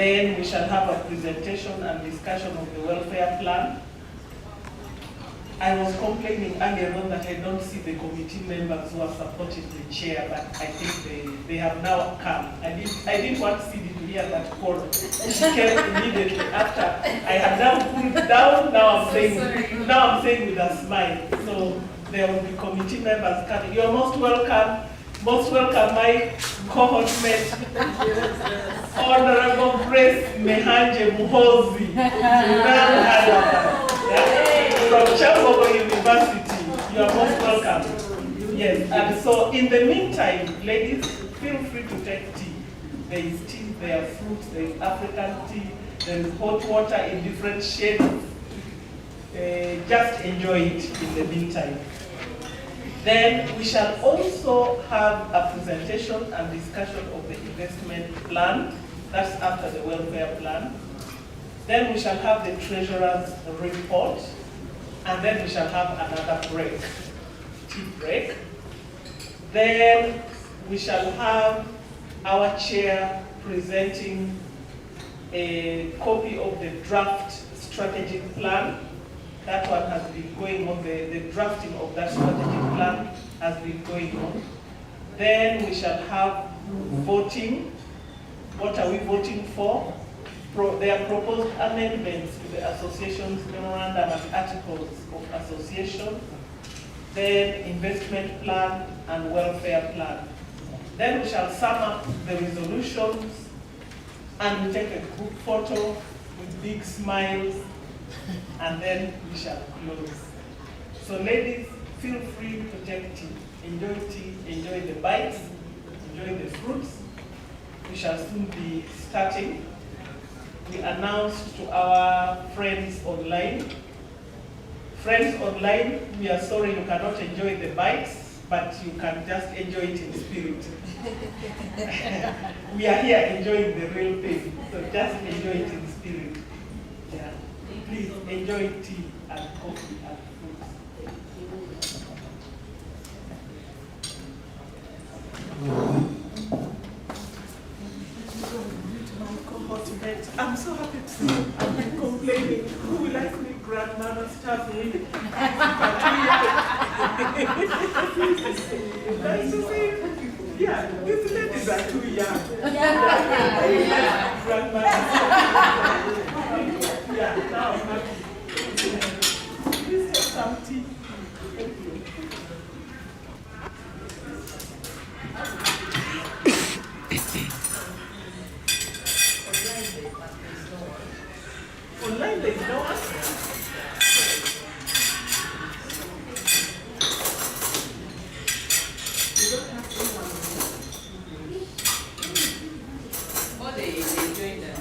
Then we shall have a presentation and discussion of the welfare plan. I was complaining earlier on that I don't see the committee members who are supporting the chair, but I think they have now come. I didn't want Cindy to hear that call. She came immediately after I had now pulled down. Now I'm saying with a smile. So there will be committee members coming. You're most welcome. Most welcome, my co-host mate, Honorable Grace Mehanje Muhozi. From Chambogo University. You are most welcome. Yes, and so in the meantime, ladies, feel free to take tea. There is tea, there are fruits, there is African tea, there is hot water in different shades. Just enjoy it in the meantime. Then we shall also have a presentation and discussion of the investment plan. That's after the welfare plan. Then we shall have the treasurer's report. And then we shall have another break, tea break. Then we shall have our chair presenting a copy of the draft strategic plan. That one has been going on, the drafting of that strategic plan has been going on. Then we shall have voting. What are we voting for? There are proposed amendments to the association's memorandum and articles of association, then investment plan and welfare plan. Then we shall sum up the resolutions and we take a group photo with big smiles and then we shall close. So ladies, feel free to take tea. Enjoy the bites, enjoy the fruits. We shall soon be starting. We announced to our friends online. Friends online, we are sorry you cannot enjoy the bites, but you can just enjoy it in spirit. We are here enjoying the real thing, so just enjoy it in spirit. Yeah. Please enjoy tea and coffee and fruits. I'm so happy to see you. I've been complaining. Who will like me grandmother stuff in? Nice to see you. Yeah, these ladies are too young. Grandmother stuff. Yeah, now I'm happy. Please have some tea. Thank you. Online, there is no answer. You don't have anyone. Oh, they join them.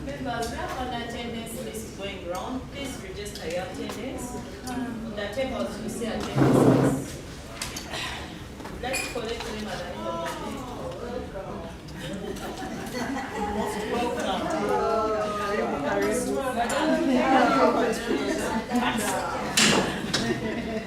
Members, we have an attendance list going around. Please register your attendance. The tables you see attendance. Let's collect them at the end of the day.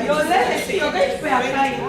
Your legacy, you're going to pay a fine.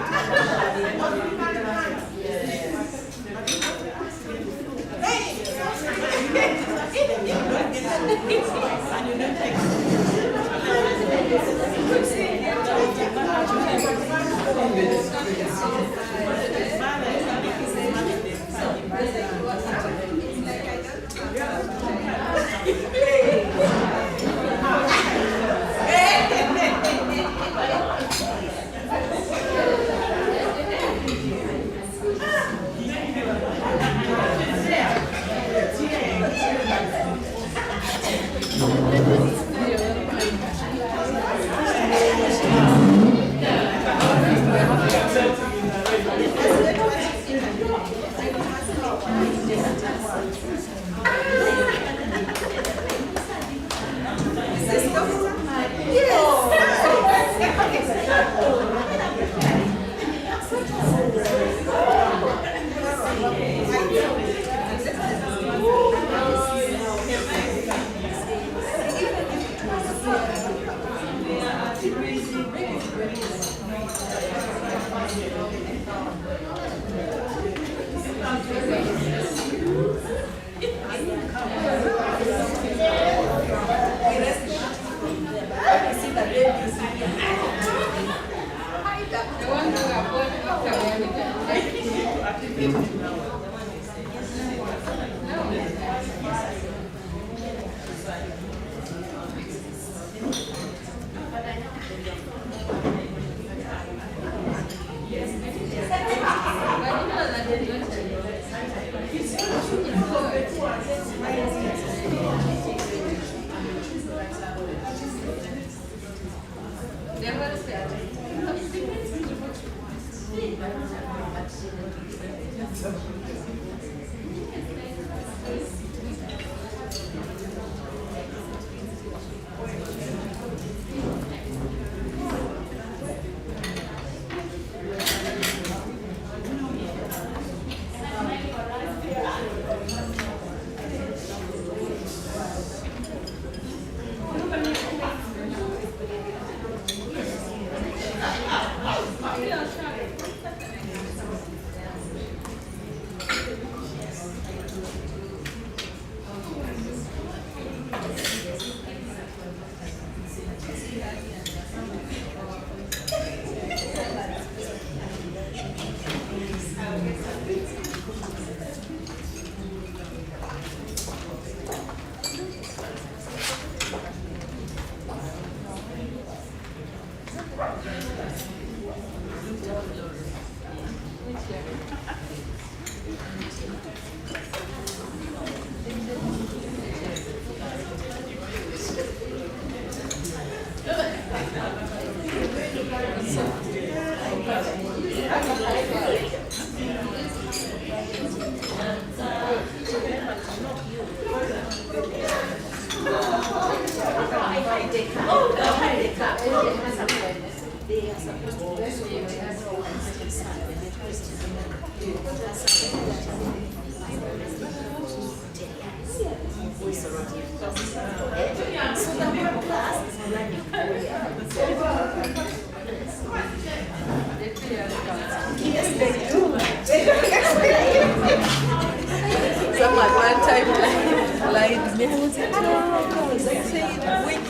Some at one time lied me. They said, wait.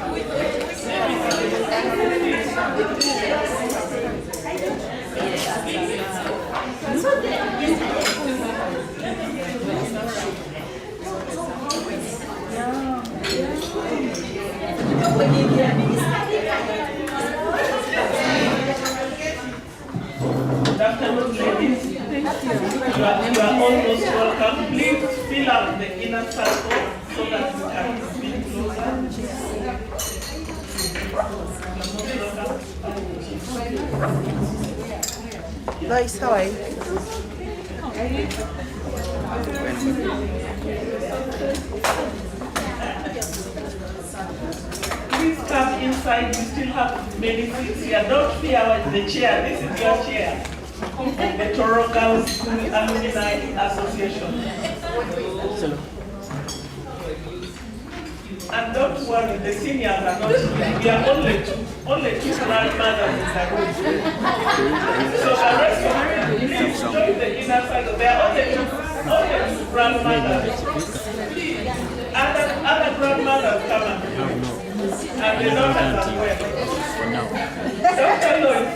Good afternoon, ladies. You are almost welcome. Please fill out the inner circle so that you can be closer. Nice, how are you? Please come inside. We still have many seats here. Don't fear the chair. This is your chair. The Tororo Alumni Association. And don't worry, the seniors are not here. We are only two grandmothers in the room. So the rest of you, please join the inner circle. There are only two grandmothers. Other grandmothers come and the daughters as well. Dr. Lloyd,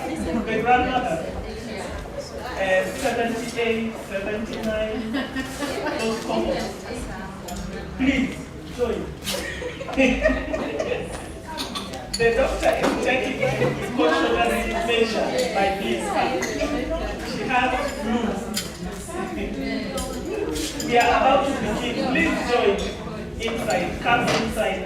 the grandmother, 78, 79, those couples. Please join. The doctor is taking the precautionary measure by this. She has flu. We are about to begin. Please join inside. Come inside.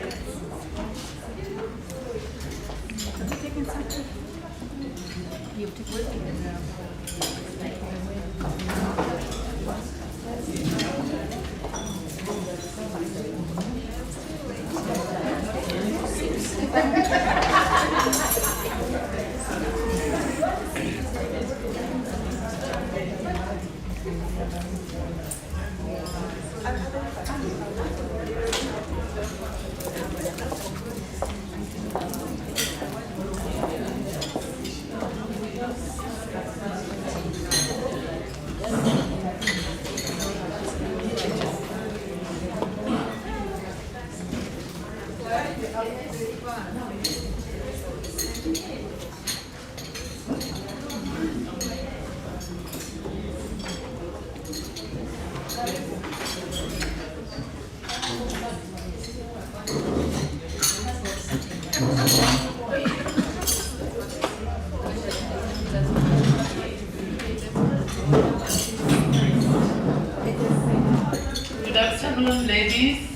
Good afternoon, ladies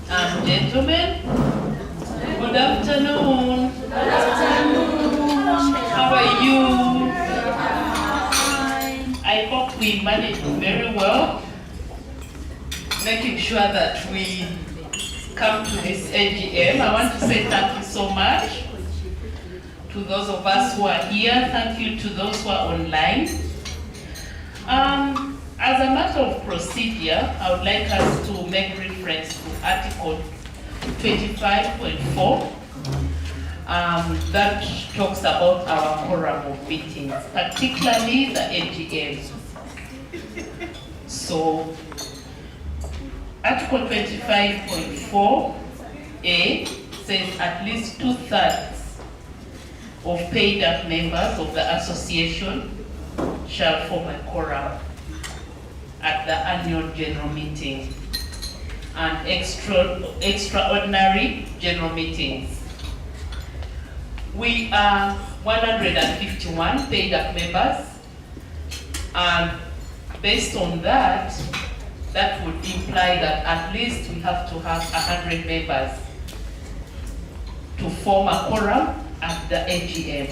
and gentlemen. Good afternoon. Good afternoon. How are you? I hope we managed very well, making sure that we come to this AGM. I want to say thank you so much to those of us who are here. Thank you to those who are online. As a matter of procedure, I would like us to make reference to Article 25.4 that talks about our quorum of meetings, particularly the AGM. So, Article 25.4a says at least 2/3 of paid-up members of the association shall form a quorum at the annual general meeting and extraordinary general meetings. We are 151 paid-up members, and based on that, that would imply that at least we have to have 100 members to form a quorum at the AGM.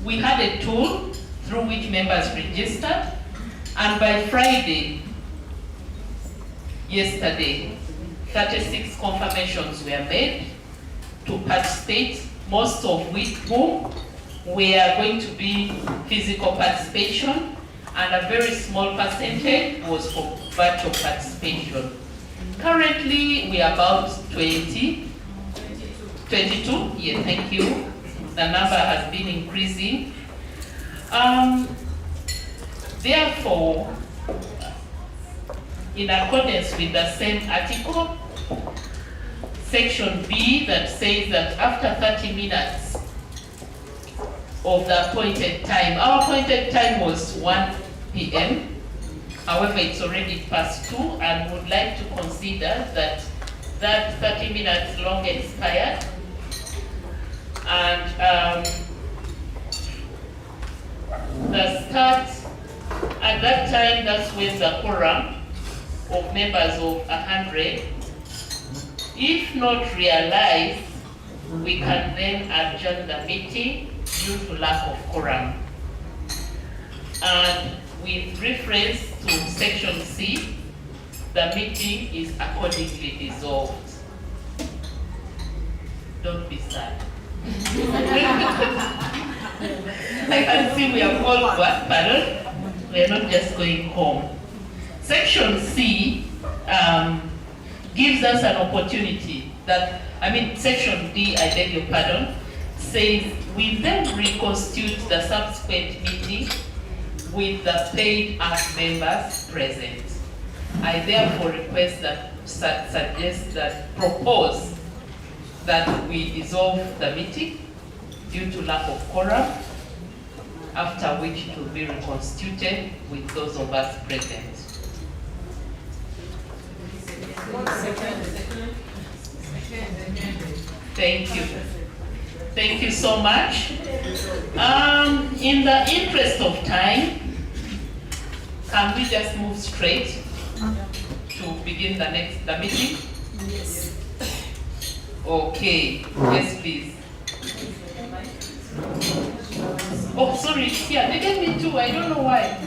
We had a tool through which members registered, and by Friday, yesterday, 36 confirmations were made to participate, most of which whom were going to be physical participation, and a very small percentage was for virtual participation. Currently, we are about 22. Yeah, thank you. The number has been increasing. Therefore, in accordance with the same article, section B that says that after 30 minutes of the appointed time, our appointed time was 1 p.m. However, it's already past 2, and would like to consider that 30 minutes long expired. And the start, at that time, that's when the quorum of members of 100, if not realized, we can then adjourn the meeting due to lack of quorum. And with reference to section C, the meeting is accordingly dissolved. Don't be sad. I can see we are all what, pardon? We are not just going home. Section C gives us an opportunity that, section D, I beg your pardon, says we then reconstitute the subsequent meeting with the paid act members present. I therefore request that, propose that we dissolve the meeting due to lack of quorum, after which it will be reconstituted with those of us present. Thank you. Thank you so much. In the interest of time, can we just move straight to begin the meeting? Yes. Okay. Yes, please. Oh, sorry. Yeah, they gave me two. I don't know why.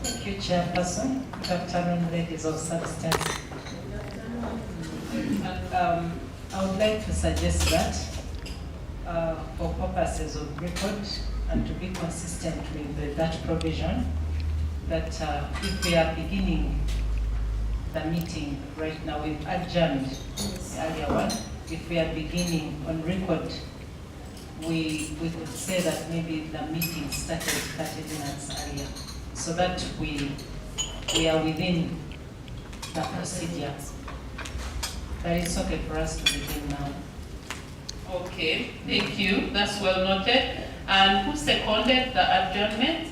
Thank you, Chairperson. Good afternoon, ladies of substance. I would like to suggest that for purposes of record and to be consistent with that provision, that if we are beginning the meeting right now, we've adjourned the earlier one. If we are beginning on record, we could say that maybe the meeting started 30 minutes earlier, so that we are within the procedure. But it's okay for us to begin now. Okay, thank you. That's well noted. And who seconded the adjournment?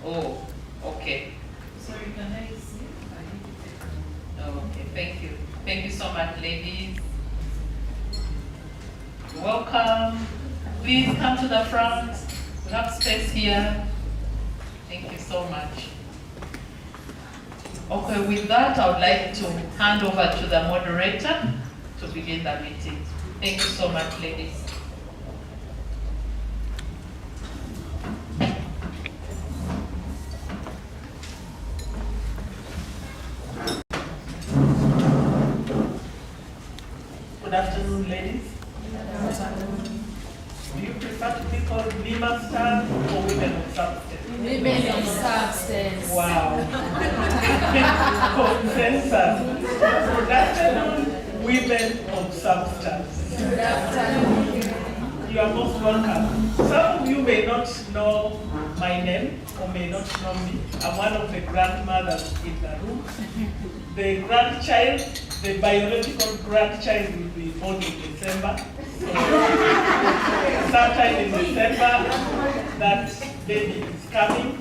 Oh, okay. Sorry, can I see? Okay, thank you. Thank you so much, ladies. Welcome. Please come to the front. We have space here. Thank you so much. Okay, with that, I would like to hand over to the moderator to begin the meeting. Thank you so much, ladies. Good afternoon, ladies. Do you prefer to be called women stars or women of substance? Women of substance. Wow. Consensus. Good afternoon, women of substance. Good afternoon. You are most welcome. Some of you may not know my name or may not know me. I'm one of the grandmothers in the room. The grandchild, the biological grandchild will be born in December. So, sometime in December, that baby is coming.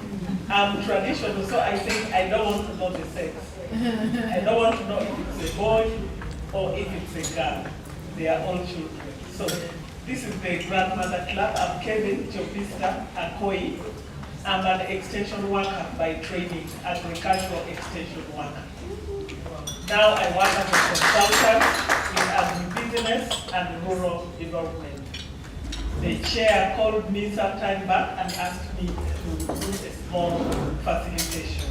I'm traditional, so I think I don't want to know the sex. I don't want to know if it's a boy or if it's a girl. They are all children. So this is the grandmother club. I'm Kevin Jopista Akoi. I'm an extension worker by training, agricultural extension worker. Now I work as a consultant in agribusiness and rural development. The chair called me some time back and asked me to do a small facilitation.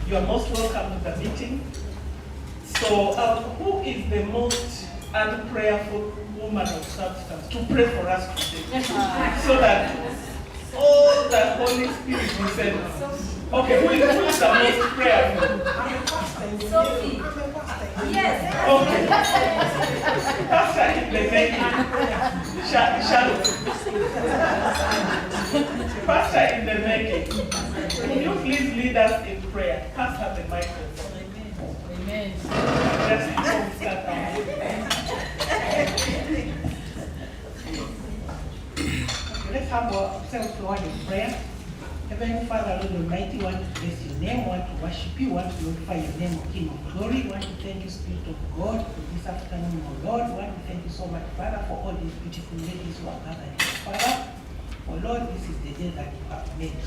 You are most welcome to the meeting. So who is the most unprayerful woman of substance to pray for us today? So that all the Holy Spirit will send us. Okay, who is the most prayerful? Sophie. Yes. Okay. Pastor in the making. Pastor in the making. Will you please lead us in prayer? Pastor the microphone. Amen. Just before we start our meeting. Let's have ourselves Lord in prayer. Heavenly Father, Lord Almighty, want to bless your name, want to worship you, want to glorify your name, King of Glory. Want to thank you, Spirit of God, for this afternoon, oh Lord. Want to thank you so much, Father, for all these beautiful ladies who are gathered here, Father. Oh Lord, this is the day that you have made.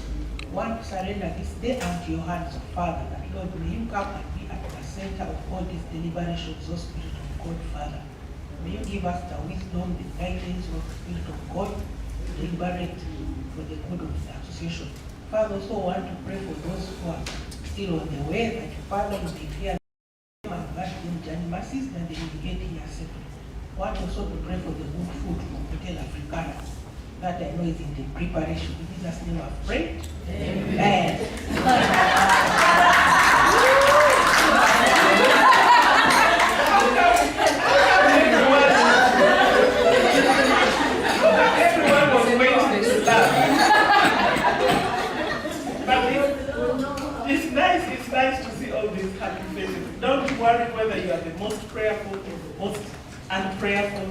Want to surrender this day unto your hands, oh Father, that Lord, may you come and be at the center of all these deliberations, oh Spirit of God, Father. May you give us the wisdom, the guidance of the Spirit of God to deliberate for the good of the association. Father, also want to pray for those who are still on the way, that Father will declare them and grant them journey mercies, that they will get here safely. Want also to pray for the good food from Hotel Africana. that I know is in the preparation. In Jesus' name I've prayed. Amen. Everyone was waiting to laugh. But it's nice to see all these happy faces. Don't worry whether you are the most prayerful or the most unprayerful.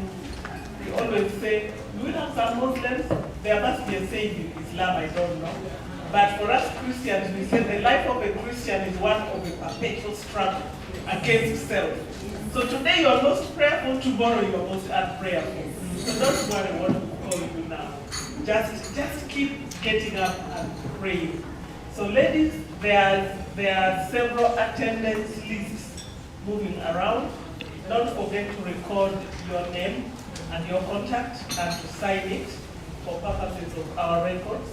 We always say, we have some Muslims, there must be a saying in Islam, I don't know. But for us Christians, we say the life of a Christian is one of a perpetual struggle against self. So today you are most prayerful, tomorrow you are most unprayerful. So don't worry what we call you now. Just keep getting up and praying. So ladies, there are several attendance lists moving around. Don't forget to record your name and your contact and to sign it for purposes of our records.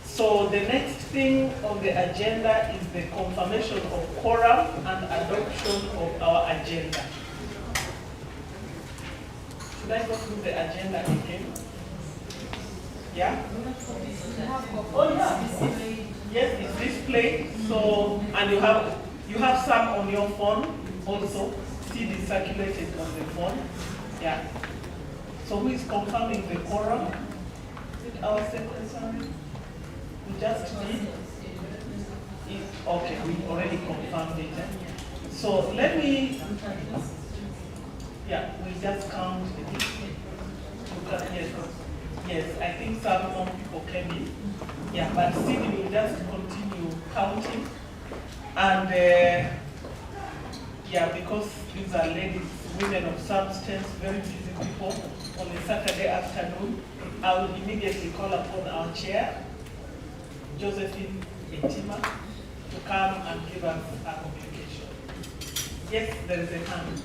So the next thing on the agenda is the confirmation of quorum and adoption of our agenda. Should I go through the agenda again? Yeah? Oh yeah. Yes, it's displayed. So, and you have some on your phone also. See it circulated on the phone. Yeah. So who is confirming the quorum? Is it our secretary? We just did. Okay, we already confirmed it. So let me. Yeah, we just count it. Yes, I think some more people came in. Yeah, but still we will just continue counting. And yeah, because these are ladies, women of substance, very busy people, on a Saturday afternoon, I will immediately call upon our chair, Josephine Etima, to come and give us a communication. Yes, there is a hand.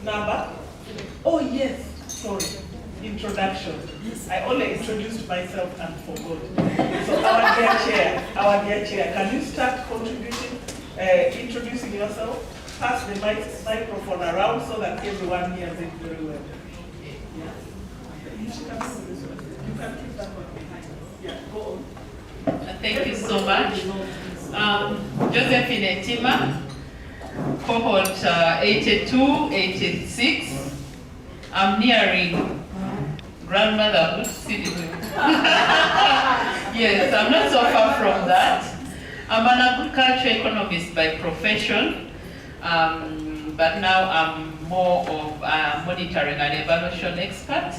Number? Oh yes, sorry. Introduction. I only introduced myself and forgot. So our dear chair, can you start contributing, introducing yourself? Pass the microphone around so that everyone hears it very well. Yeah. You can keep that one behind. Yeah, go on. Thank you so much. Josephine Etima, cohort 82, 86. I'm nearing grandmotherhood. Yes, I'm not so far from that. I'm an agriculture economist by profession, but now I'm more of a monitoring and evaluation expert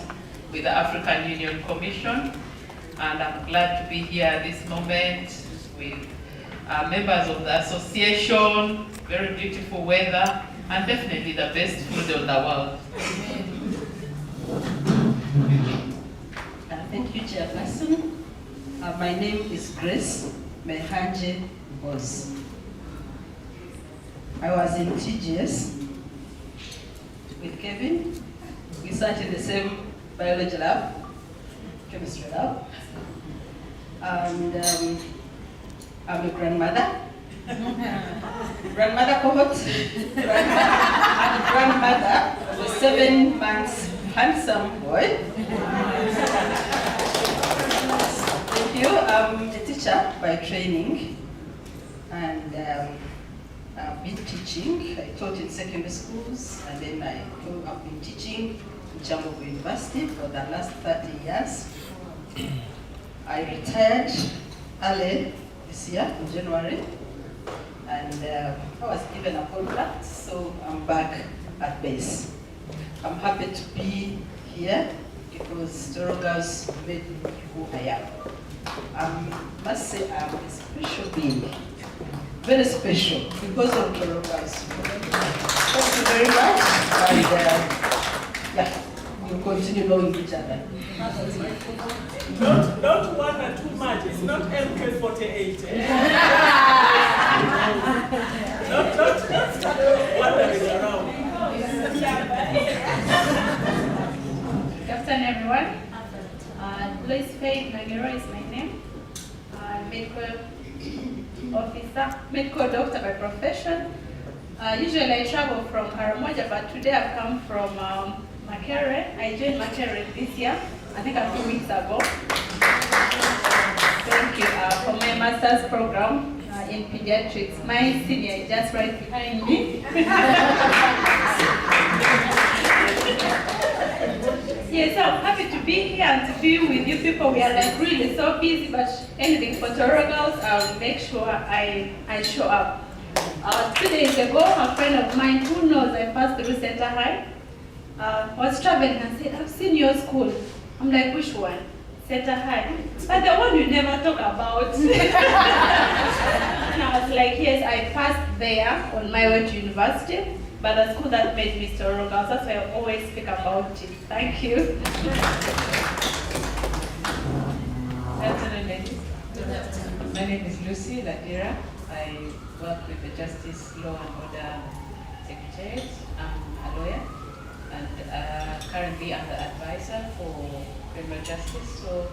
with the African Union Commission. And I'm glad to be here at this moment with members of the association, very beautiful weather, and definitely the best food in the world. Thank you, Chairperson. My name is Grace Mehanje Boz. I was in TGS with Kevin. We sat in the same biology lab, chemistry lab. And I'm a grandmother. Grandmother cohort. Grandmother of a 7 months handsome boy. Thank you. I'm a teacher by training, and I've been teaching. I taught in secondary schools, and then I've been teaching in Chambogo University for the last 30 years. I retired early this year in January, and I was given a contract, so I'm back at base. I'm happy to be here because Tororo made me who I am. I must say I'm a special being, very special because of Tororo. Thank you very much, and yeah, we'll continue knowing each other. Don't wonder too much. It's not MK48. Don't start wandering around. Good afternoon, everyone. Lois Faith Nagero is my name. I'm medical officer, medical doctor by profession. Usually I travel from Karamoja, but today I've come from Makere. I joined Makere this year, I think a few weeks ago. Thank you for my master's program in pediatrics. My senior is just right behind me. Yes, I'm happy to be here and to be with you people. We are like really so busy, but anything for Tororo girls, I'll make sure I show up. 2 days ago, a friend of mine who knows I passed through Center High was traveling and said, I've seen your school. I'm like, which one? Center High. But the one you never talk about. And I was like, yes, I passed there on my way to university. But the school that made me Tororo girls, that's why I always speak about it. Thank you. Good afternoon, ladies. Good afternoon. My name is Lucy Ladira. I work with the Justice Law and Order Secretariat. I'm a lawyer, and currently I'm the advisor for criminal justice. So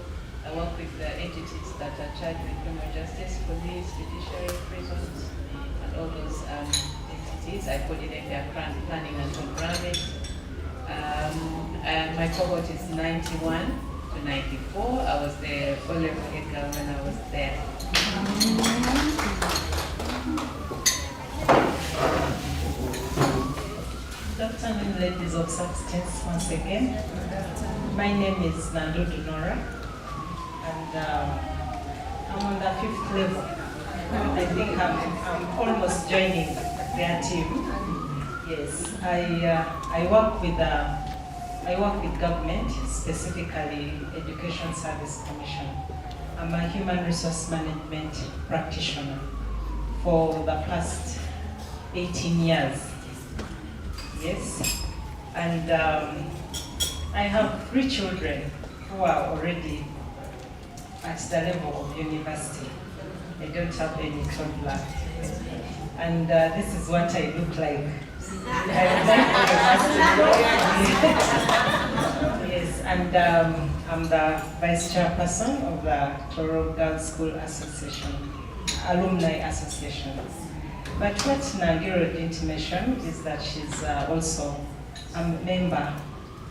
I work with the entities that are charged with criminal justice, police, judiciary, prisons, and all those entities. I coordinate their planning and programming. And my cohort is 91 to 94. I was the O-level head girl when I was there. Good afternoon, ladies of substance, once again. My name is Nando Dunora, and I'm on the 5th level. I think I'm almost joining their team. Yes, I work with government, specifically Education Service Commission. I'm a human resource management practitioner for the past 18 years. Yes, and I have 3 children who are already at the level of university. I don't have any toddler. And this is what I look like. I would like to yes, and I'm the vice chairperson of the Tororo Girls School Association, Alumni Association. But what Nangiro didn't mention is that she's also a member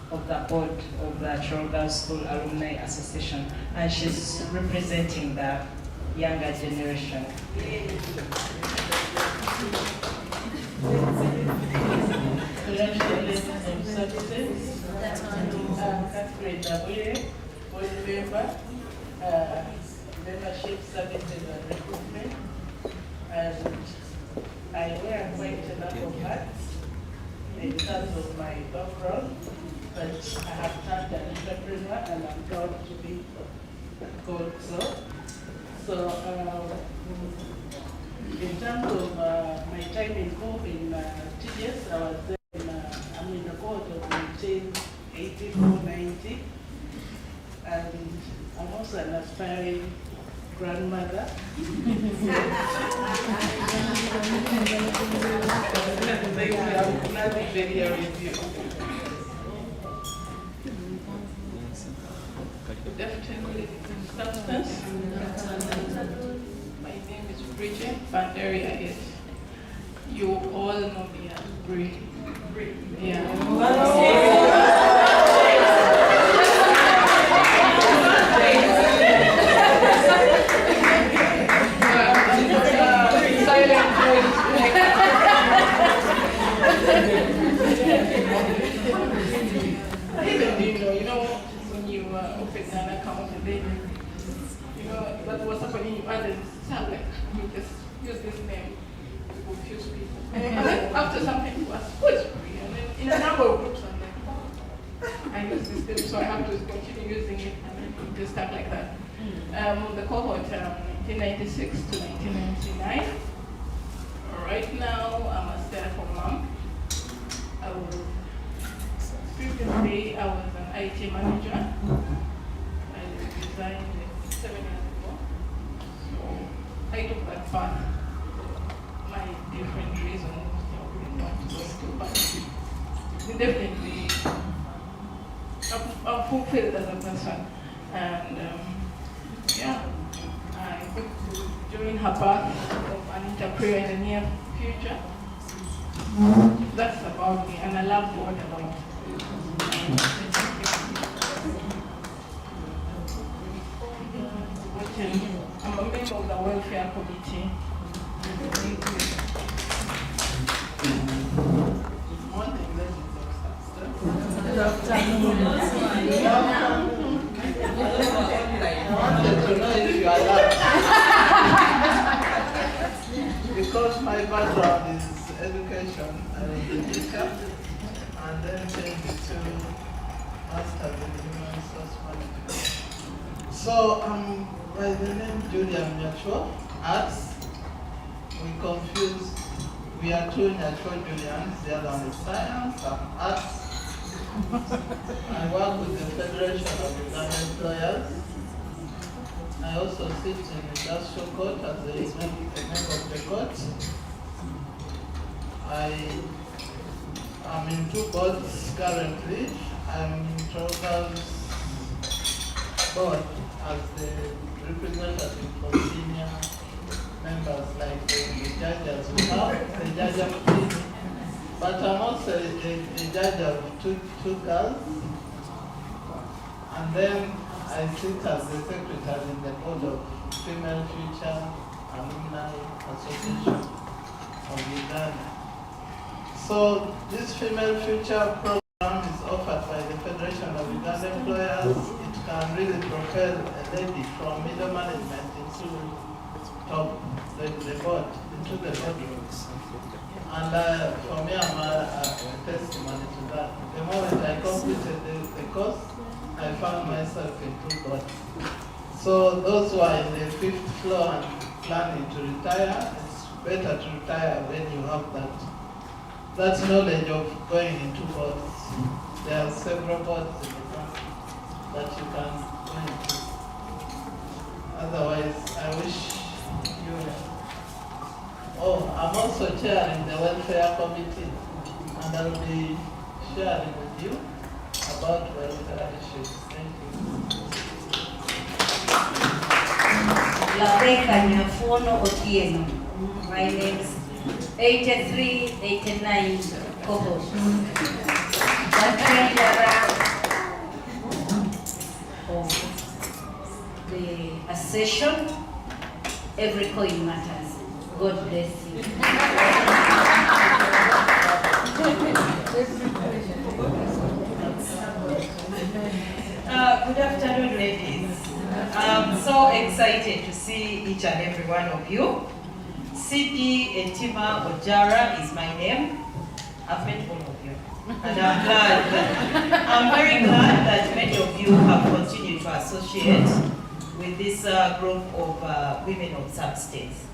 of the board of the Tororo Girls School Alumni Association, and she's representing the younger generation. Congratulations on success. Catherine W, board member, membership services and recruitment. And I wear quite a number of hats in terms of my background, but I have turned an entrepreneur and I'm proud to be called so. So, in terms of my time involved in TGS, I was there I'm in the cohort of 1984-90, and I'm also an aspiring grandmother. I'm glad to be here with you. Good afternoon, substance. My name is Bridget Banderia. Yes. You all know me as Bri. When you open an account and then, what was happening, you added sound like you just use this name to confuse people. And then after something was who's free, and then in a number of groups, I'm like, I use this name, so I have to continue using it, and then it just stuck like that. The cohort 1996 to 1999. Right now, I'm a stay-at-home mom. Previously, I was an IT manager. I resigned 7 years ago. So I took that path. My different reasons I want to go into, but definitely I'm fulfilled as a person. And I hope to join her path of an entrepreneur in the near future. That's about me, and I love what about I'm a member of the Welfare Committee. Good morning, ladies and I wanted to know if you are allowed. Because my background is education, I was a teacher, and then changed to master's in human resource management. So I'm by the name Julia Nyachua, arts. We are two Nyachua Julians, the other one is science and arts. I work with the Federation of Uganda Employers. I also sit in the industrial court as a member of the court. I am in two boards currently. I'm in Tororo's board as the representative for senior members like the judges we have, the judge of kids. But I'm also a judge of two girls. And then I sit as the secretary in the board of Female Future Alumni Association of Uganda. So this Female Future program is offered by the Federation of Uganda Employers. It can really propel a lady from middle management into top, the board, into the boardroom. And for me, I'm a testimony to that. The moment I completed the course, I found myself in two boards. So those who are in the 5th floor and planning to retire, it's better to retire when you have that knowledge of going into boards. There are several boards in the country that you can go into. Otherwise, I wish you. Oh, I'm also chairing the welfare committee, and I'll be sharing with you about welfare issues. Thank you. My name is 83, 89 co-host. The association, every coin matters. God bless you. Good afternoon, ladies. I'm so excited to see each and every one of you. Sidi Etima Ojara is my name. I've met all of you. And I'm very glad that many of you have continued to associate with this group of women of substance.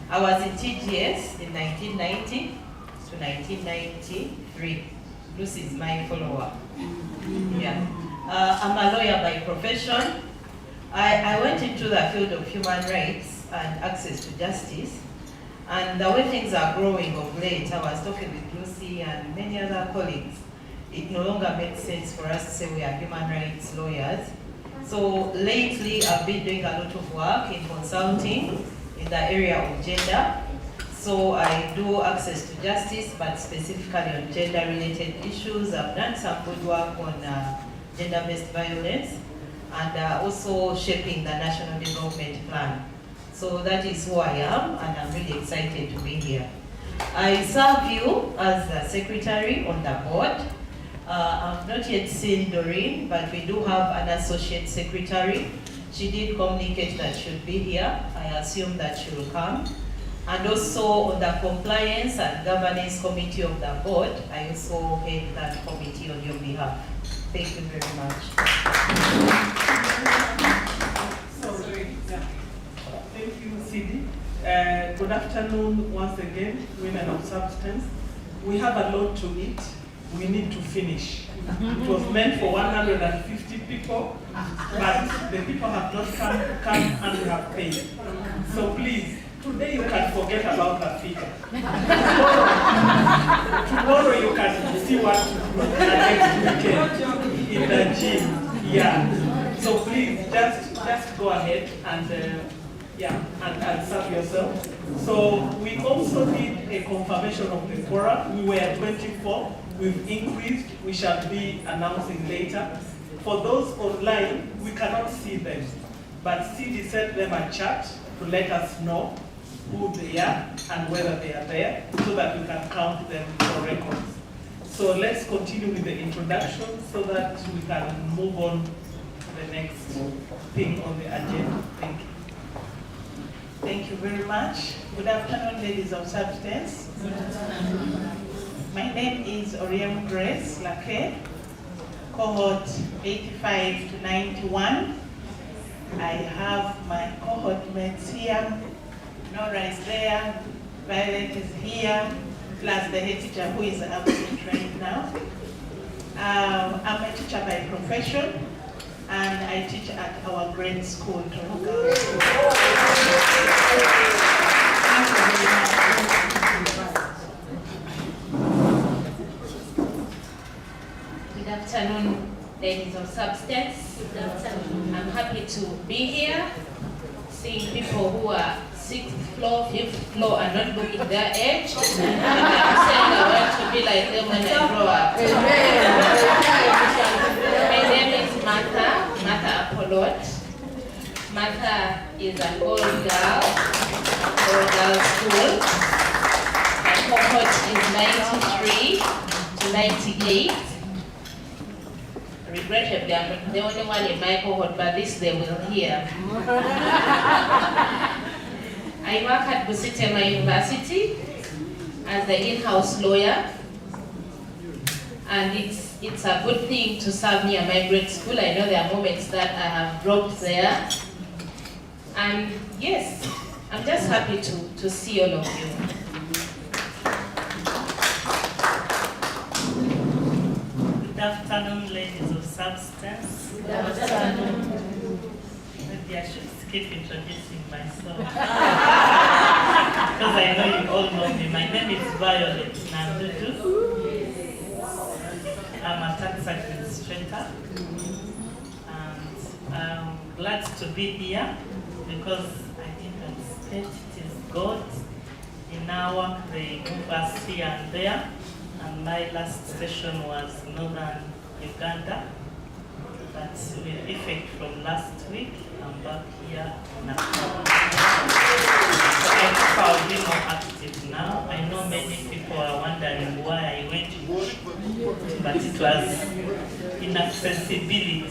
I was in TGS in 1990 to 1993. Lucy is my follower. Yeah. I'm a lawyer by profession. I went into the field of human rights and access to justice. And the way things are growing of late, I was talking with Lucy and many other colleagues, it no longer makes sense for us to say we are human rights lawyers. So lately, I've been doing a lot of work in consulting in the area of gender. So I do access to justice, but specifically on gender-related issues. I've done some good work on gender-based violence, and also shaping the National Development Plan. So that is who I am, and I'm really excited to be here. I serve you as the secretary on the board. I've not yet seen Doreen, but we do have an associate secretary. She did communicate that she'll be here. I assume that she will come. And also on the compliance and governance committee of the board, I also head that committee on your behalf. Thank you very much. Thank you, Sidi. Good afternoon once again, women of substance. We have a lot to eat. We need to finish. It was meant for 150 people, but the people have not come and we have paid. So please, today you can forget about the figure. Tomorrow you can see what to do next weekend in the gym. Yeah. So please, just go ahead and Yeah, and serve yourself. So we also need a confirmation of the quorum. We were 24, we've increased, we shall be announcing later. For those online, we cannot see them, but CD sent them a chat to let us know who they are and whether they are there, so that we can count them for records. So let's continue with the introduction so that we can move on to the next thing on the agenda. Thank you. Thank you very much. Good afternoon, ladies of substance. My name is Oriam Grace Lake, cohort 85 to 91. I have my cohort mates here. Nora is there, Violet is here, plus the head teacher who is absent right now. I'm a teacher by profession, and I teach at our grade school, Tororo. Good afternoon, ladies of substance. Good afternoon. I'm happy to be here, seeing people who are 6th floor, 5th floor, and not looking their age. And I'm saying I want to be like them when I grow up. My name is Martha Apolot. Martha is an old girl, Tororo school. My cohort is 93 to 98. Regrettably, I'm the only one in my cohort, but this they will hear. I work at Busitema University as the in-house lawyer, and it's a good thing to serve near my grade school. I know there are moments that I have dropped there, and yes, I'm just happy to see all of you. Good afternoon, ladies of substance. Good afternoon. Maybe I should skip introducing myself. Because I know you all know me. My name is Violet Nandudu. I'm a tax administrator. And I'm glad to be here because I didn't expect it is God. In our work, they move us here and there. And my last session was Northern Uganda. But with effect from last week, I'm back here now. So I hope I'll be more active now. I know many people are wondering why I went to, but it was inaccessibility.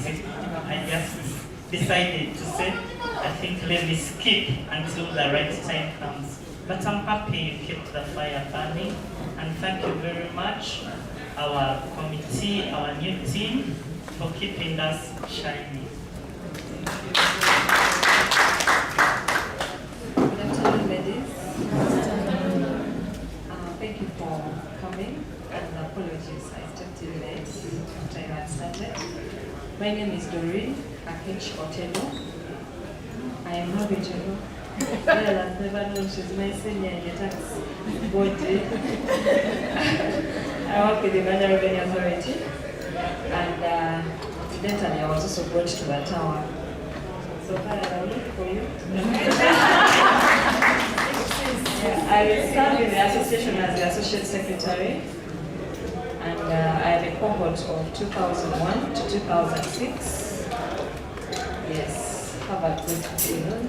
I just decided to say, I think let me skip until the right time comes. But I'm happy you kept the fire burning. And thank you very much, our committee, our new team, for keeping us shining. Good afternoon, ladies. Thank you for coming, and apologies, I stepped in late after I had started. My name is Doreen Akech Otelo. I am happy to know. Well, I've never known she's my senior in the tax body. I work with the Uganda Revenue Authority, and incidentally, I was also brought to the tower. So far, I'm looking for you. I serve in the association as the associate secretary, and I have a cohort of 2001 to 2006. Yes, have a good afternoon.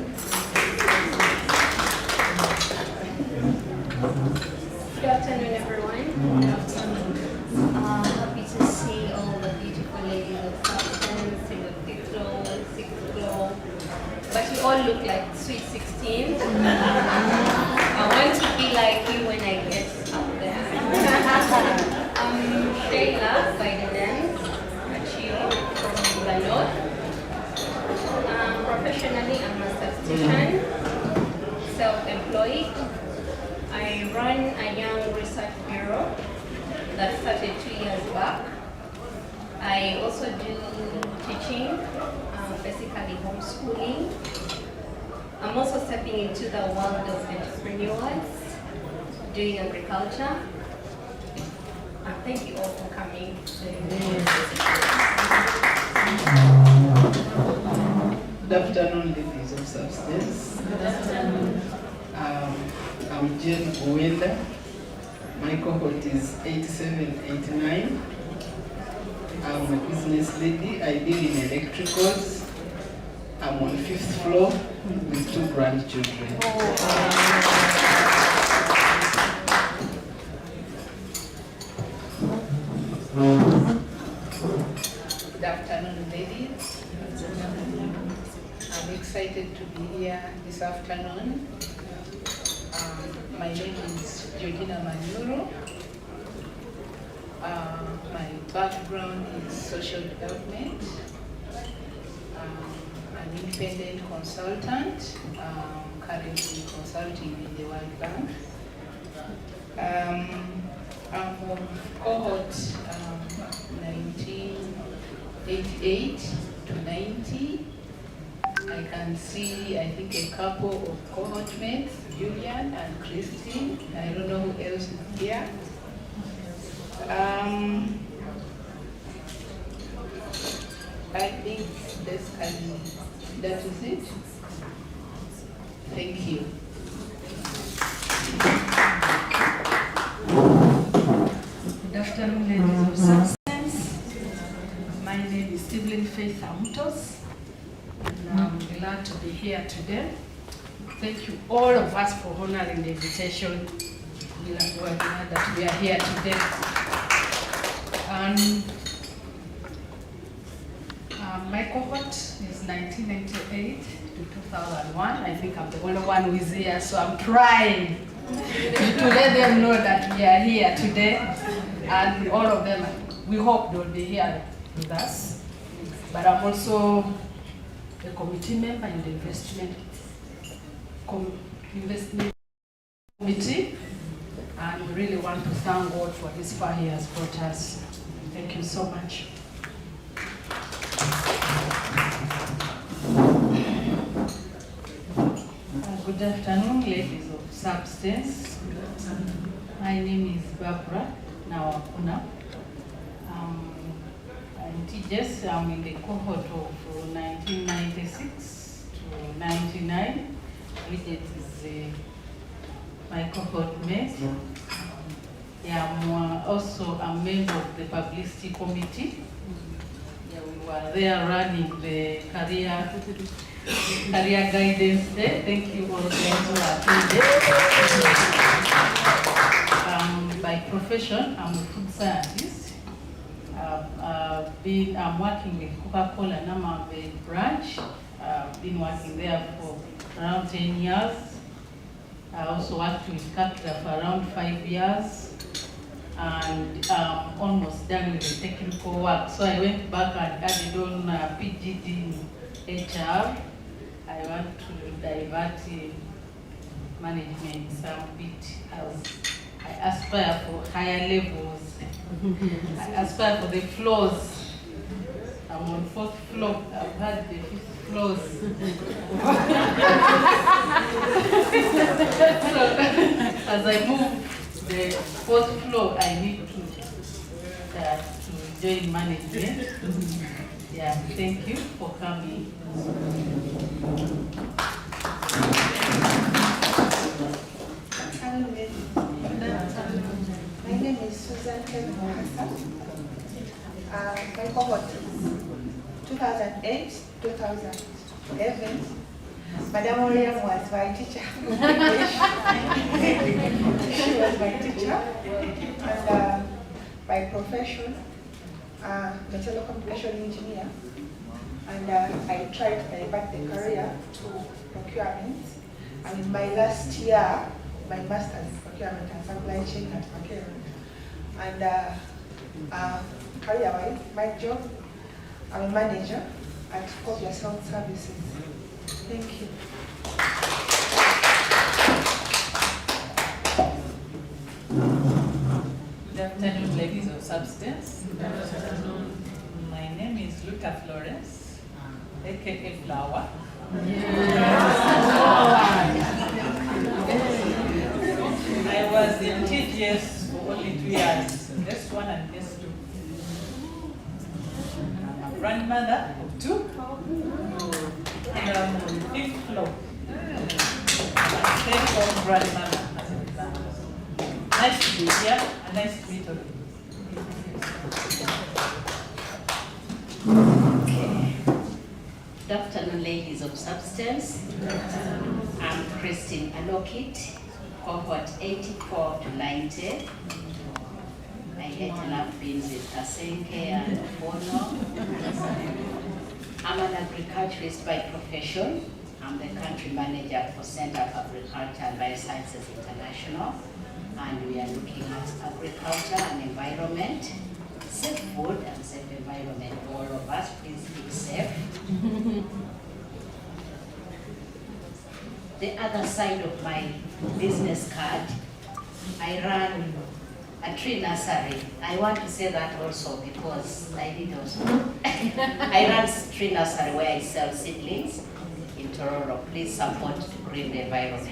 Good afternoon, everyone. Good afternoon. Happy to see all the beautiful ladies of substance in the 5th floor, 6th floor. But you all look like Sweet 16. I want to be like you when I get up there. I'm Shayla by the dance, Achio from the north. Professionally, I'm a statistician, self-employed. I run a young research bureau that started 2 years back. I also do teaching, basically homeschooling. I'm also stepping into the world of entrepreneurs, doing agriculture. Thank you all for coming. Good afternoon, ladies of substance. I'm Jane Owenda. My cohort is 8789. I'm a business lady. I deal in electricals. I'm on 5th floor with 2 grandchildren. Good afternoon, ladies. I'm excited to be here this afternoon. My name is Georgina Manuro. My background is social development. I'm an independent consultant, currently consulting in the World Bank. I'm from cohort 1988 to 90. I can see, I think, a couple of cohort mates, Julian and Christine. I don't know who else is here. I think that is it. Thank you. Good afternoon, ladies of substance. My name is Evelyn Faith Amutos, and I'm glad to be here today. Thank you all of us for honoring the invitation. We are glad that we are here today. My cohort is 1998 to 2001. I think I'm the only one who is here, so I'm trying to let them know that we are here today. And all of them, we hope they will be here with us. But I'm also a committee member in the investment committee. And we really want to thank God for this far He has brought us. Thank you so much. Good afternoon, ladies of substance. My name is Barbara Nawakuna. I'm TGS. I'm in the cohort of 1996 to 99, which is my cohort mate. Yeah, I'm also a member of the publicity committee. Yeah, we were there running the career guidance day. Thank you all those who attended. By profession, I'm a food scientist. I'm working with Coca-Cola Namave branch. I've been working there for around 10 years. I also worked with Capita for around 5 years. And almost done with the technical work. So I went back and added on PGD in HR. I want to divert management some bit as I aspire for higher levels. I aspire for the floors. I'm on 4th floor. I've had the 5th floors. So as I move the 4th floor, I need to join management. Yeah, thank you for coming. Hello, ladies. My name is Susan Hassan. My cohort is 2008, 2011. Madam William was my teacher. She was my teacher. And by profession, a telecommunication engineer. And I tried to divert the career to procurement. And in my last year, my master's in procurement and supply chain at procurement. And career-wise, my job, I'm a manager at TGS Alumni Services. Thank you. Good afternoon, ladies of substance. Good afternoon. My name is Luta Flores, aka Flower. I was in TGS for only 2 years, this one and this two. I'm a grandmother of 2, and I'm on the 5th floor. take on grandmother as a plan. Nice to be here and nice to meet all of you. Good afternoon, ladies of substance. I'm Christine Alokit, cohort 84 to 90. I had love being with Kasenke and Bono. I'm an agriculturist by profession. I'm the country manager for Center for Agriculture and Life Sciences International. And we are looking at agriculture and environment, safe food and safe environment for all of us. Please keep safe. The other side of my business card, I run a tree nursery. I want to say that also because I did also. I run tree nursery where I sell seedlings in Tororo. Please support to green the environment.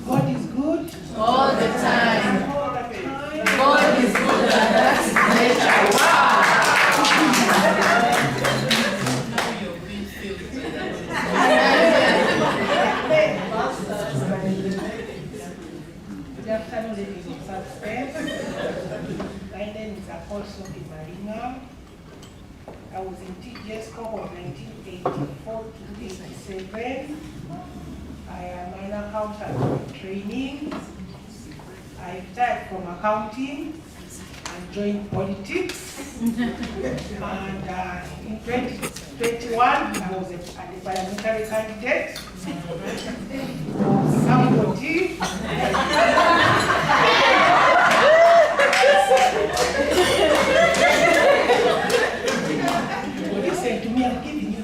God is good all the time. All the time. God is good and that's nature. Good afternoon, ladies of substance. My name is Apostle Marina. I was in TGS cohort 1984 to 87. I am an accountant by training. I retired from accounting and joined politics. And in 2021, I was a parliamentary candidate. Somebody. Listen to me, I'm giving you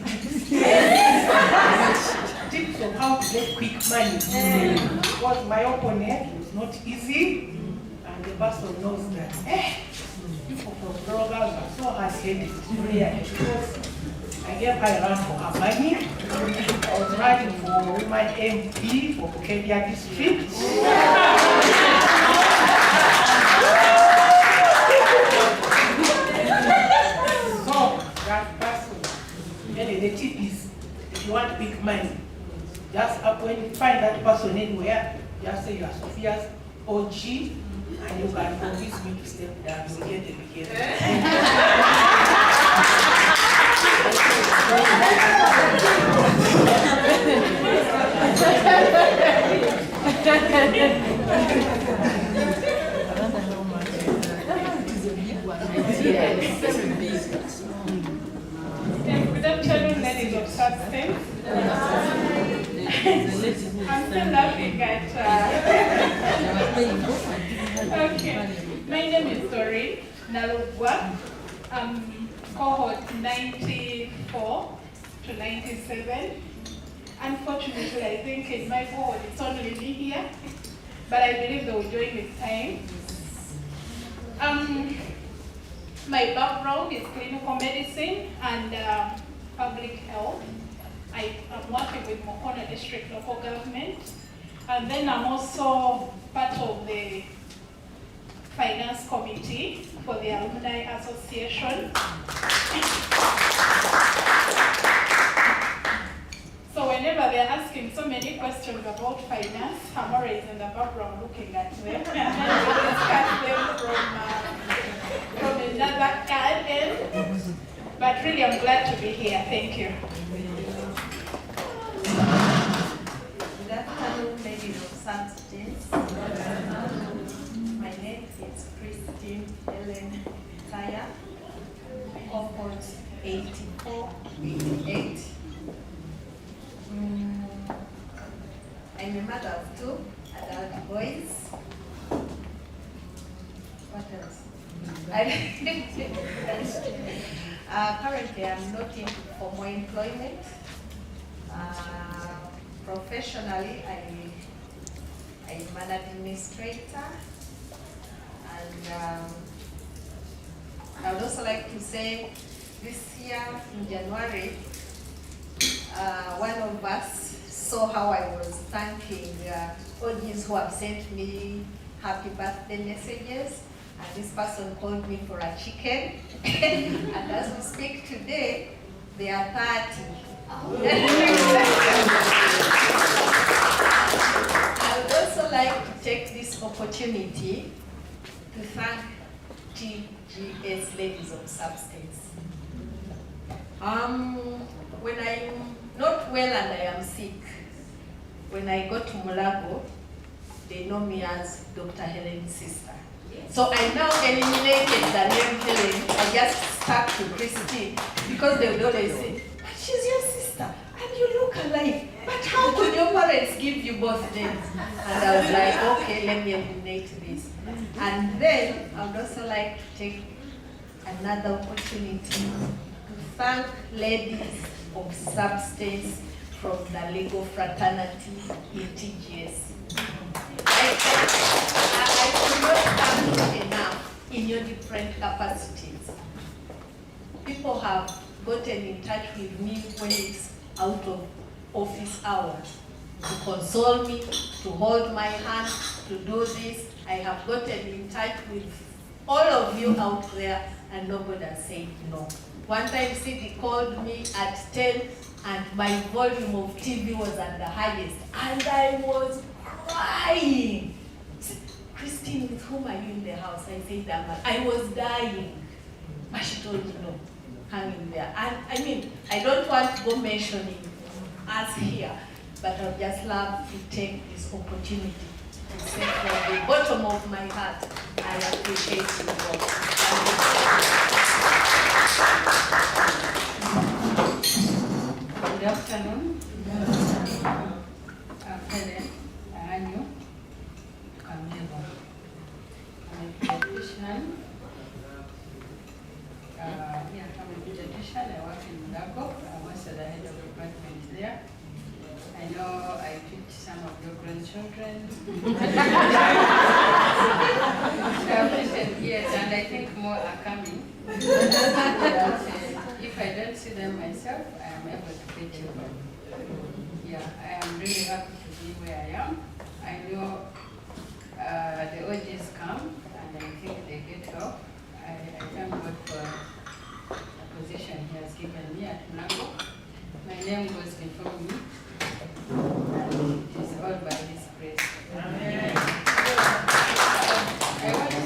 tips on how to get quick money. Because my opponent was not easy, and the person knows that people from Tororo are so hard-headed. Because I gave her a run for her money. I was running for woman MP for Bukedia district. So that person, and the tip is, if you want big money, just when you find that person anywhere, just say you are Sophia's OG, and you can convince me to step down. We get it, we get it. Good afternoon, ladies of substance. I'm still laughing at. Okay, my name is Doreen Nalugwa. I'm cohort 94 to 97. Unfortunately, I think in my cohort it's only me here, but I believe they will join with time. My background is clinical medicine and public health. I am working with Mokona District Local Government, and then I'm also part of the Finance Committee for the Alumni Association. So whenever they're asking so many questions about finance, I'm always in the background looking at them, and then we discuss them from another end. But really, I'm glad to be here. Thank you. Good afternoon, ladies of substance. My name is Christine Ellen Taya, cohort 84-88. I'm a mother of 2 adult boys. What else? Currently, I'm looking for more employment. Professionally, I'm an administrator, and I would also like to say this year in January, one of us saw how I was thanking OGs who have sent me happy birthday messages. And this person called me for a chicken. And as we speak today, they are 30. I would also like to take this opportunity to thank TGS Ladies of Substance. When I'm not well and I am sick, when I go to Mulago, they know me as Dr. Helen's sister. So I now eliminated the name Helen. I just stuck to Christine because they would always say, but she's your sister and you look alike. But how could your parents give you both names? And I was like, okay, let me eliminate this. And then I would also like to take another opportunity to thank Ladies of Substance from the legal fraternity in TGS. I could not thank you enough in your different capacities. People have gotten in touch with me when it's out of office hours to console me, to hold my hand, to do this. I have gotten in touch with all of you out there and nobody has said no. One time Cindy called me at 10 and my volume of TV was at the highest and I was crying. Christine, with whom are you in the house? I said, I was dying. But she told me no, hang in there. And I mean, I don't want to go mentioning us here, but I would just love to take this opportunity to say from the bottom of my heart, I appreciate you all. Good afternoon. I'm Helen Annual. I'm a pediatrician. I'm a pediatrician. I work in Mulago. I'm also the head of department there. I know I picked some of your grandchildren. Yes, and I think more are coming. But, if I don't see them myself, I am able to pick you. Yeah, I am really happy to be where I am. I know the OGs come and I think they get help. I thank God for the position he has given me at Mulago. My name goes before me. And it is all by His grace. Amen. I want to,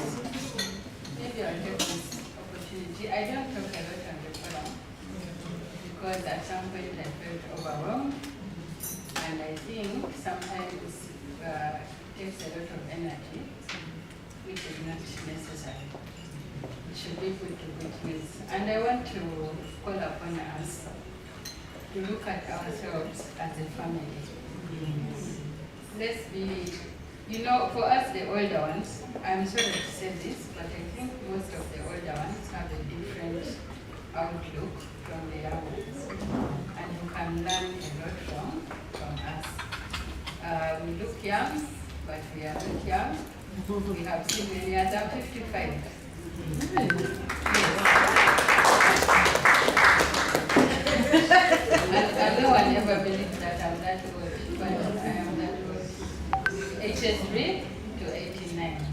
maybe I'll take this opportunity. I don't talk a lot on the forum because at some point I felt overwhelmed, and I think sometimes it takes a lot of energy, which is not necessary. It should be put to good use. And I want to call upon us to look at ourselves as a family. Let's be, for us the older ones, I'm sorry to say this, but I think most of the older ones have a different outlook from the young ones. And you can learn a lot from us. We look young, but we are not young. We have seen many years. I'm 55. And no one ever believed that I'm that old, but I am that old. HS3 to 89.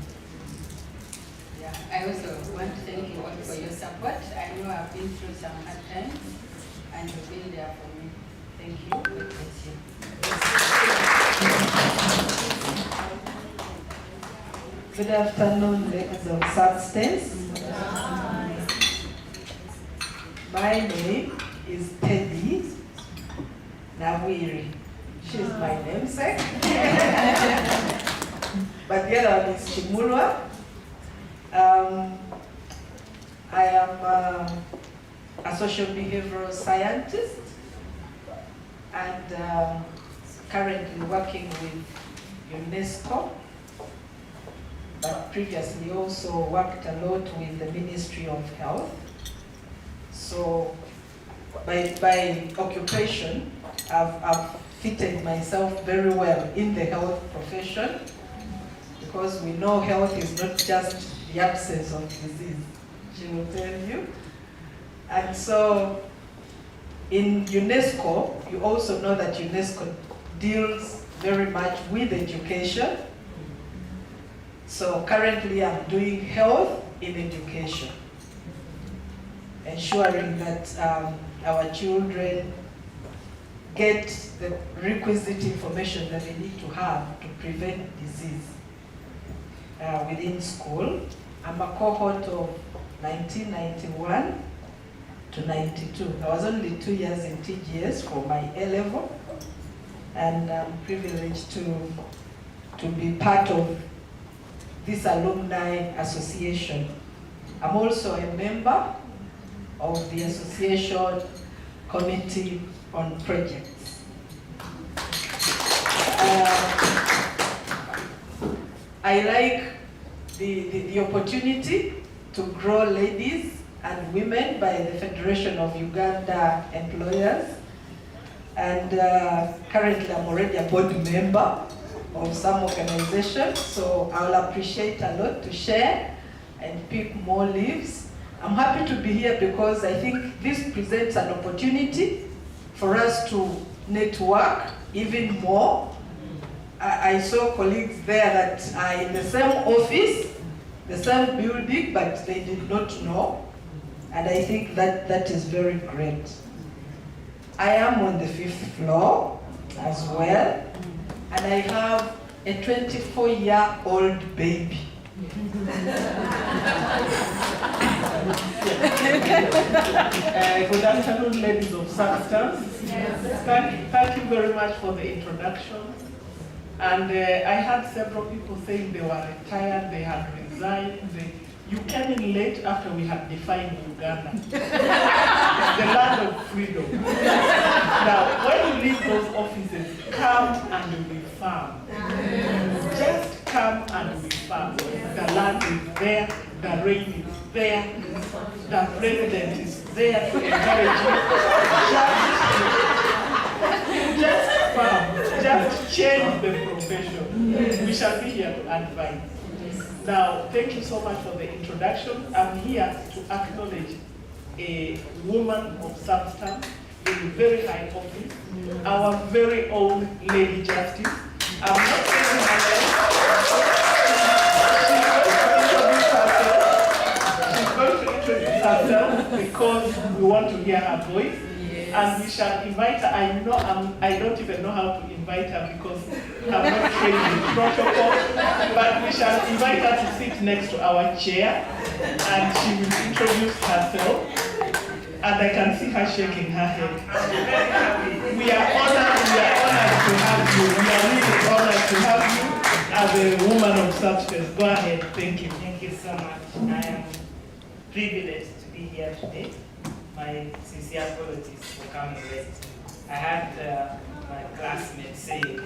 Yeah, I also want to thank you all for your support. I know I've been through some hard times, and you've been there for me. Thank you. God bless you. Good afternoon, ladies of substance. My name is Teddy Nawiri. She's my namesake. But the other one is Chimulwa. I am a social behavioral scientist and currently working with UNESCO, but previously also worked a lot with the Ministry of Health. So by occupation, I've fitted myself very well in the health profession, because we know health is not just the absence of disease, she will tell you. And so in UNESCO, you also know that UNESCO deals very much with education. So currently I'm doing health in education, ensuring that our children get the requisite information that they need to have to prevent disease within school. I'm a cohort of 1991 to 92. I was only 2 years in TGS for my A-level, and I'm privileged to be part of this Alumni Association. I'm also a member of the association committee on projects. I like the opportunity to grow ladies and women by the Federation of Uganda Employers. And currently I'm already a board member of some organizations, so I'll appreciate a lot to share and pick more leaves. I'm happy to be here because I think this presents an opportunity for us to network even more. I saw colleagues there that are in the same office, the same building, but they did not know. And I think that is very great. I am on the 5th floor as well, and I have a 24-year-old baby. Good afternoon, ladies of substance. Thank you very much for the introduction. And I had several people saying they were retired, they had resigned. You came in late after we had defined Uganda. It's the land of freedom. Now, when you leave those offices, come and be firm. Just come and be firm. The land is there, the rain is there, the president is there to encourage you. Just firm. Just change the profession. We shall be here to advise. Now, thank you so much for the introduction. I'm here to acknowledge a woman of substance in a very high office, our very own Lady Justice. I'm not saying her name. She's going to introduce herself because we want to hear her voice. And we shall invite her. I don't even know how to invite her because I'm not trained in protocol, but we shall invite her to sit next to our chair and she will introduce herself. And I can see her shaking her head. We are honored to have you. We are really honored to have you as a woman of substance. Go ahead, thank you. Thank you so much. I am privileged to be here today. My sincere apologies for coming late. I had my classmates saying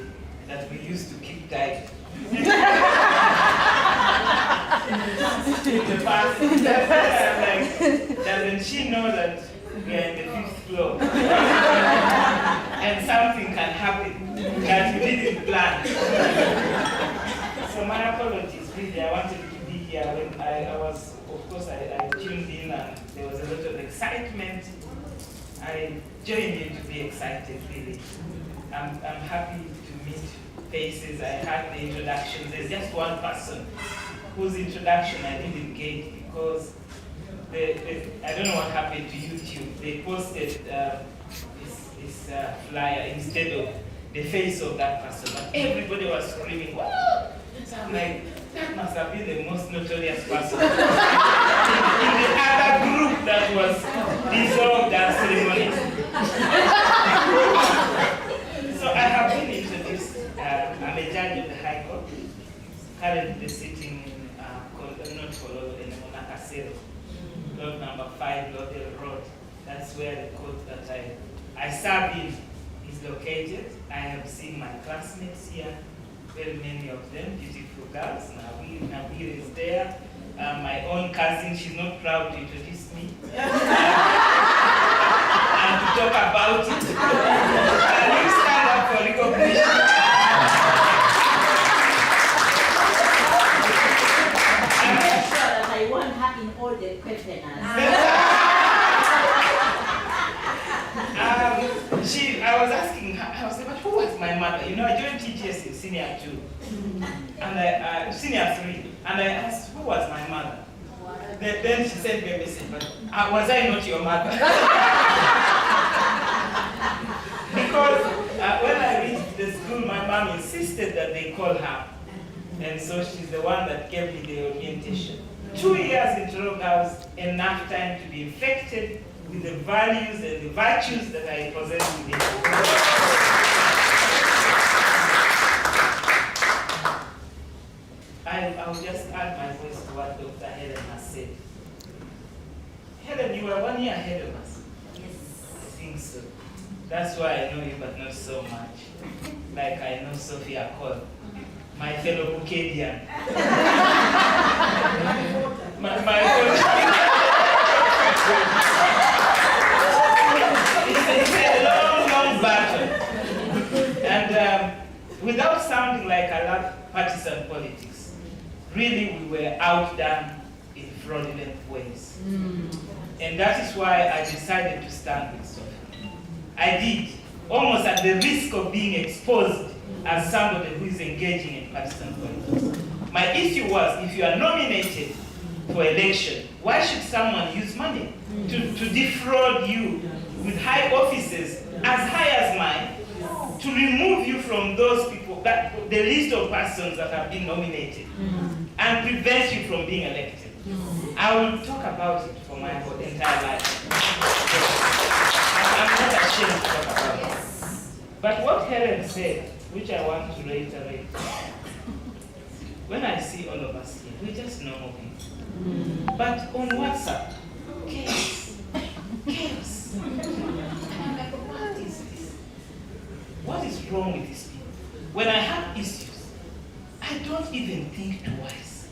that we used to keep diet. In the past, I'm like, doesn't she know that we are in the 5th floor? And something can happen that we didn't plan. So my apologies, really. I wanted to be here when I was, of course, I tuned in and there was a lot of excitement. I joined in to be excited, really. I'm happy to meet faces. I had the introductions. There's just one person whose introduction I didn't get because I don't know what happened to YouTube. They posted this flyer instead of the face of that person. But everybody was screaming, "Wow!" So I'm like, that must have been the most notorious person in the other group that was dissolved as ceremonies. So I have been introduced. I'm a judge of the High Court, currently sitting in not Tororo, in Monacasero, Road number 5, Lodel Road. That's where the court that I serve in is located. I have seen my classmates here, very many of them, beautiful girls. Nabil is there. My own cousin, she's not proud to introduce me. And to talk about it. Can you stand up for recognition? I'm not sure that I want her in all the questioners. I was asking her, I was like, but who was my mother? You know, I joined TGS in senior 2. And senior 3. And I asked, who was my mother? Then she sent me a message, but was I not your mother? Because when I reached the school, my mom insisted that they call her. And so she's the one that gave me the orientation. 2 years in Tororo Girls, enough time to be infected with the values and the virtues that I possess within. I'll just add my voice to what Dr. Helen has said. Helen, you are 1 year ahead of us. Yes. I think so. That's why I know you, but not so much. Like I know Sophia Cole, my fellow Bukadian. It's a long, long battle. And without sounding like I love partisan politics, really we were outdone in fraudulent ways. And that is why I decided to stand with Sophia. I did, almost at the risk of being exposed as somebody who is engaging in partisan politics. My issue was, if you are nominated for election, why should someone use money to defraud you with high offices as high as mine, to remove you from those people, the list of persons that have been nominated, and prevent you from being elected? I will talk about it for my whole entire life. I'm not ashamed to talk about it. But what Helen said, which I want to reiterate, when I see all of us here, we're just normal people. But on WhatsApp, chaos. Chaos. I'm like, what is this? What is wrong with these people? When I have issues, I don't even think twice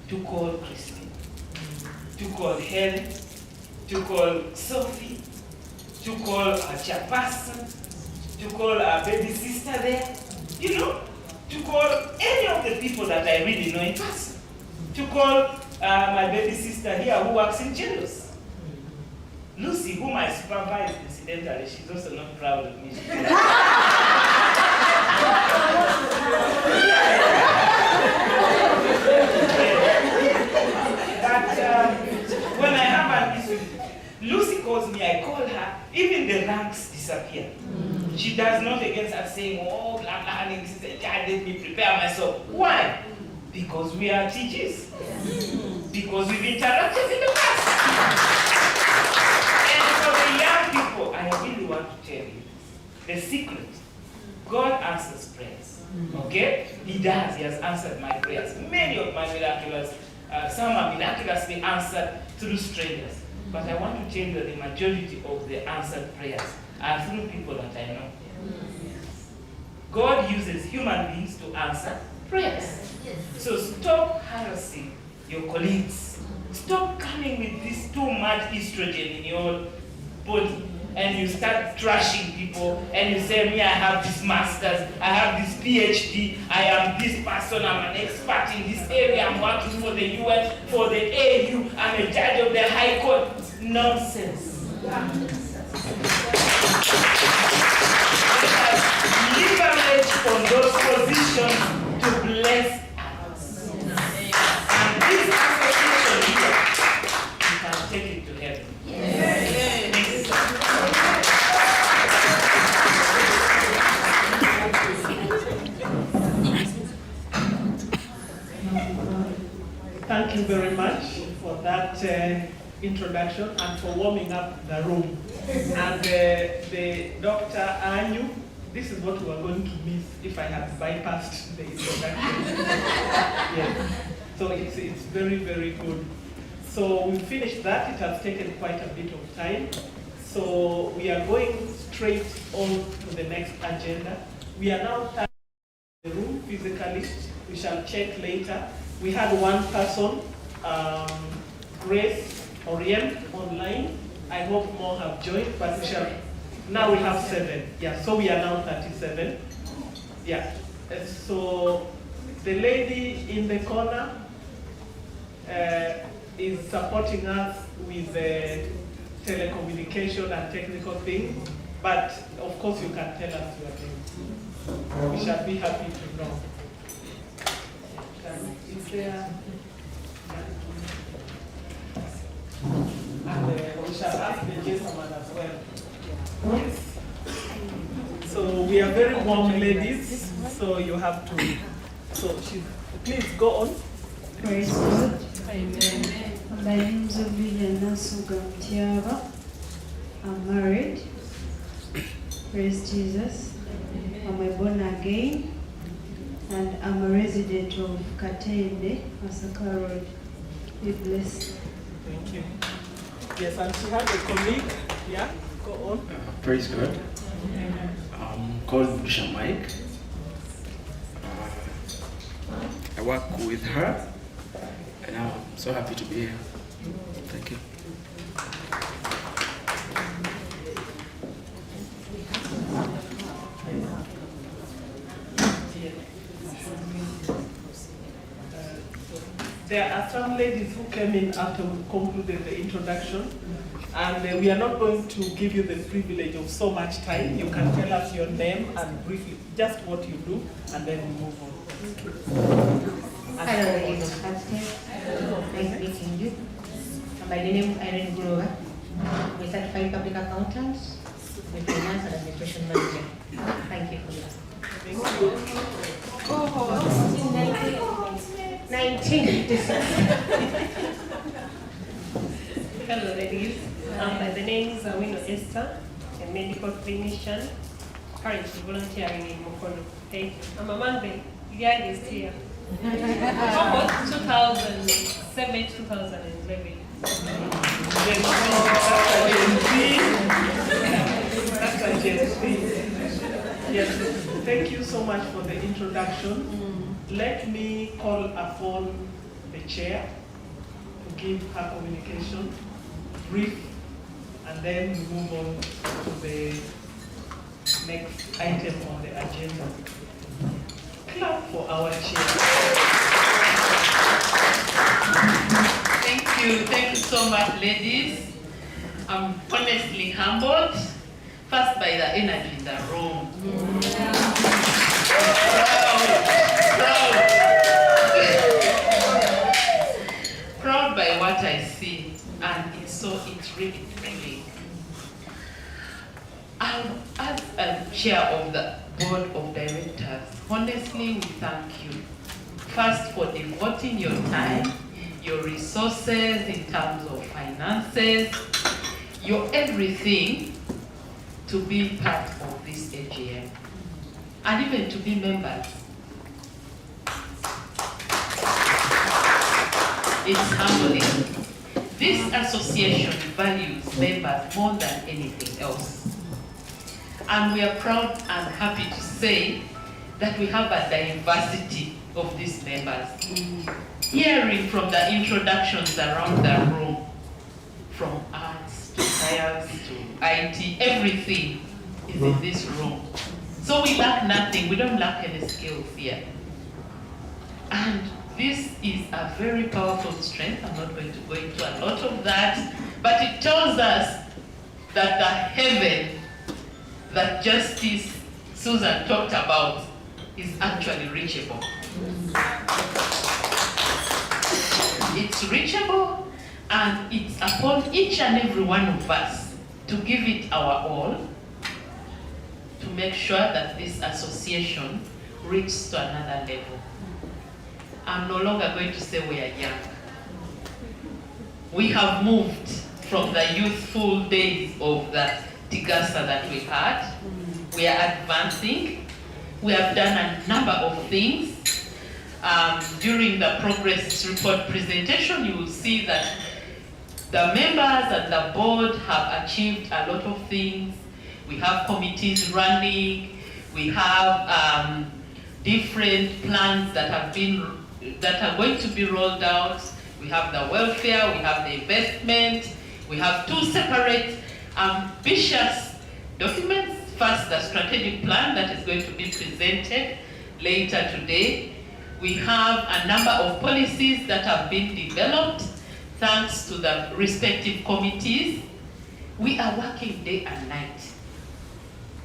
to call Christine, to call Helen, to call Sophie, to call our chairperson, to call our baby sister there, you know, to call any of the people that I really know in person, to call my baby sister here who works in Jealous. Lucy, whom I supervise incidentally, she's also not proud of me. But when I have an issue, Lucy calls me, I call her, even the ranks disappear. She does not again start saying, oh, blah, blah, and God, let me prepare myself. Why? Because we are teachers. Because we've interacted in the past. And for the young people, I really want to tell you the secret. God answers prayers. Okay? He does. He has answered my prayers. Many of my miraculous, some are miraculously answered through strangers. But I want to tell you that the majority of the answered prayers are through people that I know. God uses human beings to answer prayers. So stop harassing your colleagues. Stop coming with this too much estrogen in your body. And you start trashing people and you say, me, I have this master's, I have this PhD, I am this person, I'm an expert in this area, I'm working for the UN, for the AU, I'm a judge of the High Court. Nonsense. Leverage on those positions to bless others. And this association here, you can take it to heaven. Thank you very much for that introduction and for warming up the room. And the Dr. Anyu, this is what we were going to miss if I had bypassed the introduction. Yes. So it's very, very good. So we finished that. It has taken quite a bit of time. So we are going straight on to the next agenda. We are now in the room physically. We shall check later. We had one person, Grace Orient, online. I hope more have joined, but we shall. Now we have 7. Yeah, so we are now 37. Yeah. So the lady in the corner is supporting us with the telecommunication and technical things, but of course you can tell us your name. We shall be happy to know. is there. And we shall ask the gentleman as well. Yes. So we are very warm ladies, so you have to, please go on. Praise God. Amen. My name is Obiliana Sugamtiaba. I'm married. Praise Jesus. I'm a born again. And I'm a resident of Katende, Masaka Road. Be blessed. Thank you. Yes, and she has a colleague. Yeah, go on. Praise God. I'm called Busha Mike. I work with her, and I'm so happy to be here. Thank you. There are some ladies who came in after we concluded the introduction, and we are not going to give you the privilege of so much time. You can tell us your name and briefly just what you do, and then we move on. Hello, ladies. Nice meeting you. By the name Irene Grover. I'm a certified public accountant, with finance and administration manager. Thank you for that. Thank you. Co-host in 1986. Hello, ladies. By the name is Awino Esther, a medical clinician, currently volunteering in Mokono. Thank you. I'm a man, the youngest here. Almost 2007, 2011. Yes, thank you so much for the introduction. Let me call upon the chair to give her communication, brief, and then we move on to the next item on the agenda. Clap for our chair. Thank you so much, ladies. I'm honestly humbled, first by the energy in the room. Proud by what I see, and it's really thrilling. As a chair of the board of directors, honestly, we thank you. First for devoting your time, your resources in terms of finances, your everything to be part of this AGM, and even to be members. It's humbling. This association values members more than anything else. And we are proud and happy to say that we have a diversity of these members. Hearing from the introductions around the room, from arts to science to IT, everything is in this room. So we lack nothing, we don't lack any skills here. And this is a very powerful strength. I'm not going to go into a lot of that, but it tells us that the heaven that Justice Susan talked about is actually reachable. It's reachable, and it's upon each and every one of us to give it our all to make sure that this association reaches to another level. I'm no longer going to say we are young. We have moved from the youthful days of the Tigasa that we had. We are advancing. We have done a number of things. During the progress report presentation, you will see that the members and the board have achieved a lot of things. We have committees running. We have different plans that are going to be rolled out. We have the welfare, we have the investment, we have two separate ambitious documents. First, the strategic plan that is going to be presented later today. We have a number of policies that have been developed thanks to the respective committees. We are working day and night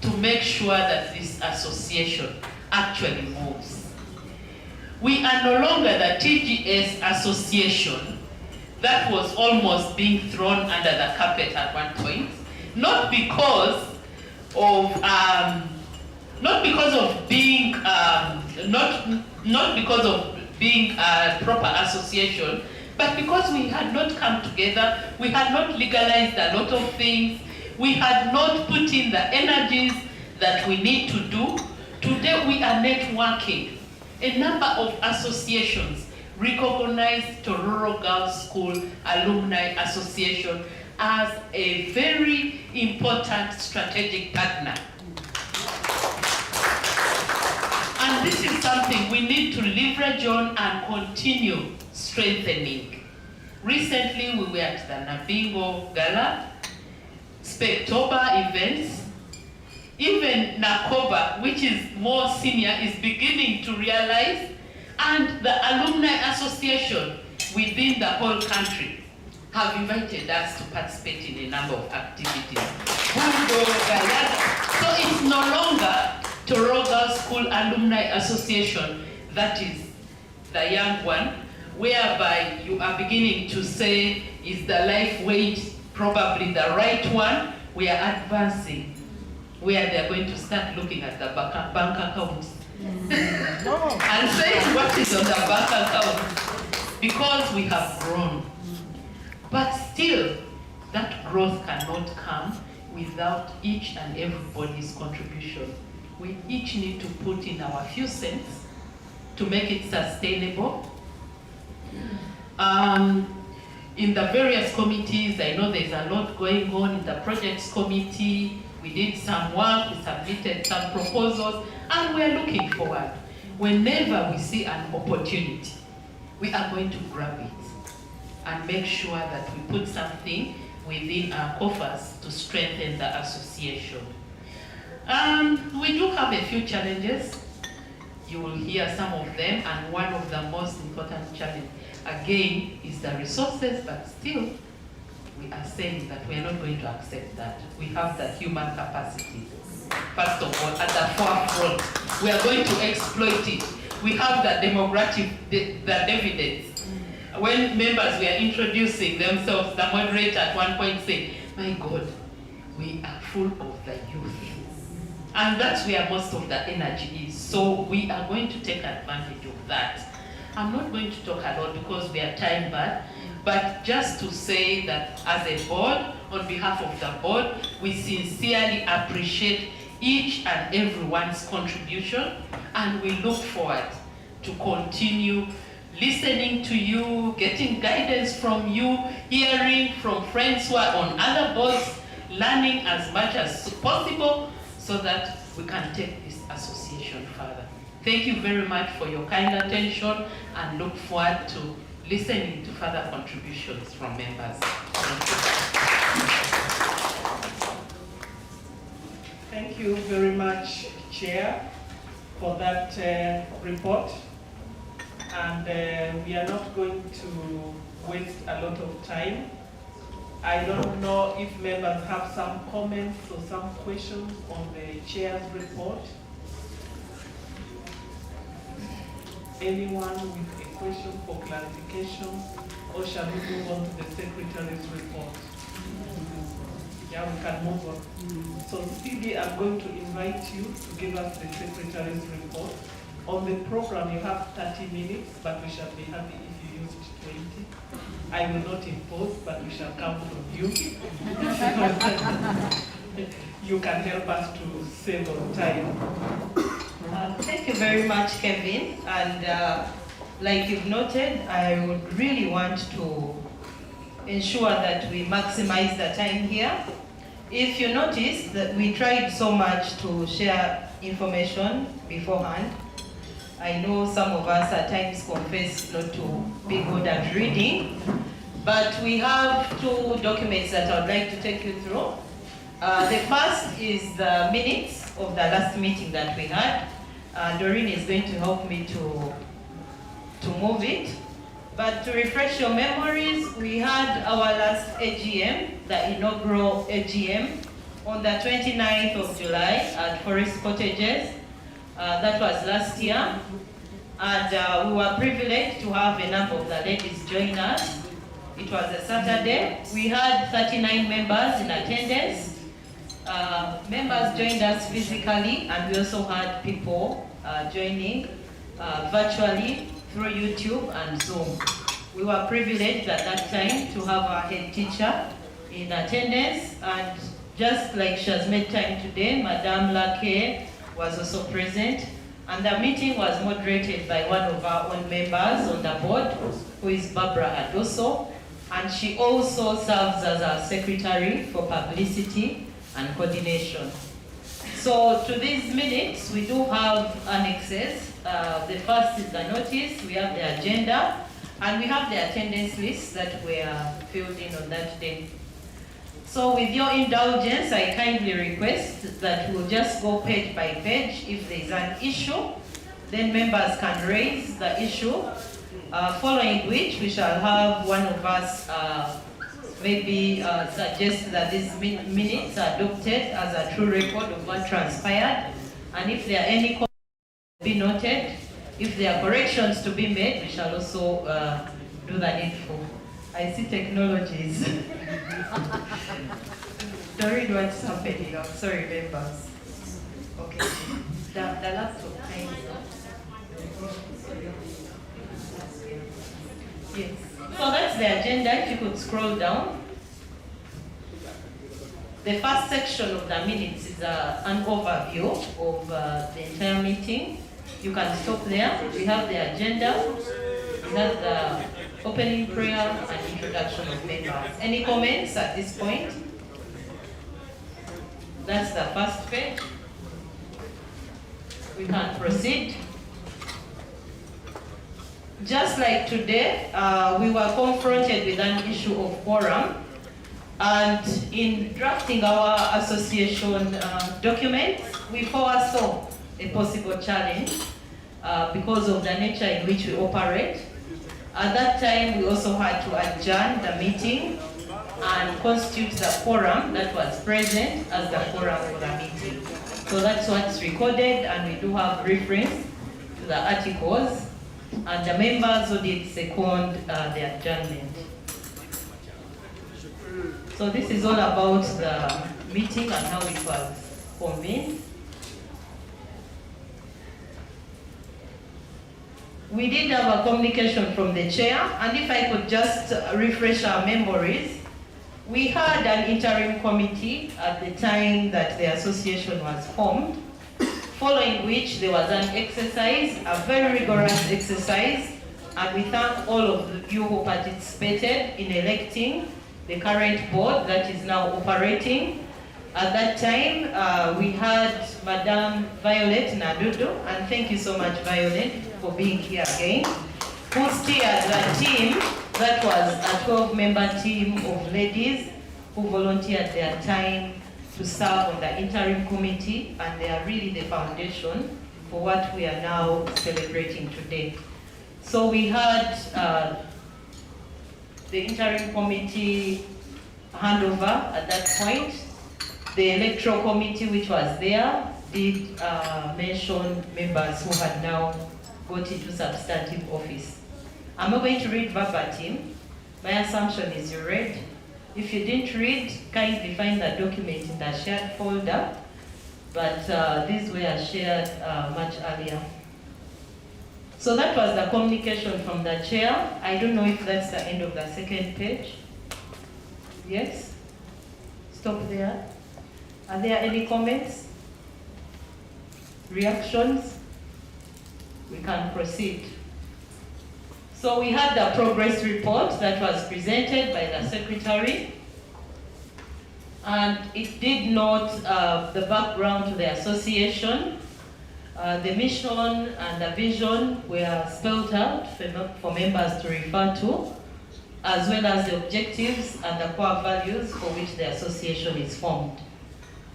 to make sure that this association actually moves. We are no longer the TGS Association that was almost being thrown under the carpet at one point, not because of being a proper association, but because we had not come together, we had not legalized a lot of things, we had not put in the energies that we need to do. Today we are networking. A number of associations recognize Tororo Girls School Alumni Association as a very important strategic partner. And this is something we need to leverage on and continue strengthening. Recently, we were at the Nabingo Gala, Spectober events. Even Nakoba, which is more senior, is beginning to realize, and the Alumni Association within the whole country have invited us to participate in a number of activities. So it's no longer Tororo Girls School Alumni Association that is the young one, whereby you are beginning to say, is the life wage probably the right one? We are advancing, where they're going to start looking at the bank accounts and saying what is on the bank account, because we have grown. But still, that growth cannot come without each and everybody's contribution. We each need to put in our few cents to make it sustainable. In the various committees, I know there's a lot going on in the projects committee. We did some work, we submitted some proposals, and we're looking forward. Whenever we see an opportunity, we are going to grab it and make sure that we put something within our coffers to strengthen the association. We do have a few challenges. You will hear some of them, and one of the most important challenges, again, is the resources, but still, we are saying that we are not going to accept that. We have the human capacity, first of all, at the forefront. We are going to exploit it. We have the demographic, the dividends. When members were introducing themselves, the moderator at one point said, my God, we are full of the youth. And that's where most of the energy is. So we are going to take advantage of that. I'm not going to talk a lot because we are time bad, but just to say that as a board, on behalf of the board, we sincerely appreciate each and everyone's contribution, and we look forward to continue listening to you, getting guidance from you, hearing from friends who are on other boards, learning as much as possible so that we can take this association further. Thank you very much for your kind attention, and look forward to listening to further contributions from members. Thank you very much, Chair, for that report. And we are not going to waste a lot of time. I don't know if members have some comments or some questions on the Chair's report. Anyone with a question for clarification, or shall we move on to the Secretary's report? Yeah, we can move on. So CD, I'm going to invite you to give us the Secretary's report. On the program, you have 30 minutes, but we shall be happy if you use 20. I will not impose, but we shall count on you. You can help us to save on time. Thank you very much, Kevin. And like you've noted, I would really want to ensure that we maximize the time here. If you notice that we tried so much to share information beforehand, I know some of us at times confess not to be good at reading, but we have two documents that I would like to take you through. The first is the minutes of the last meeting that we had. Doreen is going to help me to move it. But to refresh your memories, we had our last AGM, the inaugural AGM, on the 29th of July at Forest Cottages. That was last year. and we were privileged to have a number of the ladies join us. It was a Saturday. We had 39 members in attendance. Members joined us physically, and we also had people joining virtually through YouTube and Zoom. We were privileged at that time to have our head teacher in attendance, and just like she has made time today, Madame Lake was also present, and the meeting was moderated by one of our own members on the board, who is Barbara Adoso, and she also serves as our secretary for publicity and coordination. So to these minutes, we do have annexes. The first is the notice, we have the agenda, and we have the attendance lists that were filled in on that day. So with your indulgence, I kindly request that we'll just go page by page. If there's an issue, then members can raise the issue, following which we shall have one of us maybe suggest that these minutes are adopted as a true record of what transpired. And if there are any comments to be noted, if there are corrections to be made, we shall also do the needful. I see technologies. Don't read what's happening. I'm sorry, members. Okay. The laptop time. Yes. So that's the agenda. If you could scroll down. The first section of the minutes is an overview of the entire meeting. You can stop there. We have the agenda. We have the opening prayer and introduction of members. Any comments at this point? That's the first page. We can proceed. Just like today, we were confronted with an issue of quorum, and in drafting our association documents, we foresaw a possible challenge because of the nature in which we operate. At that time, we also had to adjourn the meeting and constitute the quorum that was present as the quorum for the meeting. So that's what's recorded, and we do have reference to the articles, and the members who did second the adjournment. So this is all about the meeting and how it was convened. We did have a communication from the chair, and if I could just refresh our memories, we had an interim committee at the time that the association was formed, following which there was an exercise, a very rigorous exercise, and we thank all of you who participated in electing the current board that is now operating. At that time, we had Madame Violet Nadudu, and thank you so much, Violet, for being here again, who steered the team that was a 12-member team of ladies who volunteered their time to serve on the interim committee, and they are really the foundation for what we are now celebrating today. So we had the interim committee handover at that point. The electoral committee, which was there, did mention members who had now got into substantive office. I'm not going to read verbatim. My assumption is you read. If you didn't read, kindly find the document in the shared folder, but these were shared much earlier. So that was the communication from the chair. I don't know if that's the end of the second page. Yes? Stop there. Are there any comments? Reactions? We can proceed. So we had the progress report that was presented by the secretary, and it did note the background to the association. The mission and the vision were spelled out for members to refer to, as well as the objectives and the core values for which the association is formed.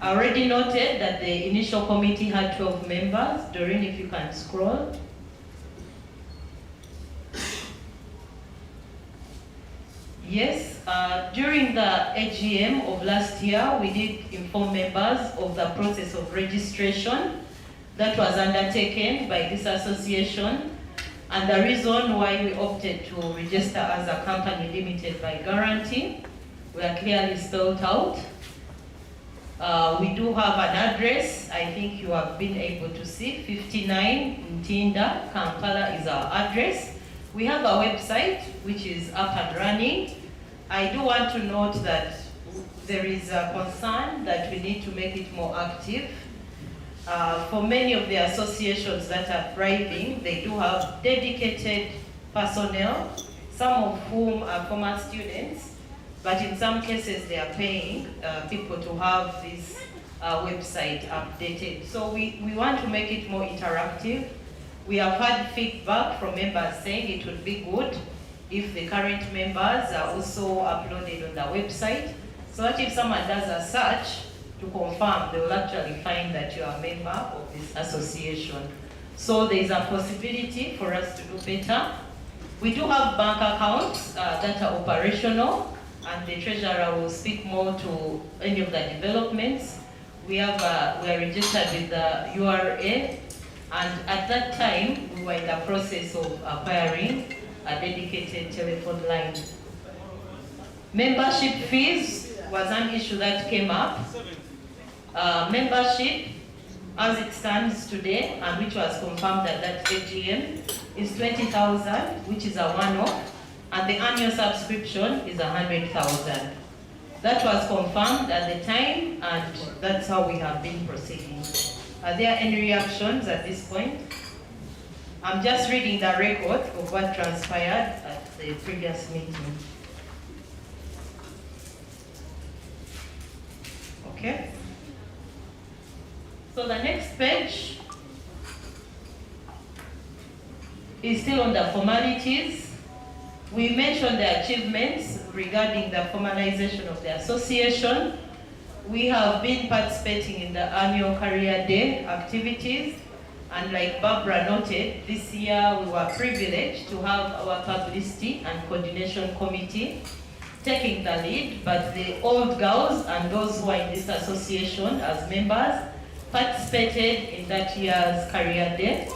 I already noted that the initial committee had 12 members. Doreen, if you can scroll. Yes, during the AGM of last year, we did inform members of the process of registration that was undertaken by this association And the reason why we opted to register as a company limited by guarantee, we are clearly spelled out. We do have an address. I think you have been able to see 59 Ntinda, Kampala is our address. We have a website which is up and running. I do want to note that there is a concern that we need to make it more active. For many of the associations that are thriving, they do have dedicated personnel, some of whom are former students, but in some cases they are paying people to have this website updated. So we want to make it more interactive. We have had feedback from members saying it would be good if the current members are also uploaded on the website, so that if someone does a search to confirm, they will actually find that you are a member of this association. So there is a possibility for us to do better. We do have bank accounts that are operational, and the treasurer will speak more to any of the developments. We are registered with the URA, and at that time, we were in the process of acquiring a dedicated telephone line. Membership fees was an issue that came up. Membership, as it stands today, and which was confirmed at that AGM, is 20,000, which is a one-off, and the annual subscription is 100,000. That was confirmed at the time, and that's how we have been proceeding. Are there any reactions at this point? I'm just reading the record of what transpired at the previous meeting. Okay. So the next page is still on the formalities. We mentioned the achievements regarding the formalization of the association. We have been participating in the annual Career Day activities, and like Barbara noted, this year we were privileged to have our publicity and coordination committee taking the lead, but the old girls and those who are in this association as members participated in that year's Career Day.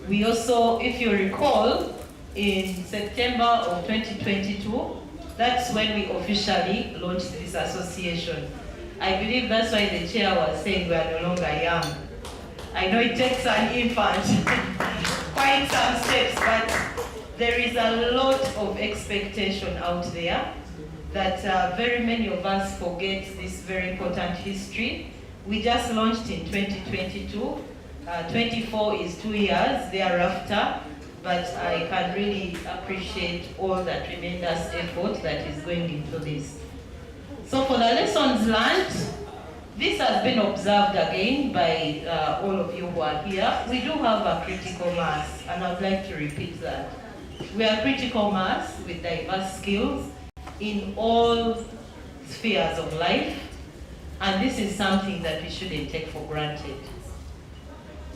We also, if you recall, in September of 2022, that's when we officially launched this association. I believe that's why the chair was saying we are no longer young. I know it takes an infant quite some steps, but there is a lot of expectation out there that very many of us forget this very important history. We just launched in 2022. 24 is 2 years thereafter, but I can really appreciate all the tremendous effort that is going into this. So for the lessons learned, this has been observed again by all of you who are here. We do have a critical mass, and I'd like to repeat that. We are critical mass with diverse skills in all spheres of life, and this is something that we shouldn't take for granted.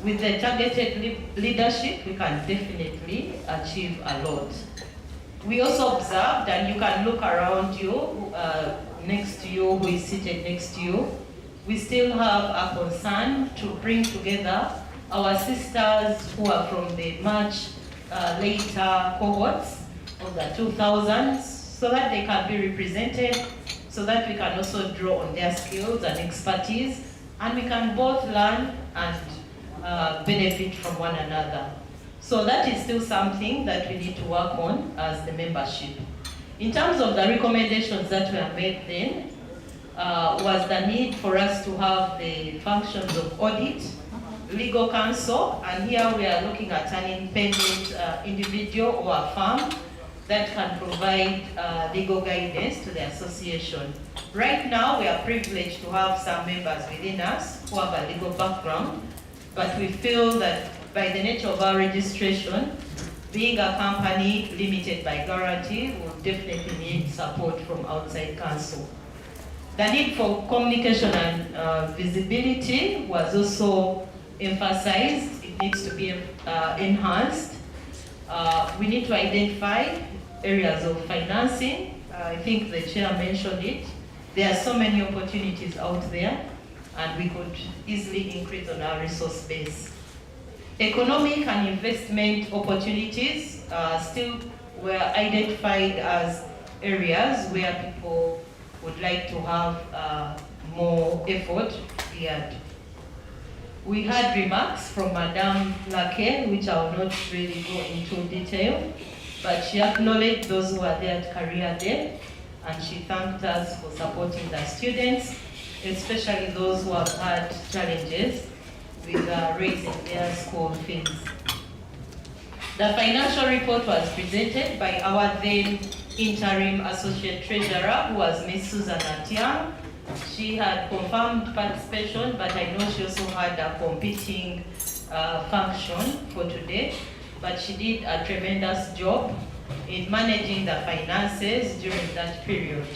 With the targeted leadership, we can definitely achieve a lot. We also observed, and you can look around you, next to you, who is seated next to you, we still have a concern to bring together our sisters who are from the much later cohorts of the 2000s, so that they can be represented, so that we can also draw on their skills and expertise, and we can both learn and benefit from one another. So that is still something that we need to work on as the membership. In terms of the recommendations that were made then, was the need for us to have the functions of audit, legal counsel, and here we are looking at an independent individual or a firm that can provide legal guidance to the association. Right now, we are privileged to have some members within us who have a legal background, but we feel that by the nature of our registration, being a company limited by guarantee, will definitely need support from outside counsel. The need for communication and visibility was also emphasized. It needs to be enhanced. We need to identify areas of financing. I think the chair mentioned it. There are so many opportunities out there, and we could easily increase on our resource base. Economic and investment opportunities still were identified as areas where people would like to have more effort geared. We had remarks from Madame Lake, which I will not really go into detail, but she acknowledged those who were there at Career Day, and she thanked us for supporting the students, especially those who have had challenges with raising their school fees. The financial report was presented by our then interim associate treasurer, who was Ms. Susan Atiang. She had confirmed participation, but I know she also had a competing function for today. But she did a tremendous job in managing the finances during that period.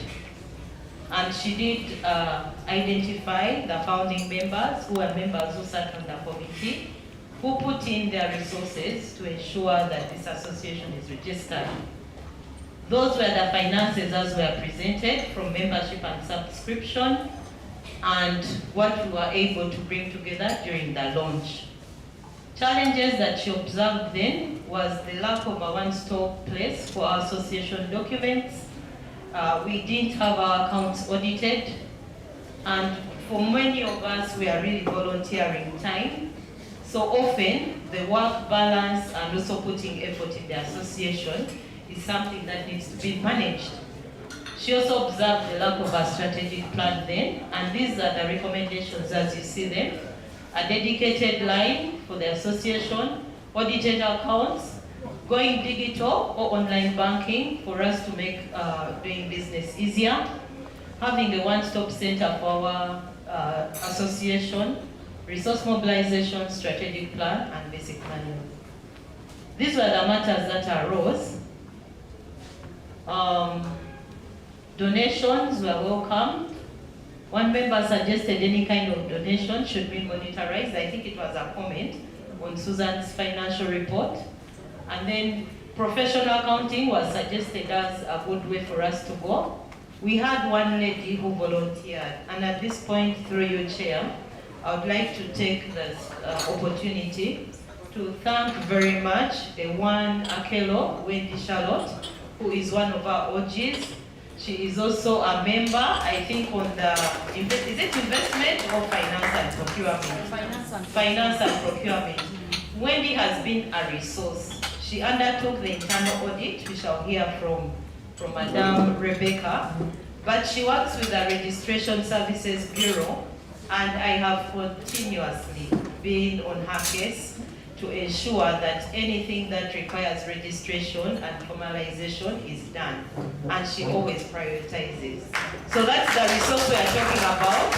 And she did identify the founding members, who were members who sat on the committee, who put in their resources to ensure that this association is registered. Those were the finances as were presented from membership and subscription, and what we were able to bring together during the launch. Challenges that she observed then was the lack of a one-stop place for our association documents. We didn't have our accounts audited, and for many of us, we are really volunteering time. So often, the work balance and also putting effort in the association is something that needs to be managed. She also observed the lack of a strategic plan then, and these are the recommendations as you see them. A dedicated line for the association, audited accounts, going digital or online banking for us to make doing business easier, having a one-stop center for our association, resource mobilization, strategic plan, and basic manual. These were the matters that arose. Donations were welcomed. One member suggested any kind of donation should be monitorized. I think it was a comment on Susan's financial report. And then professional accounting was suggested as a good way for us to go. We had one lady who volunteered, and at this point, through your chair, I would like to take this opportunity to thank very much the one Akelo, Wendy Charlotte, who is one of our OGs. She is also a member, I think, on the, is it investment or finance and procurement? Finance and procurement. Wendy has been a resource. She undertook the internal audit, we shall hear from Madame Rebecca, but she works with the Registration Services Bureau, and I have continuously been on her case to ensure that anything that requires registration and formalization is done, and she always prioritizes. So that's the resource we are talking about.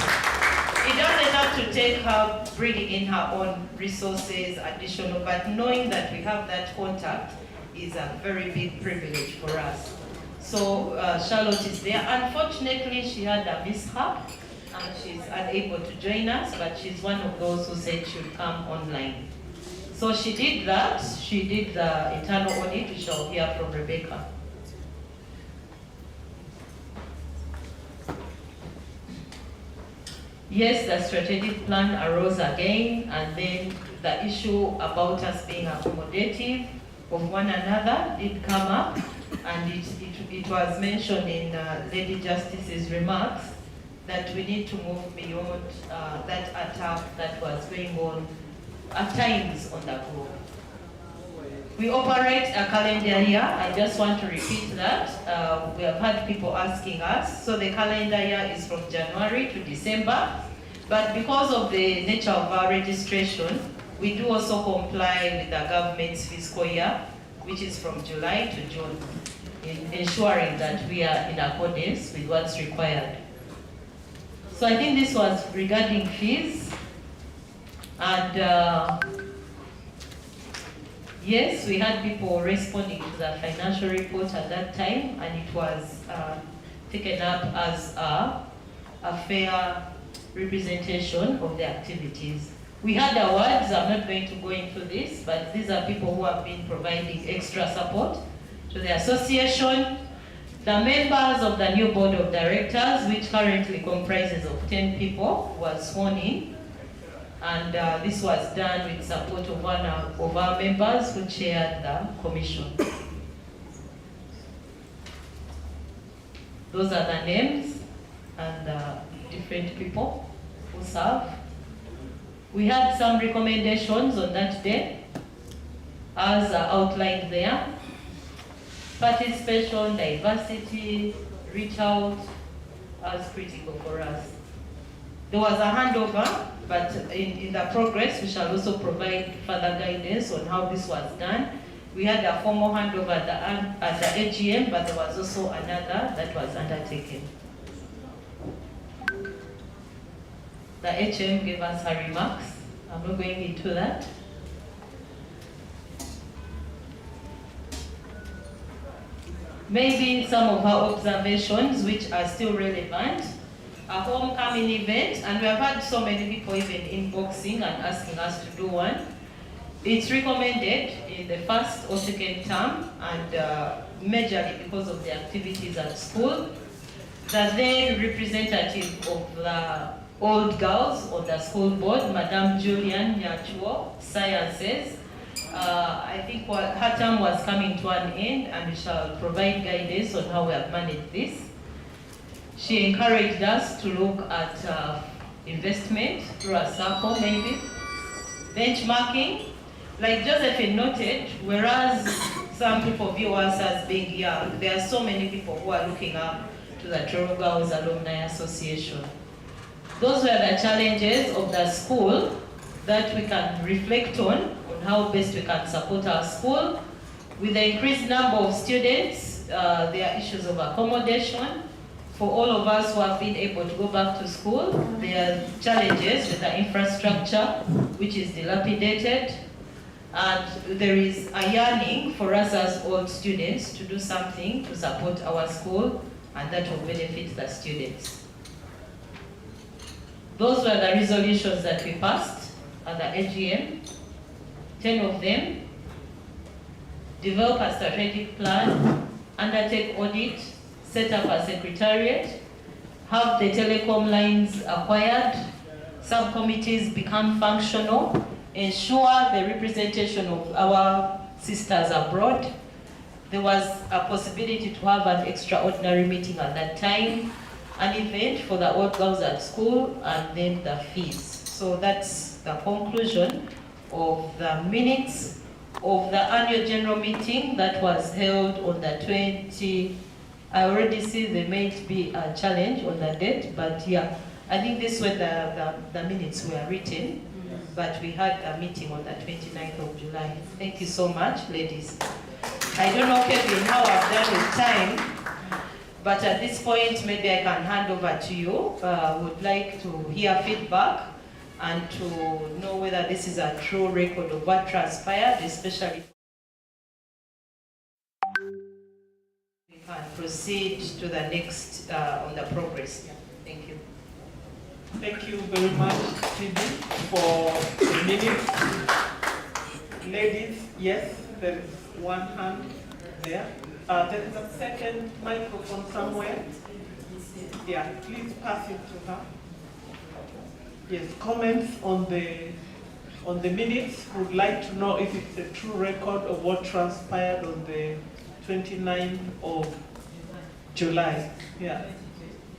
It doesn't have to take her bringing in her own resources additional, but knowing that we have that contact is a very big privilege for us. So Charlotte is there. Unfortunately, she had a mishap and she's unable to join us, but she's one of those who said she would come online. So she did that. She did the internal audit. We shall hear from Rebecca. Yes, the strategic plan arose again, and then the issue about us being accommodative of one another did come up, and it was mentioned in Lady Justice's remarks that we need to move beyond that attack that was going on at times on the group. We operate a calendar year. I just want to repeat that. We have had people asking us. So the calendar year is from January to December. But because of the nature of our registration, we do also comply with the government's fiscal year, which is from July to June, in ensuring that we are in accordance with what's required. So I think this was regarding fees. And yes, we had people responding to the financial report at that time, and it was taken up as a fair representation of the activities. We had awards. I'm not going to go into this, but these are people who have been providing extra support to the association. The members of the new board of directors, which currently comprises of 10 people, were sworn in. And this was done with support of one of our members who chaired the commission. Those are the names and different people who serve. We had some recommendations on that day, as outlined there. Participation, diversity, reach out as critical for us. There was a handover, but in the progress, we shall also provide further guidance on how this was done. We had a formal handover at the AGM, but there was also another that was undertaken. The HM gave us her remarks. I'm not going into that. Maybe some of her observations which are still relevant. A homecoming event, and we have had so many people even inboxing and asking us to do one. It's recommended in the first or second term, and majorly because of the activities at school, that then representative of the old girls on the school board, Madame Julian Nyachuo, Sciences, I think her term was coming to an end, and we shall provide guidance on how we have managed this. She encouraged us to look at investment through a circle, maybe. Benchmarking, like Josephine noted, whereas some people view us as being young, there are so many people who are looking up to the Tororo Alumni Association. Those were the challenges of the school that we can reflect on how best we can support our school. With the increased number of students, there are issues of accommodation. For all of us who have been able to go back to school, there are challenges with the infrastructure, which is dilapidated. And there is a yearning for us as old students to do something to support our school, and that will benefit the students. Those were the resolutions that we passed at the AGM, 10 of them. Develop a strategic plan, undertake audit, set up a secretariat, have the telecom lines acquired, subcommittees become functional, ensure the representation of our sisters abroad. There was a possibility to have an extraordinary meeting at that time, an event for the old girls at school, and then the fees. So that's the conclusion of the minutes of the annual general meeting that was held on the 20th. I already see there may be a challenge on the date, but yeah, I think this way the minutes were written, but we had a meeting on the 29th of July. Thank you so much, ladies. I don't know, Kevin, how I've done with time, but at this point, maybe I can hand over to you. Would like to hear feedback and to know whether this is a true record of what transpired, especially. We can proceed to the next on the progress. Thank you. Thank you very much, Phoebe, for the minutes. Ladies, yes, there is one hand there. There is a second microphone somewhere. Yeah, please pass it to her. Yes, comments on the minutes. Would like to know if it's a true record of what transpired on the 29th of July. Yeah,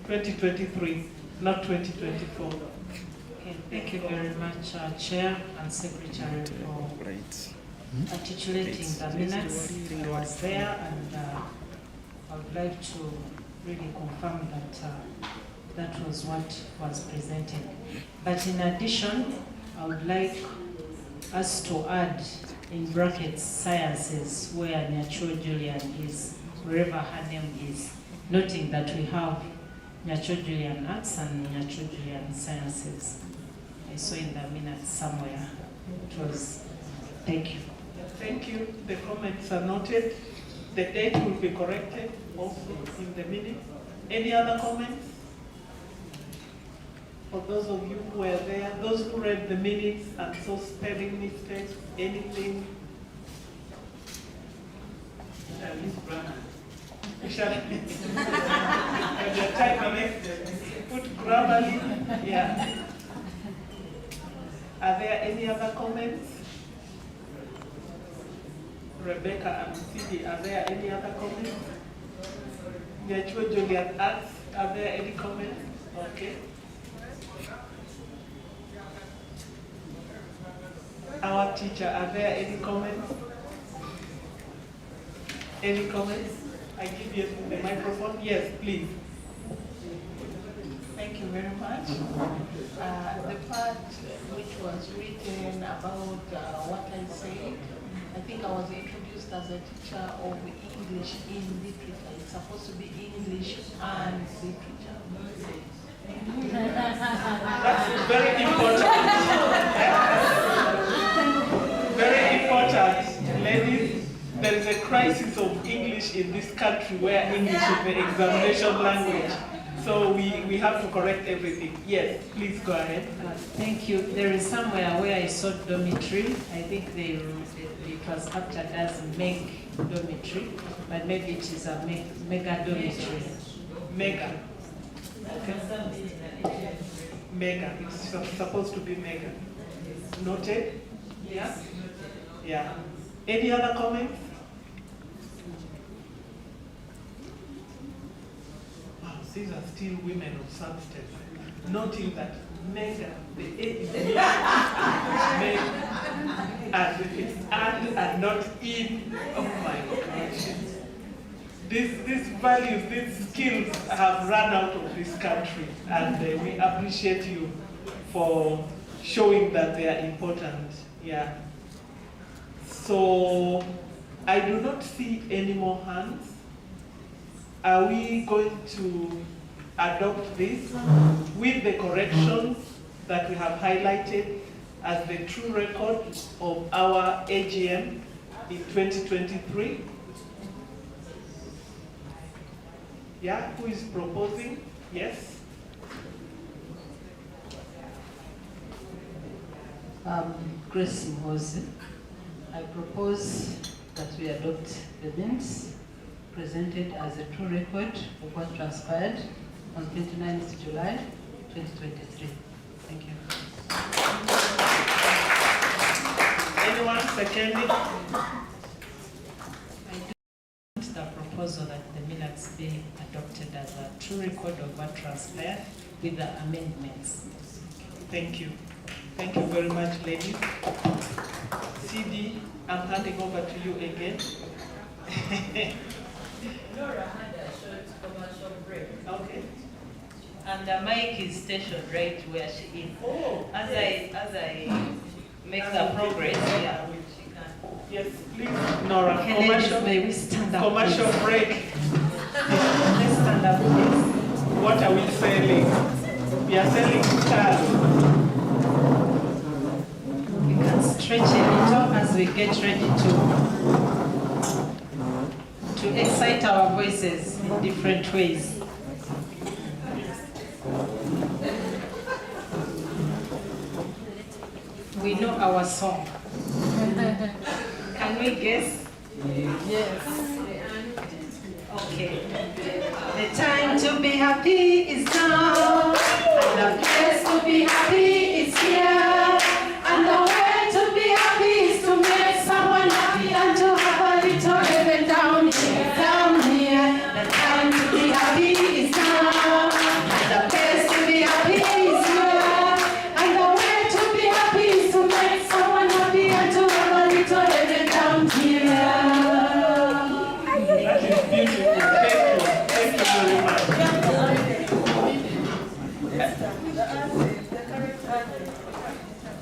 2023, not 2024. Okay, thank you very much, Chair and Secretary, for articulating the minutes. I was there, and I would like to really confirm that that was what was presented. But in addition, I would like us to add in brackets sciences where Nyachuo Julian is, wherever her name is, noting that we have Nyachuo Julian Arts and Nyachuo Julian Sciences. I saw in the minutes somewhere. It was, thank you. Thank you. The comments are noted. The date will be corrected also in the minutes. Any other comments? For those of you who were there, those who read the minutes and saw spelling mistakes, anything? Put grammarly, yeah. Are there any other comments? Rebecca and Sidi, are there any other comments? Nyachua Julian asks, are there any comments? Okay. Our teacher, are there any comments? Any comments? I give you the microphone. Yes, please. Thank you very much. The part which was written about what I said, I think I was introduced as a teacher of English in literature. It's supposed to be English and literature. That's very important. Very important, ladies. There is a crisis of English in this country where English is the examination language. So we have to correct everything. Yes, please go ahead. Thank you. There is somewhere where I saw dormitory. I think it was captured as meg dormitory, but maybe it is a mega dormitory. Mega. Okay. Mega. It's supposed to be mega. Noted? Yeah? Yeah. Any other comments? Wow, these are still women of substance. Noting that mega, the A is mega, and it's and not in. Oh my gosh. These values, these skills have run out of this country, and we appreciate you for showing that they are important. Yeah. So I do not see any more hands. Are we going to adopt this with the corrections that we have highlighted as the true record of our AGM in 2023? Yeah, who is proposing? Yes? Grace Mose. I propose that we adopt the minutes presented as a true record of what transpired on 29th July 2023. Thank you. Anyone seconding? I do the proposal that the minutes be adopted as a true record of what transpired with the amendments. Thank you. Thank you very much, ladies. CD, I'm handing over to you again. Nora had a short commercial break. Okay. And the mic is stationed right where she is. Oh, as I make the progress, yeah, she can. Yes, please, Nora. Okay, ladies, may we stand up, commercial please? break. Let's stand up, please. What are we selling? We are selling cars. We can stretch a little as we get ready to excite our voices in different ways. We know our song. Can we guess? Yes. Okay. The time to be happy is now, and the place to be happy is here, and the way to be happy is to make someone happy and to have a little heaven down here, down here. The time to be happy is now, and the place to be happy is here, and the way to be happy is to make someone happy and to have a little heaven down here. That is beautiful. Thank you very much.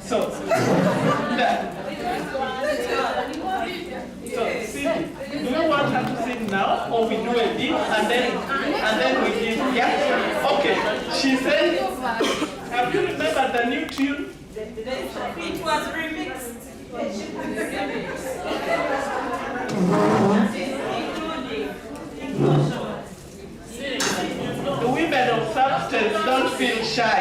So, Cindy, do you want her to sing now, or we do a bit and then we give? Yeah. Okay. She said, have you remembered the new tune? It was remixed. The women of substance don't feel shy.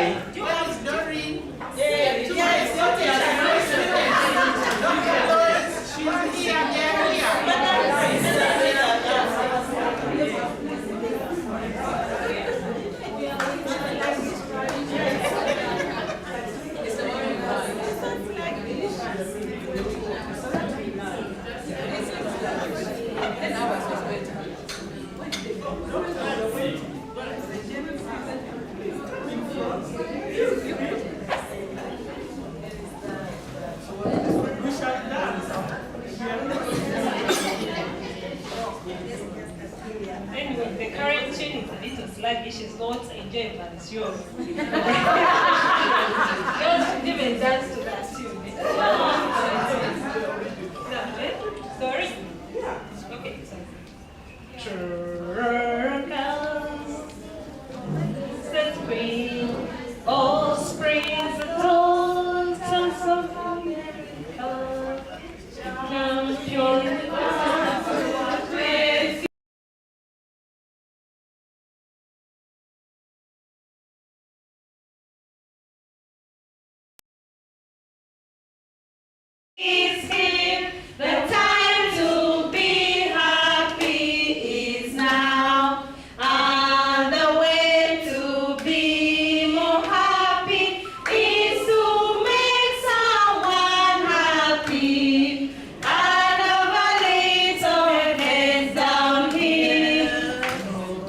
is not enjoyment, it's yours. Yours should even dance to that tune. Sorry? Okay, sorry. Set spring, all springs are thrown, sons of America, champion with is here, the time to be happy is now, and the way to be more happy is to make someone happy, and have a little head down here,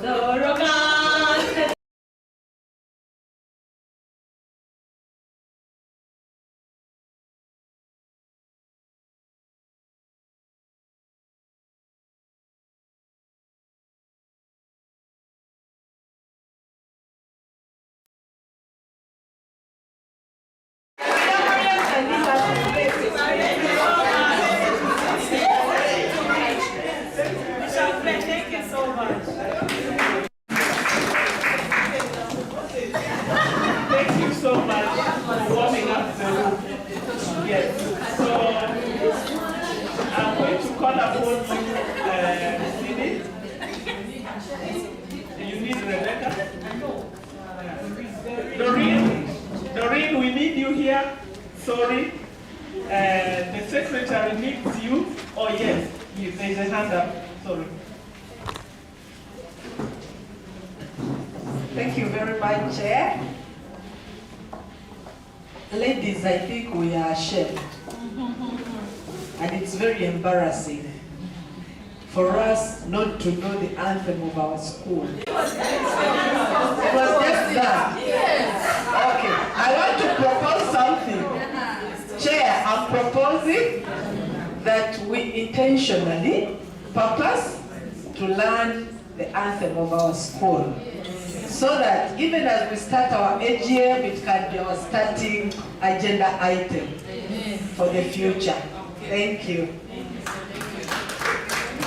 the romance. Thank you so much. Thank you so much for warming up the room. Yes, so I'm going to call upon you, Sidi. You need Rebecca. Doreen, we need you here. Sorry. The secretary needs you. Oh yes, there's a hand up. Sorry. Thank you very much, Chair. Ladies, I think we are ashamed. And it's very embarrassing for us not to know the anthem of our school. It was just that. Okay, I want to propose something. Chair, I'm proposing that we intentionally purpose to learn the anthem of our school, so that even as we start our AGM, it can be our starting agenda item for the future. Thank you.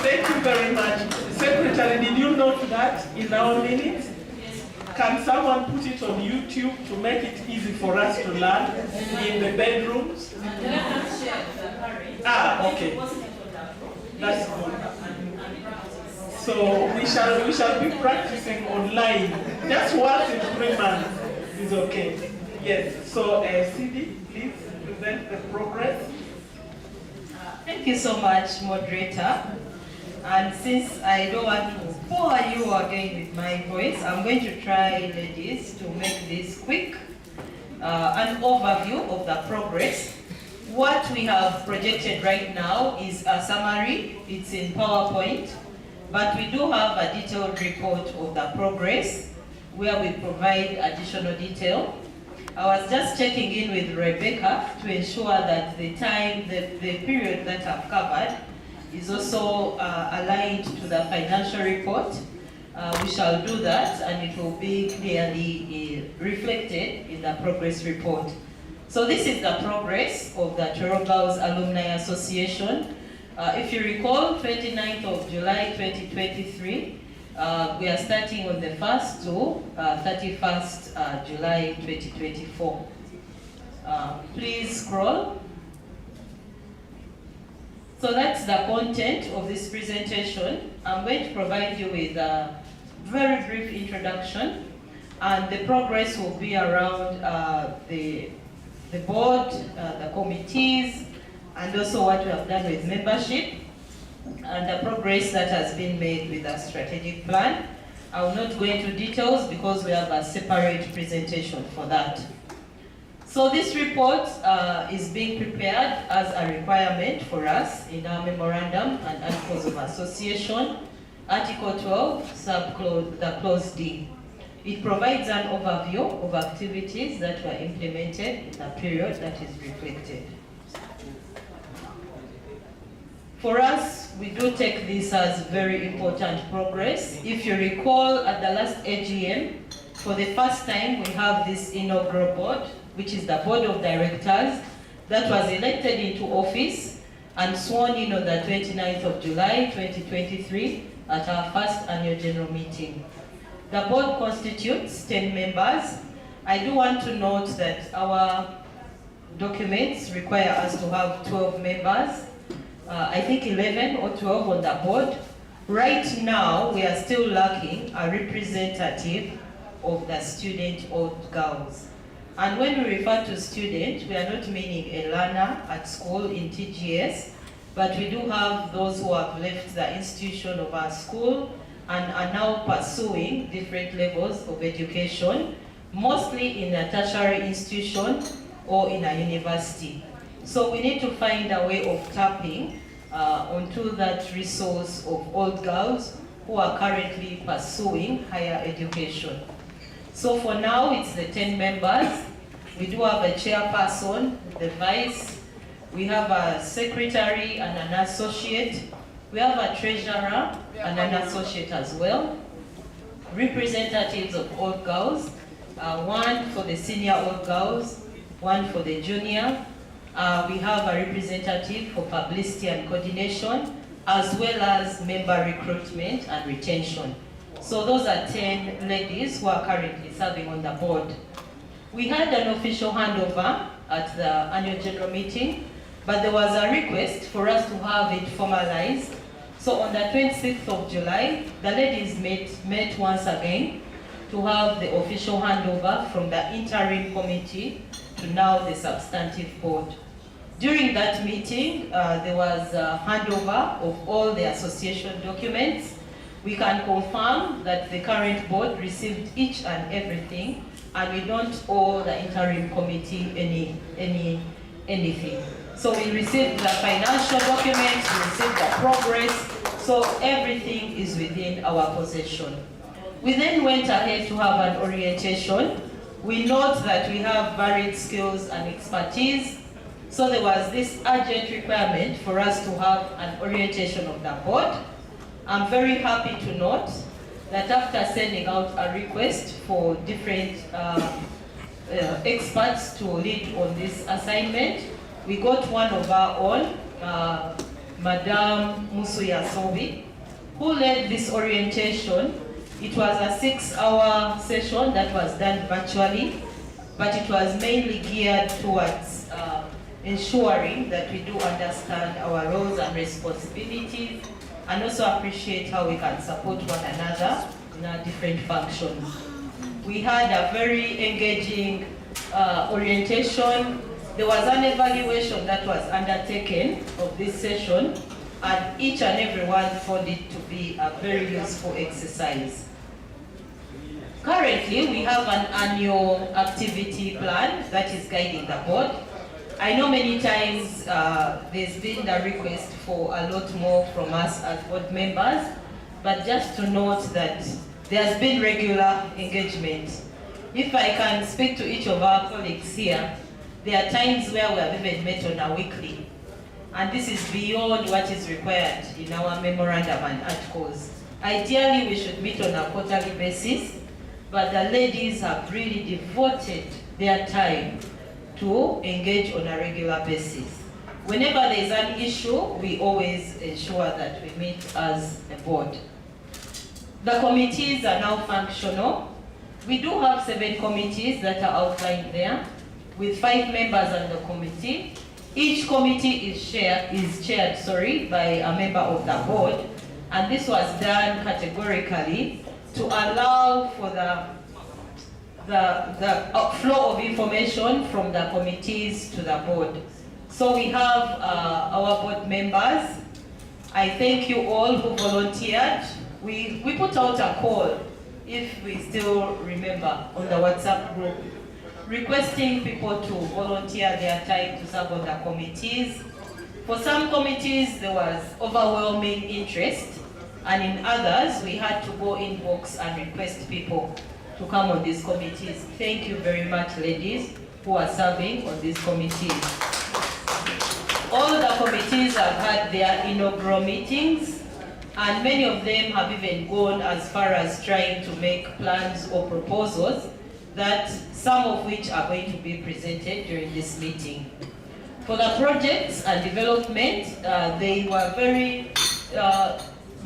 Thank you very much. Secretary, did you note that in our minutes? Can someone put it on YouTube to make it easy for us to learn in the bedrooms? Ah, okay. That's good. So we shall be practicing online. Just once in 3 months is okay. Yes. So CD, please present the progress. Thank you so much, moderator. And since I don't want to bore you again with my voice, I'm going to try, ladies, to make this quick. An overview of the progress. What we have projected right now is a summary. It's in PowerPoint, but we do have a detailed report of the progress where we provide additional detail. I was just checking in with Rebecca to ensure that the period that I've covered is also aligned to the financial report. We shall do that, and it will be clearly reflected in the progress report. So this is the progress of the Tororo Alumni Association. If you recall, 29th of July 2023, we are starting on the 1st to 31st July 2024. Please scroll. So that's the content of this presentation. I'm going to provide you with a very brief introduction, and the progress will be around the board, the committees, and also what we have done with membership, and the progress that has been made with our strategic plan. I will not go into details because we have a separate presentation for that. So this report is being prepared as a requirement for us in our memorandum and articles of association, Article 12, the clause D. It provides an overview of activities that were implemented in the period that is reflected. For us, we do take this as very important progress. If you recall, at the last AGM, for the first time, we have this inaugural board, which is the board of directors, that was elected into office and sworn in on the 29th of July, 2023, at our first annual general meeting. The board constitutes 10 members. I do want to note that our documents require us to have 12 members. I think 11 or 12 on the board. Right now, we are still lacking a representative of the student old girls. And when we refer to student, we are not meaning a learner at school in TGS, but we do have those who have left the institution of our school and are now pursuing different levels of education, mostly in a tertiary institution or in a university. So we need to find a way of tapping onto that resource of old girls who are currently pursuing higher education. So for now, it's the 10 members. We do have a chairperson, the vice. We have a secretary and an associate. We have a treasurer and an associate as well. Representatives of old girls, one for the senior old girls, one for the junior. We have a representative for publicity and coordination, as well as member recruitment and retention. So those are 10 ladies who are currently serving on the board. We had an official handover at the annual general meeting, but there was a request for us to have it formalized. So on the 26th of July, the ladies met once again to have the official handover from the interim committee to now the substantive board. During that meeting, there was a handover of all the association documents. We can confirm that the current board received each and everything, and we don't owe the interim committee anything. So we received the financial documents, we received the progress, so everything is within our possession. We then went ahead to have an orientation. We note that we have varied skills and expertise, so there was this urgent requirement for us to have an orientation of the board. I'm very happy to note that after sending out a request for different experts to lead on this assignment, we got one of our own, Madame Musuya Sobi, who led this orientation. It was a 6-hour session that was done virtually, but it was mainly geared towards ensuring that we do understand our roles and responsibilities, and also appreciate how we can support one another in our different functions. We had a very engaging orientation. There was an evaluation that was undertaken of this session, and each and every one found it to be a very useful exercise. Currently, we have an annual activity plan that is guiding the board. I know many times there's been a request for a lot more from us as board members, but just to note that there's been regular engagement. If I can speak to each of our colleagues here, there are times where we have even met on a weekly, and this is beyond what is required in our memorandum and articles. Ideally, we should meet on a quarterly basis, but the ladies have really devoted their time to engage on a regular basis. Whenever there is an issue, we always ensure that we meet as a board. The committees are now functional. We do have 7 committees that are outlined there, with 5 members on the committee. Each committee is chaired by a member of the board, and this was done categorically to allow for the flow of information from the committees to the board. So we have our board members. I thank you all who volunteered. We put out a call, if we still remember, on the WhatsApp group, requesting people to volunteer their time to serve on the committees. For some committees, there was overwhelming interest, and in others, we had to go inbox and request people to come on these committees. Thank you very much, ladies, who are serving on these committees. All the committees have had their inaugural meetings, and many of them have even gone as far as trying to make plans or proposals that some of which are going to be presented during this meeting. For the projects and development,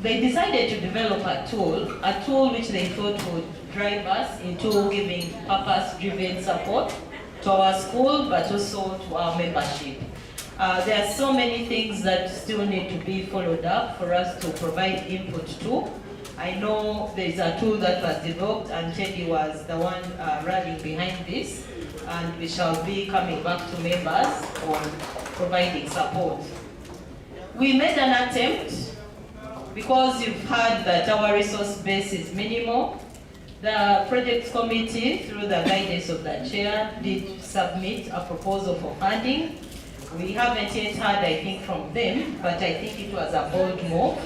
they decided to develop a tool which they thought would drive us into giving purpose-driven support to our school, but also to our membership. There are so many things that still need to be followed up for us to provide input to. I know there's a tool that was developed and Teddy was the one running behind this, and we shall be coming back to members on providing support. We made an attempt, because you've heard that our resource base is minimal. The project committee, through the guidance of the chair, did submit a proposal for funding. We haven't yet heard, I think, from them, but I think it was a bold move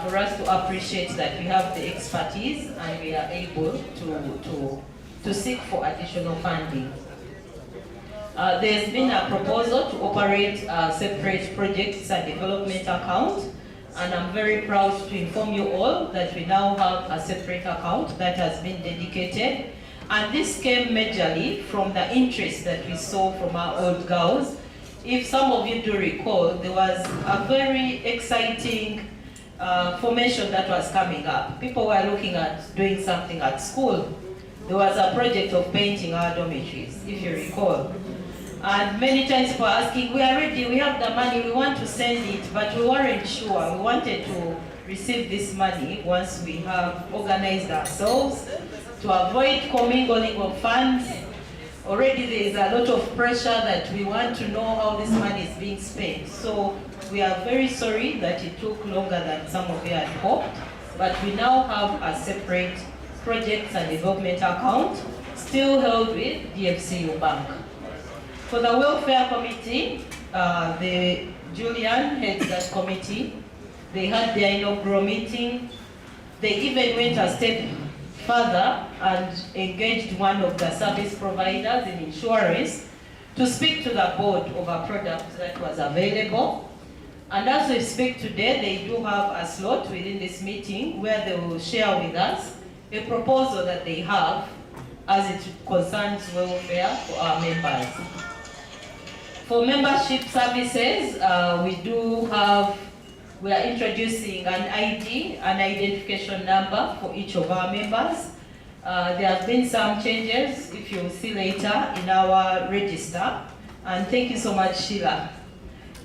for us to appreciate that we have the expertise and we are able to seek for additional funding. There's been a proposal to operate a separate projects and development account, and I'm very proud to inform you all that we now have a separate account that has been dedicated. And this came majorly from the interest that we saw from our old girls. If some of you do recall, there was a very exciting formation that was coming up. People were looking at doing something at school. There was a project of painting our dormitories, if you recall. And many times people are asking, we are ready, we have the money, we want to send it, but we weren't sure. We wanted to receive this money once we have organized ourselves to avoid commingling of funds. Already there is a lot of pressure that we want to know how this money is being spent. So we are very sorry that it took longer than some of you had hoped, but we now have a separate projects and development account, still held with DFCU Bank. For the welfare committee, Julian heads that committee. They had their inaugural meeting. They even went a step further and engaged one of the service providers in insurance to speak to the board of a product that was available. And as we speak today, they do have a slot within this meeting where they will share with us a proposal that they have as it concerns welfare for our members. For membership services, we are introducing an ID, an identification number for each of our members. There have been some changes, if you'll see later, in our register. And thank you so much, Sheila.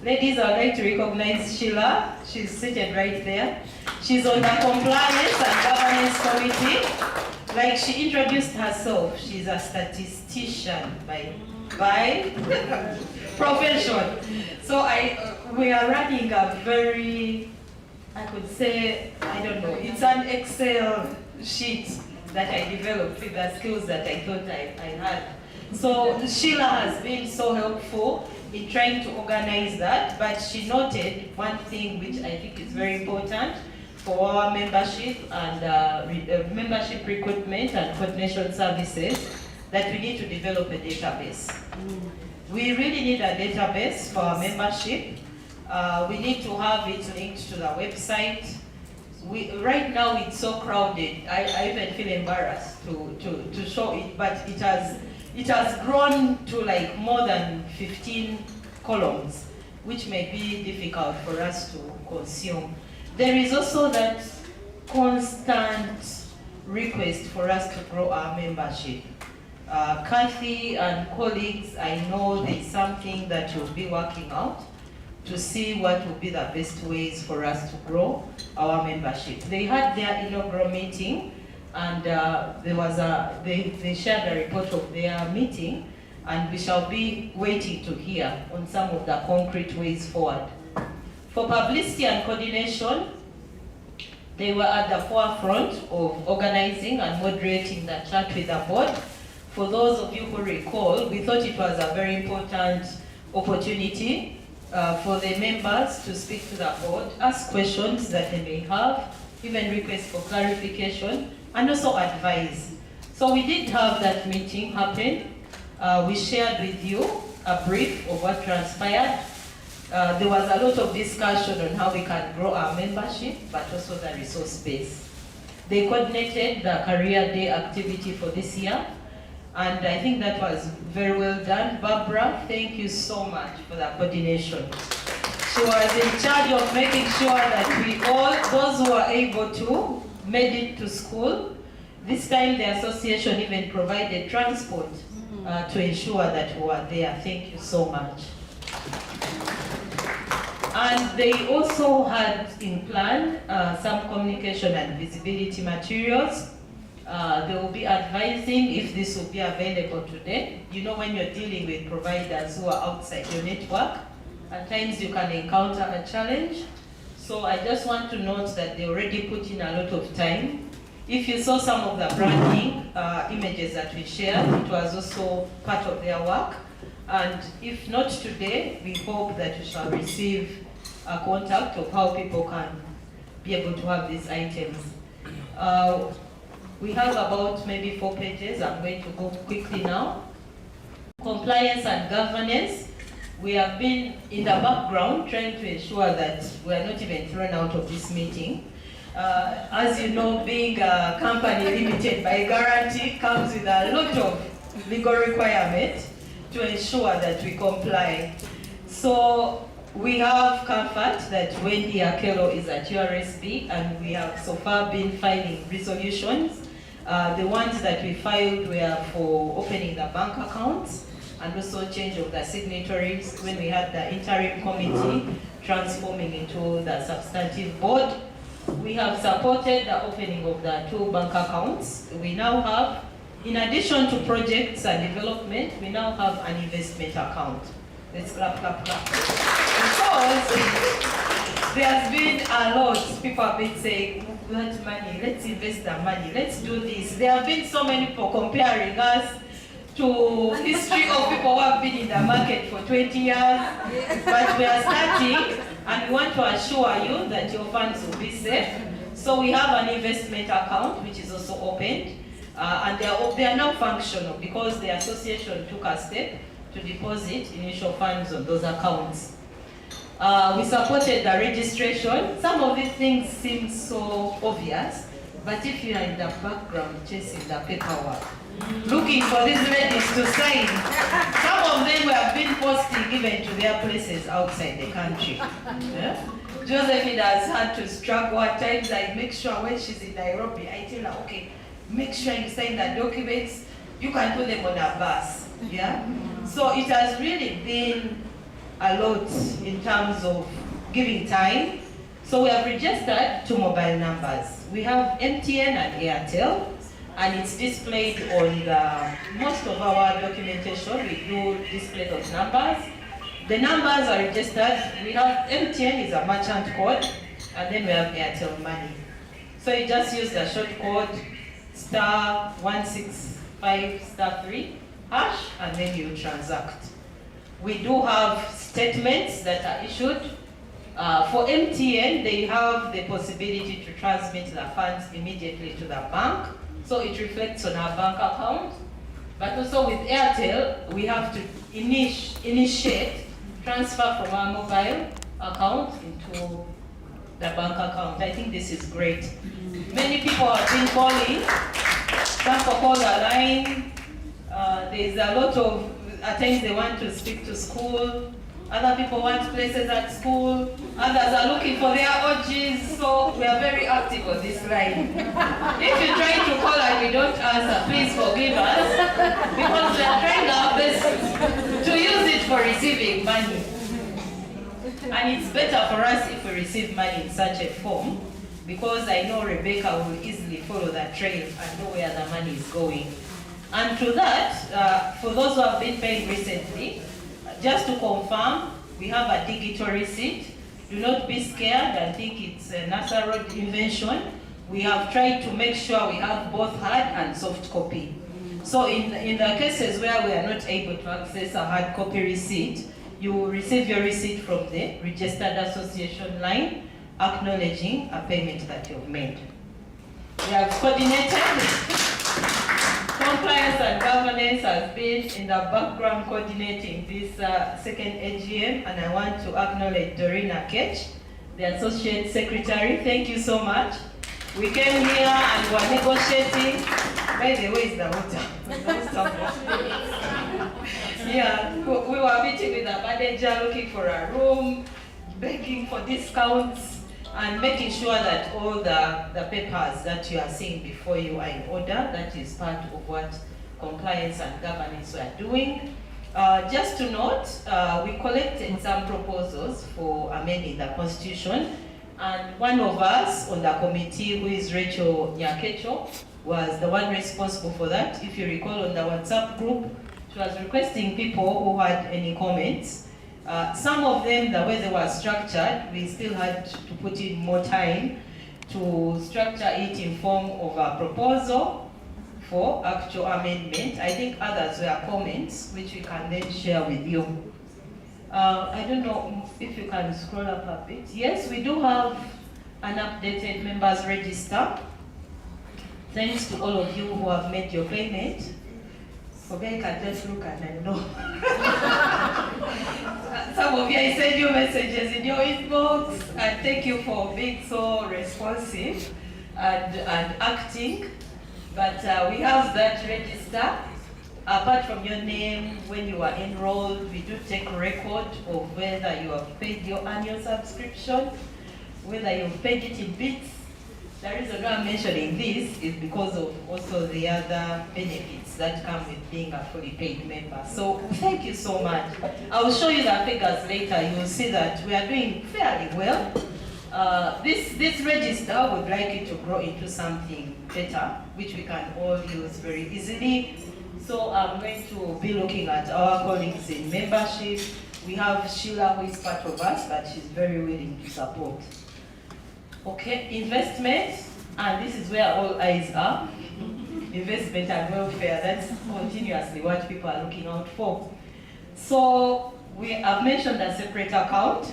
Ladies, I'd like to recognize Sheila. She's seated right there. She's on the Compliance and Governance Committee. Like she introduced herself, she's a statistician by profession. So we are running a very, I could say, I don't know, it's an Excel sheet that I developed with the skills that I thought I had. So Sheila has been so helpful in trying to organize that, but she noted one thing which I think is very important for our membership and membership recruitment and coordination services, that we need to develop a database. We really need a database for our membership. We need to have it linked to the website. Right now it's so crowded, I even feel embarrassed to show it, but it has grown to like more than 15 columns, which may be difficult for us to consume. There is also that constant request for us to grow our membership. Kathy and colleagues, I know there's something that you'll be working out to see what will be the best ways for us to grow our membership. They had their inaugural meeting, and they shared a report of their meeting, and we shall be waiting to hear on some of the concrete ways forward. For publicity and coordination, they were at the forefront of organizing and moderating the chat with the board. For those of you who recall, we thought it was a very important opportunity for the members to speak to the board, ask questions that they may have, even request for clarification, and also advise. So we did have that meeting happen. We shared with you a brief of what transpired. There was a lot of discussion on how we can grow our membership, but also the resource base. They coordinated the career day activity for this year, and I think that was very well done. Barbara, thank you so much for the coordination. She was in charge of making sure that we all, those who are able to, made it to school. This time the association even provided transport to ensure that we were there. Thank you so much. And they also had in plan some communication and visibility materials. They will be advising if this will be available today. You know, when you're dealing with providers who are outside your network, at times you can encounter a challenge. So I just want to note that they already put in a lot of time. If you saw some of the branding images that we shared, it was also part of their work. And if not today, we hope that we shall receive a contact of how people can be able to have these items. We have about maybe 4 pages. I'm going to go quickly now. Compliance and governance. We have been in the background trying to ensure that we are not even thrown out of this meeting. As you know, being a company limited by guarantee comes with a lot of legal requirements to ensure that we comply. So we have comfort that Wendy Akelo is at URSB, and we have so far been filing resolutions. The ones that we filed were for opening the bank accounts and also change of the signatories when we had the interim committee transforming into the substantive board. We have supported the opening of the 2 bank accounts. We now have, in addition to projects and development, we now have an investment account. Let's clap, clap, clap. Because there's been a lot, people have been saying, that money, let's invest the money, let's do this. There have been so many people comparing us to history of people who have been in the market for 20 years. But we are starting, and we want to assure you that your funds will be safe. So we have an investment account, which is also opened, and they are now functional because the association took a step to deposit initial funds on those accounts. We supported the registration. Some of these things seem so obvious, but if you are in the background chasing the paperwork, looking for these ladies to sign, some of them have been posting even to their places outside the country. Yeah? Josephine has had to struggle at times. I make sure when she's in Nairobi, I tell her, okay, make sure you sign the documents. You can put them on a bus. Yeah? So it has really been a lot in terms of giving time. So we have registered 2 mobile numbers. We have MTN and Airtel, and it's displayed on most of our documentation. We do display those numbers. The numbers are registered. We have MTN is a merchant code, and then we have Airtel Money. So you just use the short code *165*3# and then you transact. We do have statements that are issued. For MTN, they have the possibility to transmit the funds immediately to the bank. So it reflects on our bank account. But also with Airtel, we have to initiate transfer from our mobile account into the bank account. I think this is great. Many people have been calling. Some people call the line. There's a lot of, at times they want to speak to school. Other people want places at school. Others are looking for their OGs. So we are very active on this line. If you're trying to call and we don't answer, please forgive us. Because we are trying our best to use it for receiving money. And it's better for us if we receive money in such a form, because I know Rebecca will easily follow that trail and know where the money is going. And to that, for those who have been paying recently, just to confirm, we have a digital receipt. Do not be scared and think it's a NASA Road invention. We have tried to make sure we have both hard and soft copy. So in the cases where we are not able to access a hard copy receipt, you will receive your receipt from the registered association line, acknowledging a payment that you've made. We have coordinated Compliance and governance has been in the background coordinating this second AGM, and I want to acknowledge Dorina Ketch, the Associate Secretary. Thank you so much. We came here and were negotiating. By the way, is the water. Yeah, we were meeting with a manager, looking for a room, begging for discounts, and making sure that all the papers that you are seeing before you are in order. That is part of what compliance and governance we are doing. Just to note, we collected some proposals for amending the constitution, and one of us on the committee, who is Rachel Nyakecho, was the one responsible for that. If you recall, on the WhatsApp group, she was requesting people who had any comments. Some of them, the way they were structured, we still had to put in more time to structure it in form of a proposal for actual amendment. I think others were comments, which we can then share with you. I don't know if you can scroll up a bit. Yes, we do have an updated members register. Thanks to all of you who have made your payment. Okay, you can just look and I know. Some of you, I send you messages in your inbox, and thank you for being so responsive and acting. But we have that register. Apart from your name, when you are enrolled, we do take a record of whether you have paid your annual subscription, whether you've paid it in bits. The reason why I'm mentioning this is because of also the other benefits that come with being a fully paid member. So thank you so much. I will show you the figures later. You will see that we are doing fairly well. This register would like it to grow into something better, which we can all use very easily. So I'm going to be looking at our colleagues in membership. We have Sheila, who is part of us, but she's very willing to support. Okay, investment, and this is where all eyes are. Investment and welfare, that's continuously what people are looking out for. So we have mentioned a separate account.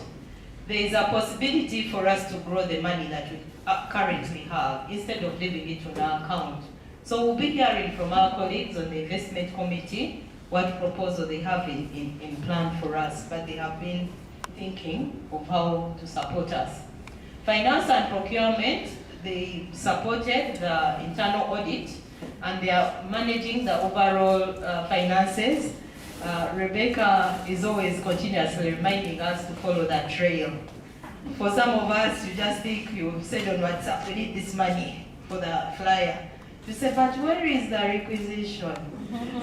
There is a possibility for us to grow the money that we currently have instead of leaving it on our account. So we'll be hearing from our colleagues on the investment committee what proposal they have in plan for us, but they have been thinking of how to support us. Finance and procurement, they supported the internal audit, and they are managing the overall finances. Rebecca is always continuously reminding us to follow that trail. For some of us, you just think you said on WhatsApp, we need this money for the flyer. You say, but where is the requisition?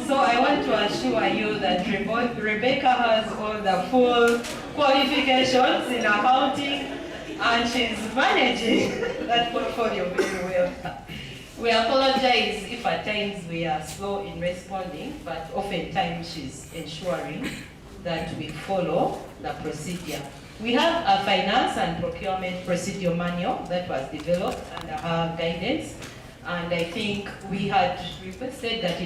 So I want to assure you that Rebecca has all the full qualifications in accounting, and she's managing that portfolio very well. We apologize if at times we are slow in responding, but oftentimes she's ensuring that we follow the procedure. We have a finance and procurement procedure manual that was developed under her guidance, and I think we had requested that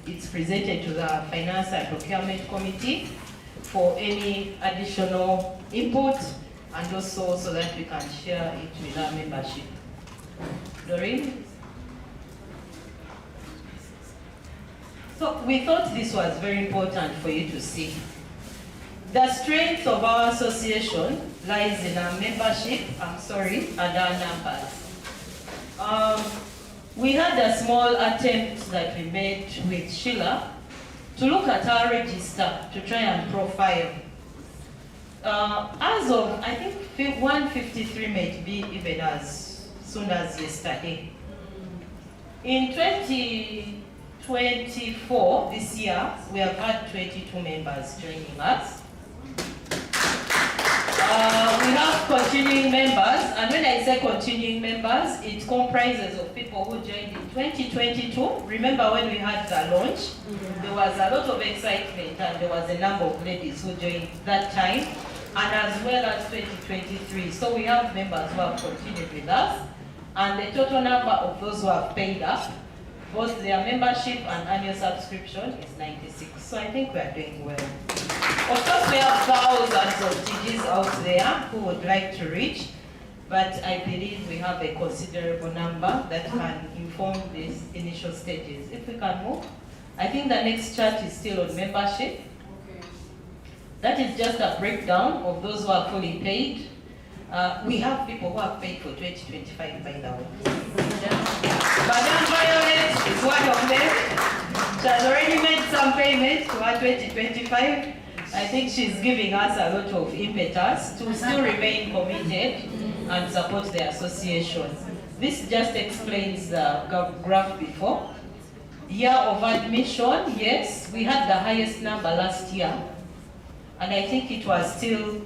it's presented to the Finance and Procurement Committee for any additional input, and also so that we can share it with our membership. Doreen? So we thought this was very important for you to see. The strength of our association lies in our membership, and our numbers. We had a small attempt that we made with Sheila to look at our register to try and profile. As of, I think 153 may be even as soon as yesterday. In 2024, this year, we have had 22 members joining us. We have continuing members, and when I say continuing members, it comprises of people who joined in 2022. Remember when we had the launch, there was a lot of excitement, and there was a number of ladies who joined that time, and as well as 2023. So we have members who have continued with us, and the total number of those who have paid up, both their membership and annual subscription, is 96. So I think we are doing well. Of course, we have thousands of TGs out there who would like to reach. but I believe we have a considerable number that can inform these initial stages. If we can move, I think the next chart is still on membership. That is just a breakdown of those who are fully paid. We have people who have paid for 2025, by the way. Madam Violet is one of them. She has already made some payments to her 2025. I think she's giving us a lot of impetus to still remain committed and support the association. This just explains the graph before. Year of admission, yes, we had the highest number last year. And I think it was still,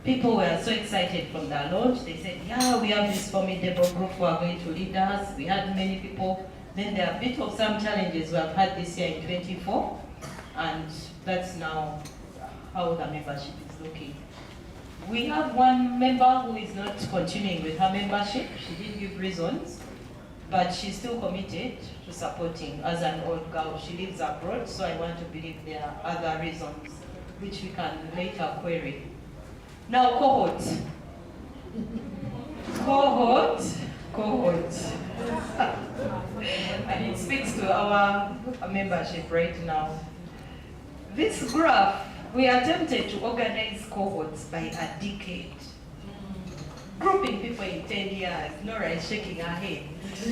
people were so excited from the launch. They said, yeah, we have this formidable group who are going to lead us. We had many people. Then there are a bit of some challenges we have had this year in 24. And that's now how the membership is looking. We have one member who is not continuing with her membership. She didn't give reasons, but she's still committed to supporting as an old girl. She lives abroad, so I want to believe there are other reasons which we can later query. Now, cohort. And it speaks to our membership right now. This graph, we attempted to organize cohorts by a decade. Grouping people in 10 years, Nora is shaking her head.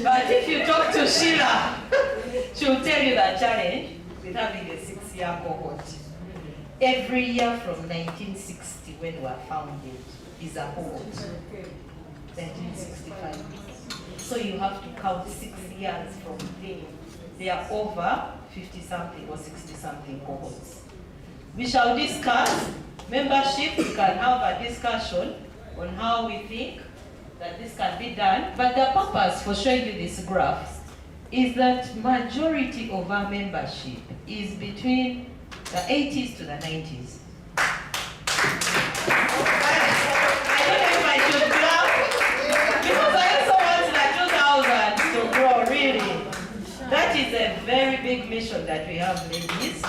But if you talk to Sheila, she'll tell you the challenge with having a 6-year cohort. Every year from 1960, when we were founded, is a cohort. 1965. So you have to count 6 years from then. They are over 50-something or 60-something cohorts. We shall discuss membership. We can have a discussion on how we think that this can be done. But the purpose for showing you this graph is that majority of our membership is between the 80s to the 90s. I don't know if I should clap, because I also want the 2000s to grow, really. That is a very big mission that we have, ladies.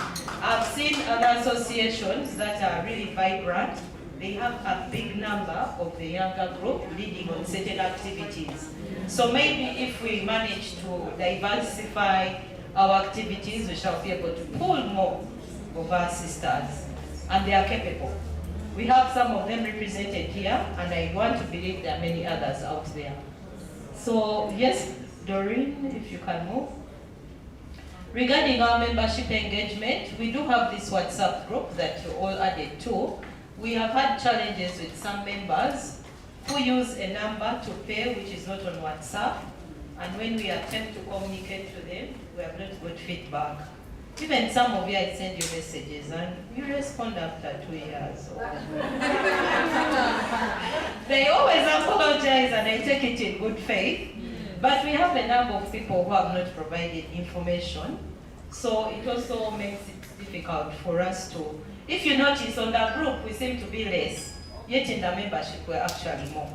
I've seen other associations that are really vibrant. They have a big number of the younger group leading on certain activities. So maybe if we manage to diversify our activities, we shall be able to pull more of our sisters, and they are capable. We have some of them represented here, and I want to believe there are many others out there. So yes, Doreen, if you can move. Regarding our membership engagement, we do have this WhatsApp group that you all added to. We have had challenges with some members who use a number to pay which is not on WhatsApp, and when we attempt to communicate to them, we have not got feedback. Even some of you, I send you messages and you respond after 2 years. They always apologize and I take it in good faith. But we have a number of people who have not provided information. So it also makes it difficult for us to, if you notice on the group, we seem to be less, yet in the membership we're actually more.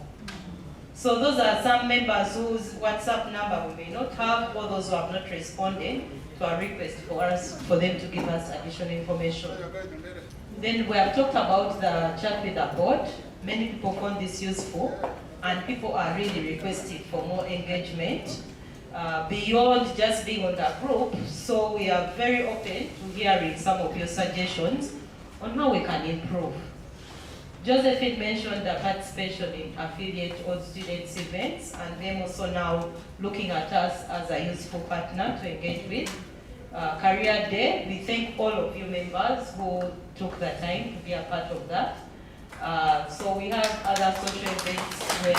So those are some members whose WhatsApp number we may not have, or those who have not responded to our request for them to give us additional information. Then we have talked about the chat with the board. Many people found this useful, and people are really requesting for more engagement beyond just being on the group. So we are very open to hearing some of your suggestions on how we can improve. Josephine mentioned the participation in affiliate old students events, and them also now looking at us as a useful partner to engage with. Career Day, we thank all of you members who took the time to be a part of that. So we have other social events where,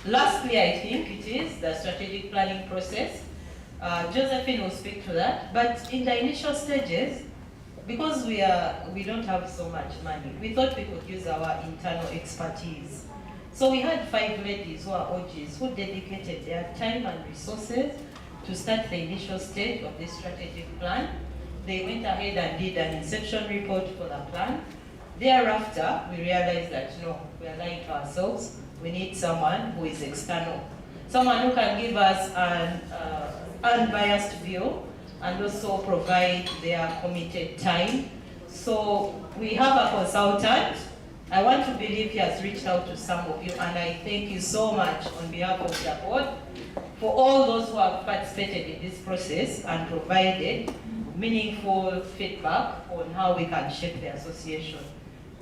lastly I think it is the strategic planning process. Josephine will speak to that, but in the initial stages, because we don't have so much money, we thought we could use our internal expertise. So we had 5 ladies who are OGs who dedicated their time and resources to start the initial stage of this strategic plan. They went ahead and did an inception report for the plan. Thereafter, we realized that no, we are lying to ourselves. We need someone who is external. Someone who can give us an unbiased view and also provide their committed time. So we have a consultant, I want to believe he has reached out to some of you, and I thank you so much on behalf of the board for all those who have participated in this process and provided meaningful feedback on how we can shape the association.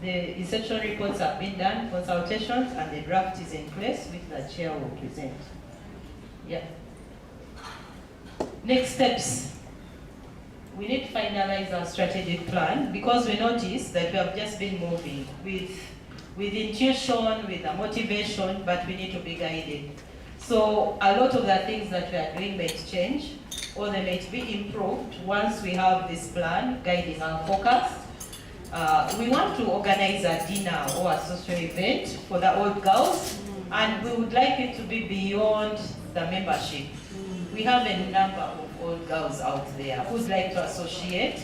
The inception reports have been done, consultations, and the draft is in place, which the chair will present. Yeah. Next steps. We need to finalize our strategic plan because we noticed that we have just been moving with intuition, with a motivation, but we need to be guided. So a lot of the things that we are doing may change or they may be improved once we have this plan guiding our focus. We want to organize a dinner or a social event for the old girls, and we would like it to be beyond the membership. We have a number of old girls out there who would like to associate.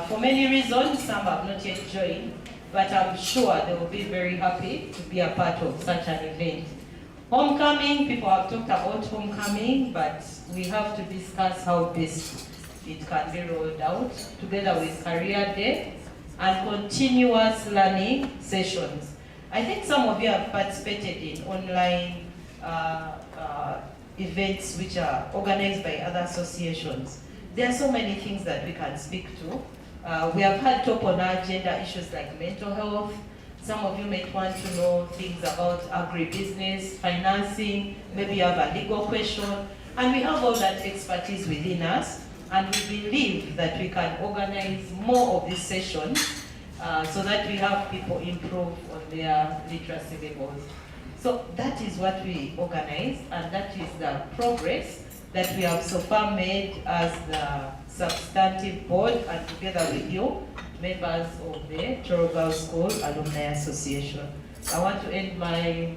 For many reasons, some have not yet joined, but I'm sure they will be very happy to be a part of such an event. Homecoming, people have talked about homecoming, but we have to discuss how best it can be rolled out together with Career Day and continuous learning sessions. I think some of you have participated in online events which are organized by other associations. There are so many things that we can speak to. We have had top on our agenda issues like mental health. Some of you might want to know things about agribusiness, financing, maybe you have a legal question, and we have all that expertise within us, and we believe that we can organize more of these sessions so that we have people improve on their literacy levels. So that is what we organize, and that is the progress that we have so far made as the substantive board and together with you, members of the Tororo School Alumni Association. I want to end my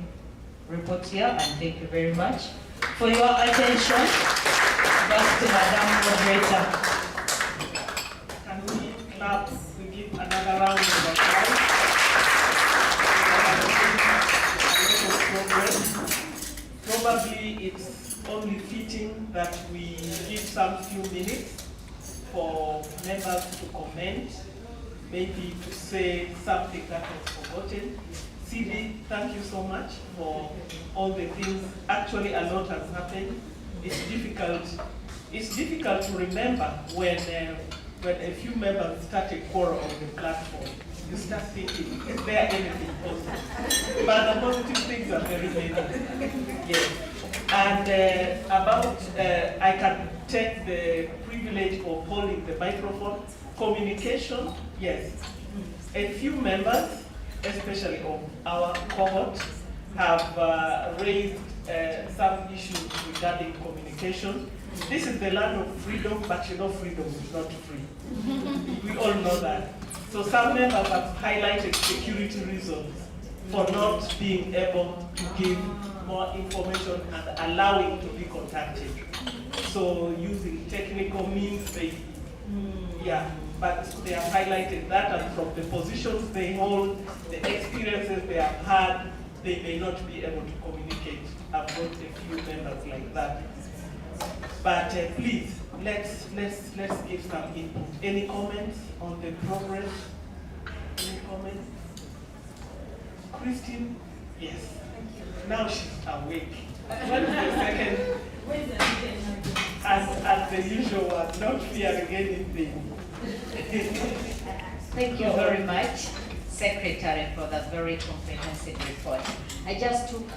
report here and thank you very much for your attention. Back to Madam Moderator. Can we clap to give another round of applause? Probably it's only fitting that we give some few minutes for members to comment, maybe to say something that was forgotten. CD, thank you so much for all the things. Actually, a lot has happened. It's difficult to remember when a few members start a quarrel on the platform. You start thinking, is there anything positive? But the positive things are very many. Yes. And I can take the privilege of holding the microphone. Communication, yes. A few members, especially of our cohort, have raised some issues regarding communication. This is the land of freedom, but you know freedom is not free. We all know that. So some members have highlighted security reasons for not being able to give more information and allowing to be contacted. So using technical means, but they have highlighted that, and from the positions they hold, the experiences they have had, they may not be able to communicate. I've got a few members like that. But please, let's give some input. Any comments on the progress? Any comments? Christine? Yes. Now she's awake. What is the second? As the usual one, not fearing anything. Thank you very much, Secretary, for that very comprehensive report. I just took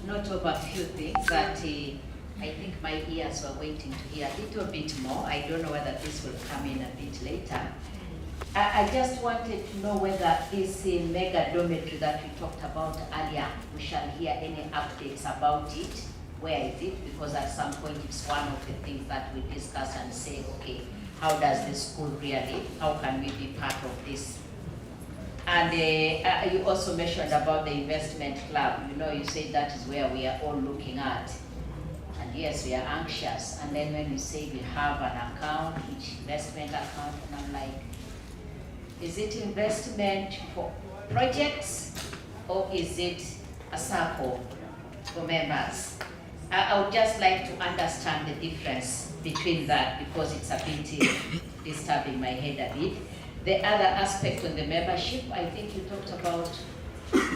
note of a few things that I think my ears were waiting to hear a little bit more. I don't know whether this will come in a bit later. I just wanted to know whether this mega dormitory that we talked about earlier, we shall hear any updates about it. Where is it? Because at some point it's one of the things that we discuss and say, okay, how does the school really, how can we be part of this? And you also mentioned about the investment club. You know, you said that is where we are all looking at. And yes, we are anxious. And then when you say we have an account, which investment account, and I'm like, is it investment for projects or is it a circle for members? I would just like to understand the difference between that because it's a bit disturbing my head a bit. The other aspect on the membership, I think you talked about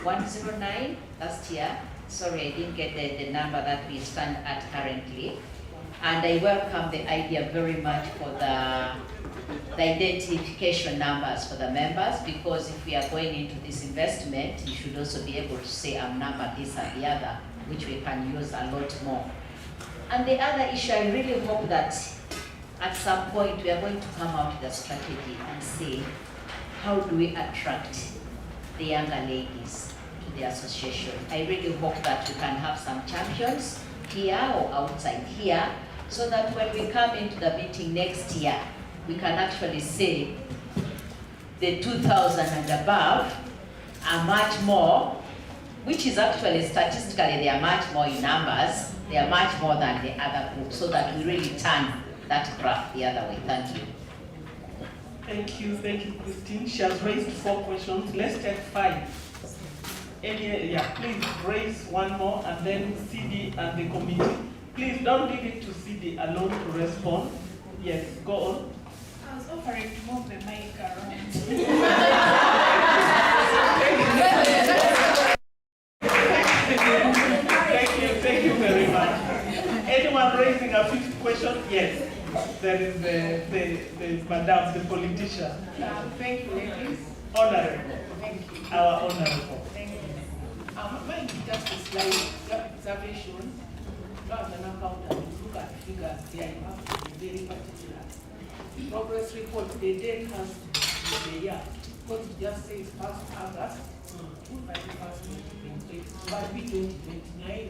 109 last year. Sorry, I didn't get the number that we stand at currently. And I welcome the idea very much for the identification numbers for the members, because if we are going into this investment, you should also be able to say I'm number this and the other, which we can use a lot more. And the other issue, I really hope that at some point we are going to come out with a strategy and say, how do we attract the younger ladies to the association? I really hope that we can have some champions here or outside here, so that when we come into the meeting next year, we can actually say the 2,000 and above are much more, which is actually statistically they are much more in numbers, they are much more than the other group, so that we really turn that graph the other way. Thank you. Thank you, Christine. She has raised 4 questions. Let's take 5. Please raise one more, and then CD and the committee. Please don't leave it to CD alone to respond. Yes, go on. I was offering to move the mic around. Thank you very much. Anyone raising a 5th question? Yes. There is the madam, the politician. Thank you, ladies. Honorable. Thank you. Our honorable. Thank you. Mine is just a slight observation. As an accountant, look at figures there, you have to be very particular. Progress report, the date has the year. Because it just says 1st August, 2028, but we don't 29.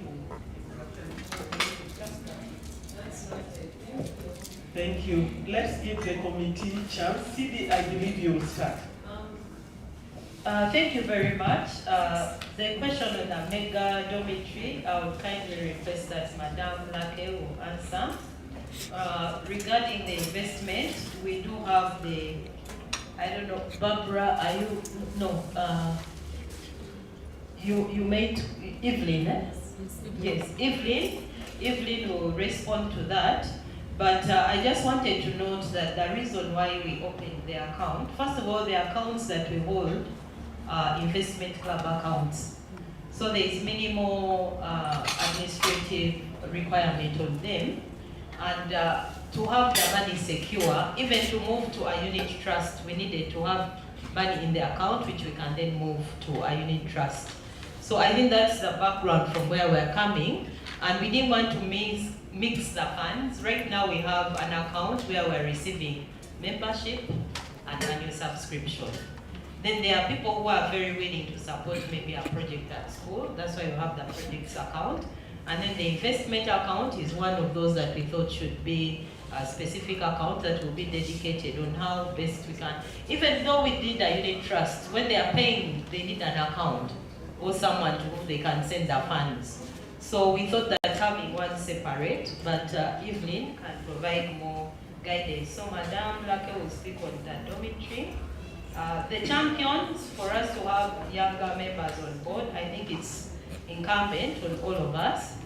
Thank you. Let's give the committee chance. CD, I believe you will start. Thank you very much. The question on the mega dormitory, I would kindly request that Madame Lake will answer. Regarding the investment, we do have the, I don't know, Barbara, are you, no, you made Evelyn, eh? Yes, Evelyn will respond to that. But I just wanted to note that the reason why we opened the account, first of all, the accounts that we hold are investment club accounts. So there is minimal administrative requirement on them. And to have the money secure, even to move to a unit trust, we needed to have money in the account, which we can then move to a unit trust. So I think that's the background from where we're coming. And we didn't want to mix the funds. Right now we have an account where we're receiving membership and annual subscription. Then there are people who are very willing to support maybe a project at school. That's why we have the projects account. And then the investment account is one of those that we thought should be a specific account that will be dedicated on how best we can. Even though we did a unit trust, when they are paying, they need an account or someone to whom they can send their funds. So we thought that having one separate, but Evelyn can provide more guidance. So Madame Lake will speak on the dormitory. The champions, for us to have younger members on board, I think it's incumbent on all of us.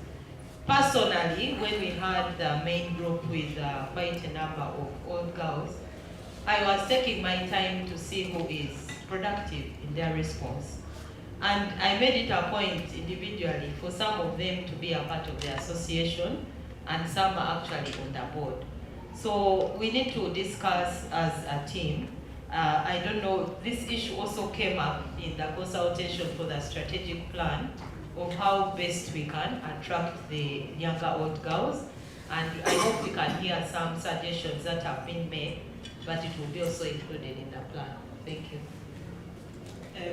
Personally, when we had the main group with quite a number of old girls, I was taking my time to see who is productive in their response. And I made it a point individually for some of them to be a part of the association, and some are actually on the board. So we need to discuss as a team. I don't know, this issue also came up in the consultation for the strategic plan of how best we can attract the younger old girls. And I hope we can hear some suggestions that have been made, but it will be also included in the plan. Thank you.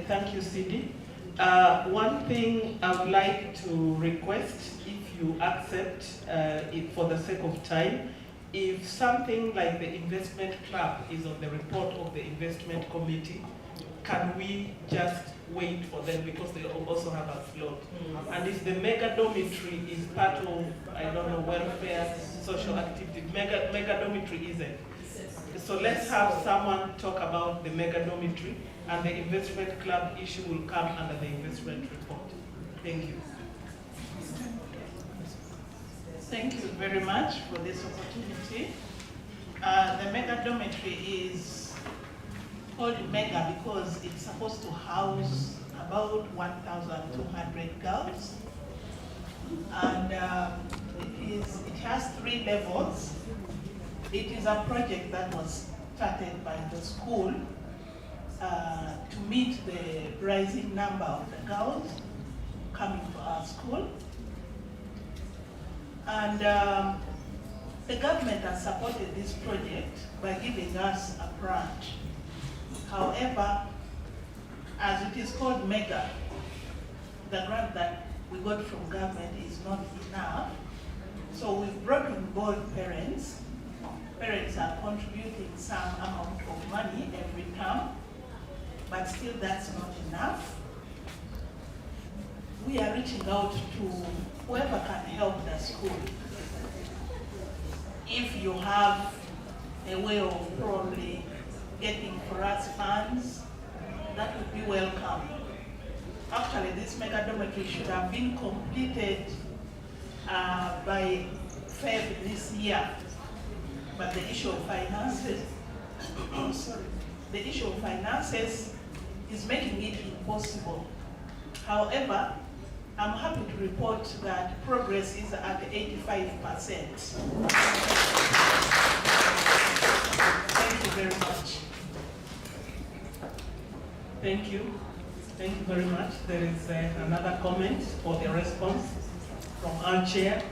Thank you, Cindy. One thing I would like to request, if you accept it for the sake of time, if something like the investment club is on the report of the investment committee, can we just wait for them because they also have a slot? And if the mega dormitory is part of, I don't know, welfare, social activity, mega dormitory isn't. So let's have someone talk about the mega dormitory, and the investment club issue will come under the investment report. Thank you. Thank you very much for this opportunity. The mega dormitory is called Mega because it's supposed to house about 1,200 girls. And it has 3 levels. It is a project that was started by the school to meet the rising number of the girls coming to our school. And the government has supported this project by giving us a grant. However, as it is called Mega, the grant that we got from government is not enough. So we've brought on board parents. Parents are contributing some amount of money every term, but still that's not enough. We are reaching out to whoever can help the school. If you have a way of probably getting for us funds, that would be welcome. Actually, this mega dormitory should have been completed by February this year, but the issue of finances, the issue of finances is making it impossible. However, I'm happy to report that progress is at 85%. Thank you very much. Thank you. Thank you very much. There is another comment or a response from our chair.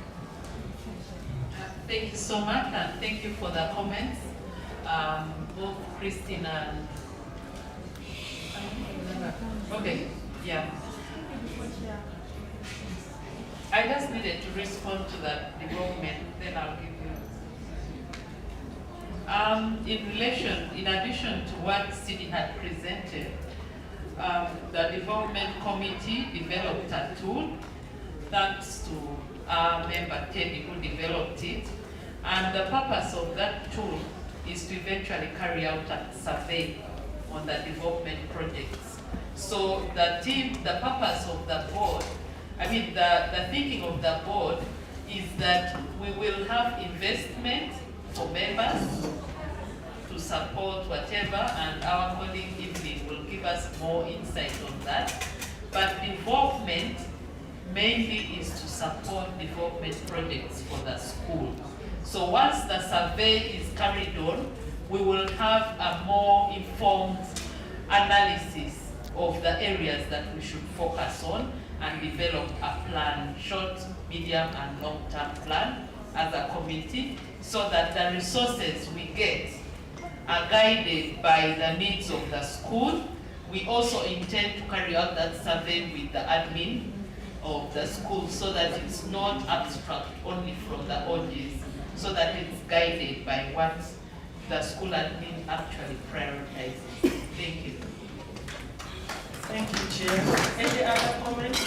Thank you so much, and thank you for the comments, both Christine and... Okay, yeah. I just needed to respond to that development, then I'll give you. In addition to what Cindy had presented, the development committee developed a tool, thanks to our member Teddy who developed it. And the purpose of that tool is to eventually carry out a survey on the development projects. So the purpose of the board, the thinking of the board is that we will have investment for members to support whatever, and our colleague Evelyn will give us more insight on that. But development mainly is to support development projects for the school. So once the survey is carried on, we will have a more informed analysis of the areas that we should focus on and develop a plan, short, medium, and long-term plan as a committee, so that the resources we get are guided by the needs of the school. We also intend to carry out that survey with the admin of the school, so that it's not abstract only from the OGs, so that it's guided by what the school admin actually prioritizes. Thank you. Thank you, Chair. Any other comments?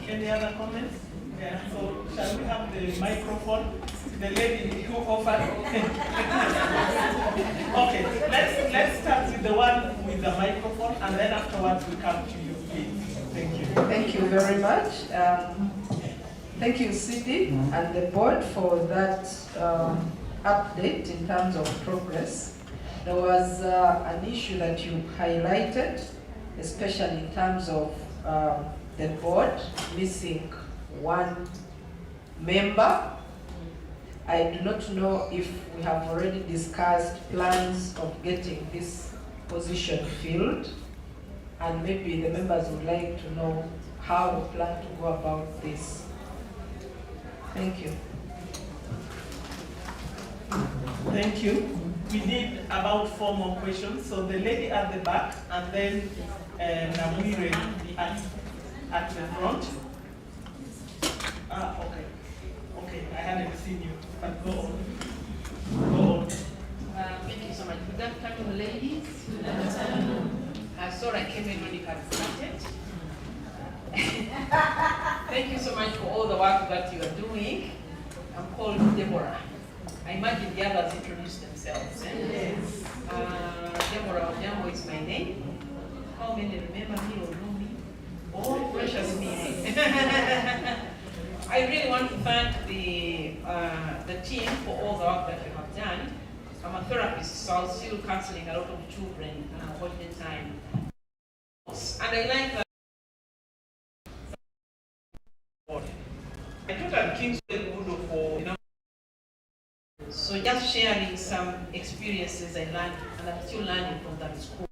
Any other comments? Yeah, so shall we have the microphone? The lady who offered. Okay, let's start with the one with the microphone, and then afterwards we come to you, please. Thank you. Thank you very much. Thank you, Cindy, and the board for that update in terms of progress. There was an issue that you highlighted, especially in terms of the board missing one member. I do not know if we have already discussed plans of getting this position filled, and maybe the members would like to know how we plan to go about this. Thank you. Thank you. We need about 4 more questions. So the lady at the back, and then Namwire at the front. Okay. Okay, I hadn't seen you, but go on. Go on. Thank you so much. Good afternoon, ladies. Sorry, I came in when you had started. Thank you so much for all the work that you are doing. I'm called Deborah. I imagine the others introduce themselves. Yes. Deborah Onyambo is my name. How many remember me or know me? Oh, precious me. I really want to thank the team for all the work that you have done. I'm a therapist, so I was still counseling a lot of children all the time. And I like that. I taught at Kingsway Budo for, so just sharing some experiences I learned, and I'm still learning from that school.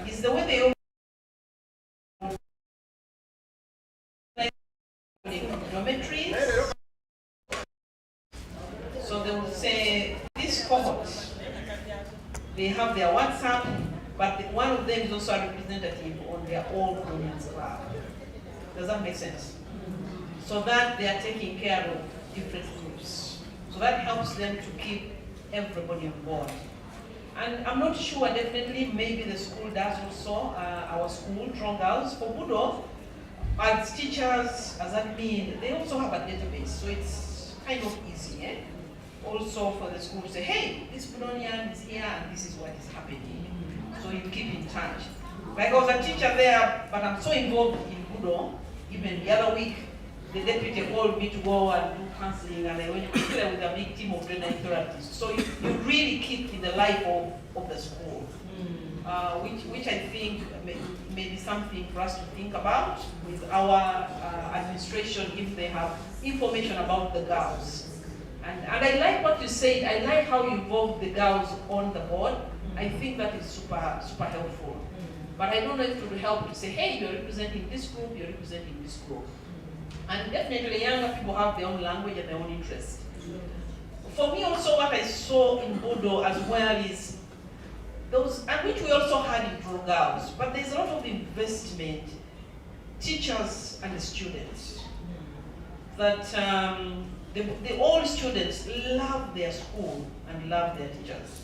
Is the way they dormitories. So they will say, this cohort, they have their WhatsApp, but one of them is also a representative on their own Colonials Club. Does that make sense? So that they are taking care of different groups. So that helps them to keep everybody on board. And I'm not sure, definitely, maybe the school does also, our school, Strong Girls, for Budo, as teachers, as admin, they also have a database, so it's kind of easy, eh? Also for the school to say, hey, this Budonian is here and this is what is happening. So you keep in touch. Like I was a teacher there, but I'm so involved in Budo, even the other week, the deputy called me to go and do counseling, and I went there with a big team of trained therapists. So you really keep in the life of the school, which I think may be something for us to think about with our administration if they have information about the girls. And I like what you said. I like how you involve the girls on the board. I think that is super helpful. But I don't know if it would help to say, hey, you're representing this group, you're representing this group. And definitely younger people have their own language and their own interest. For me also, what I saw in Budo as well is those, and which we also had in Pro Girls, but there's a lot of investment, teachers and the students, that the old students love their school and love their teachers.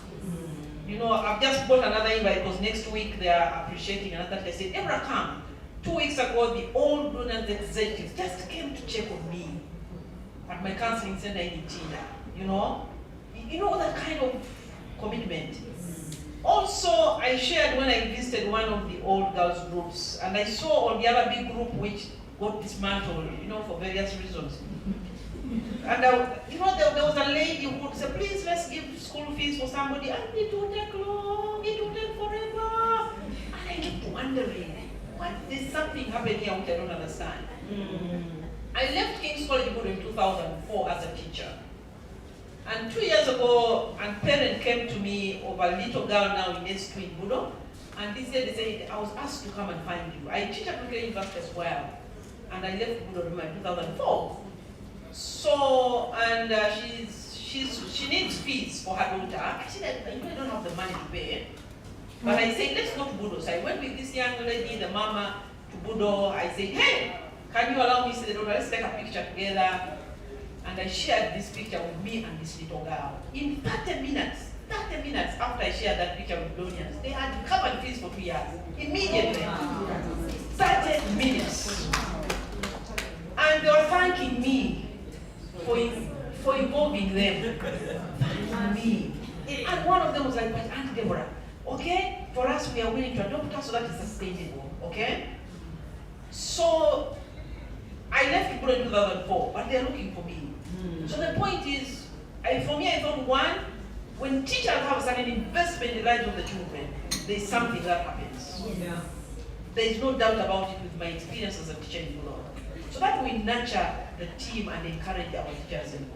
You know, I've just bought another invite because next week they are appreciating another. They said, Ebra, come. 2 weeks ago, the old Brunel executives just came to check on me at my counseling center in Itinda. You know that kind of commitment. Also, I shared when I visited one of the old girls groups, and I saw on the other big group which got dismantled, for various reasons. And there was a lady who would say, please, let's give school fees for somebody. And it will take long, it will take forever. And I kept wondering, there's something happening here which I don't understand. I left King's College in 2004 as a teacher. And 2 years ago, a parent came to me of a little girl now in S2 in Budo. And they said, I was asked to come and find you. I teach at Brooklyn University as well. And I left Budo in 2004. So, and she needs fees for her daughter. I said, I don't have the money to pay. But I said, let's go to Budo. So I went with this young lady, the mama, to Budo. I said, hey, can you allow me to see the daughter? Let's take a picture together. And I shared this picture with me and this little girl. In 30 minutes after I shared that picture with Donians, they had covered fees for 2 years. Immediately. 30 minutes. And they were thanking me for involving them. Thanking me. And one of them was like, but Auntie Deborah, okay, for us we are willing to adopt her so that it's sustainable, okay? So I left Budo in 2004, but they're looking for me. So the point is, for me I thought, one, when teachers have a certain investment in the lives of the children, there's something that happens. Yeah. There is no doubt about it with my experience as a teacher in Budo. So that we nurture the team and encourage our teachers in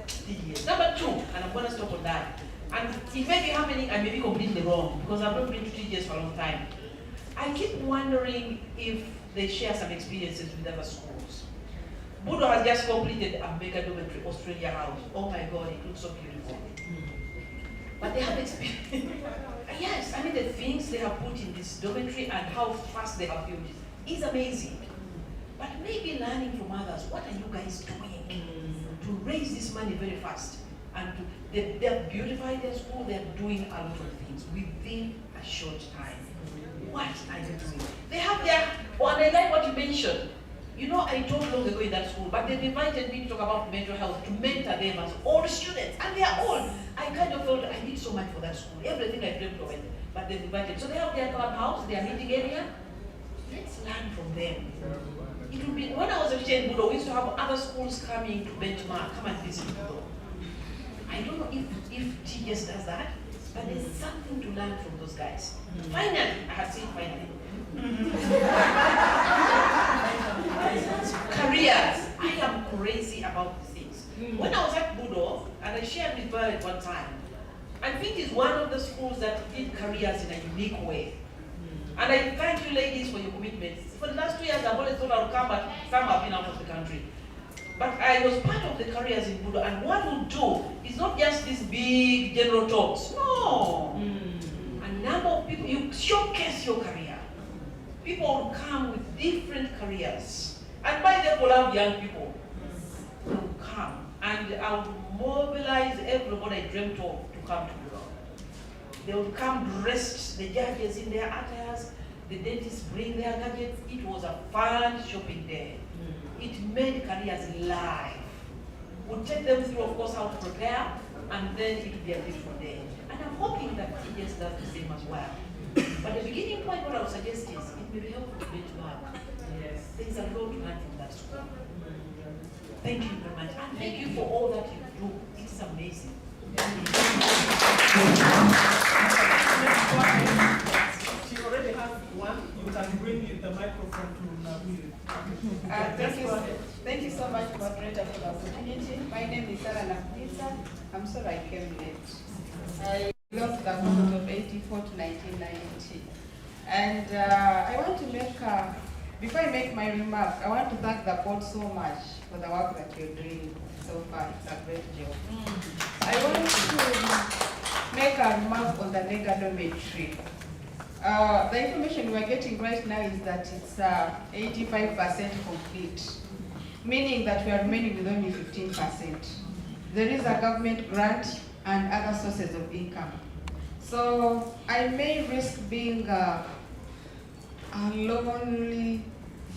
TGS. Number two, and I'm going to stop on that, and it may be happening, I may be completely wrong, because I've not been to TGS for a long time. I keep wondering if they share some experiences with other schools. Budo has just completed a mega dormitory, Australia House. Oh my God, it looks so beautiful. But they have experience. Yes, I mean the things they have put in this dormitory and how fast they have built it is amazing. But maybe learning from others, what are you guys doing to raise this money very fast? And they have beautified their school, they're doing a lot of things within a short time. What are you doing? They have their, and I like what you mentioned. I taught long ago in that school, but they've invited me to talk about mental health, to mentor them as all students, and they are all. I kind of felt I need so much for that school, everything I dreamed of it, but they've invited. So they have their clubhouse, their meeting area. Let's learn from them. It would be, when I was a teacher in Budo, we used to have other schools coming to benchmark, come and visit Budo. I don't know if TGS does that, but there's something to learn from those guys. Finally, I have seen finally. Careers. I am crazy about these things. When I was at Budo, and I shared with Barrett one time, I think it's one of the schools that did careers in a unique way. And I thank you ladies for your commitment. For the last 2 years, I've always thought I would come, but some have been out of the country. But I was part of the careers in Budo, and what we'll do is not just these big general talks. No. A number of people, you showcase your career. People will come with different careers. And by then we'll have young people. They will come. And I will mobilize everybody I dreamt of to come to Budo. They will come dressed, the judges in their attires, the dentists bring their gadgets. It was a fun shopping day. It made careers live. We'll take them through, of course, how to prepare, and then it will be a beautiful day. And I'm hoping that TGS does the same as well. But the beginning point, what I would suggest is, it may be helpful to benchmark. Yes. There is a lot to learn from that school. Thank you very much. And thank you for all that you do. It is amazing. She already has one. You can bring the microphone to Nabil. Thank you so much, moderator, for the opportunity. My name is Sarah Nafisa. I'm sorry I came late. I belong to the cohort of 84 to 1990. And I want to make, before I make my remark, I want to thank the board so much for the work that you're doing so far. It's a great job. I want to make a remark on the negadometry. The information we're getting right now is that it's 85% complete, meaning that we are remaining with only 15%. There is a government grant and other sources of income. So I may risk being a lonely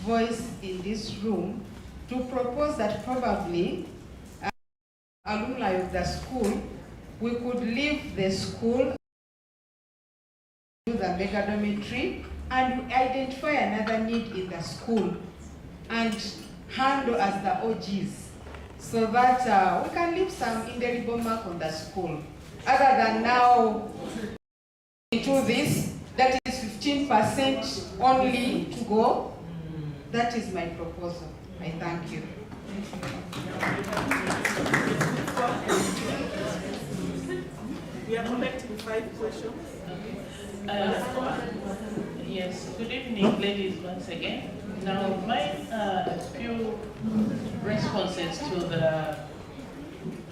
voice in this room to propose that probably alumni of the school, we could leave the school, do the megadometry, and identify another need in the school and handle as the OGs, so that we can leave some indelible mark on the school. Other than now, into this, that is 15% only to go. That is my proposal. I thank you. We are collecting 5 questions. Yes, good evening, ladies, once again. Now, mine are a few responses to the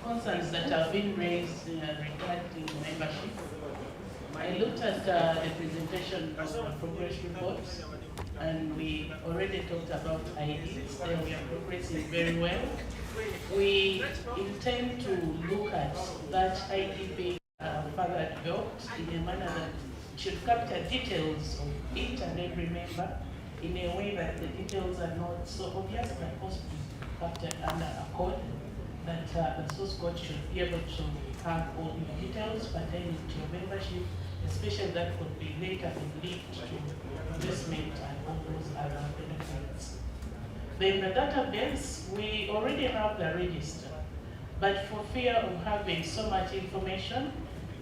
concerns that have been raised regarding membership. I looked at the presentation of the progress reports, and we already talked about IDs. Then we are progressing very well. We intend to look at that ID being further developed in a manner that should capture details of each and every member in a way that the details are not so obvious, but also captured under a code that the source code should be able to have all the details pertaining to your membership, especially that could be later linked to investment and all those other benefits. Then the database, we already have the register, but for fear of having so much information,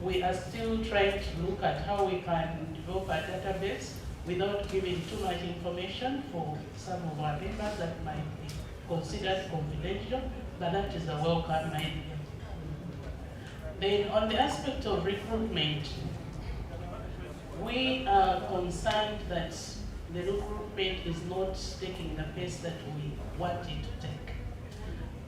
we are still trying to look at how we can develop a database without giving too much information for some of our members that might be considered confidential, but that is a welcome idea. Then on the aspect of recruitment, we are concerned that the recruitment is not taking the pace that we want it to take.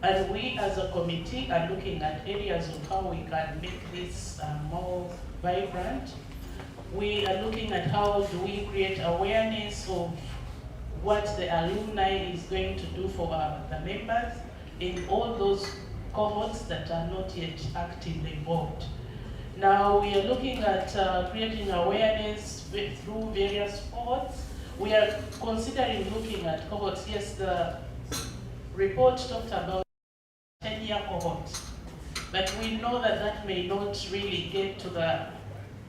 And we as a committee are looking at areas of how we can make this more vibrant. We are looking at how do we create awareness of what the alumni is going to do for the members in all those cohorts that are not yet actively involved. Now we are looking at creating awareness through various cohorts. We are considering looking at cohorts. Yes, the report talked about 10-year cohort, but we know that that may not really get to the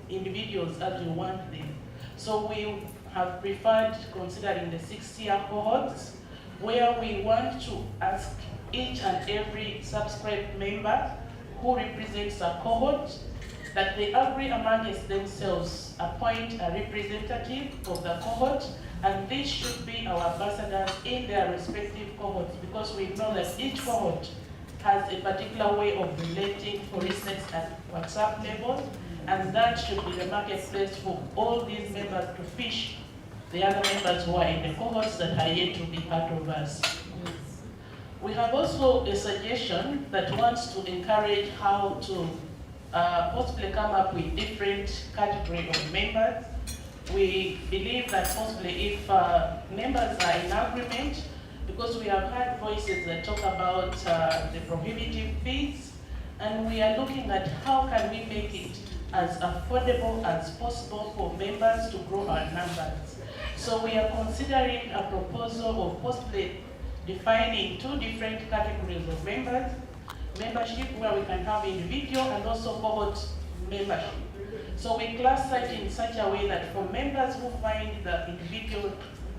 individuals as we want them. So we have preferred considering the 6-year cohorts, where we want to ask each and every subscribed member who represents a cohort, that they agree amongst themselves, appoint a representative of the cohort, and these should be our ambassadors in their respective cohorts, because we know that each cohort has a particular way of relating, for instance, at WhatsApp level, and that should be the marketplace for all these members to fish the other members who are in the cohorts that are yet to be part of us. We have also a suggestion that wants to encourage how to possibly come up with different category of members. We believe that possibly if members are in agreement, because we have heard voices that talk about the prohibitive fees, and we are looking at how can we make it as affordable as possible for members to grow our numbers. So we are considering a proposal of possibly defining two different categories of members, membership where we can have individual and also cohort membership. So we class it in such a way that for members who find the individual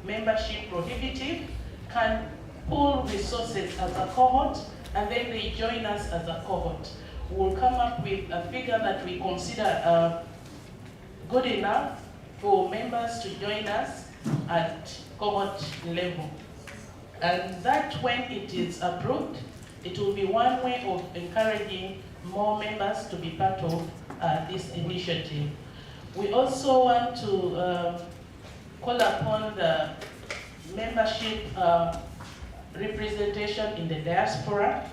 membership prohibitive can pool resources as a cohort, and then they join us as a cohort. We'll come up with a figure that we consider good enough for members to join us at cohort level. And that, when it is approved, it will be one way of encouraging more members to be part of this initiative. We also want to call upon the membership representation in the diaspora,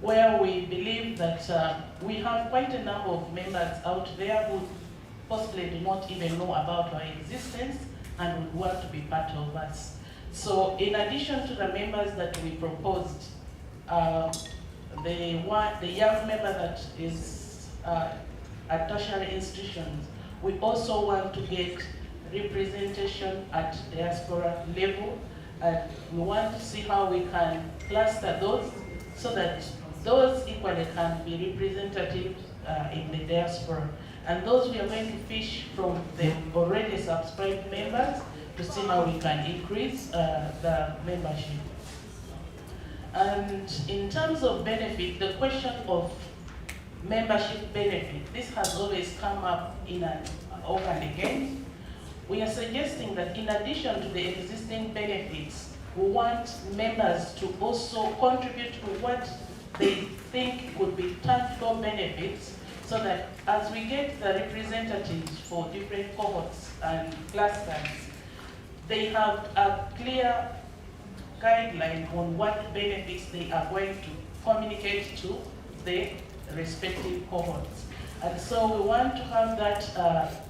where we believe that we have quite a number of members out there who possibly do not even know about our existence and would want to be part of us. So in addition to the members that we proposed, the young member that is at tertiary institutions, we also want to get representation at diaspora level, and we want to see how we can cluster those so that those equally can be representative in the diaspora. And those we are going to fish from the already subscribed members to see how we can increase the membership. And in terms of benefit, the question of membership benefit, this has always come up in over and again. We are suggesting that in addition to the existing benefits, we want members to also contribute to what they think could be tangible benefits, so that as we get the representatives for different cohorts and clusters, they have a clear guideline on what benefits they are going to communicate to the respective cohorts. And so we want to have that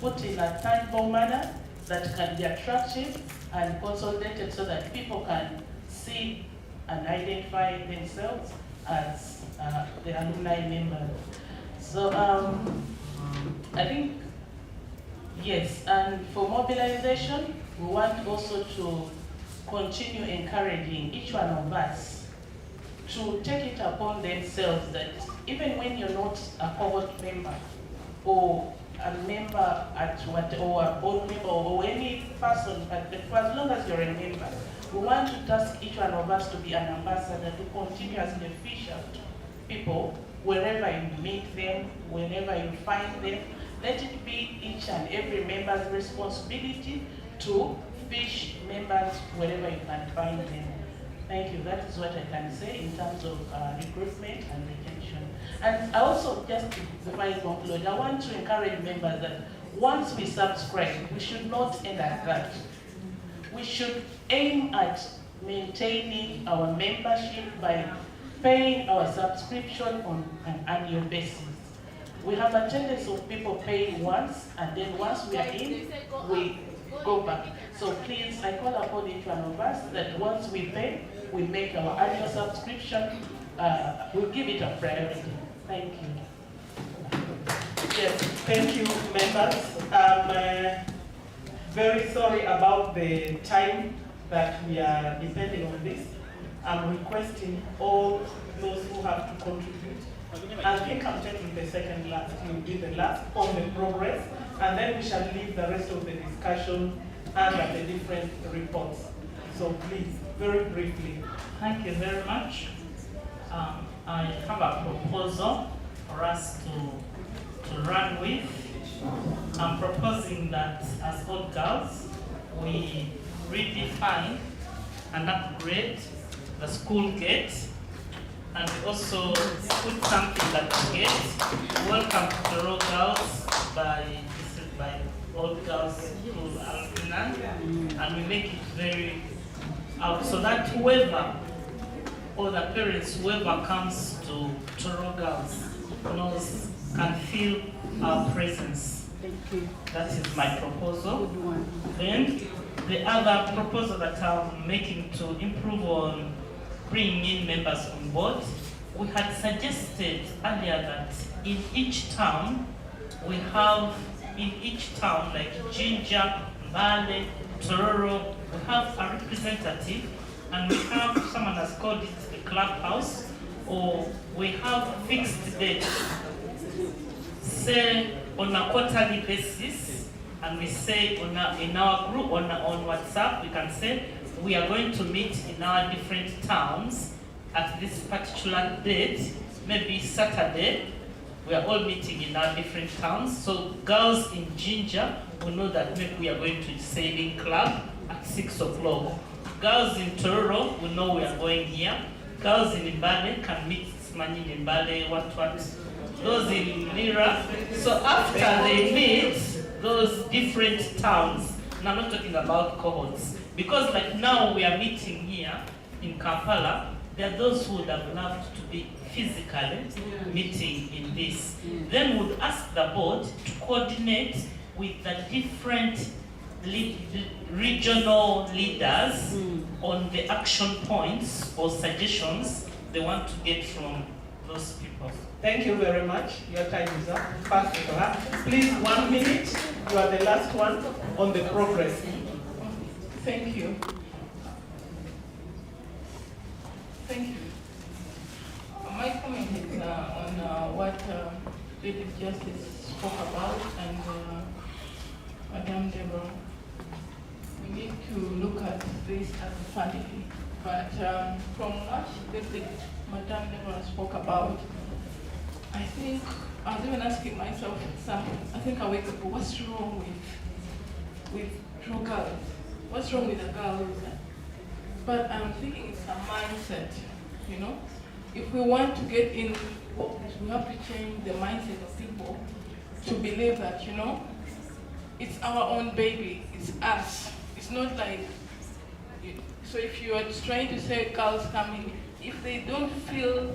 put in a tangible manner that can be attractive and consolidated so that people can see and identify themselves as the alumni members. So I think, yes, and for mobilization, we want also to continue encouraging each one of us to take it upon themselves that even when you're not a cohort member or a member at what, or a board member or any person, but for as long as you're a member, we want to task each one of us to be an ambassador to continuously fish out people wherever you meet them, whenever you find them. Let it be each and every member's responsibility to fish members wherever you can find them. Thank you. That is what I can say in terms of recruitment and retention. And I also, just before I conclude, I want to encourage members that once we subscribe, we should not end at that. We should aim at maintaining our membership by paying our subscription on an annual basis. We have a tendency of people paying once, and then once we are in, we go back. So please, I call upon each one of us that once we pay, we make our annual subscription, we'll give it a priority. Thank you. Yes, thank you, members. I'm very sorry about the time that we are depending on this. I'm requesting all those who have to contribute. I think I'm taking the second last, you'll be the last on the progress, and then we shall leave the rest of the discussion under the different reports. So please, very briefly. Thank you very much. I have a proposal for us to run with. I'm proposing that as all girls, we redefine and upgrade the school gate, and we also put something that we get. Welcome to Tororo Girls by All Girls School Alumni, and we make it very out so that whoever or the parents, whoever comes to Tororo Girls knows, can feel our presence. That is my proposal. Then the other proposal that I'm making to improve on bringing in members on board, we had suggested earlier that in each town, we have in each town, like Jinja, Mbale, Tororo, we have a representative, and we have, someone has called it the clubhouse, or we have fixed dates, say on a quarterly basis, and we say in our group, on WhatsApp, we can say we are going to meet in our different towns at this particular date, maybe Saturday. We are all meeting in our different towns. So girls in Jinja will know that maybe we are going to sailing club at 6 o'clock. Girls in Tororo will know we are going here. Girls in Mbale can meet Smanyi in Mbale, what. Those in Lira. So after they meet those different towns, and I'm not talking about cohorts, because like now we are meeting here in Kampala, there are those who would have loved to be physically meeting in this. Then would ask the board to coordinate with the different regional leaders on the action points or suggestions they want to get from those people. Thank you very much. Your time is up. Pass it to her. Please, 1 minute. You are the last one on the progress. Thank you. Thank you. My comment is on what Lady Justice spoke about, and Madame Deborah. We need to look at this as a family. But from what Madame Deborah spoke about, I think I was even asking myself something. I think I wake up, what's wrong with true girls? What's wrong with the girls? But I'm thinking it's a mindset, you know? If we want to get in, we have to change the mindset of people to believe that, you know, it's our own baby, it's us. It's not like, so if you are trying to say girls coming, if they don't feel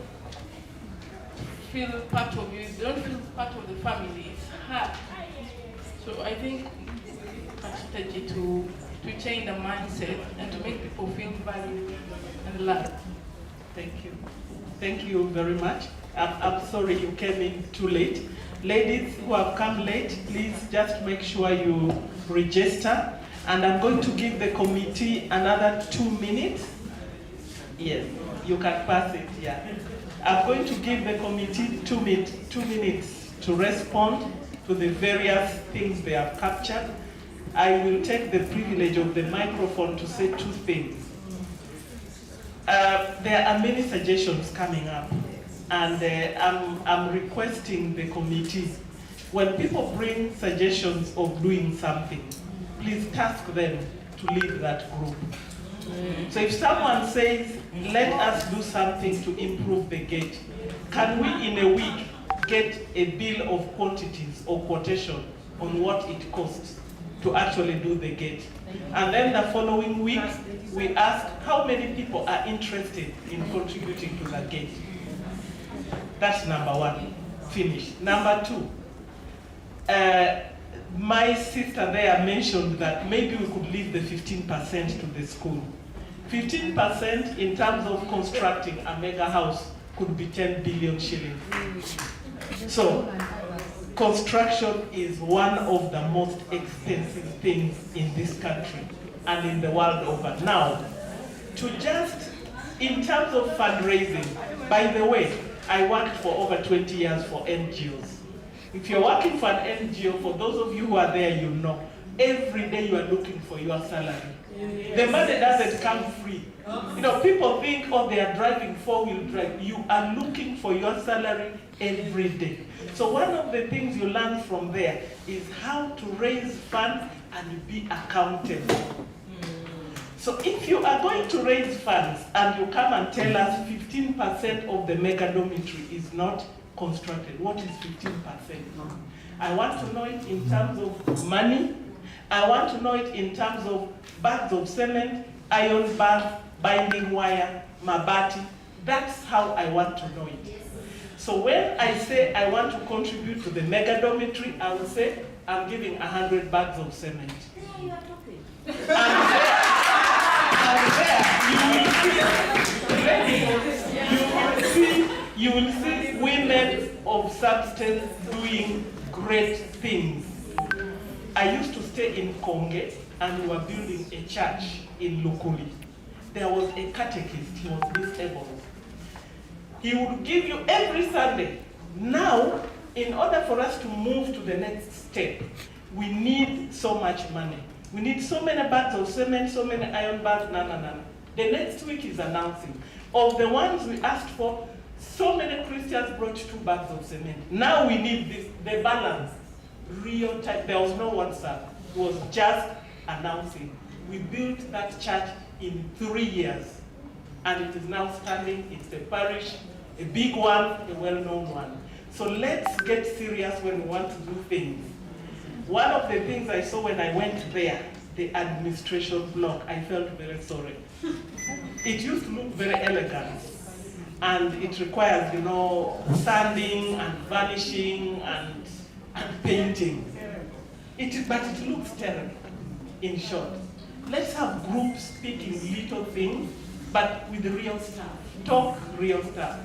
part of you, they don't feel part of the family, it's hard. So I think a strategy to change the mindset and to make people feel valued and loved. Thank you. Thank you very much. I'm sorry you came in too late. Ladies who have come late, please just make sure you register. And I'm going to give the committee another 2 minutes. Yes, you can pass it, yeah. I'm going to give the committee 2 minutes to respond to the various things they have captured. I will take the privilege of the microphone to say 2 things. There are many suggestions coming up, and I'm requesting the committee, when people bring suggestions of doing something, please task them to lead that group. So if someone says, let us do something to improve the gate, can we in a week get a bill of quantities or quotation on what it costs to actually do the gate? And then the following week, we ask how many people are interested in contributing to the gate. That's number 1, finished. Number 2, my sister there mentioned that maybe we could leave the 15% to the school. 15% in terms of constructing a mega house could be 10 billion shillings. So, construction is one of the most expensive things in this country and in the world over. Now, to just, in terms of fundraising, by the way, I worked for over 20 years for NGOs. If you're working for an NGO, for those of you who are there, you know, every day you are looking for your salary. The money doesn't come free. You know, people think, oh, they are driving four-wheel drive. You are looking for your salary every day. So one of the things you learn from there is how to raise funds and be accountable. So if you are going to raise funds and you come and tell us 15% of the mega dormitory is not constructed, what is 15%? I want to know it in terms of money. I want to know it in terms of bags of cement, iron bars, binding wire, mabati. That's how I want to know it. So when I say I want to contribute to the mega dormitory, I will say I'm giving 100 bags of cement. You will see women of substance doing great things. I used to stay in Konge and we were building a church in Lukuli. There was a catechist, he was disabled. He would give you every Sunday. Now, in order for us to move to the next step, we need so much money. We need so many bags of cement, so many iron bars, no. The next week is announcing. Of the ones we asked for, so many Christians brought 2 bags of cement. Now we need this, the balance, real time. There was no WhatsApp. It was just announcing. We built that church in 3 years, and it is now standing. It's a parish, a big one, a well-known one. So let's get serious when we want to do things. One of the things I saw when I went there, the administration block, I felt very sorry. It used to look very elegant, and it requires, you know, sanding and varnishing and painting. But it looks terrible, in short. Let's have groups speaking little things, but with the real stuff. Talk real stuff.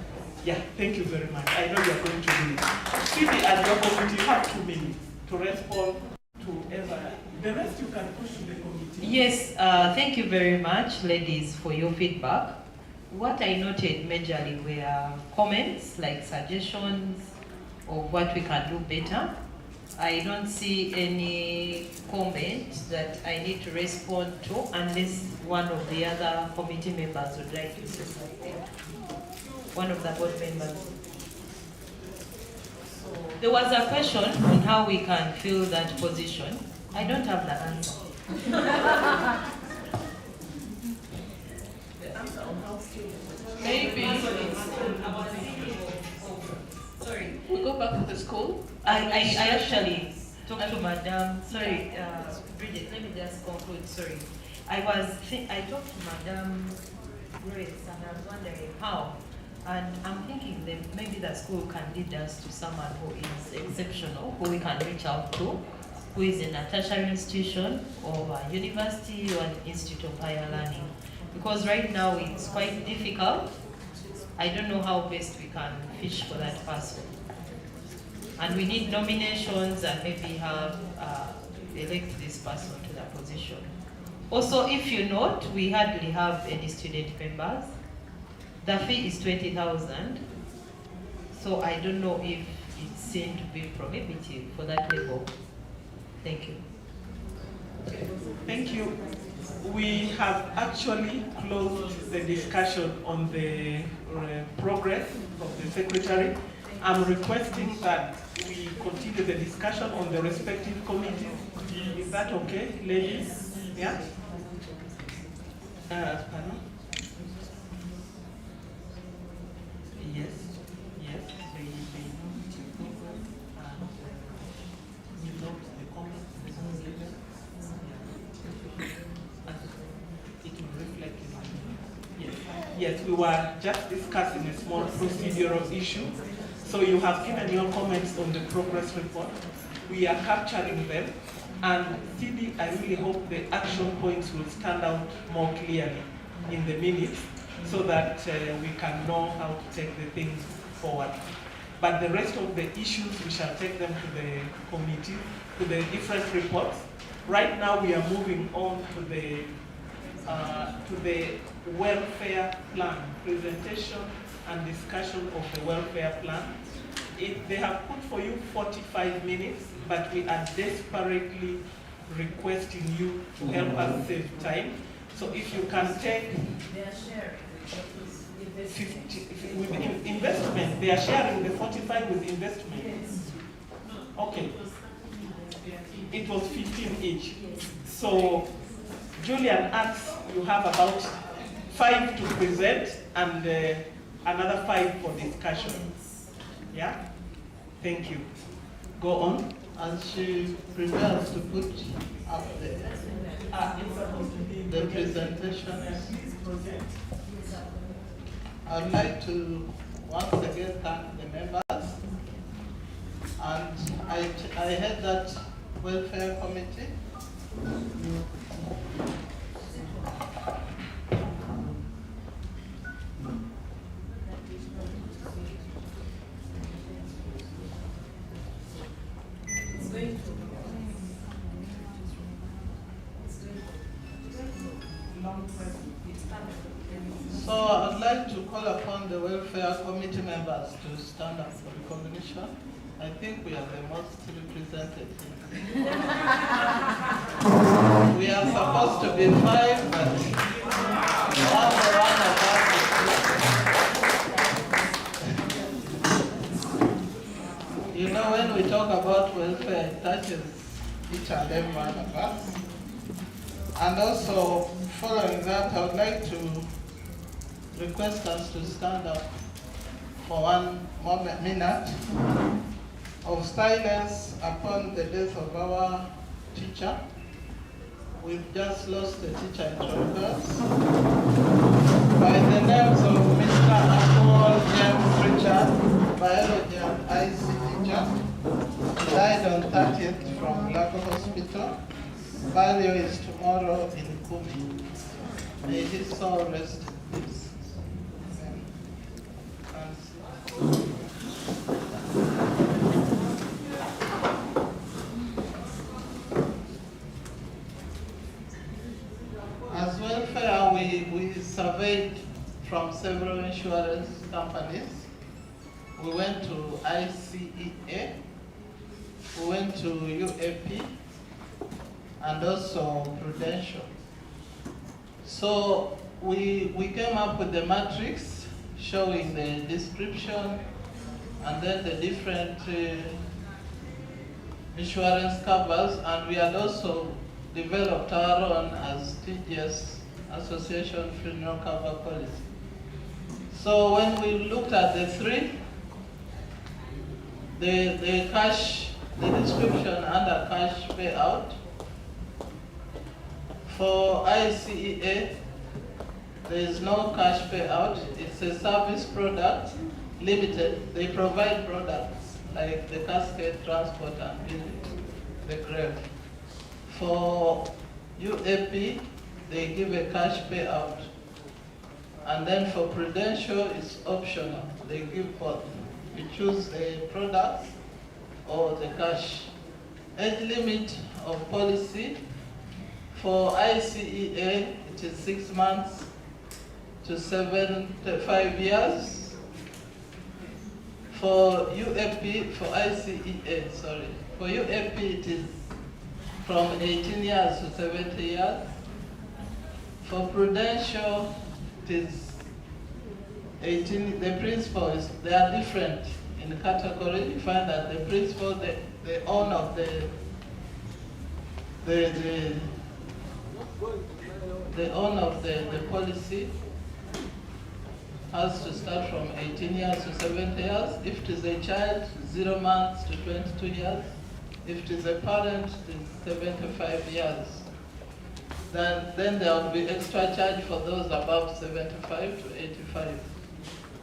Yeah, thank you very much. I know you're going to do it. Phoebe and your committee, you have 2 minutes to respond to Eva. The rest you can push to the committee. Yes, thank you very much, ladies, for your feedback. What I noted majorly were comments, like suggestions of what we can do better. I don't see any comment that I need to respond to unless one of the other committee members would like to say something. One of the board members. There was a question on how we can fill that position. I don't have the answer. Maybe. Sorry, we go back to the school. I actually talked to Madam. Sorry, Bridget. Let me just conclude. Sorry, I talked to Madam Grace, and I was wondering how. And I'm thinking that maybe the school can lead us to someone who is exceptional, who we can reach out to, who is in a tertiary institution or a university or an institute of higher learning. Because right now it's quite difficult. I don't know how best we can fish for that person. And we need nominations and maybe have elect this person to that position. Also, if you note, we hardly have any student members. The fee is 20,000. So I don't know if it's seen to be prohibitive for that level. Thank you. Thank you. We have actually closed the discussion on the progress of the secretary. I'm requesting that we continue the discussion on the respective committees. Is that okay, ladies? Yeah? Pardon? Yes, yes. Yes, we were just discussing a small procedural issue. So you have given your comments on the progress report. We are capturing them. And CD, I really hope the action points will stand out more clearly in the minutes so that we can know how to take the things forward. But the rest of the issues, we shall take them to the committee, to the different reports. Right now, we are moving on to the welfare plan, presentation and discussion of the welfare plan. They have put for you 45 minutes, but we are desperately requesting you to help us save time. So if you can take 50, with investment, they are sharing the 45 with investment. Okay. It was 15 each. So Julian asks, you have about 5 to present and another 5 for discussion. Yeah? Thank you. Go on. And she prepares to put up the presentation. I'd like to once again thank the members. And I head that welfare committee. So I'd like to call upon the welfare committee members to stand up for recognition. I think we are the most represented here. We are supposed to be 5, but only one of us is. You know, when we talk about welfare, it touches each and every one of us. And also, following that, I would like to request us to stand up for 1 minute of silence upon the death of our teacher. We've just lost the teacher in Tororo by the names of Mr. Apple James Richard, biology and IC teacher. He died on 30th from Lago Hospital. Burial is tomorrow in Kumi. May his soul rest in peace. As welfare, we surveyed from several insurance companies. We went to ICEA, we went to UAP, and also Prudential. So we came up with the matrix showing the description and then the different insurance covers, and we had also developed our own as TGS Association Funeral Cover Policy. So when we looked at the 3, the description under cash payout, for ICEA, there is no cash payout. It's a service product, limited. They provide products like the casket, transport, and building, the grave. For UAP, they give a cash payout. And then for Prudential, it's optional. They give both. You choose the product or the cash. Age limit of policy, for ICEA, it is 6 months to 5 years. For UAP, for ICEA, sorry. For UAP, it is from 18 years to 70 years. For Prudential, it is 18, the principal is, they are different in category. You find that the principal, the owner of the owner of the policy has to start from 18 years to 70 years. If it is a child, 0 months to 22 years. If it is a parent, it is 75 years. Then there will be extra charge for those above 75 to 85.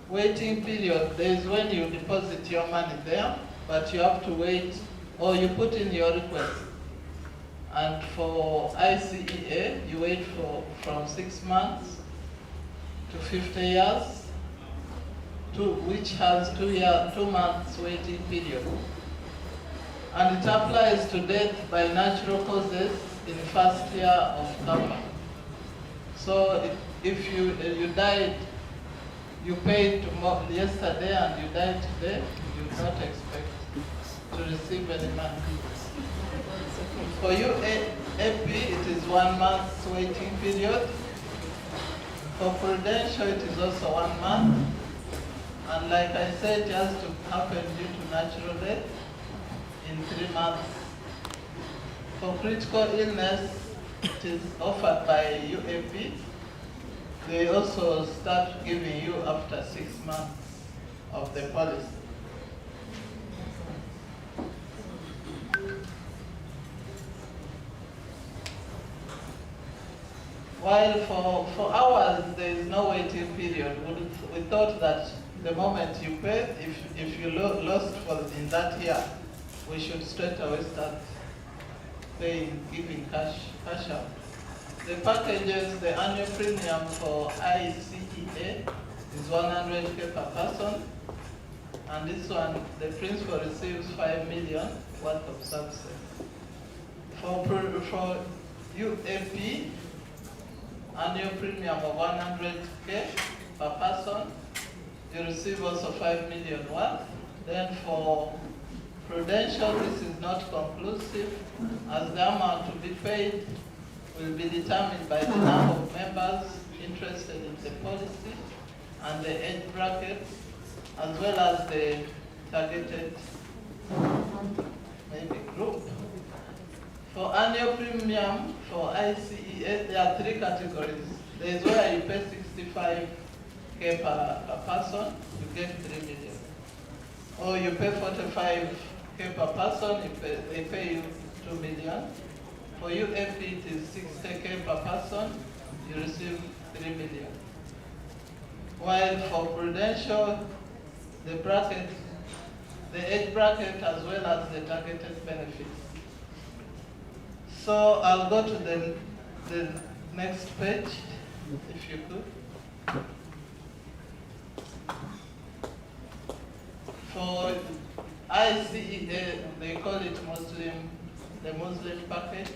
Waiting period, there is when you deposit your money there, but you have to wait, or you put in your request. And for ICEA, you wait from 6 months to 50 years, which has 2 months waiting period. And it applies to death by natural causes in first year of cover. So if you died, you paid yesterday and you died today, you do not expect to receive any money. For UAP, it is 1 month waiting period. For Prudential, it is also 1 month. And like I said, it has to happen due to natural death in 3 months. For critical illness, it is offered by UAP. They also start giving you after 6 months of the policy. While for hours, there is no waiting period. We thought that the moment you pay, if you lost in that year, we should straight away start paying, giving cash out. The packages, the annual premium for ICEA is 100K per person. And this one, the principal receives 5 million worth of services. For UAP, annual premium of 100K per person, you receive also 5 million worth. Then for Prudential, this is not conclusive, as the amount to be paid will be determined by the number of members interested in the policy and the age bracket, as well as the targeted group. For annual premium for ICEA, there are 3 categories. There is where you pay 65K per person, you get 3 million. Or you pay 45K per person, they pay you 2 million. For UAP, it is 60K per person, you receive 3 million. While for Prudential, the age bracket as well as the targeted benefits. So I'll go to the next page, if you could. For ICEA, they call it the Muslim package.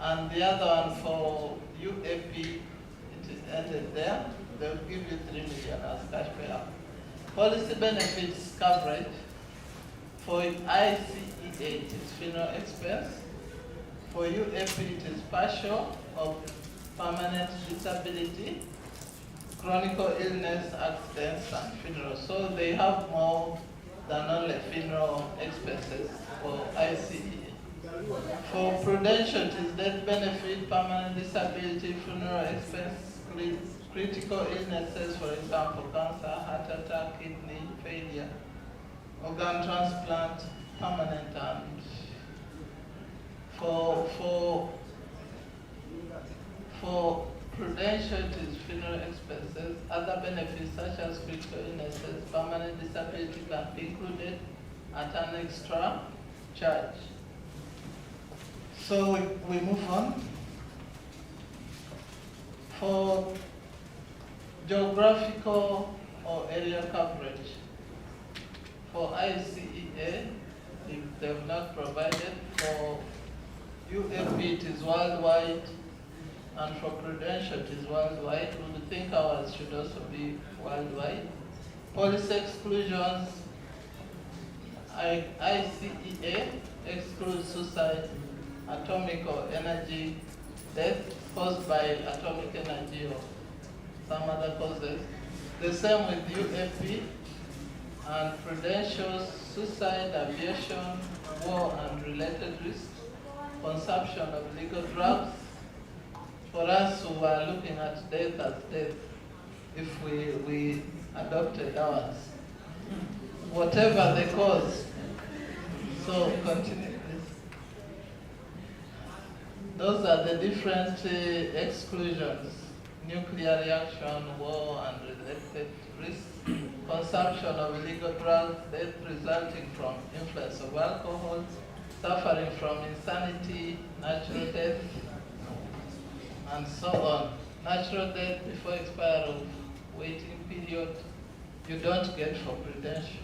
And the other one for UAP, it is ended there. They'll give you 3 million as cash payout. Policy benefits coverage. For ICEA, it is funeral expense. For UAP, it is partial or permanent disability, chronic illness, accidents, and funerals. So they have more than only funeral expenses for ICEA. For Prudential, it is death benefit, permanent disability, funeral expense, critical illnesses, for example, cancer, heart attack, kidney failure, organ transplant, permanent, and for Prudential, it is funeral expenses. Other benefits such as critical illnesses, permanent disability can be included at an extra charge. So we move on. For geographical or area coverage, for ICEA, if they have not provided, for UAP it is worldwide, and for Prudential it is worldwide. We would think ours should also be worldwide. Policy exclusions, ICEA excludes suicide, atomic or energy death caused by atomic energy or some other causes. The same with UAP and Prudential, suicide, aviation, war and related risks, consumption of legal drugs. For us who are looking at death as death, if we adopted ours, whatever the cause. So continue, please. Those are the different exclusions: nuclear reaction, war and related risks, consumption of illegal drugs, death resulting from influence of alcohol, suffering from insanity, natural death, and so on. Natural death before expiry of waiting period, you don't get for Prudential.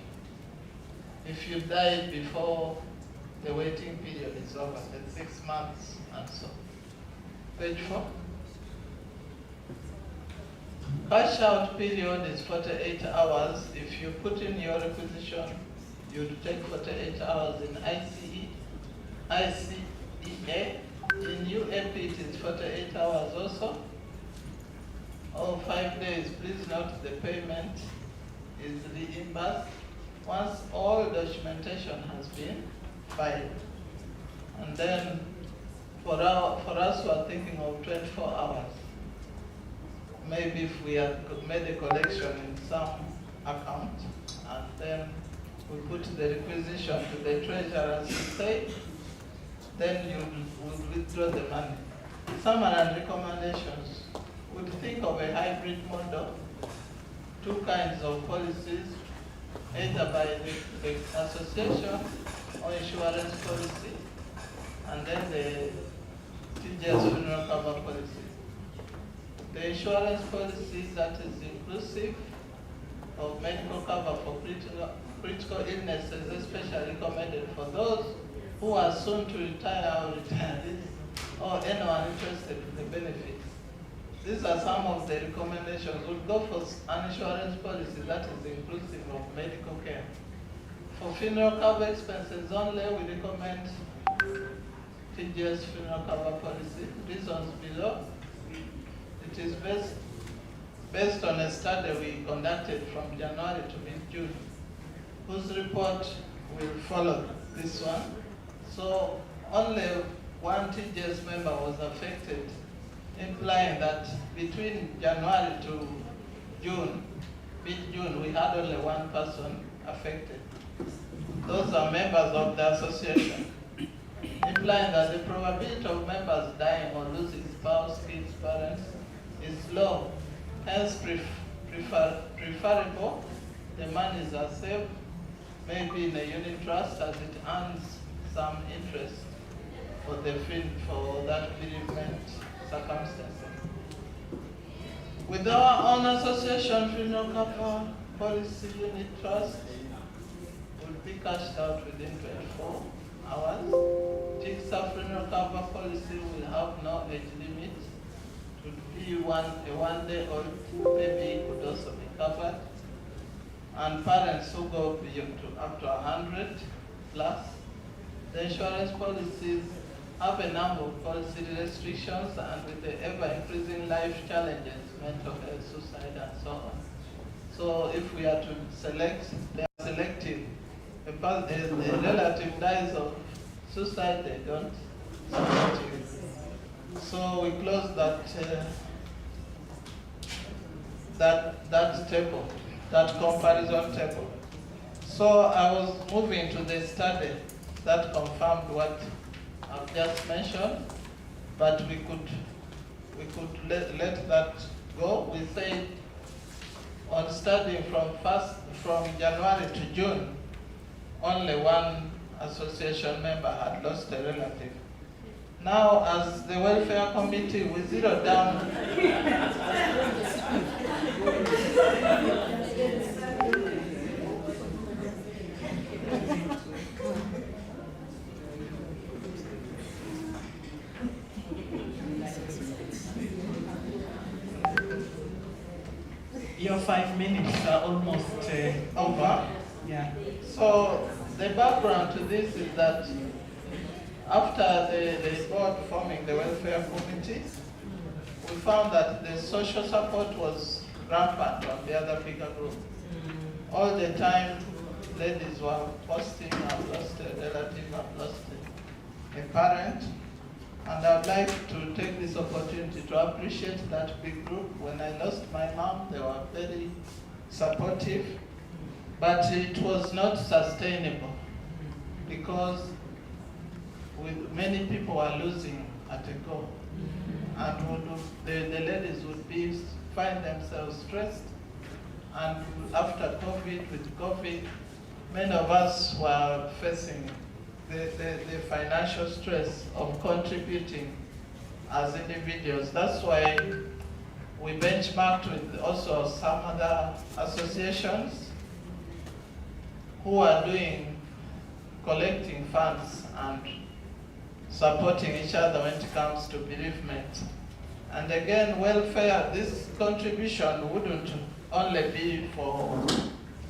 If you died before the waiting period is over, then 6 months and so. Page 4. Cash out period is 48 hours. If you put in your requisition, you'd take 48 hours in ICE. ICEA. In UAP it is 48 hours also, or 5 days. Please note the payment is reimbursed once all documentation has been filed. And then for us who are thinking of 24 hours, maybe if we have made a collection in some account and then we put the requisition to the treasurer to say, then you would withdraw the money. Some recommendations would think of a hybrid model, 2 kinds of policies, either by the association or insurance policy, and then the TGS funeral cover policy. The insurance policy that is inclusive of medical cover for critical illnesses, especially recommended for those who are soon to retire or retirees, or anyone interested in the benefits. These are some of the recommendations. We'll go for an insurance policy that is inclusive of medical care. For funeral cover expenses only, we recommend TGS funeral cover policy. Reasons below. It is based on a study we conducted from January to mid-June, whose report will follow this one. So only one TGS member was affected, implying that between January to June, mid-June, we had only one person affected. Those are members of the association, implying that the probability of members dying or losing spouse, kids, parents is low. Hence, preferable, the monies are saved, maybe in a unit trust as it earns some interest for that bereavement circumstance. With our own association funeral cover policy unit trust will be cashed out within 24 hours. TGS funeral cover policy will have no age limit. It would be a one-day-old baby could also be covered. And parents who go beyond up to 100 plus. The insurance policies have a number of policy restrictions, and with the ever-increasing life challenges, mental health, suicide, and so on. So if we are to select, they are selective. If a relative dies of suicide, they don't support you. So we close that table, that comparison table. So I was moving to the study that confirmed what I've just mentioned, but we could let that go. We said on studying from January to June, only one association member had lost a relative. Now, as the welfare committee, we zeroed down Your 5 minutes are almost over. Yeah. So the background to this is that after the board forming the welfare committee, we found that the social support was rampant on the other bigger group. All the time, ladies were posting, I've lost a relative, I've lost a parent. And I would like to take this opportunity to appreciate that big group. When I lost my mom, they were very supportive, but it was not sustainable because many people were losing at a go. And the ladies would find themselves stressed. And after COVID, with COVID, many of us were facing the financial stress of contributing as individuals. That's why we benchmarked with also some other associations who are collecting funds and supporting each other when it comes to bereavement. And again, welfare, this contribution wouldn't only be for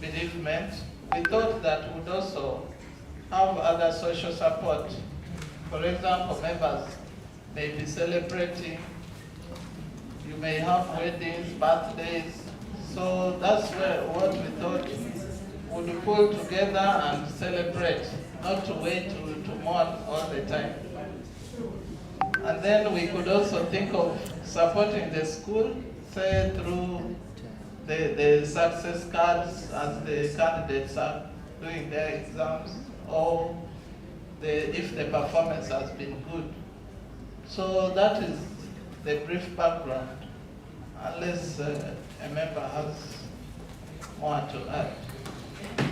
bereavement. We thought that would also have other social support For example, members may be celebrating, you may have weddings, birthdays. So that's what we thought would pull together and celebrate, not to wait to mourn all the time. And then we could also think of supporting the school, say through the success cards as the candidates are doing their exams, or if the performance has been good. So that is the brief background, unless a member has more to add.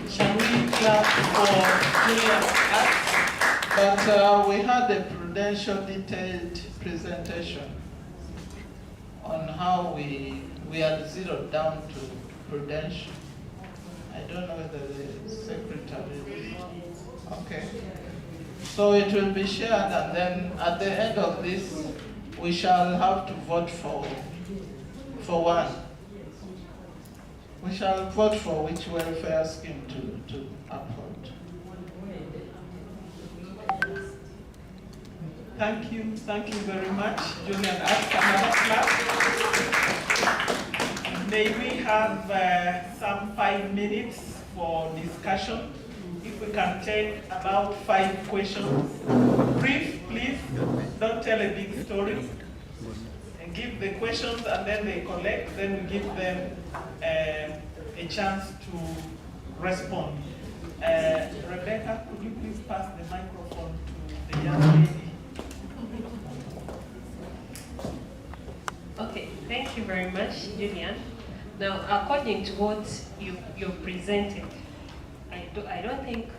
Shall we clap for Julian's act? But we had a prudential detailed presentation on how we are zeroed down to prudential. I don't know whether the secretary. Okay. So it will be shared, and then at the end of this, we shall have to vote for one. We shall vote for which welfare scheme to uphold. Thank you very much, Julian. Ask another clap. May we have some 5 minutes for discussion? If we can take about 5 questions. Brief, please. Don't tell a big story. And give the questions and then they collect. Then we give them a chance to respond. Rebecca, could you please pass the microphone to the young lady? Okay, thank you very much, Julian. Now, according to what you presented, I don't think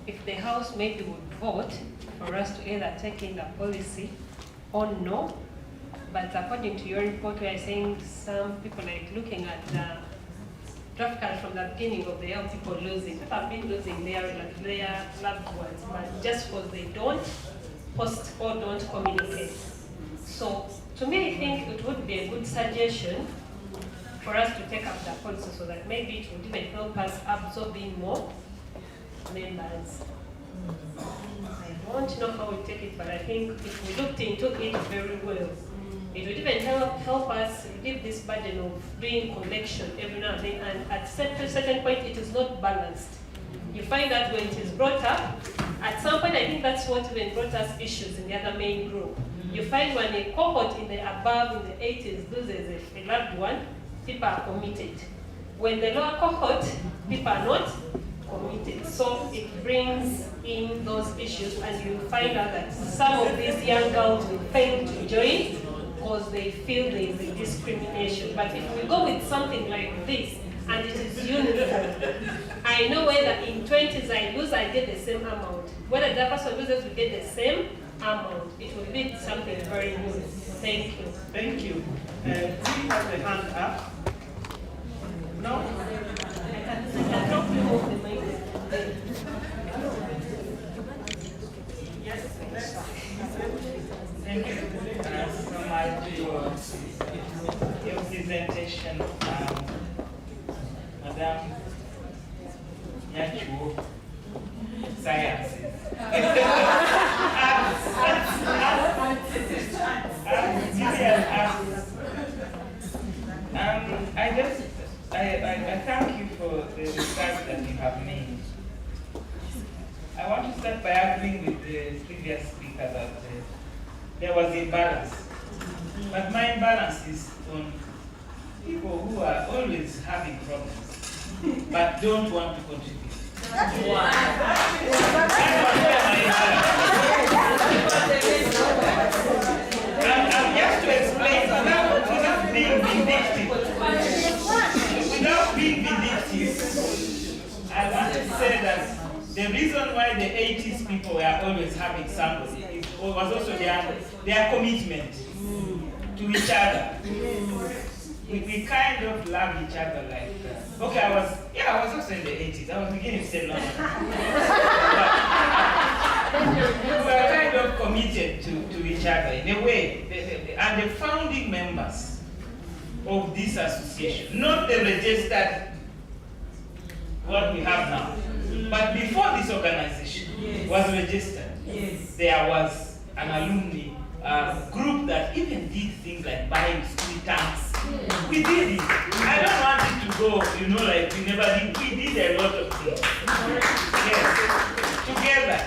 if the House maybe would vote for us to either take in the policy or no, but according to your report, we are saying some people like looking at the draft card from the beginning of the year, people losing. People have been losing their loved ones, but just because they don't post or don't communicate. So, to me, I think it would be a good suggestion for us to take up the policy so that maybe it would even help us absorbing more members. I don't know how we take it, but I think if we looked into it very well, it would even help us relieve this burden of doing collection every now and then, and at certain point it is not balanced. You find that when it is brought up, at some point I think that's what even brought us issues in the other main group. You find when a cohort in the above, in the 80s, loses a loved one, people are committed. When the lower cohort, people are not committed. So it brings in those issues, and you find out that some of these young girls will fail to join because they feel there is a discrimination. But if we go with something like this, and it is uniform, I know whether in 20s I lose, I get the same amount. Whether the person loses, we get the same amount. It will be something very good. Thank you. Thank you. Do you have the hand up? No? I don't remove the mic. Yes, thank you so much for your presentation, Madam Nyachu Sciences. I thank you for the research that you have made. I want to start by agreeing with the previous speaker that there was imbalance. But my imbalance is on people who are always having problems, but don't want to contribute. I'm just to explain without being vindictive. Without being vindictive, I want to say that the reason why the 80s people were always having somebody was also their commitment to each other. We kind of love each other like that. Okay, I was also in the 80s. I was beginning to say no. We were kind of committed to each other in a way. And the founding members of this association, not the registered, what we have now, but before this organization was registered, Yes. There was an alumni group that even did things like buying school tanks. Yeah. We did it. I don't want it to go, you know, like we never did. We did a lot of things. Yes, together.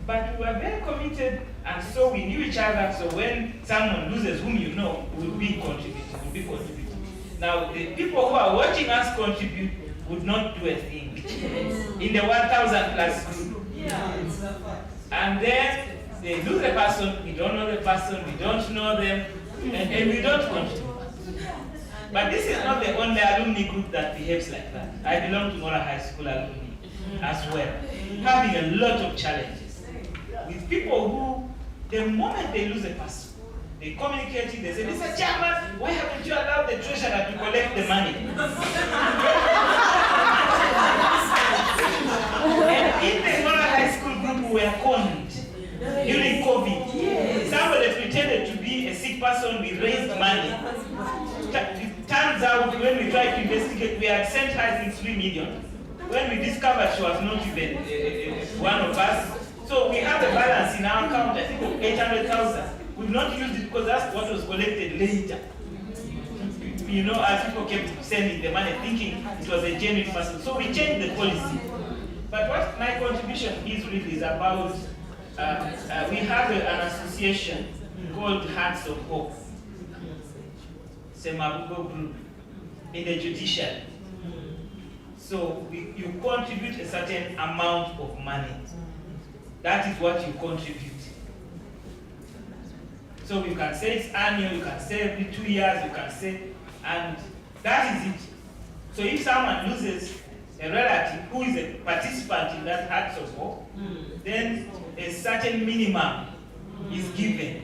But we were very committed, and so we knew each other. So when someone loses whom you know, we'll be contributing. Now, the people who are watching us contribute would not do a thing in the 1,000 plus group. Yeah. And then they lose a person, we don't know the person, we don't know them, and we don't contribute. But this is not the only alumni group that behaves like that. I belong to Mora High School alumni as well, having a lot of challenges with people who, the moment they lose a person, they communicate it, they say, Mr. Chairman, why haven't you allowed the treasurer to collect the money? And in the Mora High School group, we were conned during COVID. Yes. Somebody pretended to be a sick person, we raised money. It turns out when we tried to investigate, we had sent her, I think, 3 million. When we discovered she was not even one of us, so we have a balance in our account, I think, of 800,000. We've not used it because that's what was collected later. You know, as people kept sending the money, thinking it was a genuine person. So we changed the policy. But what my contribution is really is about, we have an association called Hearts of Hope, Semabugo group, in the judiciary. So you contribute a certain amount of money. That is what you contribute. So you can say it's annual, you can say every 2 years, you can say, and that is it. So if someone loses a relative who is a participant in that Hearts of Hope, then a certain minimum is given.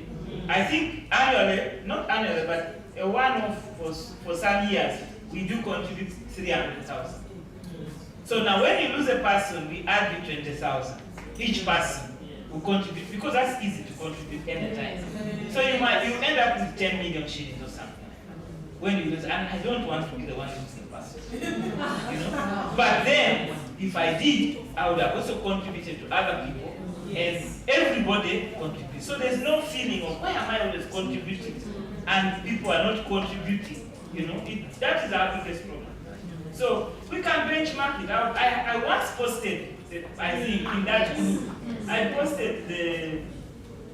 I think annually, not annually, but a one-off for some years, we do contribute 300,000. So now when you lose a person, we add you 20,000. Each person will contribute, because that's easy to contribute anytime. So you end up with 10 million shillings or something when you lose, and I don't want to be the one losing the person. You know? But then, if I did, I would have also contributed to other people, and everybody contributes. So there's no feeling of why am I always contributing and people are not contributing. You know, that is our biggest problem. So we can benchmark it out. I once posted, I think in that group, I posted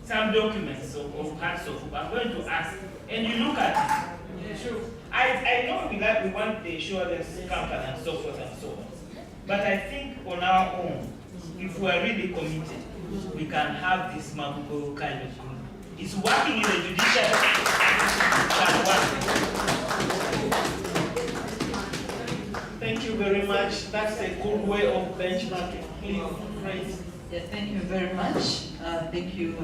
some documents of Hearts of Hope. I'm going to ask, and you look at it. I know we want the insurance company and so forth and so on. But I think on our own, if we are really committed, we can have this Mabugo kind of group. It's working in the judiciary. Thank you very much. That's a good way of benchmarking. Please, right. Yeah, thank you very much. Thank you,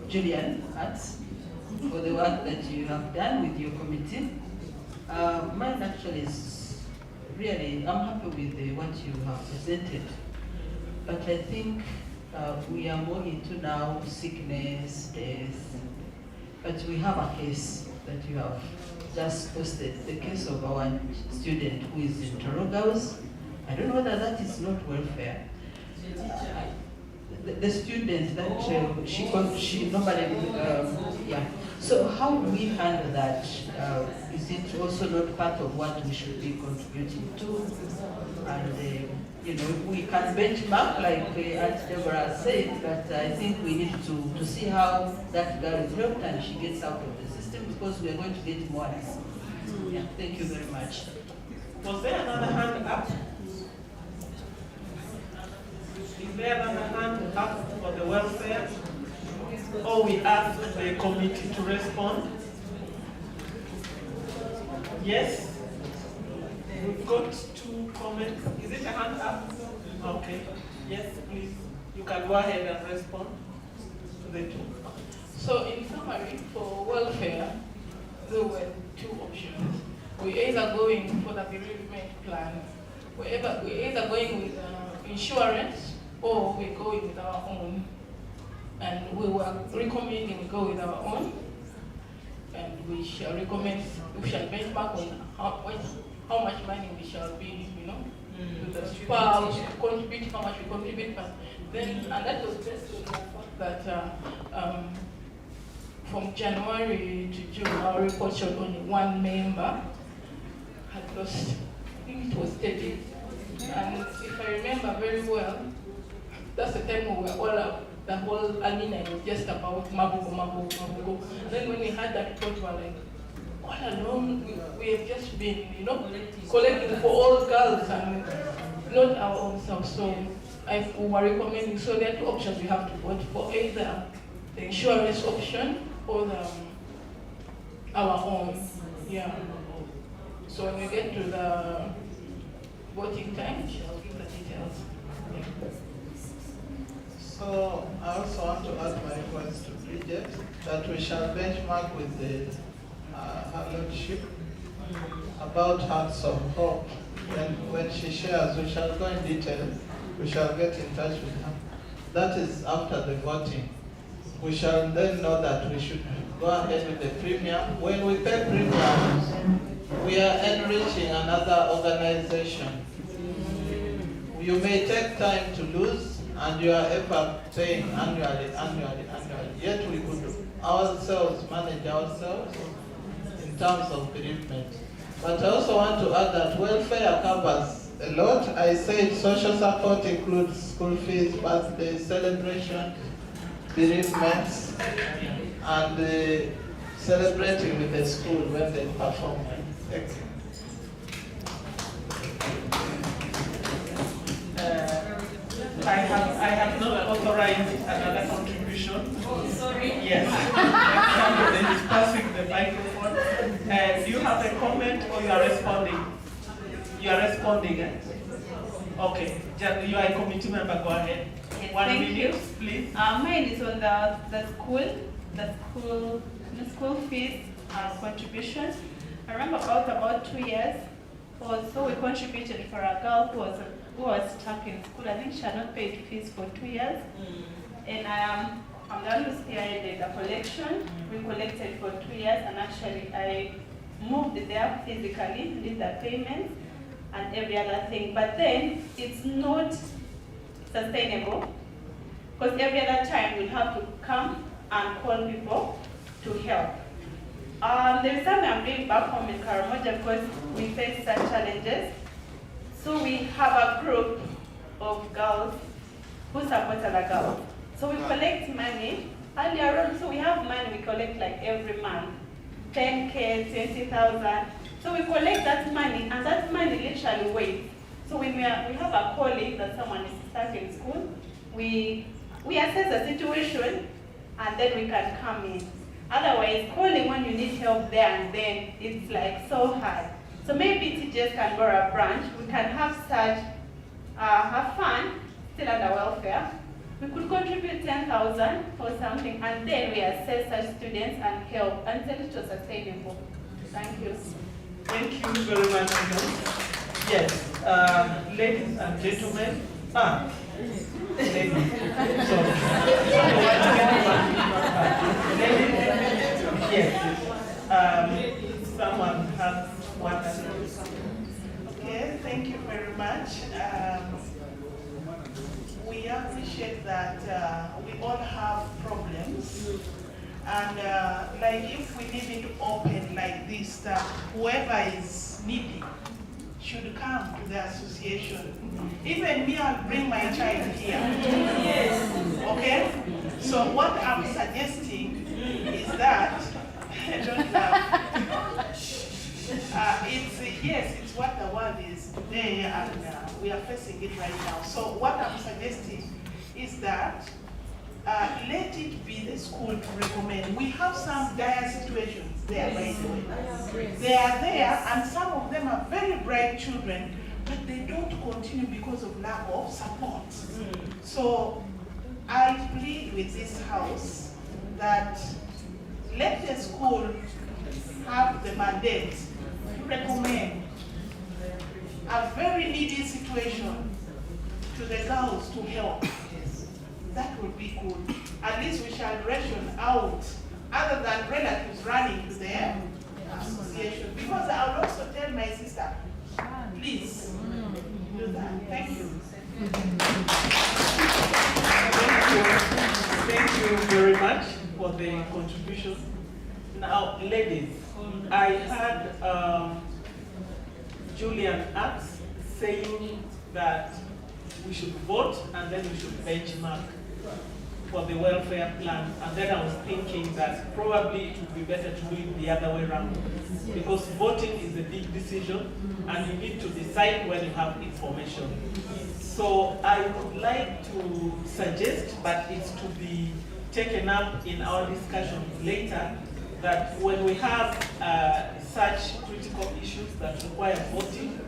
Julian Arts, for the work that you have done with your committee. Mine actually is really, I'm happy with what you have presented. But I think we are more into now sickness, death. But we have a case that you have just posted, the case of our student who is in Tororo. I don't know whether that is not welfare. The student that she normally, yeah. So how do we handle that? Is it also not part of what we should be contributing to? And you know, we can benchmark like Aunt Deborah said, but I think we need to see how that girl is helped and she gets out of the system, because we are going to get more. Yeah, thank you very much. Was there another hand up? Is there another hand up for the welfare? Or we ask the committee to respond? Yes? We've got 2 comments. Is it a hand up? Okay. Yes, please. You can go ahead and respond to the 2. So in summary, for welfare, there were 2 options. We're either going for the bereavement plan, we're either going with insurance, or we're going with our own. And we were recommending we go with our own, and we shall benchmark on how much money we shall be, you know, to the spouse, contribute how much we contribute. But and that was based on the fact that from January to June, our report showed only one member had lost, I think it was 30. And if I remember very well, that's the time we were all up. The whole arena was just about Mabugo. And then when we had that report, we were like, all along, we have just been, collecting for all girls and not our own self. So we were recommending, so there are two options we have to vote for, either the insurance option or our own. Yeah. So when we get to the voting time, I'll give the details. Yeah. So I also want to add my request to Bridget that we shall benchmark with her lordship about Hearts of Hope. When she shares, we shall go in detail. We shall get in touch with her. That is after the voting. We shall then know that we should go ahead with the premium. When we pay premium, we are enriching another organization. You may take time to lose, and you are ever paying annually. Yet we could ourselves manage ourselves in terms of bereavement. But I also want to add that welfare covers a lot. I said social support includes school fees, birthday celebration, bereavements, and celebrating with the school when they perform. Thank you. I have not authorized another contribution. Oh, sorry. Yes. Somebody is passing the microphone. Do you have a comment or you are responding? You are responding. Okay. You are a committee member. Go ahead. Yes, 1 thank minute, you. please. Mine is on the school fees contributions. I remember about 2 years or so we contributed for a girl who was stuck in school. I think she had not paid fees for 2 years. And I'm the one who spearheaded the collection. We collected for 2 years, and actually I moved there physically, did the payments and every other thing. But then it's not sustainable, because every other time we'll have to come and call people to help. There is something I'm doing back home in Karamoja because we face such challenges. So we have a group of girls who support other girls. So we collect money earlier on. So we have money we collect like every month, 10K, 20,000. So we collect that money, and that money literally waits. So when we have a colleague that someone is stuck in school, we assess the situation, and then we can come in. Otherwise, calling when you need help there and then, it's like so hard. So maybe TGS can borrow a branch. We can have such, have fun, still under welfare. We could contribute 10,000 or something, and then we assess such students and help until it was sustainable. Thank you. Thank you very much. Yes, ladies and gentlemen. Ladies. Sorry. Ladies. Yes. Someone has one. Okay, thank you very much. We appreciate that we all have problems. And like if we need it to open like this, that whoever is needy should come to the association. Even me, I'll bring my child here. Yes. Okay? So what I'm suggesting is that, don't laugh. It's what the world is today, and we are facing it right now. So what I'm suggesting is that let it be the school to recommend. We have some dire situations there, by the way. They are there, and some of them are very bright children, but they don't continue because of lack of support. So I plead with this house that let the school have the mandate to recommend a very needy situation to the girls to help. That would be good. At least we shall ration out, other than relatives running to their association. Because I would also tell my sister, please do that. Thank you. Now, ladies, I had Julian Axe saying that we should vote and then we should benchmark for the welfare plan. And then I was thinking that probably it would be better to do it the other way around, because voting is a big decision and you need to decide when you have information. So I would like to suggest, but it's to be taken up in our discussions later, that when we have such critical issues that require voting,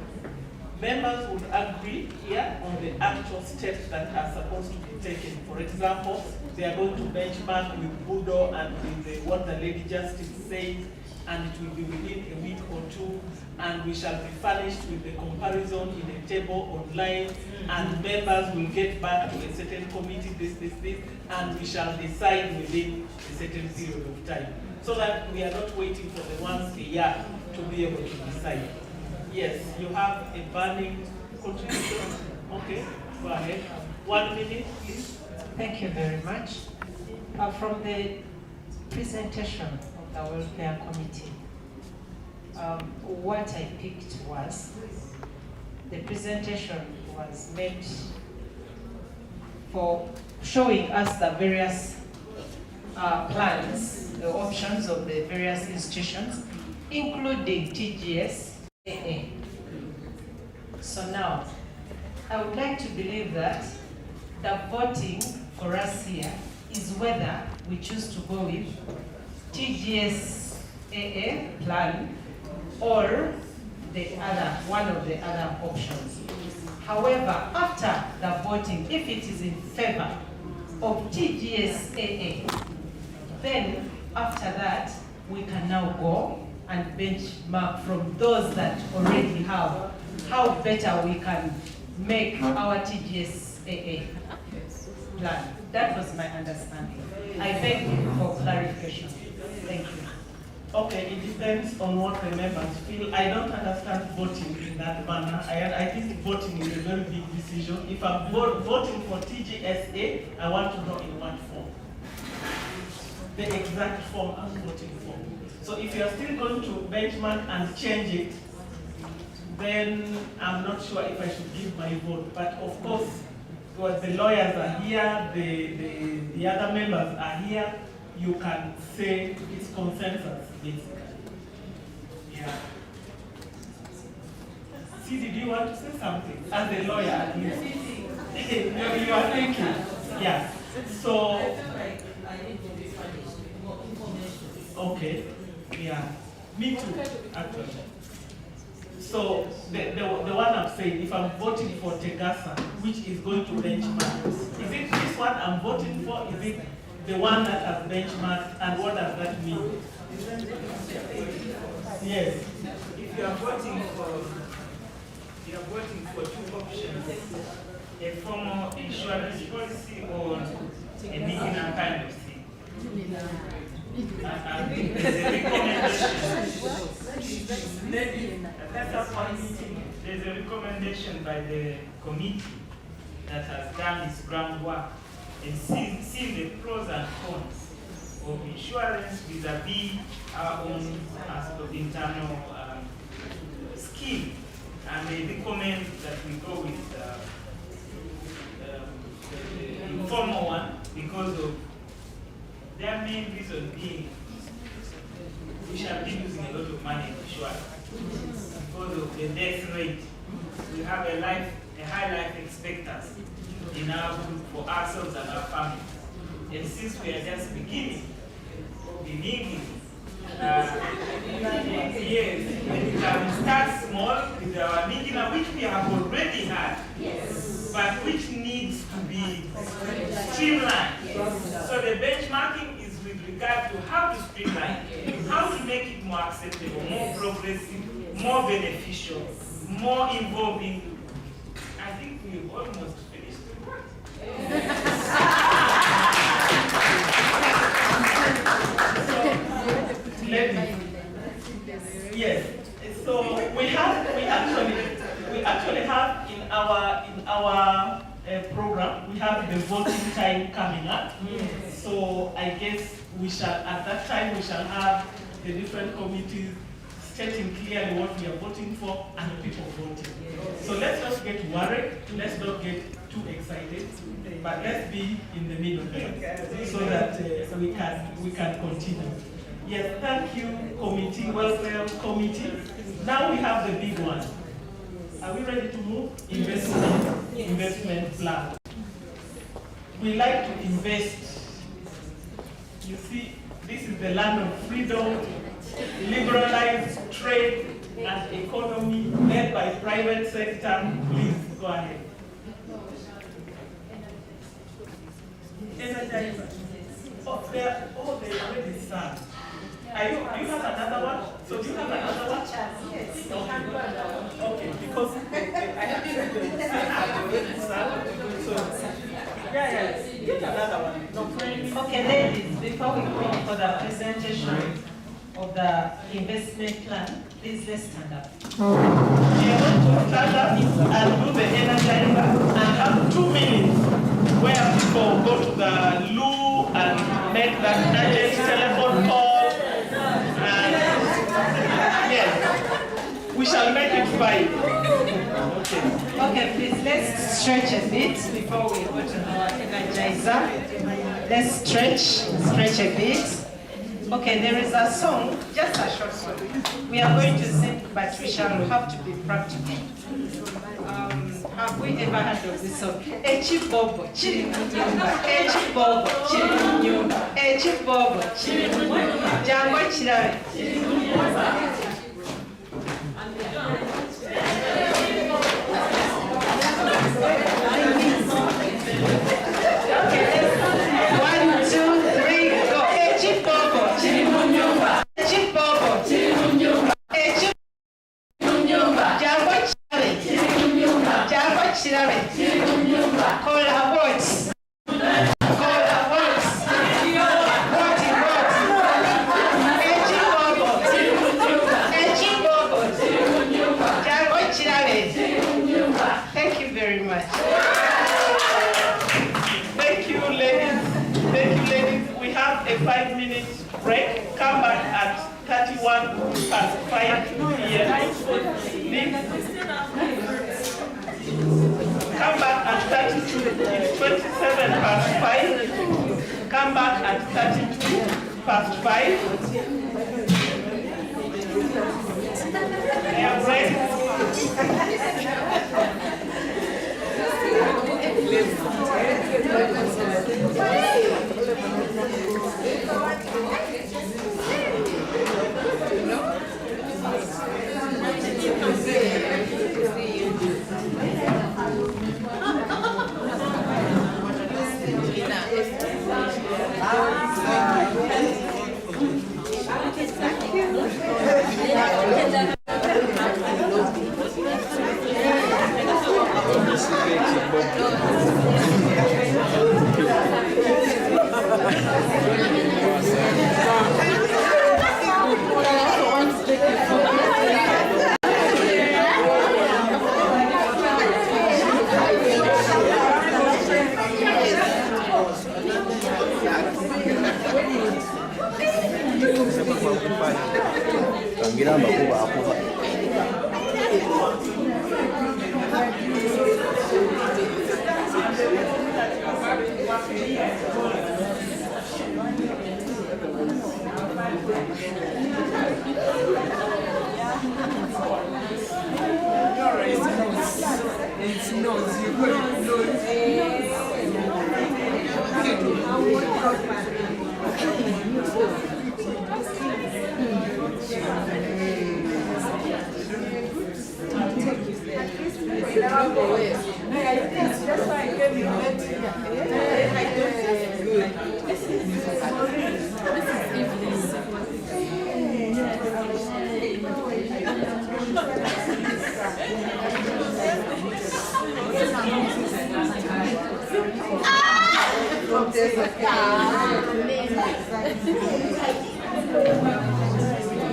members would agree here on the actual steps that are supposed to be taken. For example, they are going to benchmark with Budo and with what the Lady Justice says, and it will be within a week or two, and we shall be furnished with the comparison in a table online, and members will get back to a certain committee, this, and we shall decide within a certain period of time, so that we are not waiting for the once a year to be able to decide. Yes, you have a burning contribution. Okay, go ahead. 1 minute, please. Thank you very much. From the presentation of the Welfare Committee, what I picked was the presentation was made for showing us the various plans, the options of the various institutions, including TGS AA. So now, I would like to believe that the voting for us here is whether we choose to go with TGS AA plan or the other, one of the other options. However, after the voting, if it is in favor of TGS AA, then after that, we can now go and benchmark from those that already have, how better we can make our TGS AA plan. That was my understanding. I beg for clarification. Thank you. Okay, it depends on what the members feel. I don't understand voting in that manner. I think voting is a very big decision. If I'm voting for TGSA, I want to know in what form. The exact form I'm voting for. So if you're still going to benchmark and change it, then I'm not sure if I should give my vote. But of course, the lawyers are here, the other members are here, you can say it's consensus, basically. Yeah. Sidi, do you want to say something? As a lawyer, at least. You are thinking. Yeah. So, okay. Yeah. Me too, actually. So, the one I'm saying, if I'm voting for Tegasa, which is going to benchmark, is it this one I'm voting for? Is it the one that has benchmarked, and what does that mean? Yes. If you are voting for two options, a formal insurance policy or a beginner kind of thing. I think there's a recommendation. There's a recommendation by the committee that has done its groundwork and seen the pros and cons of insurance vis-a-vis our own internal scheme. And they recommend that we go with the informal one because of their main reason being we shall be losing a lot of money in insurance because of the death rate. We have a high life expectancy in our group for ourselves and our families. And since we are just beginning, yes, we can start small with our beginner, which we have already had, yes, but which needs to be streamlined. Yes. So the benchmarking is with regard to how to streamline, how to make it more acceptable, more progressive, more beneficial, more involving. I think we've almost finished the work. Yes. So we actually have in our program, we have the voting time coming up. So I guess we shall, at that time, we shall have the different committees stating clearly what we are voting for and the people voting. So let's not get worried, let's not get too excited, but let's be in the middle there so that we can continue. Yes, thank you, committee, welfare committee. Now we have the big one. Are we ready to move? Investment plan. We like to invest. You see, this is the land of freedom, liberalized trade and economy led by private sector. Please go ahead. Energizer. Oh, they already started. Do you have another one? So do you have another one? Yes. Okay, because I have already started. So, yeah, get another one. No, Okay, ladies, before we go for the presentation of the investment plan, please let's stand up. We are going to stand up and do the energizer and have 2 minutes where people go to the loo and make that urgent telephone call. And yes, we shall make it 5. Okay, please let's stretch a bit before we go to our energizer. Let's stretch a bit. Okay, there is a song, just a short song. We are going to sing, but we shall have to be practical. Have we ever heard of this song? Echibobo, chiri munyumba, echibobo, chiri munyumba, echibobo, chiri munyumba, jango chirabe, chiri munyumba. Thank you very much. Thank you, ladies. Thank you, ladies. We have a 5-minute break. Come back at 5:31 p.m. Come back at 5. Come back at 5. Yeah, break.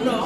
No.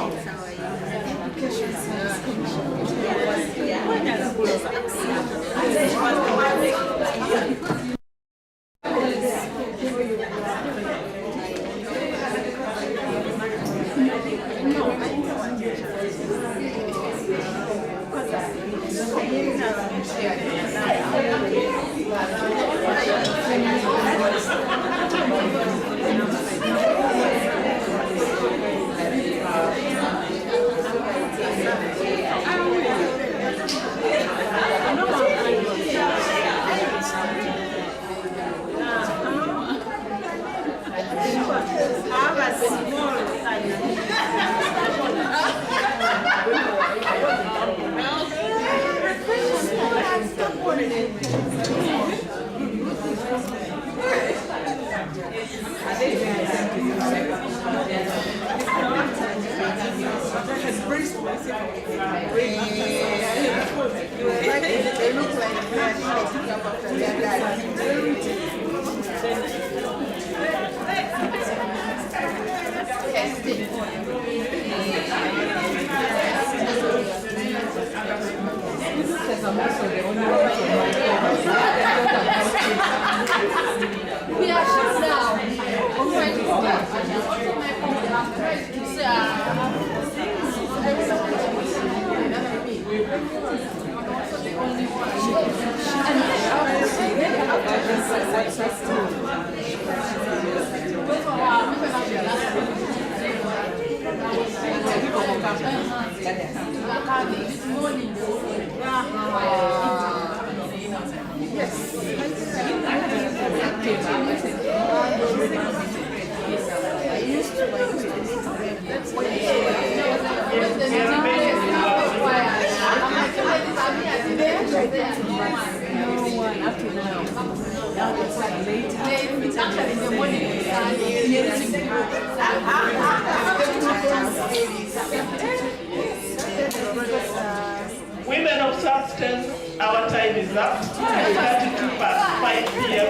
Women of substance, our time is up. 32 past 5 p.m.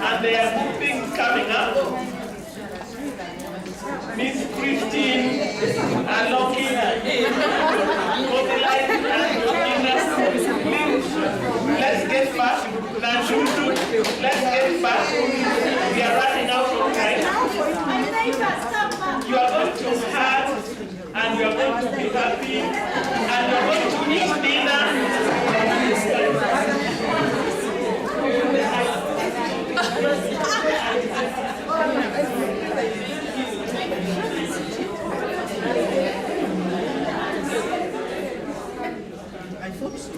And there are good things coming up. Miss Christine and Lokina. Let's get fast. Nanjutu, let's get fast. We are running out of time. You are going to have and you are going to be happy and you are going to eat dinner. I thought so.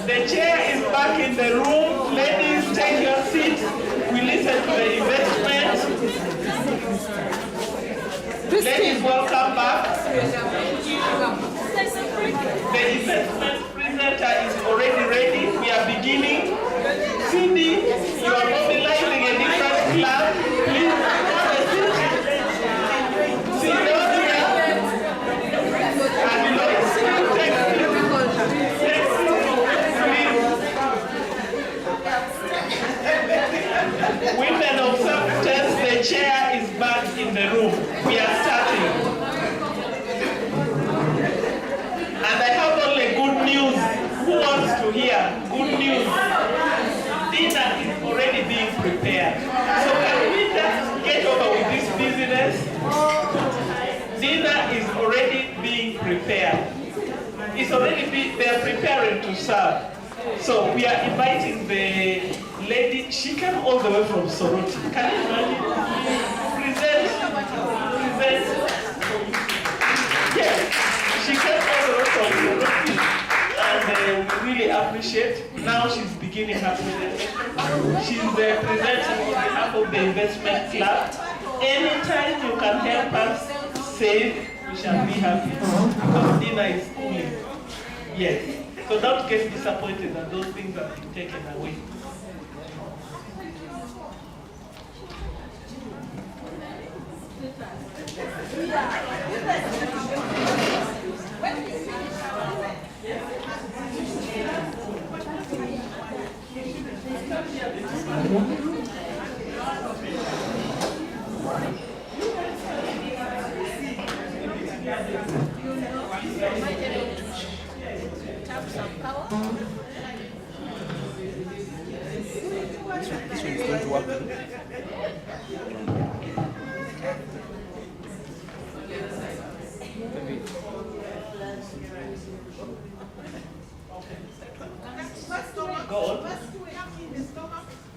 The chair is back in the room. Ladies, take your seats. We listen to the investment. Ladies, welcome back. The investment presenter is already ready. We are beginning. Cindy, you are mobilizing a different club. Please, have a seat. Sidonia and Lois, take Women of substance, the chair is back in the room. We are starting. And I have only good news. Who wants to hear good news? Dinner is already being prepared. So can we just get over with this business? Dinner is already being prepared. It's already they are preparing to serve. So we are inviting the lady. She came all the way from Soroti. Can you imagine? Present. Yes, she came all the way from Soroti. And we really appreciate. Now she's beginning her presentation. She's presenting on behalf of the investment club. Anytime you can help us save, we shall be happy. Because dinner is cooling. Yes. So don't get disappointed that those things have been taken away. This one is going to work.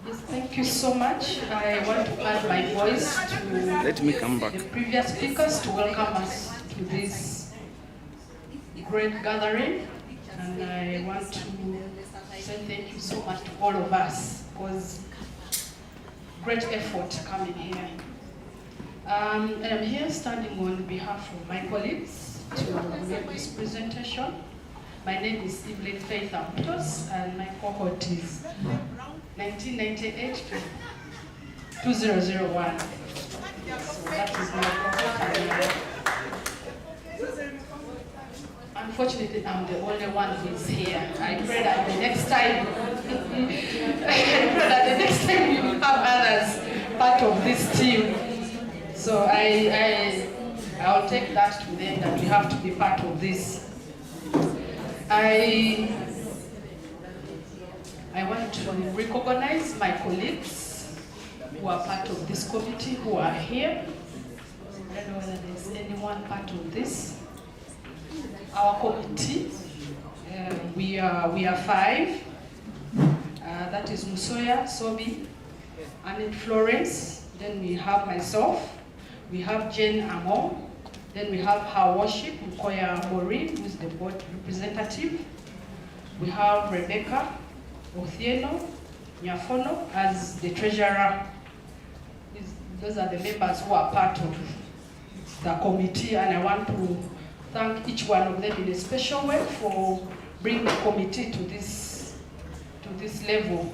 Yes, thank you so much. I want to add my voice to Let me come back. the previous speakers to welcome us to this great gathering. And I want to say thank you so much to all of us. It was great effort coming here. And I'm here standing on behalf of my colleagues to make this presentation. My name is Evelyn Faith Amutos, and my cohort is 1998 to 2001. So that is my cohort. Unfortunately, I'm the only one who is here. I pray that the next time, you will have others part of this team. So I'll take that to them that we have to be part of this. I want to recognize my colleagues who are part of this committee, who are here. I don't know whether there's anyone part of this. Our committee, we are 5. That is Musoya, Sobi, Annette Florence. Then we have myself. We have Jane Amon. Then we have Her Worship, Mkoya Maureen, who is the board representative. We have Rebecca Othieno Nyafono as the treasurer. Those are the members who are part of the committee, and I want to thank each one of them in a special way for bringing the committee to this level.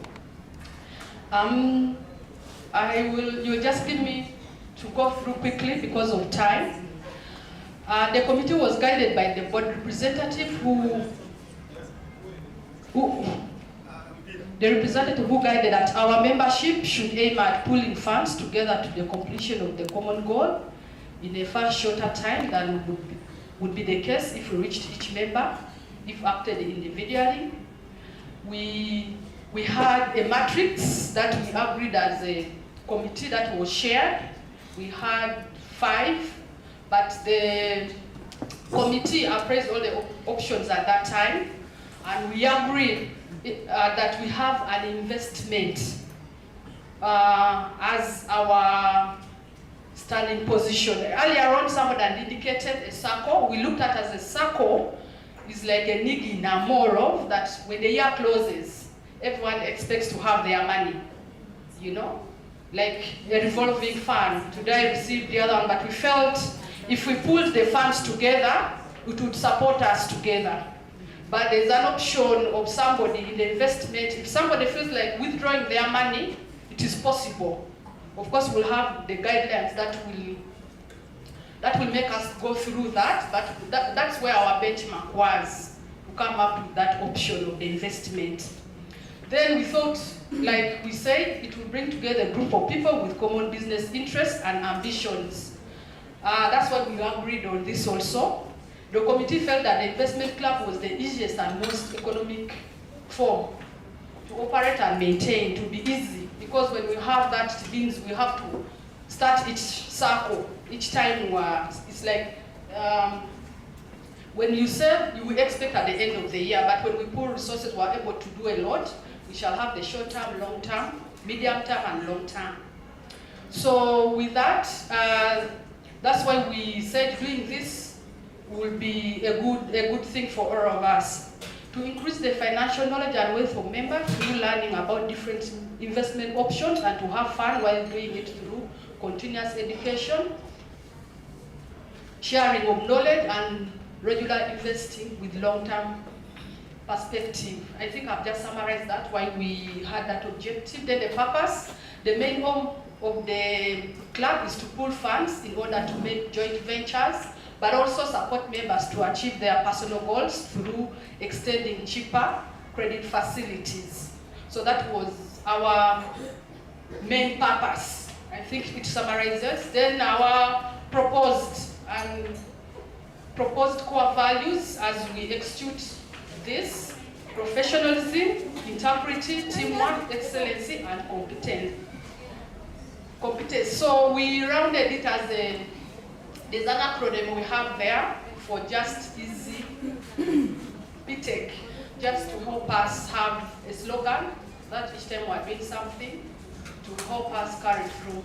You'll just give me to go through quickly because of time. The committee was guided by the board representative who guided that our membership should aim at pooling funds together to the completion of the common goal in a far shorter time than would be the case if we reached each member, if acted individually. We had a matrix that we agreed as a committee that was shared. We had 5. But the committee appraised all the options at that time, and we agreed that we have an investment as our standing position. Earlier on, someone had indicated a circle. We looked at as a circle is like a nigi na more of that when the year closes, everyone expects to have their money, you know, like a revolving fund. Today I received the other one, but we felt if we pulled the funds together, it would support us together. But there's an option of somebody in the investment. If somebody feels like withdrawing their money, it is possible. Of course, we'll have the guidelines that will make us go through that, but that's where our benchmark was, to come up with that option of the investment. Then we thought, like we said, it will bring together a group of people with common business interests and ambitions. That's why we agreed on this also. The committee felt that the investment club was the easiest and most economic form to operate and maintain, to be easy. Because when we have that, it means we have to start each circle. Each time it's like, when you save, you will expect at the end of the year, but when we pool resources, we're able to do a lot. We shall have the short term, long term, medium term, and long term. So with that, that's why we said doing this will be a good thing for all of us. To increase the financial knowledge and wealth of members through learning about different investment options and to have fun while doing it through continuous education, sharing of knowledge, and regular investing with long-term perspective. I think I've just summarized that, why we had that objective. Then the purpose, the main aim of the club is to pool funds in order to make joint ventures, but also support members to achieve their personal goals through extending cheaper credit facilities. So that was our main purpose. I think it summarizes. Then our proposed core values as we execute this. professionalism, integrity, teamwork, excellency, and competence. So we rounded it as there's an acronym we have there for Just Easy BTEC, just to help us have a slogan that each time we're doing something to help us carry through.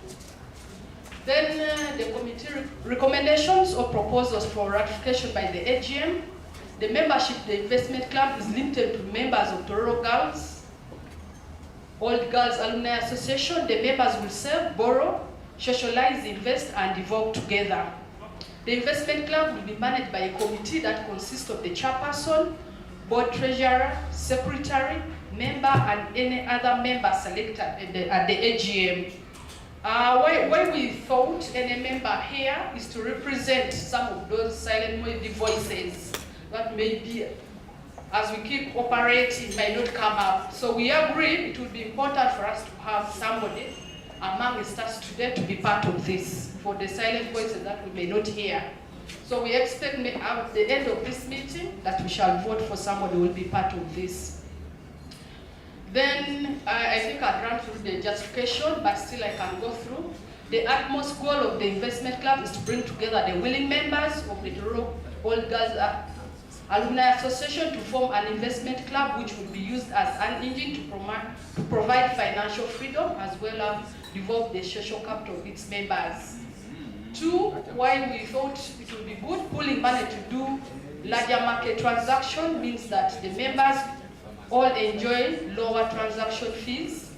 Then the committee recommendations or proposals for ratification by the AGM. The membership of the investment club is limited to members of Tororo Girls, Old Girls Alumni Association. The members will serve, borrow, socialize, invest, and evolve together. The investment club will be managed by a committee that consists of the chairperson, board treasurer, secretary, member, and any other member selected at the AGM. Why we thought any member here is to represent some of those silent voices that maybe, as we keep operating, may not come up. So we agreed it would be important for us to have somebody among us today to be part of this, for the silent voices that we may not hear. So we expect at the end of this meeting that we shall vote for somebody who will be part of this. Then I think I'd run through the justification, but still I can go through. The utmost goal of the investment club is to bring together the willing members of the Tororo Old Girls Alumni Association to form an investment club which would be used as an engine to provide financial freedom as well as develop the social capital of its members. Two, why we thought it would be good, pooling money to do larger market transaction means that the members all enjoy lower transaction fees,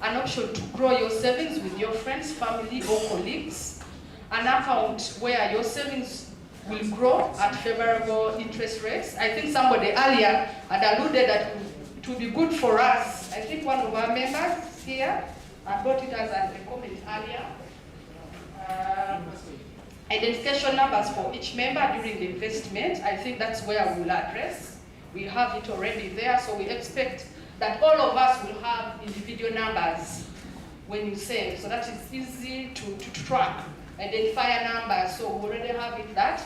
an option to grow your savings with your friends, family, or colleagues, an account where your savings will grow at favorable interest rates. I think somebody earlier had alluded that it would be good for us. I think one of our members here got it as a comment earlier. Identification numbers for each member during the investment. I think that's where we will address. We have it already there, so we expect that all of us will have individual numbers when you save. So that is easy to track. Identifier numbers, so we already have it that.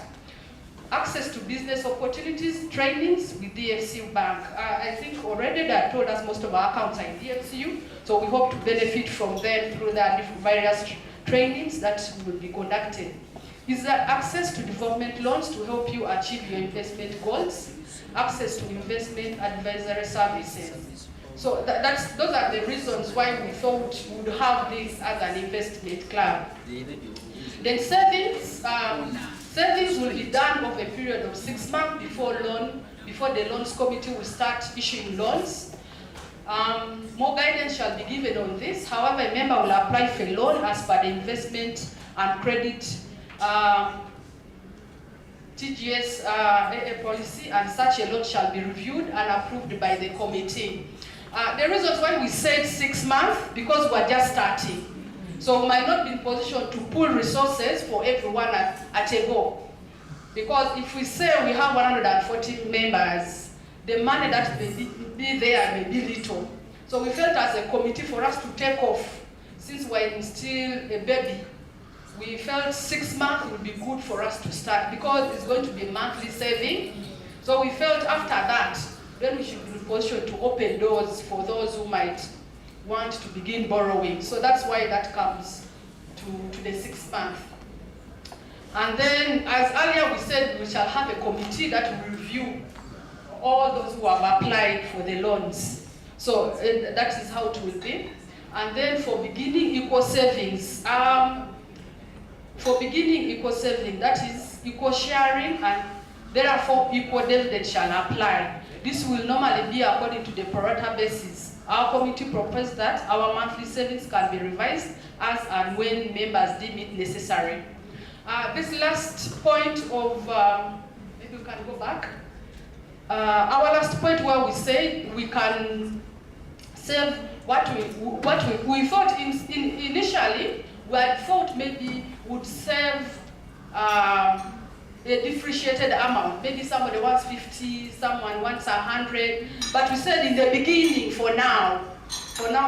Access to business opportunities, trainings with DFCU Bank. I think already they told us most of our accounts are in DFCU, so we hope to benefit from them through their various trainings that we will be conducting. Is there access to development loans to help you achieve your investment goals? Access to investment advisory services. So those are the reasons why we thought we would have this as an investment club. Then savings. Savings will be done over a period of 6 months before the loans committee will start issuing loans. More guidance shall be given on this. However, a member will apply for a loan as per the investment and credit TGS policy, and such a loan shall be reviewed and approved by the committee. The reasons why we said 6 months, because we're just starting. So we might not be in position to pool resources for everyone at a go. Because if we say we have 140 members, the money that may be there may be little. So we felt as a committee for us to take off, since we're still a baby, we felt 6 months would be good for us to start, because it's going to be monthly saving. So we felt after that, then we should be in position to open doors for those who might want to begin borrowing. So that's why that comes to the 6 months. And then, as earlier we said, we shall have a committee that will review all those who have applied for the loans. So that is how it will be. And then for beginning equal savings, that is equal sharing, and therefore equal dividend shall apply. This will normally be according to the pro rata basis. Our committee proposed that our monthly savings can be revised as and when members deem it necessary. This last point of, maybe we can go back. Our last point where we say we can save what we thought initially, we had thought maybe would save a differentiated amount. Maybe somebody wants 50, someone wants 100. But we said in the beginning, for now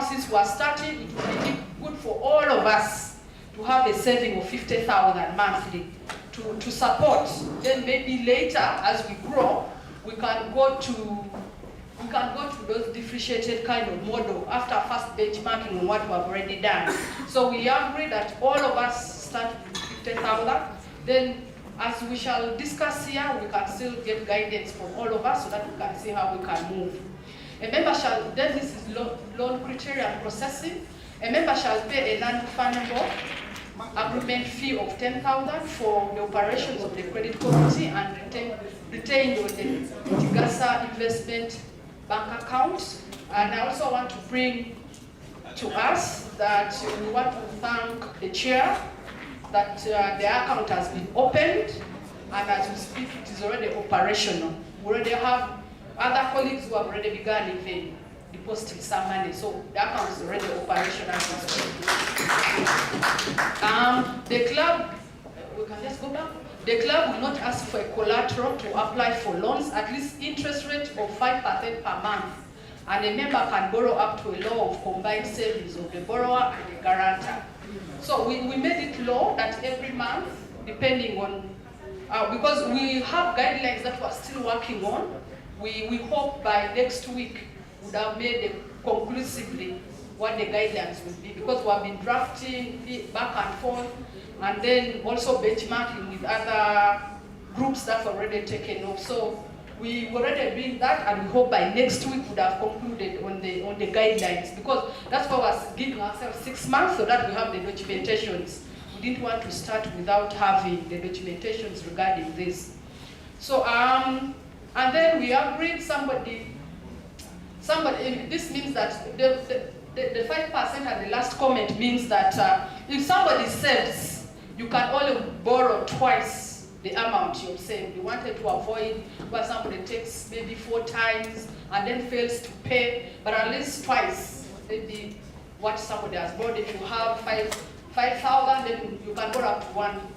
since we are starting, it would be good for all of us to have a saving of 50,000 monthly to support. Then maybe later, as we grow, we can go to we can go to those differentiated kind of model after first benchmarking on what we have already done. So we agree that all of us start with 50,000. Then as we shall discuss here, we can still get guidance from all of us so that we can see how we can move. A member shall, then this is loan criteria and processing. A member shall pay a non-refundable agreement fee of 10,000 for the operations of the credit committee and retained on the TGS investment bank account. And I also want to bring to us that we want to thank the chair that the account has been opened, and as we speak, it is already operational. We already have other colleagues who have already begun even depositing some money, so the account is already operational. The club, we can just go back. The club will not ask for a collateral to apply for loans, at least interest rate of 5% per month, and a member can borrow up to a law of combined savings of the borrower and the guarantor. So we made it law that every month, depending on, because we have guidelines that we're still working on, we hope by next week we would have made it conclusively what the guidelines will be, because we have been drafting it back and forth, and then also benchmarking with other groups that have already taken off. So we already doing that, and we hope by next week we would have concluded on the guidelines, because that's why we're giving ourselves 6 months so that we have the documentations. We didn't want to start without having the documentations regarding this. So and then we agreed somebody, this means that the 5% at the last comment means that if somebody saves, you can only borrow twice the amount you've saved. You wanted to avoid where somebody takes maybe 4 times and then fails to pay, but at least twice, maybe what somebody has borrowed. If you have 5,000, then you can borrow up to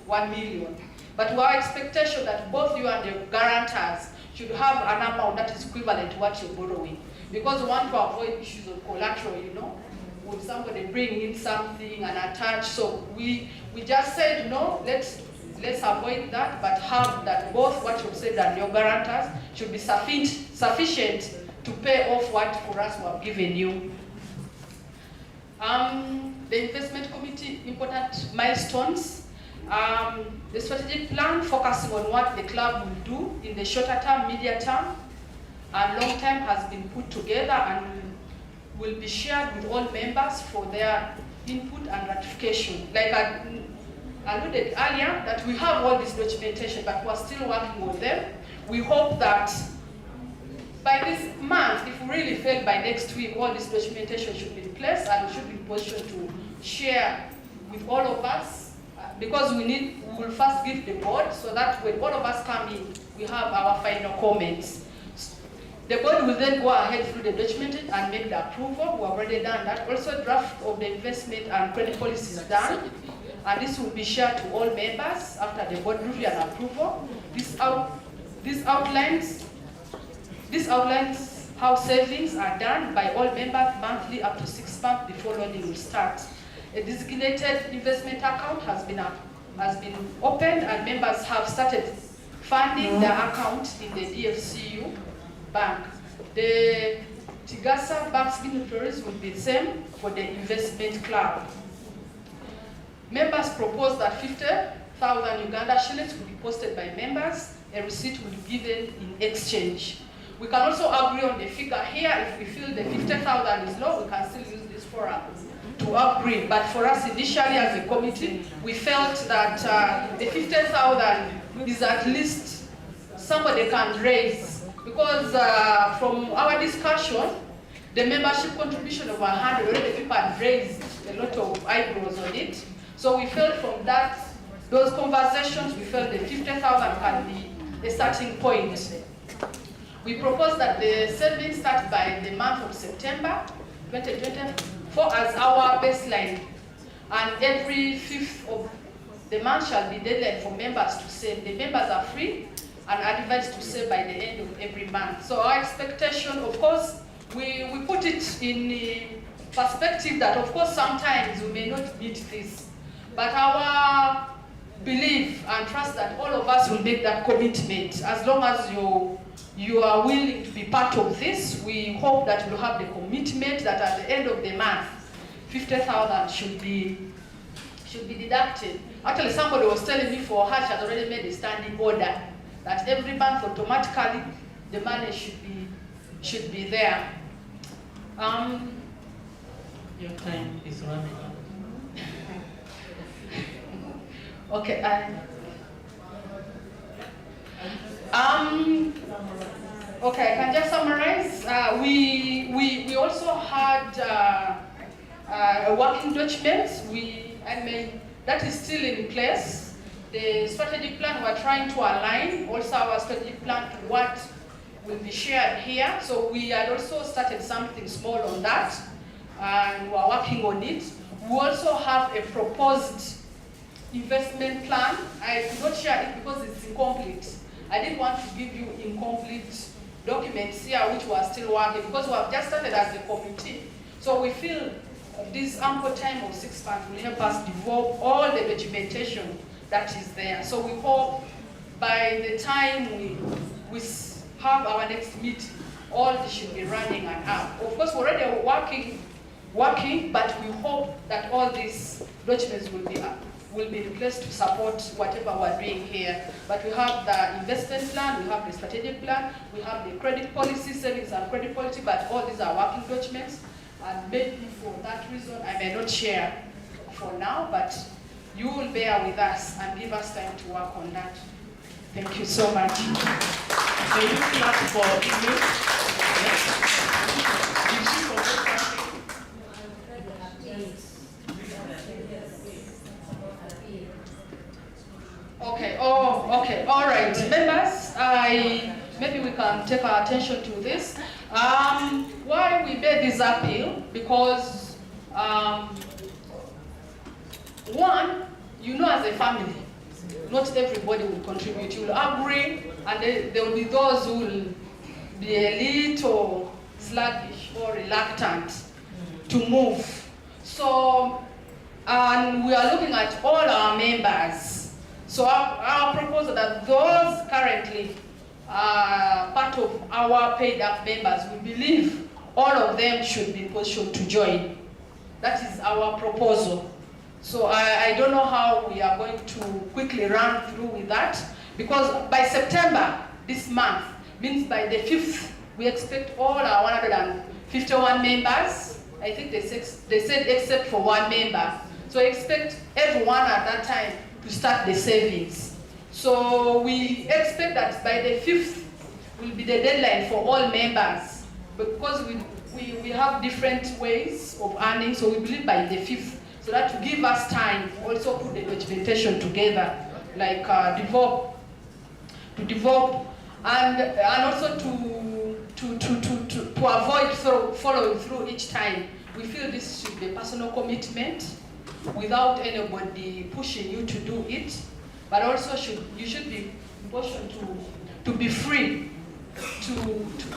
1 million. But our expectation that both you and the guarantors should have an amount that is equivalent to what you're borrowing. Because we want to avoid issues of collateral, you know, with somebody bringing in something and attach. So we just said, no, let's avoid that, but have that both what you've said and your guarantors should be sufficient to pay off what for us we have given you. The investment committee, important milestones. The strategic plan focusing on what the club will do in the shorter term, medium term, and long term has been put together and will be shared with all members for their input and ratification. Like I alluded earlier, that we have all this documentation, but we're still working on them. We hope that by this month, if we really fail by next week, all this documentation should be in place and we should be in position to share with all of us, because we will first give the board so that when all of us come in, we have our final comments. The board will then go ahead through the document and make the approval. We've already done that. Also, draft of the investment and credit policy is done, and this will be shared to all members after the board review and approval. This outlines how savings are done by all members monthly up to 6 months before loaning will start. A designated investment account has been opened, and members have started funding their account in the DFCU bank. The TGS bank signatories will be the same for the investment club. Members propose that 50,000 Uganda shillings will be posted by members. A receipt will be given in exchange. We can also agree on the figure here. If we feel the 50,000 is low, we can still use this forum to agree. But for us initially as a committee, we felt that the 50,000 is at least somebody can raise. Because from our discussion, the membership contribution of 100, already people had raised a lot of eyebrows on it. So we felt from that, those conversations, we felt the 50,000 can be a starting point. We propose that the savings start by the month of September 2024 as our baseline, and every 5th of the month shall be deadline for members to save. The members are free and advised to save by the end of every month. So our expectation, of course, we put it in the perspective that, of course, sometimes we may not meet this, but our belief and trust that all of us will make that commitment as long as you are willing to be part of this. We hope that you'll have the commitment that at the end of the month, 50,000 should be deducted. Actually, somebody was telling me for her, she has already made a standing order that every month automatically the money should be there. Your time is running out. Okay. Okay, I can just summarize. We also had a working document. That is still in place. The strategic plan we're trying to align also our strategic plan to what will be shared here. So we had also started something small on that, and we're working on it. We also have a proposed investment plan. I could not share it because it's incomplete. I didn't want to give you incomplete documents here which we are still working because we have just started as a committee. So we feel this ample time of 6 months will help us develop all the documentation that is there. So we hope by the time we have our next meeting, all this should be running and up. Of course, we're already working, but we hope that all these documents will be in place to support whatever we're doing here. But we have the investment plan, we have the strategic plan, we have the credit policy, savings and credit policy, but all these are working documents. And maybe for that reason, I may not share for now, but you will bear with us and give us time to work on that. Thank you so much. May you clap for English? Did she forget something? Okay, okay, all right. Members, maybe we can take our attention to this. Why we made this appeal? Because, one, as a family, not everybody will contribute. You will agree, and there will be those who will be a little sluggish or reluctant to move. So, and we are looking at all our members. So our proposal that those currently part of our paid up members, we believe all of them should be positioned to join. That is our proposal. So I don't know how we are going to quickly run through with that, because by September this month, means by the 5th, we expect all our 151 members. I think they said except for one member. So expect everyone at that time to start the savings. So we expect that by the 5th will be the deadline for all members, because we have different ways of earning, so we believe by the 5th, so that to give us time also put the documentation together, like to develop and also to avoid following through each time. We feel this should be a personal commitment without anybody pushing you to do it, but also you should be motioned to be free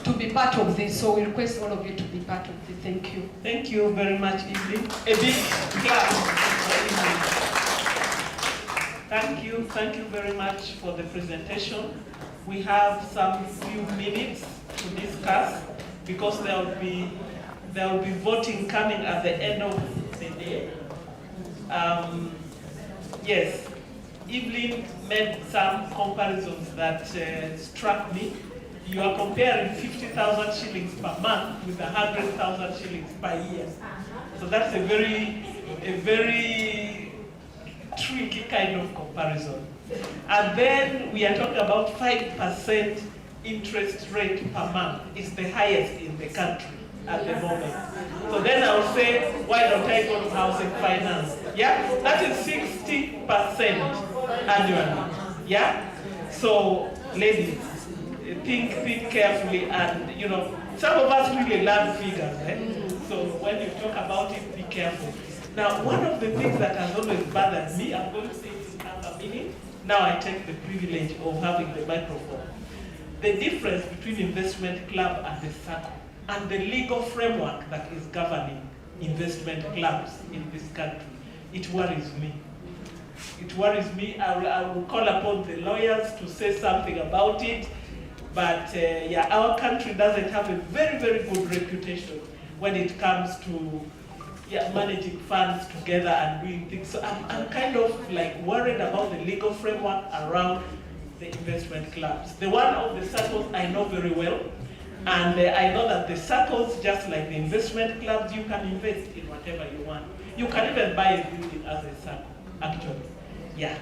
to be part of this. So we request all of you to be part of this. Thank you. Thank you very much, Evelyn. A big clap. Thank you very much for the presentation. We have some few minutes to discuss because there will be voting coming at the end of the day. Yes, Evelyn made some comparisons that struck me. You are comparing 50,000 shillings per month with 100,000 shillings per year. So that's a very tricky kind of comparison. And then we are talking about 5% interest rate per month. It's the highest in the country at the moment. So then I will say, why don't I go to housing finance? Yeah, that is 60% annually. Yeah, so ladies, think carefully, and some of us really love figures. So when you talk about it, be careful. Now, one of the things that has always bothered me, I'm going to say it in half a minute. Now I take the privilege of having the microphone. The difference between investment club and the circle, and the legal framework that is governing investment clubs in this country, it worries me. It worries me. I will call upon the lawyers to say something about it, But yeah, our country doesn't have a very, very good reputation when it comes to managing funds together and doing things. So I'm kind of like worried about the legal framework around the investment clubs. The one of the circles I know very well, and I know that the circles, just like the investment clubs, you can invest in whatever you want. You can even buy a building as a circle, actually. Yeah.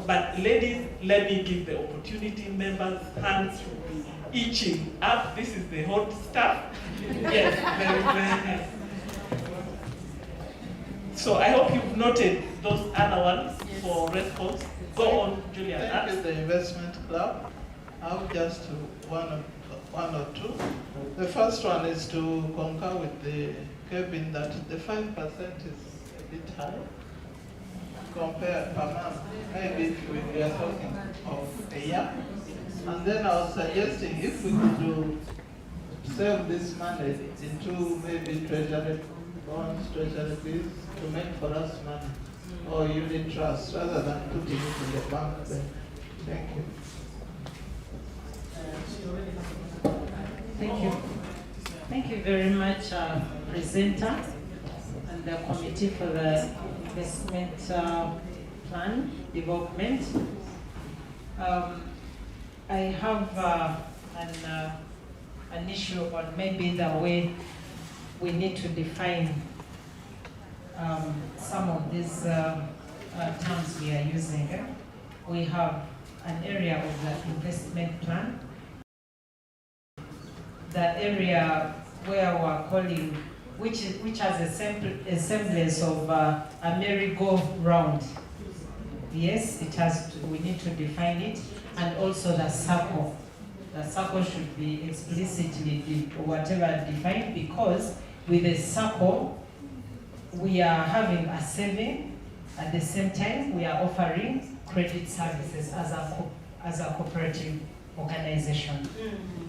But ladies, let me give the opportunity. Members' hands should be itching up. This is the hot stuff. Yes, very, very. So I hope you've noted those other ones for response. Go on, Julian. Thank you, the investment club. I'll just one or two. The first one is to concur with the Kevin that the 5% is a bit high compared per month. Maybe if we are talking of a year. And then I was suggesting if we could save this money into maybe treasury bonds, treasury bills to make for us money, or unit trust rather than putting it in the bank. Thank you. Thank you. Thank you very much, presenter and the committee for the investment plan development. I have an issue on maybe the way we need to define some of these terms we are using. We have an area of the investment plan, the area where we're calling, which has a semblance of a merry-go-round. Yes, it has. We need to define it, and also the circle. The circle should be explicitly defined, because with a circle, we are having a saving. At the same time, we are offering credit services as a cooperative organization.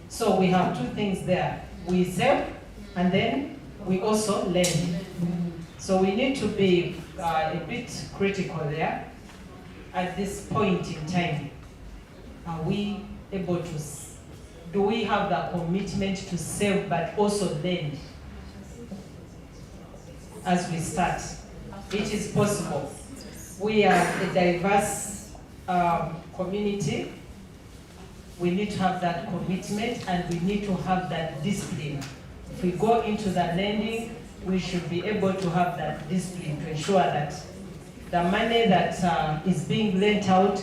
So we have two things there. We save, and then we also lend. So we need to be a bit critical there. At this point in time, are we able to, do we have the commitment to save but also lend as we start? It is possible. We are a diverse community. We need to have that commitment, and we need to have that discipline. If we go into the lending, we should be able to have that discipline to ensure that the money that is being lent out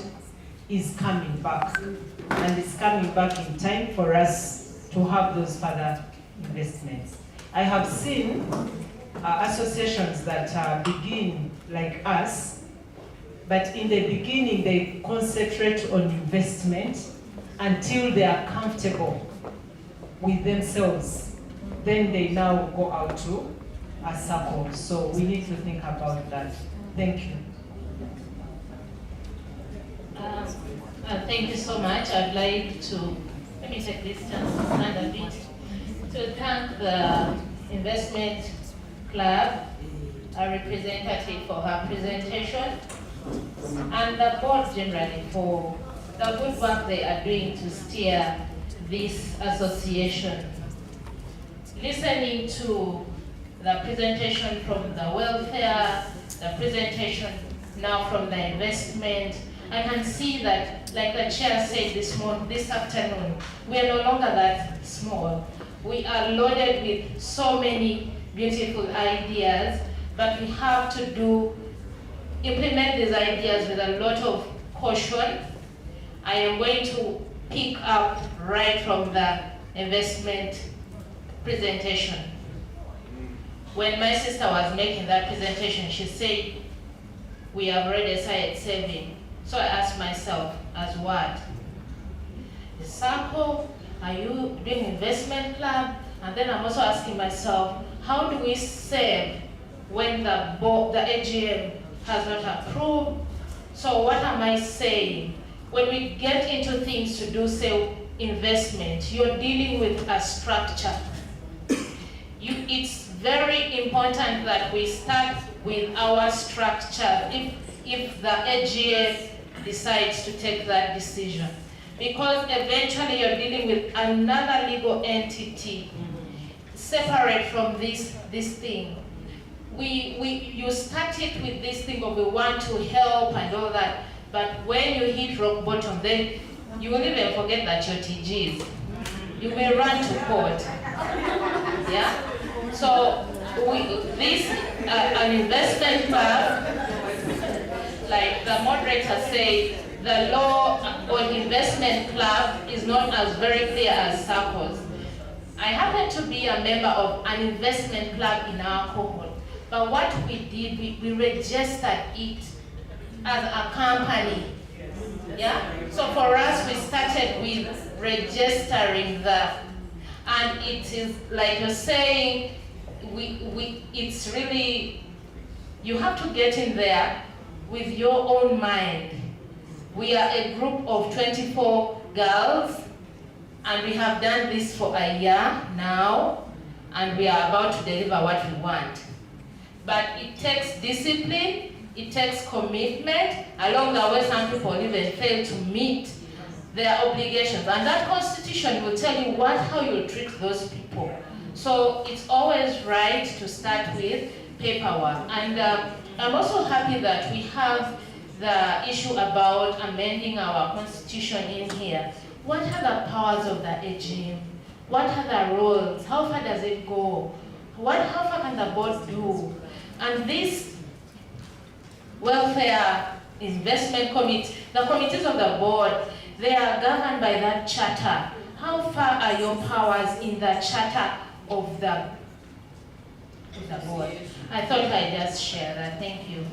is coming back, and it's coming back in time for us to have those further investments. I have seen associations that begin like us, but in the beginning they concentrate on investment until they are comfortable with themselves. Then they now go out to a circle. So we need to think about that. Thank you. Thank you so much. I'd like to, let me take this chance to stand a bit, to thank the investment club, a representative for her presentation, and the board generally for the good work they are doing to steer this association. Listening to the presentation from the welfare, the presentation now from the investment, I can see that, like the chair said this afternoon, we are no longer that small. We are loaded with so many beautiful ideas, but we have to implement these ideas with a lot of caution. I am going to pick up right from the investment presentation. When my sister was making that presentation, she said, we have already started saving. So I asked myself, as what? The circle, are you doing investment club? And then I'm also asking myself, how do we save when the AGM has not approved? So what am I saying? When we get into things to do, say, investment, you're dealing with a structure. It's very important that we start with our structure if the AGM decides to take that decision. because eventually you're dealing with another legal entity separate from this thing. You started with this thing of we want to help and all that, but when you hit rock bottom, then you will even forget that you're TGs. You may run to court. Yeah? So an investment club, like the moderator said, the law on investment club is not as very clear as circles. I happen to be a member of an investment club in our cohort, but what we did, we registered it as a company. Yeah? So for us, we started with registering that. And it is, like you're saying, it's really, you have to get in there with your own mind. We are a group of 24 girls, and we have done this for a year now, and we are about to deliver what we want. But it takes discipline, it takes commitment. Along the way, some people even fail to meet their obligations. And that constitution will tell you how you treat those people. So it's always right to start with paperwork. And I'm also happy that we have the issue about amending our constitution in here. What are the powers of the AGM? What are the roles? How far does it go? How far can the board do? And this welfare investment committee, the committees of the board, they are governed by that charter. How far are your powers in the charter of the board? I thought I'd just share that. Thank you.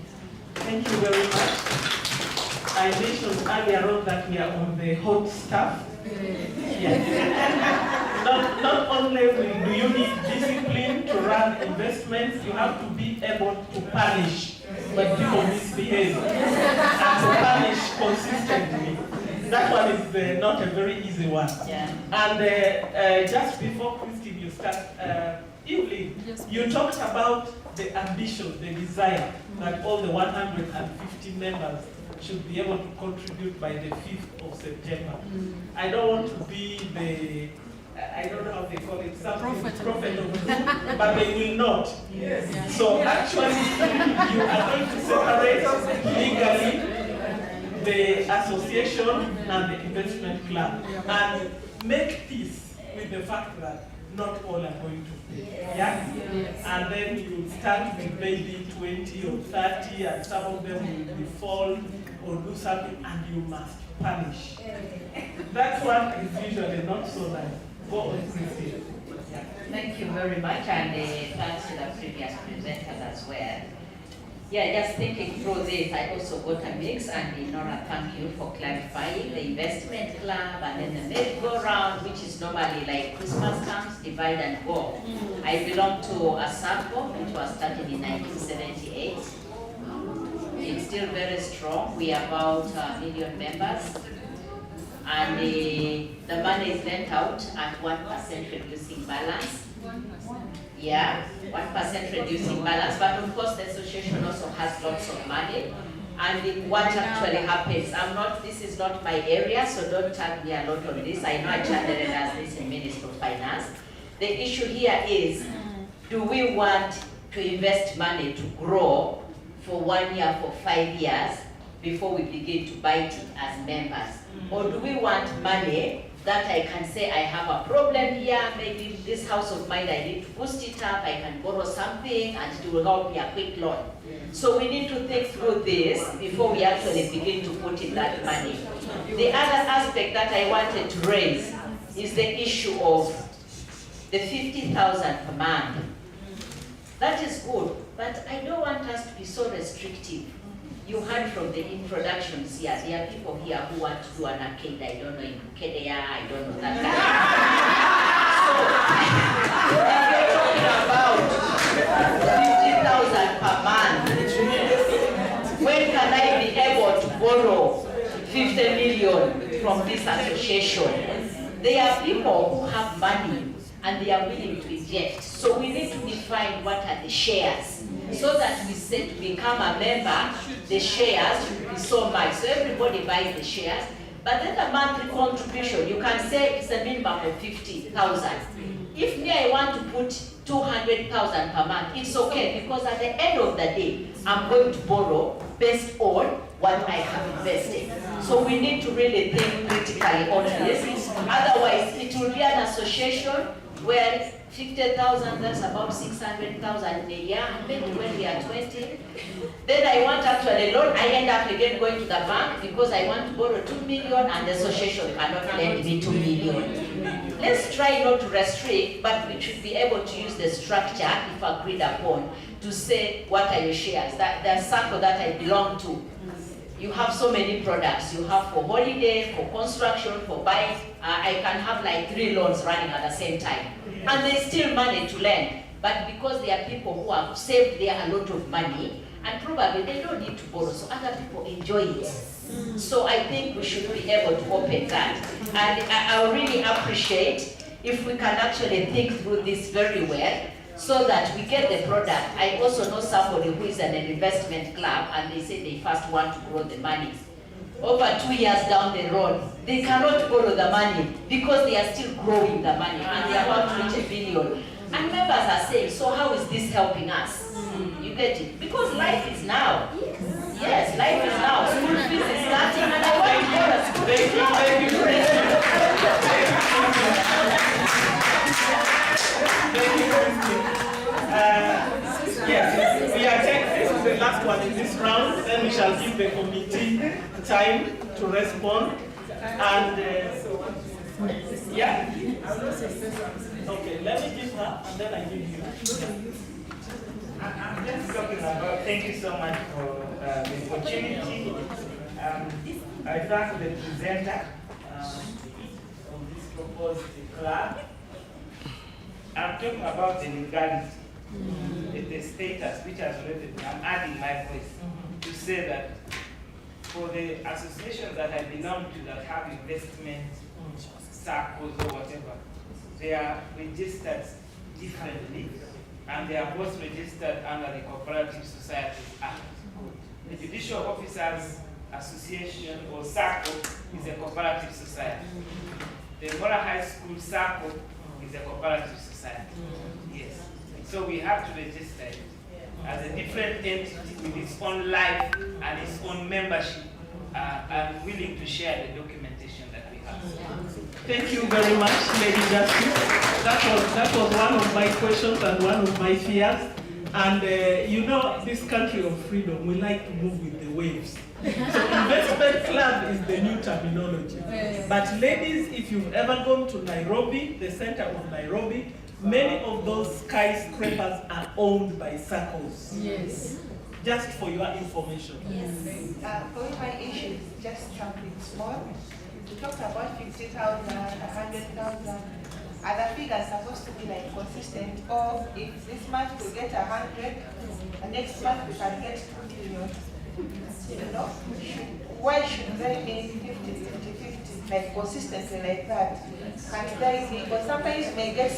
Thank you very much. I mentioned earlier on that we are on the hot stuff. Yes. Not only do you need discipline to run investments, you have to be able to punish when people misbehave and to punish consistently. That one is not a very easy one. Yeah. And just before Christine, you start, you talked about the ambition, the desire that all the 150 members should be able to contribute by the 5th of September. I don't want to be I don't know how they call it, prophet of doom, but they will not. Yes. So actually, you are going to separate legally the association and the investment club and make peace with the fact that not all are going to pay. Yeah? And then you start with maybe 20 or 30 and some of them will default or do something and you must punish. That one is usually not so nice. Go on, Christine. Thank you very much, and thanks to the previous presenters as well. Yeah, just thinking through this, I also got a mix, and Nora, thank you for clarifying the investment club and then the merry-go-round, which is normally like Christmas comes, divide and go. I belong to a circle which was started in 1978. It's still very strong. We are about 1 million members. And the money is lent out at 1% reducing balance. Yeah, 1% reducing balance, but of course the association also has lots of money. And what actually happens, this is not my area, so don't tag me a lot on this. I know I chatted as this in Ministry of Finance. The issue here is, do we want to invest money to grow for 1 year, for 5 years, before we begin to bite it as members? Or do we want money that I can say I have a problem here, maybe this house of mine I need to boost it up, I can borrow something and it will help me a quick loan. So we need to think through this before we actually begin to put in that money. The other aspect that I wanted to raise is the issue of the 50,000 per month. That is good, but I don't want us to be so restrictive. You heard from the introductions here, there are people here who want to do an arcade, I don't know, in Kedea, I don't know that kind of. So, if you're talking about 50,000 per month, when can I be able to borrow 50 million from this association? There are people who have money and they are willing to inject. So we need to define what are the shares, so that we say to become a member, the shares should be so much. So everybody buys the shares, But then the monthly contribution, you can say it's a minimum of 50,000. If me, I want to put 200,000 per month, it's okay, because at the end of the day, I'm going to borrow based on what I have invested. So we need to really think critically on this. Otherwise, it will be an association where 50,000, that's about 600,000 in a year, maybe when we are 20. Then I want actually loan, I end up again going to the bank because I want to borrow 2 million and the association cannot lend me 2 million. Let's try not to restrict, but we should be able to use the structure, if agreed upon, to say what are your shares. The circle that I belong to, you have so many products. You have for holiday, for construction, for buying. I can have like 3 loans running at the same time. And they still manage to lend. But because there are people who have saved there a lot of money, and probably they don't need to borrow, so other people enjoy it. So I think we should be able to open that. And I really appreciate if we can actually think through this very well, so that we get the product. I also know somebody who is in an investment club, and they say they first want to grow the money. Over 2 years down the road, they cannot borrow the money because they are still growing the money, and they are about to reach $1 billion. And members are saying, so how is this helping us? You get it? Because life is now. Yes, life is now. School fees is starting, and I want to go to school. Yes, we are taking this is the last one in this round. Then we shall give the committee time to respond. And yeah. Okay, let me give her, and then I give you. I'm just talking about, thank you so much for the opportunity. I thank the presenter of this proposed club. I'm talking about the legality, the status, which has already been, I'm adding my voice to say that for the associations that I belong to that have investment circles or whatever, they are registered differently, and they are both registered under the Cooperative Societies Act. The Judicial Officers Association or circle is a cooperative society. The Mora High School circle is a cooperative society. Yes. So we have to register it as a different entity with its own life and its own membership. I'm willing to share the documentation that we have. Thank you very much, Lady Justice. That was one of my questions and one of my fears. And you know, this country of freedom, we like to move with the waves. So investment club is the new terminology. But ladies, if you've ever gone to Nairobi, the center of Nairobi, many of those skyscrapers are owned by circles. Yes. Just for your information. Yes. For my issue, just something small. We talked about 50,000, 100,000. Are the figures supposed to be like consistent? Or if this month we get 100, and next month we can get 2 million? You know? Why should they be 50, 50, 50, like consistently like that? Can't they be? Because sometimes you may get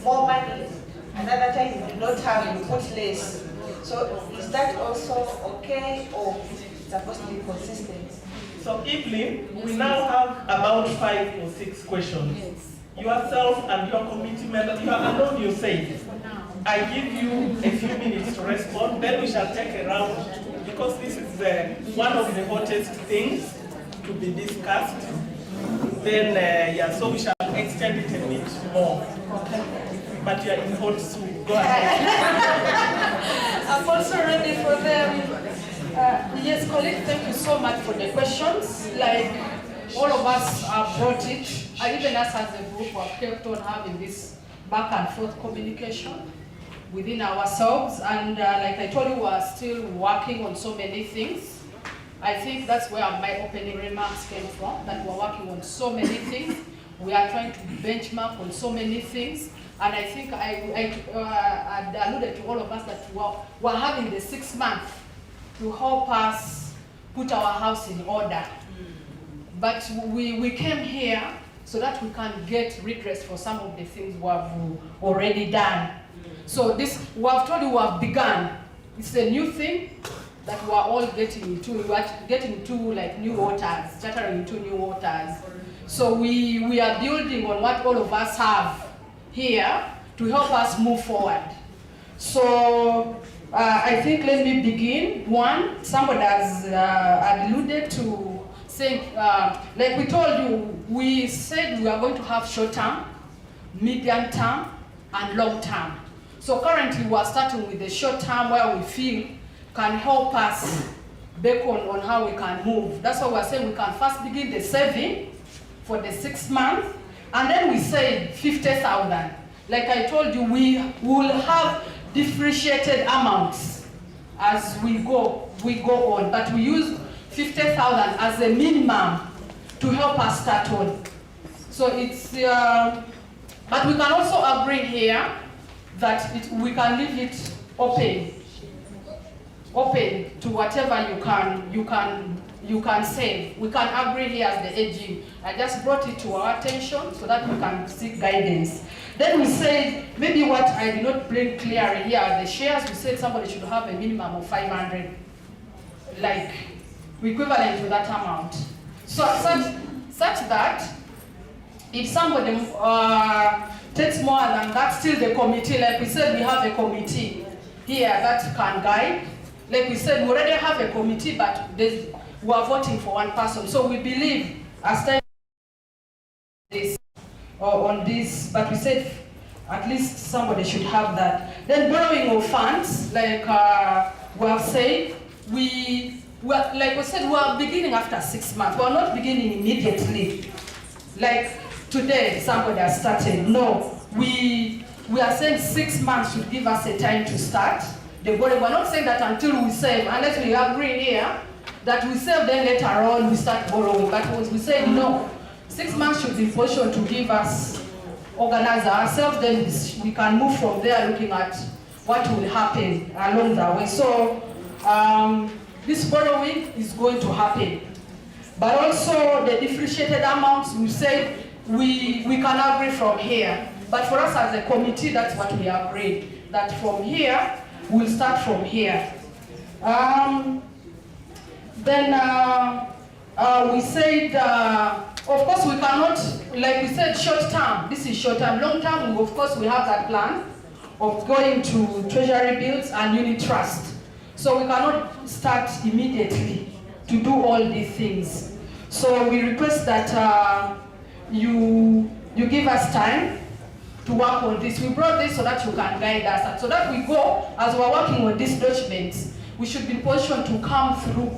more money, another time you do not have, you put less. So is that also okay, or is it supposed to be consistent? So Evelyn, we now have about 5 or 6 questions. Yes. Yourself and your committee members, you are alone, you say. I give you a few minutes to respond, then we shall take a round, because this is one of the hottest things to be discussed. Then, yeah, so we shall extend it a bit more. But you are in hot soup. Go ahead. I'm also ready for them. Yes, colleagues, thank you so much for the questions. Like, all of us brought it, even us as a group have kept on having this back and forth communication within ourselves. And like I told you, we are still working on so many things. I think that's where my opening remarks came from, that we're working on so many things. We are trying to benchmark on so many things. And I think I alluded to all of us that we're having the 6 months to help us put our house in order. But we came here so that we can get redress for some of the things we have already done. So this, we have told you we have begun. It's a new thing. that we are all getting into. We are getting into like new waters, chartering into new waters. So we are building on what all of us have here to help us move forward. So I think let me begin. One, somebody has alluded to saying, like we told you, we said we are going to have short term, medium term, and long term. So currently we are starting with the short term where we feel can help us back on how we can move. That's why we are saying we can first begin the saving for the 6 months, and then we say 50,000. Like I told you, we will have differentiated amounts as we go on, but we use 50,000 as a minimum to help us start on. So it's, but we can also agree here that we can leave it open to whatever you can save. We can agree here as the AG. I just brought it to our attention so that we can seek guidance. Then we said, maybe what I did not bring clearly here, the shares, we said somebody should have a minimum of 500, like equivalent to that amount. So such that if somebody takes more than that, still the committee, like we said, we have a committee here that can guide. Like we said, we already have a committee, but we are voting for one person. So we believe as time this on this, but we said at least somebody should have that. Then borrowing of funds, like we have said, like we said, we are beginning after 6 months. We are not beginning immediately. Like today, somebody has started. No, we are saying 6 months should give us a time to start the borrowing. We are not saying that until we save, unless we agree here that we save, then later on we start borrowing. But we say no, 6 months should be positioned to give us, organize ourselves, then we can move from there looking at what will happen along the way. So this borrowing is going to happen. But also the differentiated amounts, we say we can agree from here. But for us as a committee, that's what we agreed, that from here, we'll start from here. Then we said, of course we cannot, like we said, short term, this is short term. Long term, of course we have that plan of going to treasury bills and unit trust. So we cannot start immediately to do all these things. So we request that you give us time to work on this. We brought this so that you can guide us, and so that we go, as we're working on these documents, we should be positioned to come through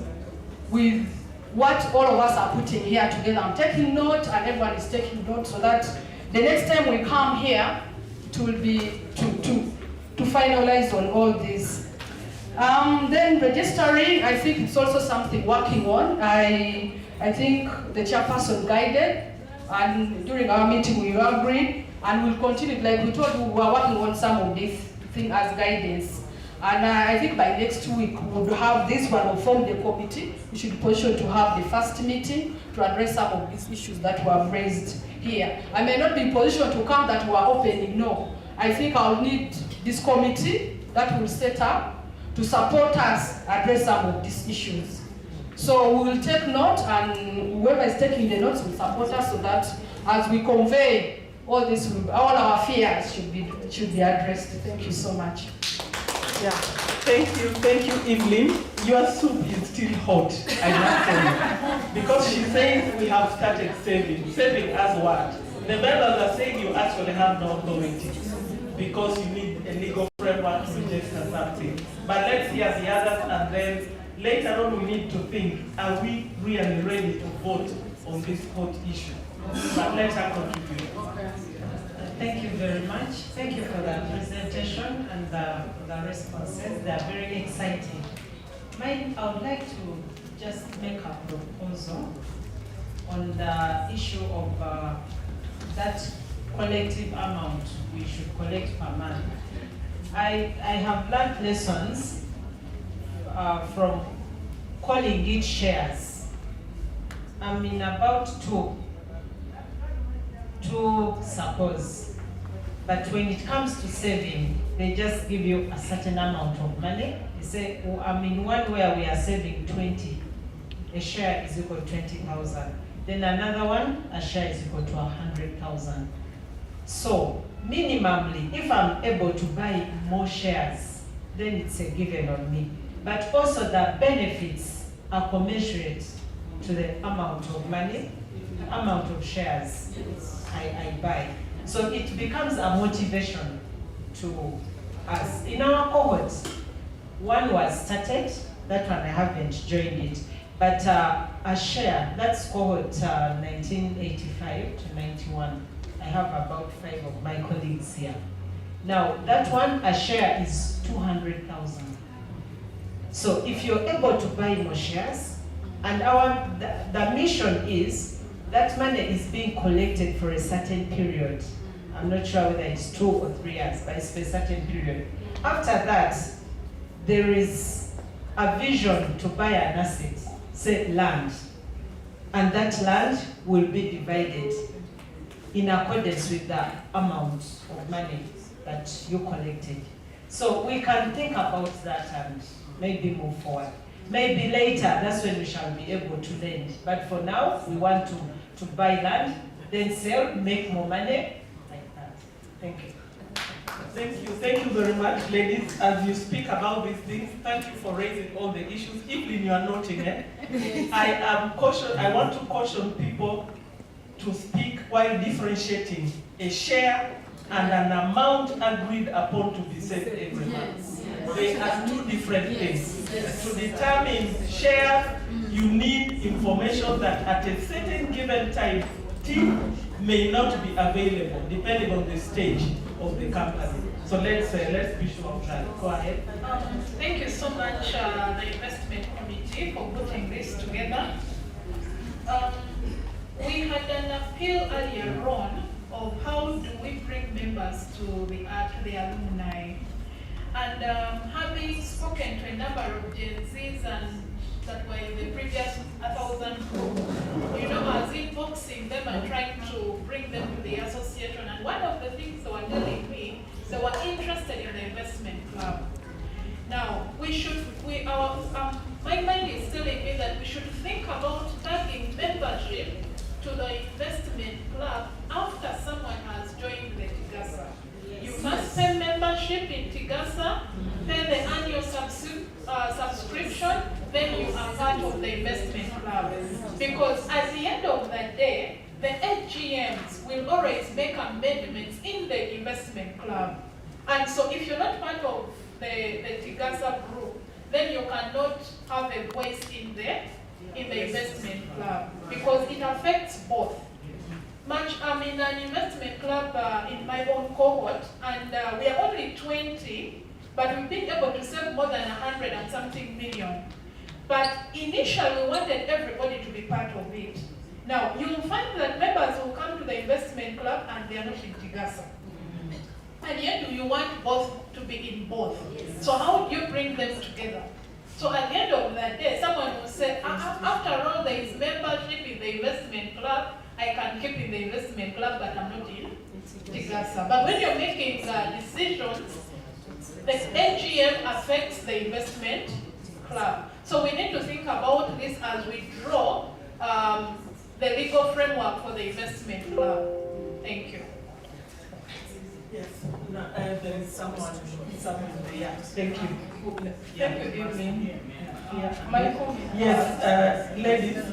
with what all of us are putting here together. I'm taking note and everyone is taking note so that the next time we come here, it will be to finalize on all this. Then registering, I think it's also something working on. I think the chairperson guided, and during our meeting we agreed, and we'll continue, like we told you, we are working on some of these things as guidance. And I think by next week we'll have this one, we'll form the committee. We should position to have the first meeting to address some of these issues that were raised here. I may not be in position to come that we are opening, no. I think I'll need this committee that will set up to support us address some of these issues. So we will take note, and whoever is taking the notes will support us so that as we convey all this, all our fears should be addressed. Thank you so much. Yeah, thank you, Evelyn. Your soup is still hot, I must tell you. Because she says we have started saving. Saving as what? The members are saying you actually have no authority because you need a legal framework to register something. But let's hear the others, and then later on we need to think, are we really ready to vote on this hot issue? But let her contribute. Thank you very much. Thank you for the presentation and the responses. They are very exciting. I would like to just make a proposal on the issue of that collective amount we should collect per month. I have learned lessons from calling it shares. I'm in about two suppose. But when it comes to saving, they just give you a certain amount of money. They say, oh, I mean, one where we are saving 20, a share is equal to 20,000. Then another one, a share is equal to 100,000. So, minimally, if I'm able to buy more shares, then it's a given on me. But also the benefits are commensurate to the amount of money, the amount of shares I buy. So it becomes a motivation to us. In our cohort, one was started, that one I haven't joined it, but a share, that's cohort 1985 to 91. I have about 5 of my colleagues here. Now, that one, a share is 200,000. So if you're able to buy more shares, and the mission is that money is being collected for a certain period. I'm not sure whether it's 2 or 3 years, but it's for a certain period. After that, there is a vision to buy an asset, say land, and that land will be divided in accordance with the amount of money that you collected. So we can think about that and maybe move forward. Maybe later, that's when we shall be able to lend. But for now, we want to buy land, then sell, make more money, like that. Thank you. Thank you very much, ladies. As you speak about these things, thank you for raising all the issues. Evelyn, you are noting it. I want to caution people to speak while differentiating a share and an amount agreed upon to be saved every month. They are two different things. To determine share, you need information that at a certain given time, may not be available depending on the stage of the company. So let's be sure of that. Go ahead. Thank you so much, the investment committee, for putting this together. We had an appeal earlier on of how do we bring members to the alumni. And having spoken to a number of Gen Zs and that were in the previous 1,000 group, I was inboxing them and trying to bring them to the association. And one of the things they were telling me, they were interested in the investment club. Now, my mind is telling me that we should think about tagging membership to the investment club after someone has joined the TIGASA. You must pay membership in TIGASA, pay the annual subscription, then you are part of the investment club. Because at the end of the day, the AGMs will always make amendments in the investment club. And so if you're not part of the TIGASA group, then you cannot have a voice in the investment club, because it affects both. I'm in an investment club in my own cohort, and we are only 20, but we've been able to save more than 100 and something million. But initially, we wanted everybody to be part of it. Now, you'll find that members will come to the investment club and they are not in TIGASA. And yet, you want both to be in both. So how do you bring them together? So at the end of that day, someone will say, after all, there is membership in the investment club. I can keep in the investment club, but I'm not in TIGASA. But when you're making decisions, the AGM affects the investment club. So we need to think about this as we draw the legal framework for the investment club. Thank you. Yes, there is someone there. Thank you. Thank you, Evelyn. My comment. Yes, ladies,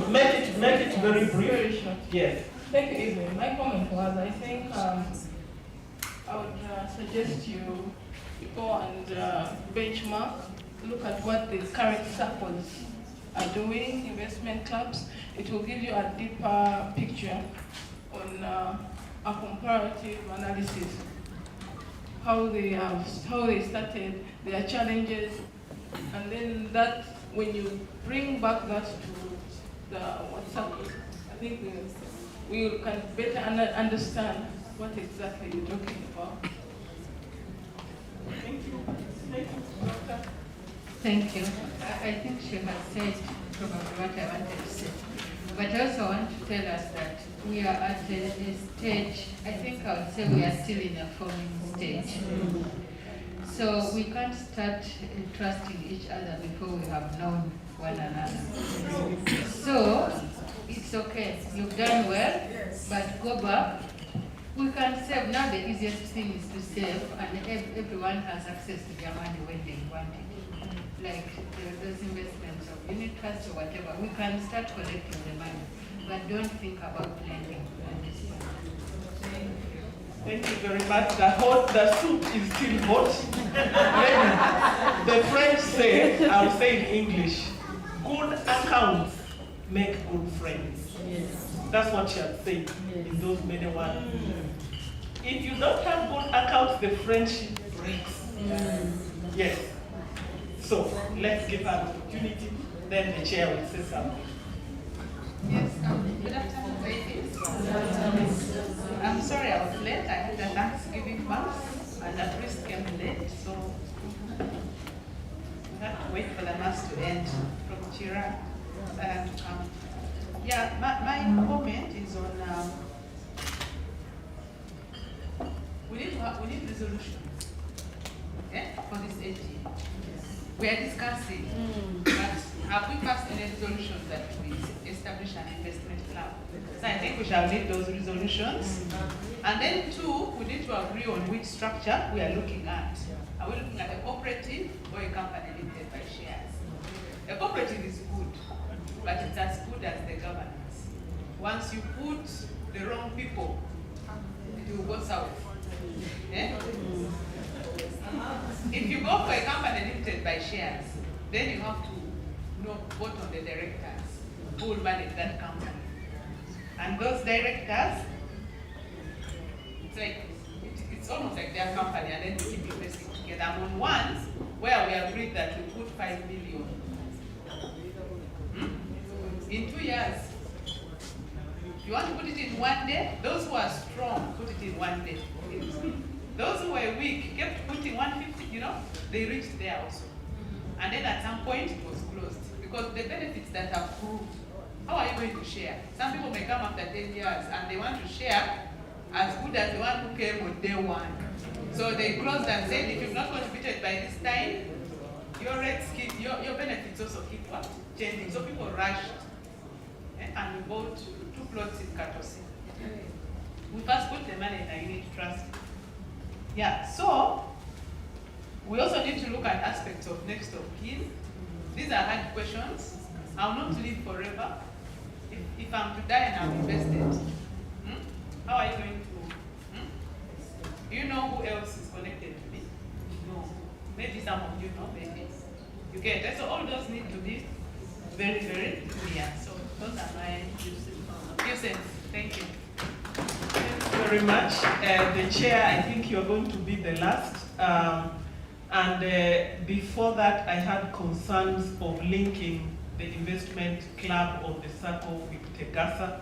make it very brief. Very short. Yes. Thank you, Evelyn. My comment was, I think I would suggest you go and benchmark, look at what the current circles are doing, investment clubs. It will give you a deeper picture on a comparative analysis, how they started, their challenges, and then that when you bring back that to the WhatsApp, I think we can better understand what exactly you're talking about. Thank you. Thank you, Doctor. Thank you. I think she has said probably what I wanted to say. But I also want to tell us that we are at a stage, I think I would say we are still in a forming stage. So we can't start trusting each other before we have known one another. So it's okay, you've done well, but go back. We can save. Now the easiest thing is to save, and everyone has access to their money when they want it. Like those investments of unit trust or whatever, we can start collecting the money, but don't think about lending at this point. Thank you very much. The soup is still hot. The French say, I'll say in English, good accounts make good friends. Yes. That's what you have said in those many words. If you don't have good accounts, the friendship breaks. Yes. So let's give her an opportunity, then the chair will say something. Yes, good afternoon, ladies. I'm sorry I was late. I had a Thanksgiving mass and a priest came late, so we have to wait for the mass to end from Chira to come. Yeah, my comment is on we need resolutions for this AG. We are discussing, but have we passed any resolutions that we establish an investment club? So I think we shall need those resolutions. And then two, we need to agree on which structure we are looking at. Are we looking at a cooperative or a company limited by shares? A cooperative is good, but it's as good as the governance. Once you put the wrong people, it will go south. If you go for a company limited by shares, then you have to vote on the directors who will manage that company. And those directors, it's almost like their company, and then we keep investing together. I'm on ones where we agreed that we put 5 million. In 2 years. You want to put it in 1 day? Those who are strong, put it in 1 day. Those who were weak kept putting 150, they reached there also. And then at some point it was closed. Because the benefits that are proved, how are you going to share? Some people may come after 10 years and they want to share as good as the one who came on day one. So they closed and said, if you've not contributed by this time, your rates keep, your benefits also keep what? Changing. So people rushed and we bought 2 plots in Katosi. We first put the money in a unit trust. Yeah, so we also need to look at aspects of next of kin. These are hard questions. I'll not live forever. If I'm to die and I'm invested, how are you going to? Do you know who else is connected to me? No. Maybe some of you know, maybe. You get it? So all those need to be very, very clear. So those are my few cents. Thank you. Thank you very much. The chair, I think you're going to be the last. Before that, I had concerns of linking the investment club of the circle with Tegasa.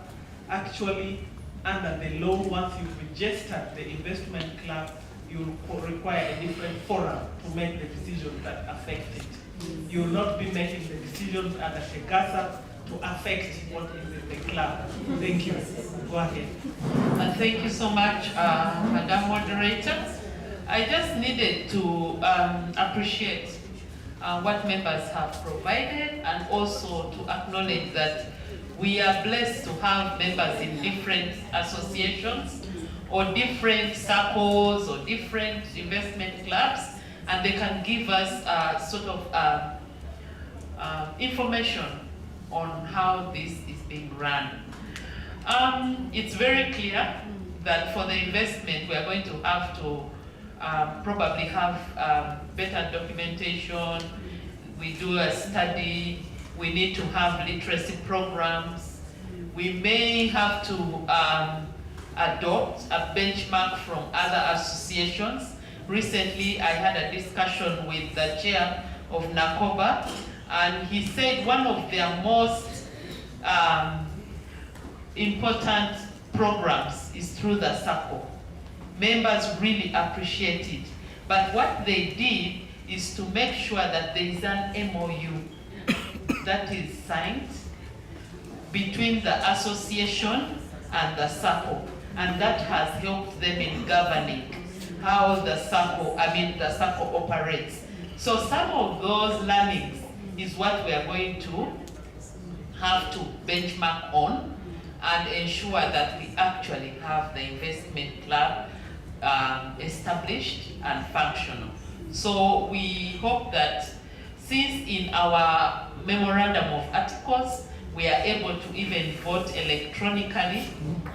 Actually, under the law, once you've registered the investment club, you require a different forum to make the decisions that affect it. You will not be making the decisions under Tegasa to affect what is in the club. Thank you. Go ahead. Thank you so much, Madam Moderator. I just needed to appreciate what members have provided, and also to acknowledge that we are blessed to have members in different associations or different circles or different investment clubs, and they can give us information on how this is being run. It's very clear that for the investment, we are going to have to probably have better documentation. We do a study. We need to have literacy programs. We may have to adopt a benchmark from other associations. Recently, I had a discussion with the chair of NACOBA, and he said one of their most important programs is through the circle. Members really appreciate it. But what they did is to make sure that there is an MOU that is signed between the association and the SACCO, and that has helped them in governing how the SACCO operates. So some of those learnings is what we are going to have to benchmark on and ensure that we actually have the investment club established and functional. So we hope that since in our memorandum of articles, we are able to even vote electronically,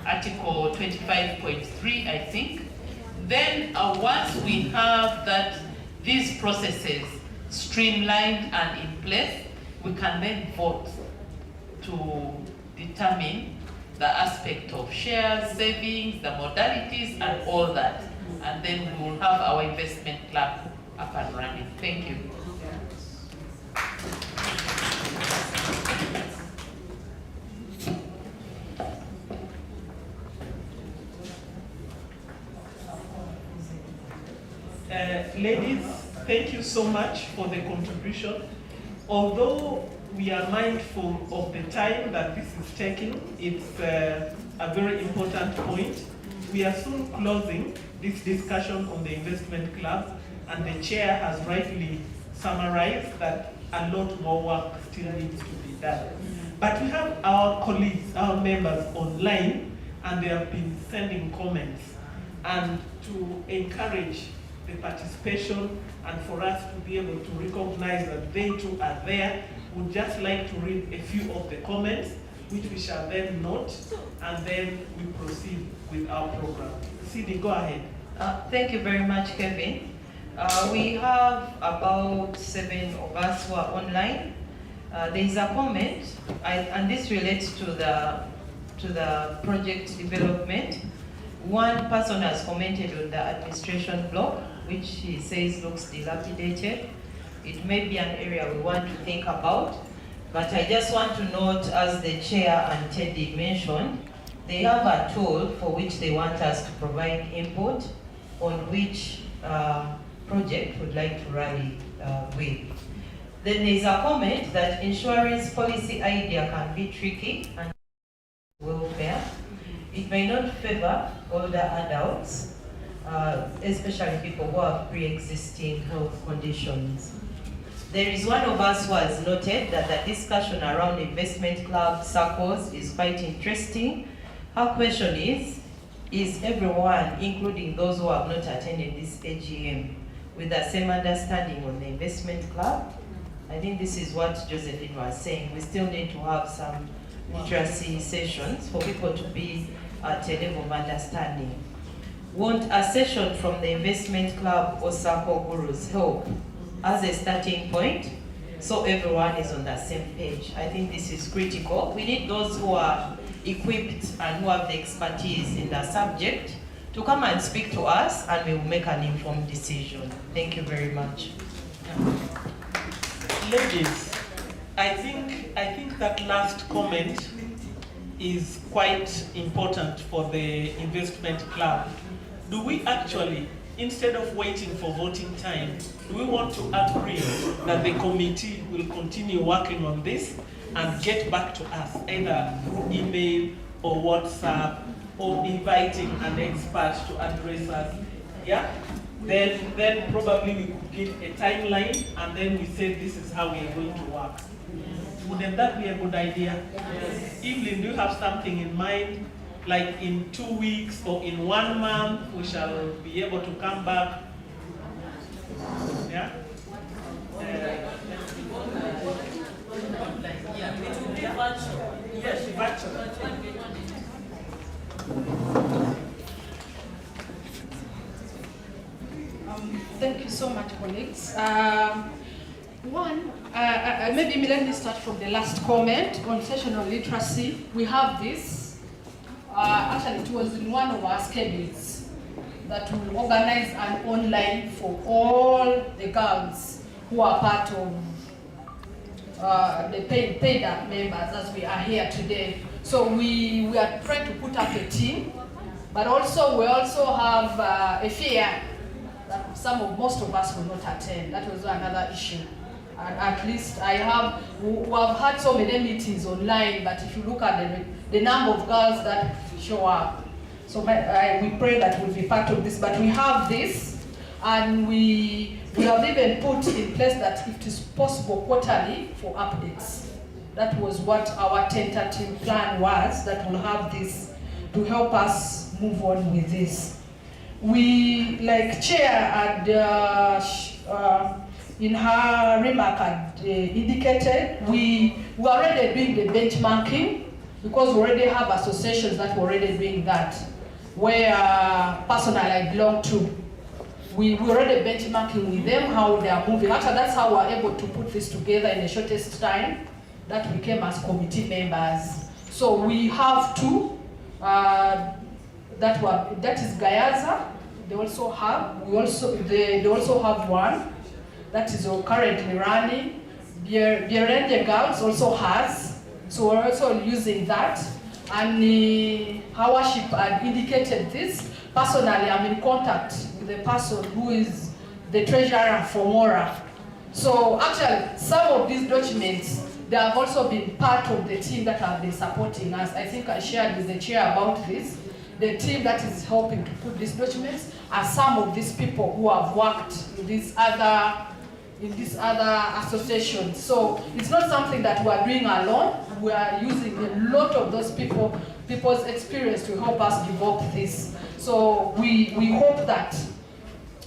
Article 25.3, I think. Then once we have these processes streamlined and in place, we can then vote to determine the aspect of shares, savings, the modalities, and all that. And then we will have our investment club up and running. Thank you. Ladies, thank you so much for the contribution. Although we are mindful of the time that this is taking, it's a very important point. We are soon closing this discussion on the investment club, and the chair has rightly summarized that a lot more work still needs to be done. But we have our colleagues, our members online, and they have been sending comments. And to encourage the participation and for us to be able to recognize that they too are there, we'd just like to read a few of the comments, which we shall then note, and then we proceed with our program. Cindy, go ahead. Thank you very much, Kevin. We have about 7 of us who are online. There is a comment, and this relates to the project development. One person has commented on the administration block, which he says looks dilapidated. It may be an area we want to think about, but I just want to note, as the chair and Teddy mentioned, they have a tool for which they want us to provide input on which project would like to rally with. Then there's a comment that insurance policy idea can be tricky and welfare. It may not favor older adults, especially people who have pre-existing health conditions. There is one of us who has noted that the discussion around investment club circles is quite interesting. Her question is everyone, including those who have not attended this AGM, with the same understanding on the investment club? I think this is what Josephine was saying. We still need to have some literacy sessions for people to be at a level of understanding. Won't a session from the investment club or circle gurus help as a starting point so everyone is on the same page? I think this is critical. We need those who are equipped and who have the expertise in the subject to come and speak to us, and we will make an informed decision. Thank you very much. Ladies, I think that last comment is quite important for the investment club. Do we actually, instead of waiting for voting time, do we want to agree that the committee will continue working on this and get back to us, either through email or WhatsApp, or inviting an expert to address us? Yeah? Then probably we could give a timeline, and then we say this is how we are going to work. Wouldn't that be a good idea? Yes. Evelyn, do you have something in mind? Like in 2 weeks or in 1 month, we shall be able to come back? Yeah? Yeah, it will be virtual. Yes, virtual. Thank you so much, colleagues. Maybe let me start from the last comment on sessional literacy. We have this. Actually, it was in one of our schedules that we organize an online for all the girls who are part of the paid up members, as we are here today. So we are trying to put up a team, but also we also have a fear that most of us will not attend. That was another issue. And at least we have had so many meetings online, but if you look at the number of girls that show up, so we pray that we'll be part of this. But we have this, and we have even put in place that if it is possible quarterly for updates. That was what our tentative plan was, that we'll have this to help us move on with this. We, like Chair had in her remark had indicated, we are already doing the benchmarking, because we already have associations that were already doing that, where personally I belong to. We already benchmarking with them how they are moving. Actually, that's how we're able to put this together in the shortest time that we came as committee members. So we have two, that is Gayaza. They also have, they also have one that is currently running. Bierende Girls also has, so we're also using that. And our worship had indicated this. Personally, I'm in contact with the person who is the treasurer for Mora. So actually, some of these documents, they have also been part of the team that have been supporting us. I think I shared with the chair about this. The team that is helping to put these documents are some of these people who have worked in these other associations. So it's not something that we are doing alone. We are using a lot of those people's experience to help us develop this. So we hope that.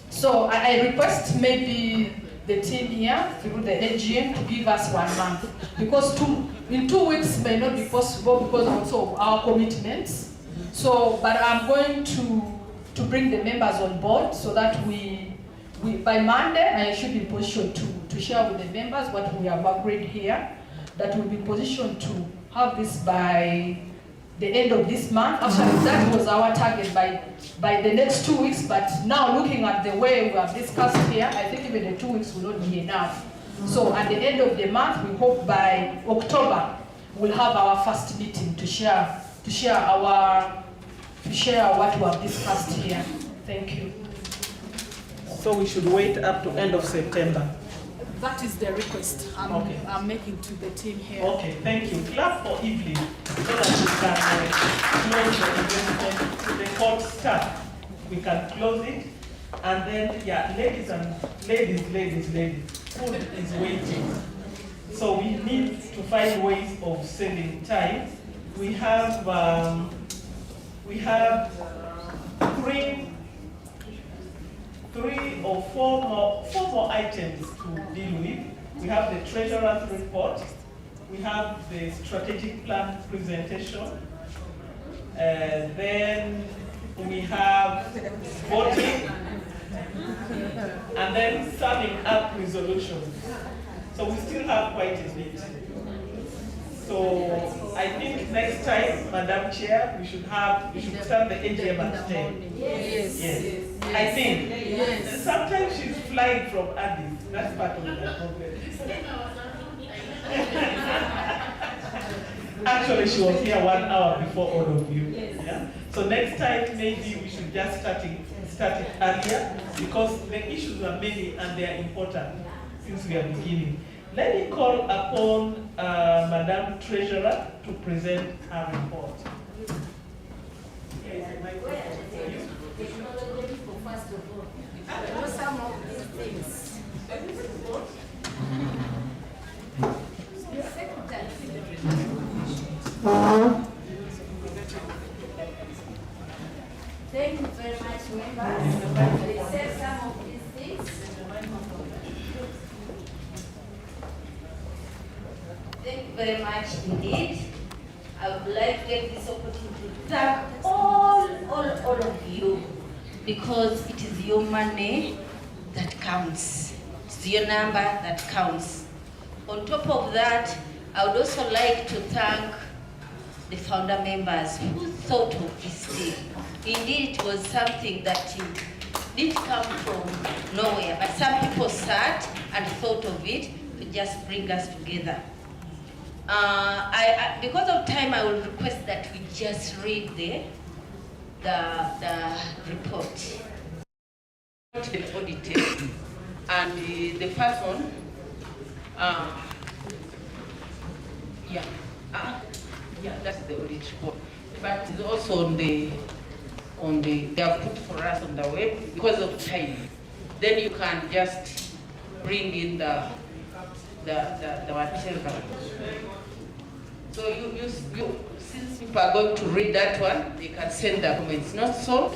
So I request maybe the team here through the AGM to give us 1 month, because in 2 weeks may not be possible because also of our commitments. So, but I'm going to bring the members on board so that we by Monday I should be in position to share with the members what we have agreed here, that we'll be in position to have this by the end of this month. Actually, that was our target by the next 2 weeks, but now looking at the way we have discussed here, I think even the 2 weeks will not be enough. So at the end of the month, we hope by October, we'll have our first meeting to share what we have discussed here. Thank you. So we should wait up to end of September. That is the request I'm making to the team here. Okay, thank you. Clap for Evelyn so that we can close the court staff. We can close it, and then ladies, food is waiting. So we need to find ways of saving time. We have three or four more items to deal with. We have the treasurer's report, we have the strategic plan presentation, then we have voting, and then summing up resolutions. So we still have quite a bit. So I think next time, Madam Chair, we should start the AGM at 10. Yes. I think. Yes. Sometimes she's flying from Addis. That's part of the problem. Actually, she was here 1 hour before all of you. Yeah? So next time, maybe we should just start it earlier, because the issues are many and they are important since we are beginning. Let me call upon Madam Treasurer to present her report. First of all, I know some of these things. Thank you very much, members. They said some of these things. Thank you very much indeed. I would like to take this opportunity to thank all of you, because it is your money that counts. It's your number that counts. On top of that, I would also like to thank the founder members who thought of this thing. Indeed, it was something that didn't come from nowhere, but some people sat and thought of it to just bring us together. Because of time, I will request that we just read the report. Audited, and the person Yeah, yeah, that's the audit report. But it's also on the, they have put for us on the web because of time. Then you can just bring in the whatever. So you since people are going to read that one, they can send their comments. Not so,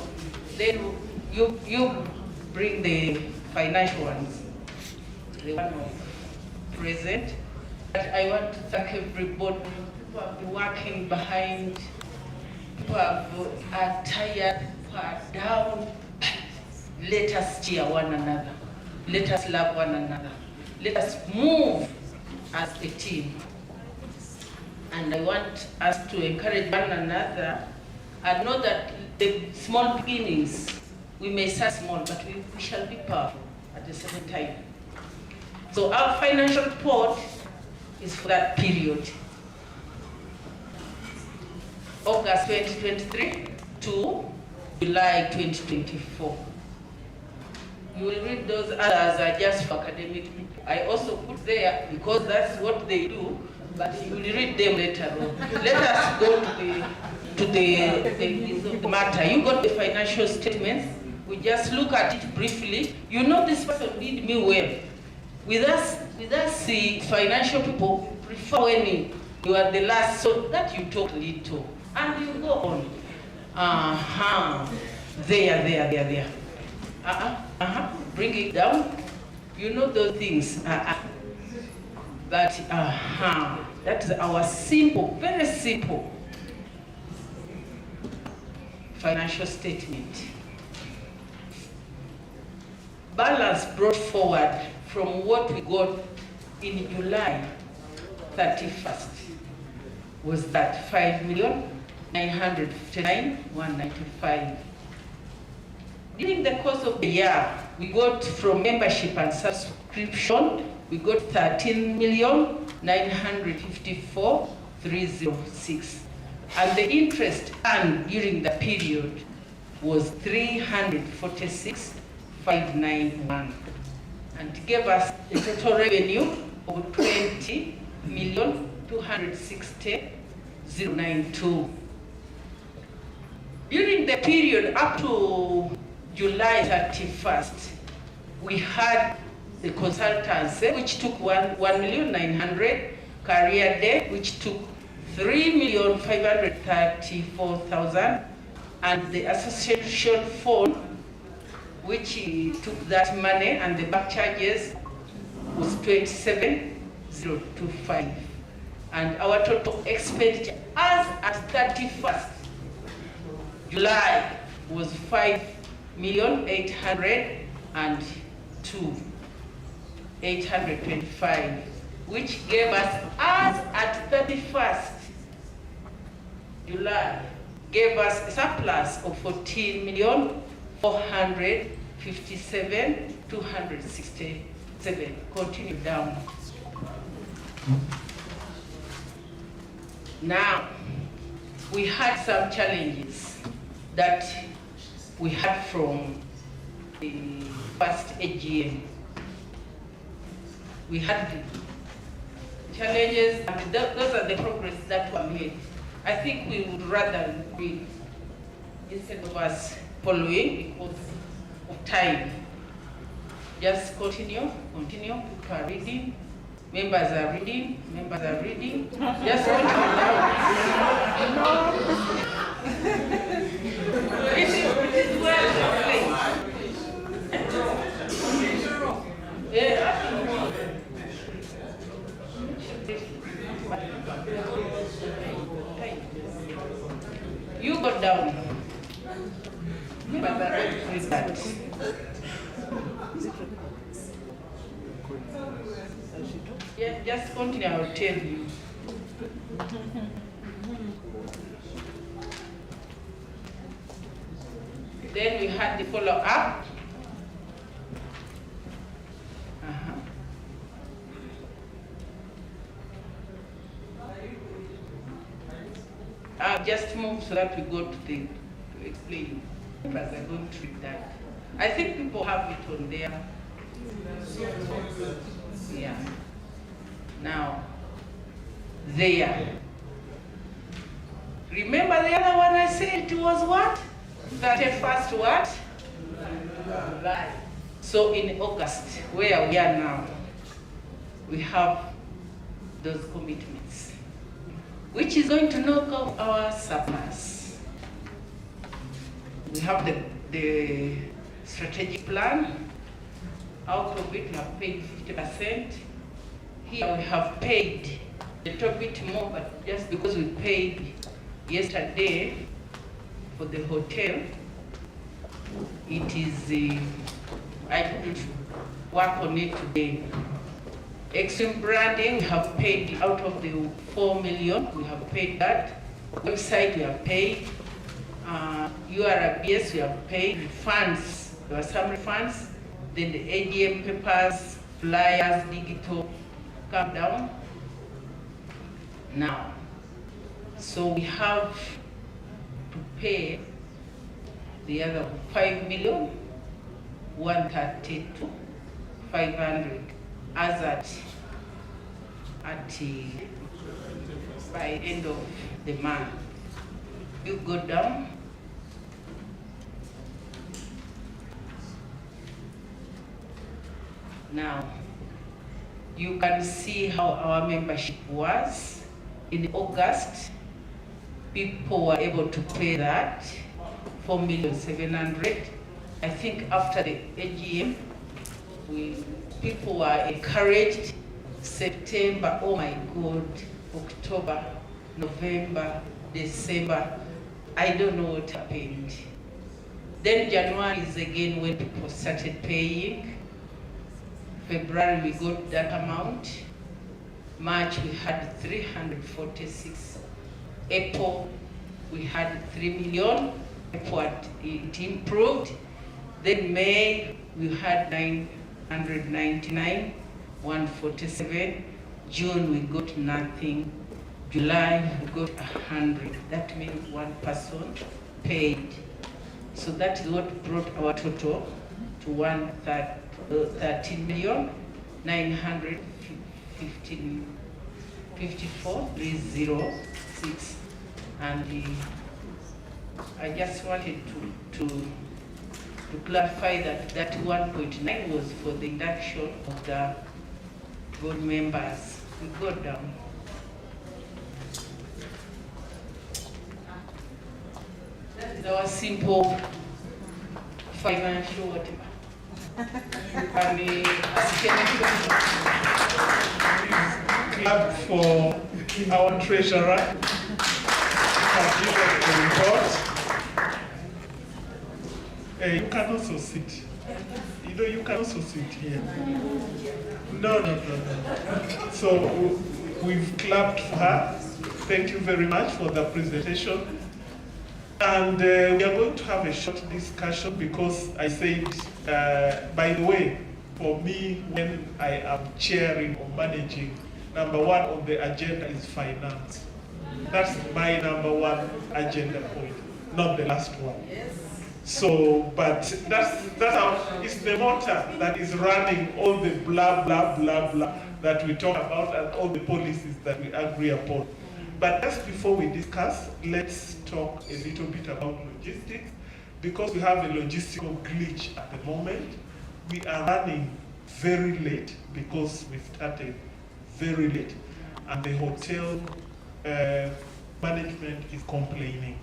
then you bring the financial ones, the one of present. But I want to thank everybody who have been working behind, who are tired, who are down. Let us cheer one another. Let us love one another. Let us move as a team. And I want us to encourage one another and know that the small beginnings, we may start small, but we shall be powerful at the same time. So our financial report is for that period. August 2023 to July 2024. You will read those others are just for academic people. I also put there because that's what they do, but you will read them later on. Let us go to the matter. You got the financial statements. We just look at it briefly. You know this person did me well. With us, the financial people prefer when you are the last, so that you talk little. And you go on. There. Bring it down. You know those things. That is our simple, very simple financial statement. Balance brought forward from what we got in July 31st was that 5,959,195. During the course of the year, we got from membership and subscription, we got 13,954,306. And the interest earned during the period was 346,591. And it gave us a total revenue of 20,260,092. During the period up to July 31st, we had the consultancy, which took 1,900,000, career day, which took 3,534,000, and the association fund, which took that money, and the back charges was 27,025. And our total expenditure as at 31st July was 5,802,825, which gave us, as at 31st July, gave us a surplus of 14,457,267. Continue down. Now, we had some challenges that we had from the first AGM. We had challenges, and those are the progress that were made. I think we would rather read instead of us following because of time. Just continue. People are reading. Members are reading. Just continue down. It is well explained. You go down. Members are ready to read that. Yeah, just continue, I will tell you. Then we had the follow-up. I'll just move so that we go to explain. Members are going to read that. I think people have it on there. Yeah. Now, there. Remember the other one I said it was what? 31st what? July. So in August, where we are now, we have those commitments, which is going to knock off our surplus. We have the strategic plan. Out of it, we have paid 50%. Here we have paid a little bit more, but just because we paid yesterday for the hotel, it is, I couldn't work on it today. Extreme branding, we have paid out of the 4 million, we have paid that. Website, we have paid. URBS, we have paid. Funds, there were some refunds. Then the ADM papers, flyers, digital, come down. Now, so we have to pay the other 5,132,500 as at by end of the month. You go down. Now, you can see how our membership was. In August, people were able to pay that, 4,700,000. I think after the AGM, people were encouraged. September, oh my God, October, November, December, I don't know what happened. Then January is again when people started paying. February we got that amount. March we had 346. April we had 3 million. April it improved. Then May we had 999,147. June we got nothing. July we got 100. That means one person paid. So that is what brought our total to 13,954,306. And I just wanted to clarify that 1.9 was for the induction of the board members. We go down. That is our simple financial whatever. Clap for our treasurer for giving the report. You can also sit. You know, you can also sit here. No. So we've clapped for her. Thank you very much for the presentation. And we are going to have a short discussion because I said, by the way, for me, when I am chairing or managing, number one on the agenda is finance. That's my number one agenda point, not the last one. Yes. So, but that's how, it's the motor that is running all the blah, blah, blah, blah that we talk about and all the policies that we agree upon. But just before we discuss, let's talk a little bit about logistics, because we have a logistical glitch at the moment. We are running very late because we started very late, and the hotel management is complaining.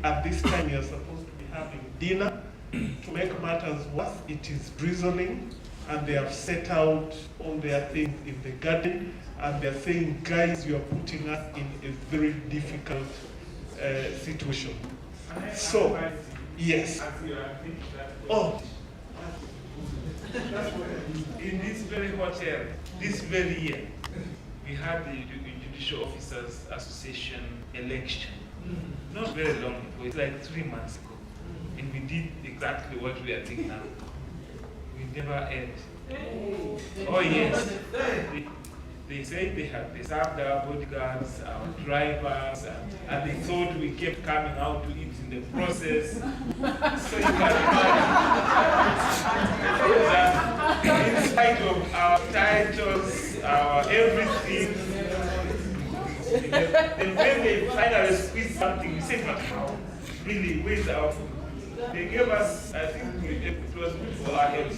At this time, we are supposed to be having dinner. To make matters worse, it is drizzling, and they have set out all their things in the garden, and they're saying, guys, you are putting us in a very difficult situation. So, yes. Oh. In this very hotel, this very year, we had the Judicial Officers Association election. Not very long ago, it's like 3 months ago. And we did exactly what we are doing now. We never end. Oh yes. They said they served our bodyguards, our drivers, and they thought we kept coming out to eat in the process. So you can imagine that in spite of our titles, our everything. The way they finally squeeze something, we say, but how? Really, where's our food? They gave us, I think it was good for our health.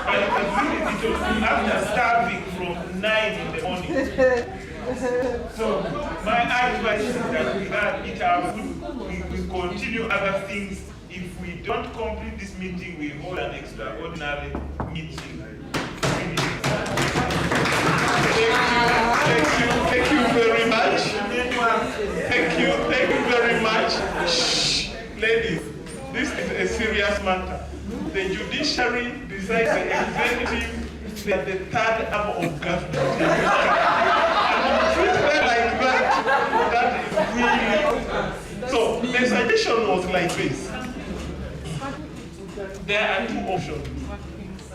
But it was really, it was after starving from 9 in the morning. So my advice is that we have eat our food, we continue other things. If we don't complete this meeting, we hold an extraordinary meeting. Thank you very much. Thank you very much. Shh, ladies, this is a serious matter. The judiciary decides the executive, they are the third arm of government. And you treat them like that is really. So the suggestion was like this. There are two options.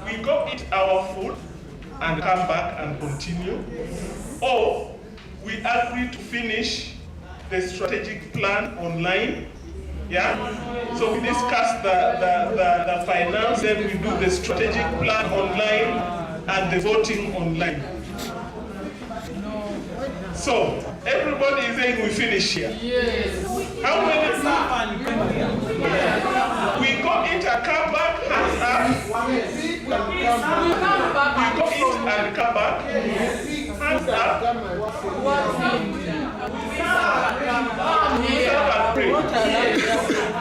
We go eat our food and come back and continue, or we agree to finish the strategic plan online. Yeah? So we discuss the finance, then we do the strategic plan online and the voting online. So everybody is saying we finish here. Yes. How many? We go eat and come back, hands up. We go eat and come back, hands up.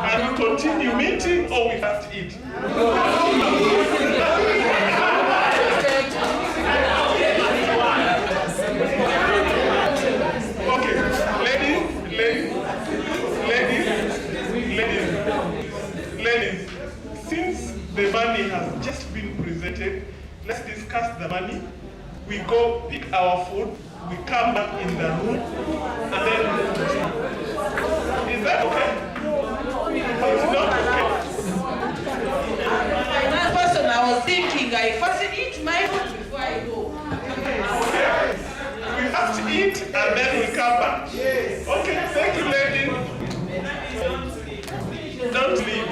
And we continue meeting, or we have to eat. Ladies, since the money has just been presented, let's discuss the money. We go pick our food, we come back in the room, and then, is that okay? It's not okay. That person, I was thinking, I first eat my food before I go. Okay. We have to eat, and then we come back. Okay, thank you, ladies. Don't leave.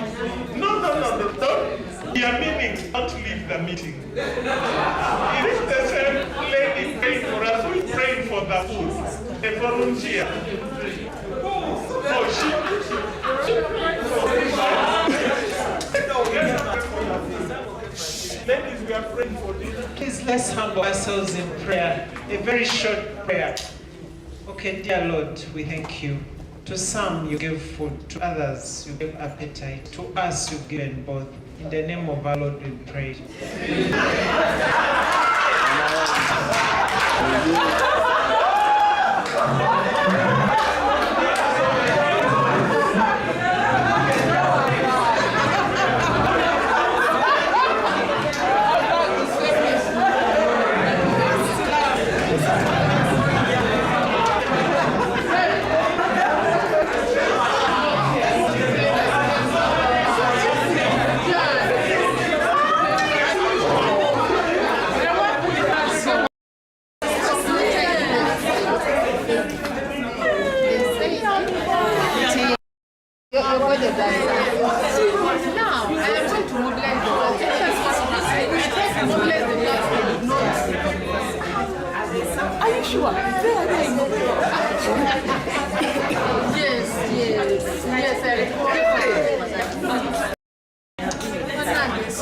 No, don't. We are meaning don't leave the meeting. It is the same lady praying for us who is praying for the food. A volunteer. Ladies, we are praying for this. Please let's humble ourselves in prayer. A very short prayer. Okay, dear Lord, we thank you. To some you give food, to others you give appetite, to us you've given both. In the name of our Lord we pray.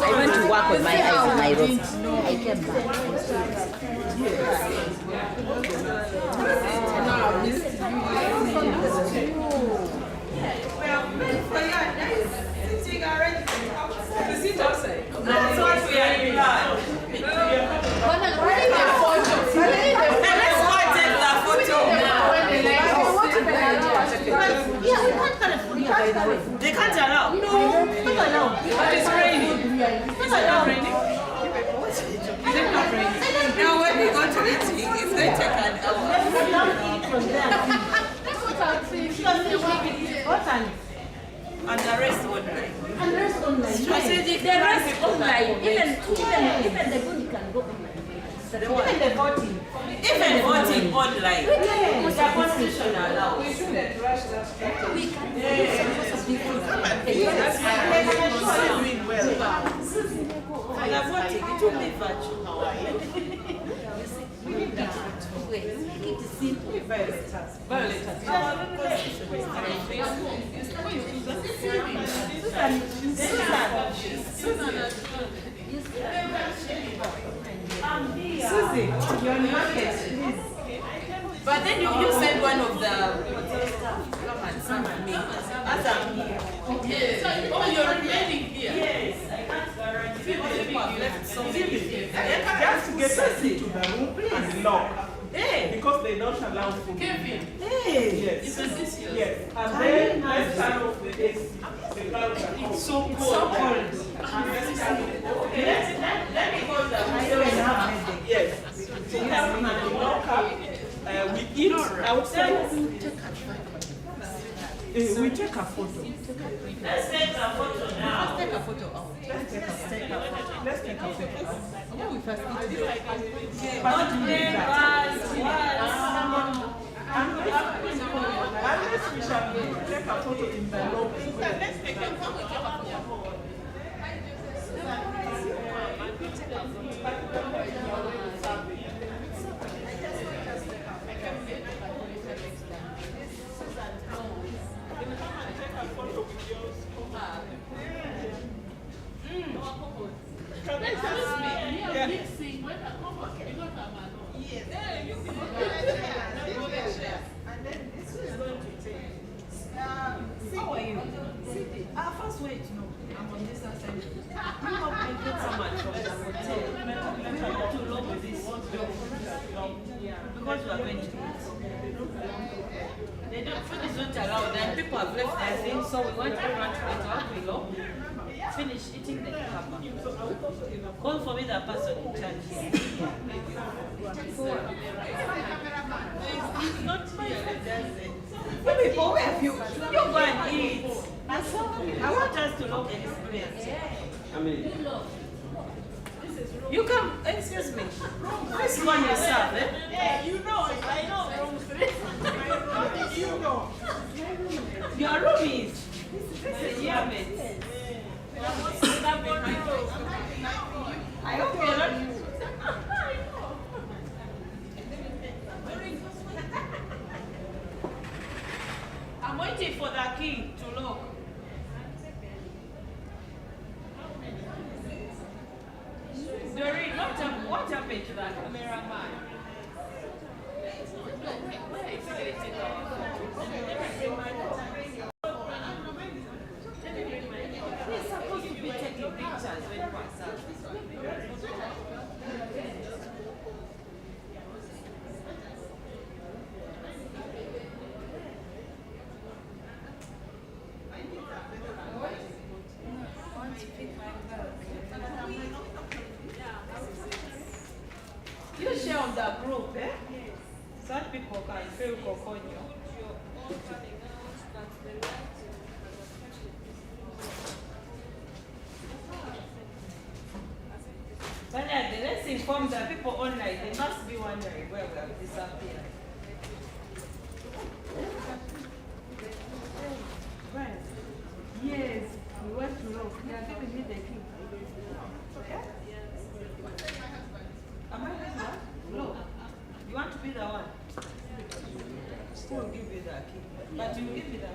I went to work with my eyes in Nairobi. I came back. That's what we are doing. They can't allow. No, not allow. But it's raining. It's not raining. Is it not raining? Now when we go to eating, if they take an hour. And the rest online. And the rest online. Strategic. The rest online. Even the good can go online. Even the voting. Even voting online. The constitution allows. We shouldn't rush that strategy. We can. Yes. Doing well. And the voting. It will be virtual. How are you? We need that. Wait, make it simple. Violeters. Susie, you're on market, please. But then you send one of the come and serve me. As I'm here. Okay. So, you're remaining here? Yes, I can't guarantee. People have left something here. Just to get us into the room and lock. Hey. Because they don't allow food. Kevin. Hey. Yes. It's a this year. Yes. And then let's turn off the AC. It's so cold. So cold. Let me go down. Yes. So we have a locker. We eat outside. We take a photo. Let's take a photo now. Let's take a photo out. Let's take a photo. When we first eat unless we shall take a photo in the lobby. Let's take a photo. How are you? First wait, no. I'm on this side. You have entered someone from the hotel. We want to log with this job. Because we are going to eat. They don't, food is not allowed. Then people have left their things, so we want everyone to get out below. Finish eating the kebab. Call for me the person in charge here. Not here, does it? People, where have you? You go and eat. I want us to look and experience. You come, excuse me. This one you serve, eh? Yeah, you know, I know. You know. Your room is. This is your bed. I hope you're not. I'm waiting for the key to lock. Doreen, what happened to that cameraman? We're supposed to be taking pictures when we're you share on the group, eh? Some people can feel coconut. But let's inform the people online. They must be wondering where we have disappeared. Right. Yes, we went to look. They are giving me the key. Yeah? Am I the one? No. You want to be the one? Still give you the key. But you give me the key.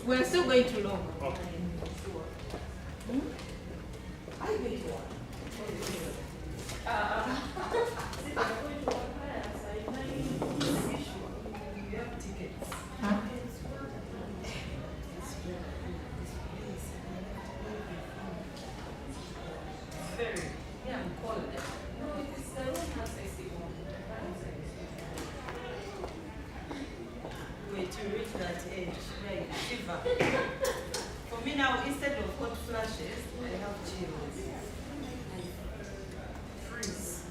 We're still going to law. Okay. Wait, to reach that age, right? Shiver. For me now, instead of hot flashes, I have chills. Freeze.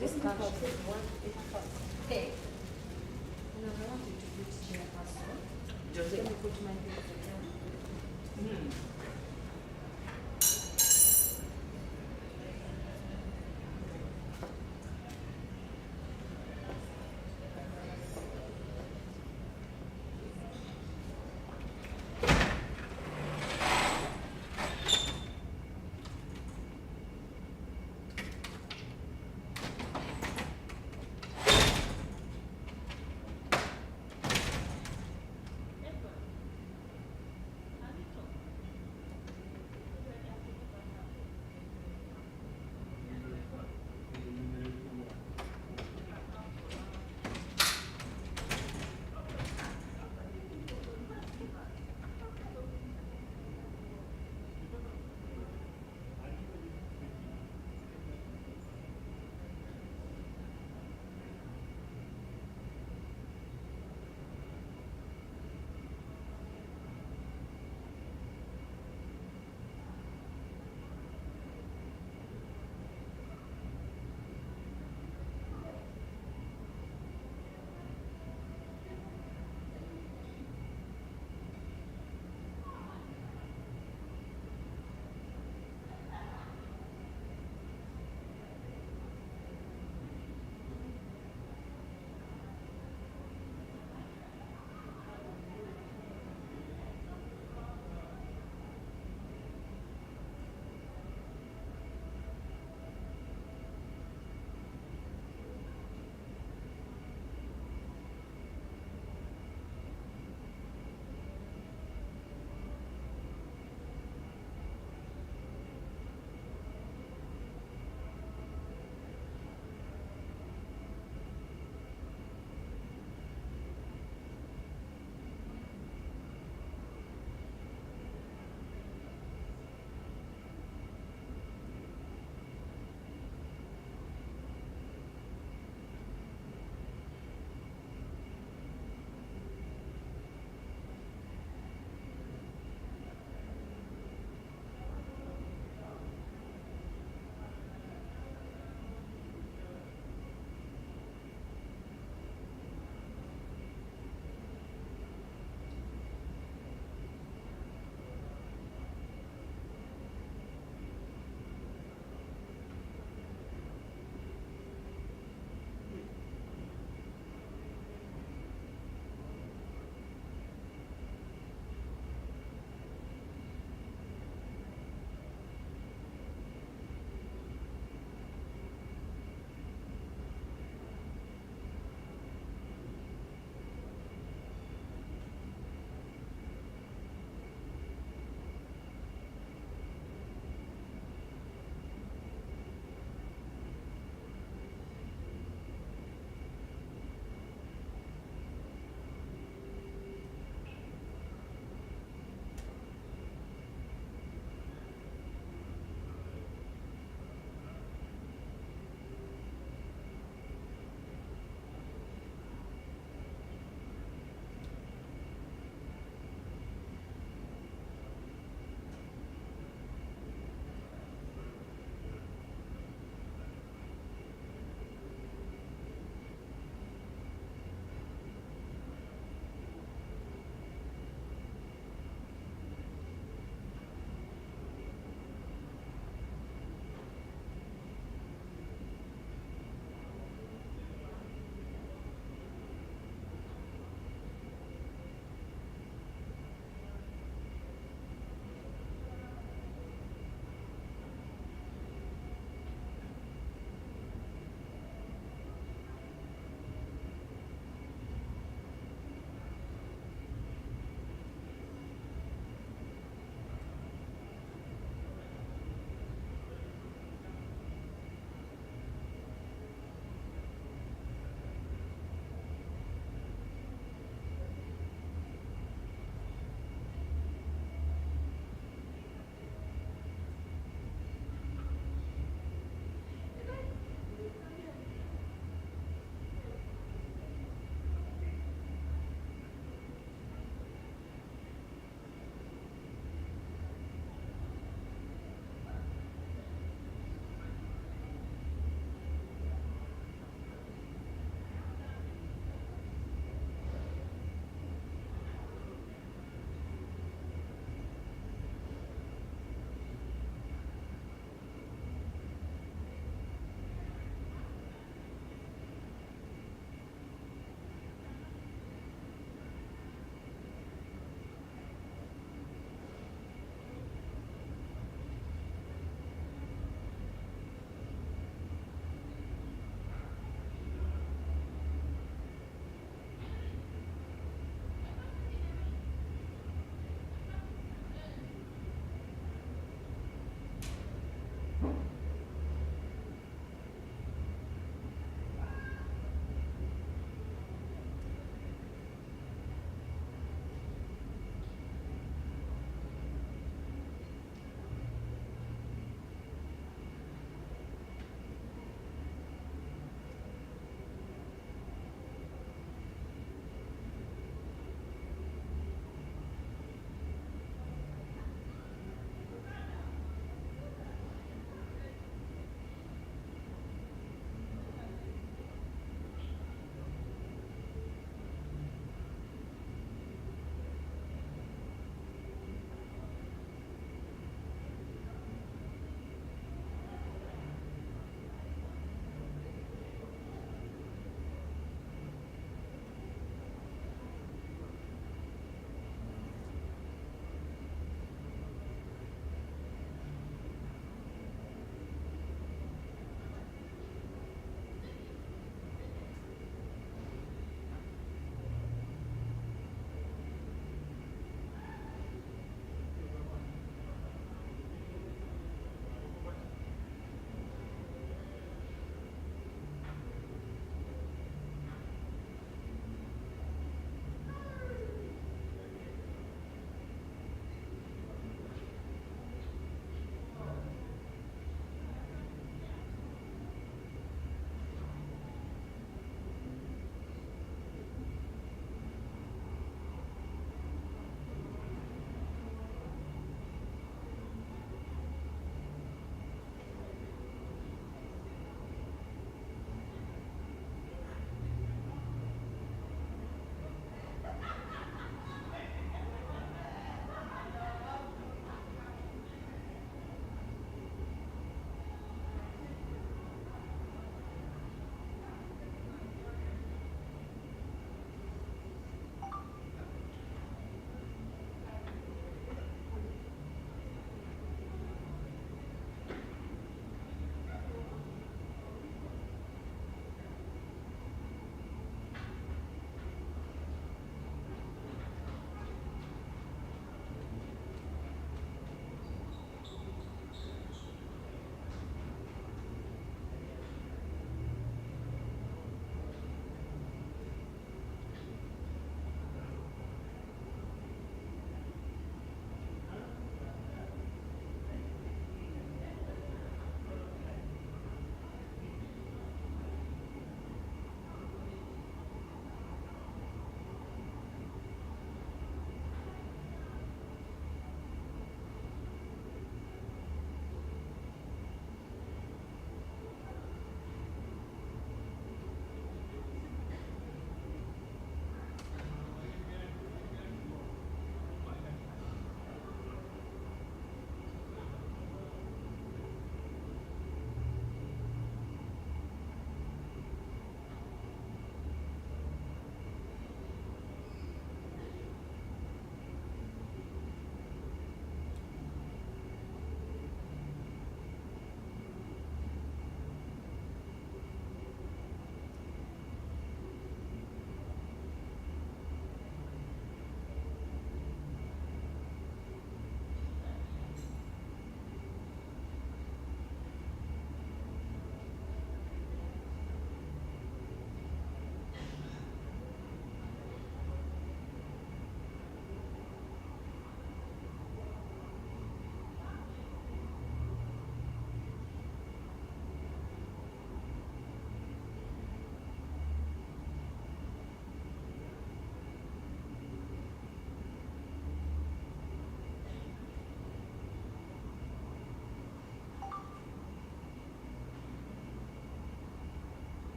This part of it, hey. And I wanted to put chairperson. Let me put my things down.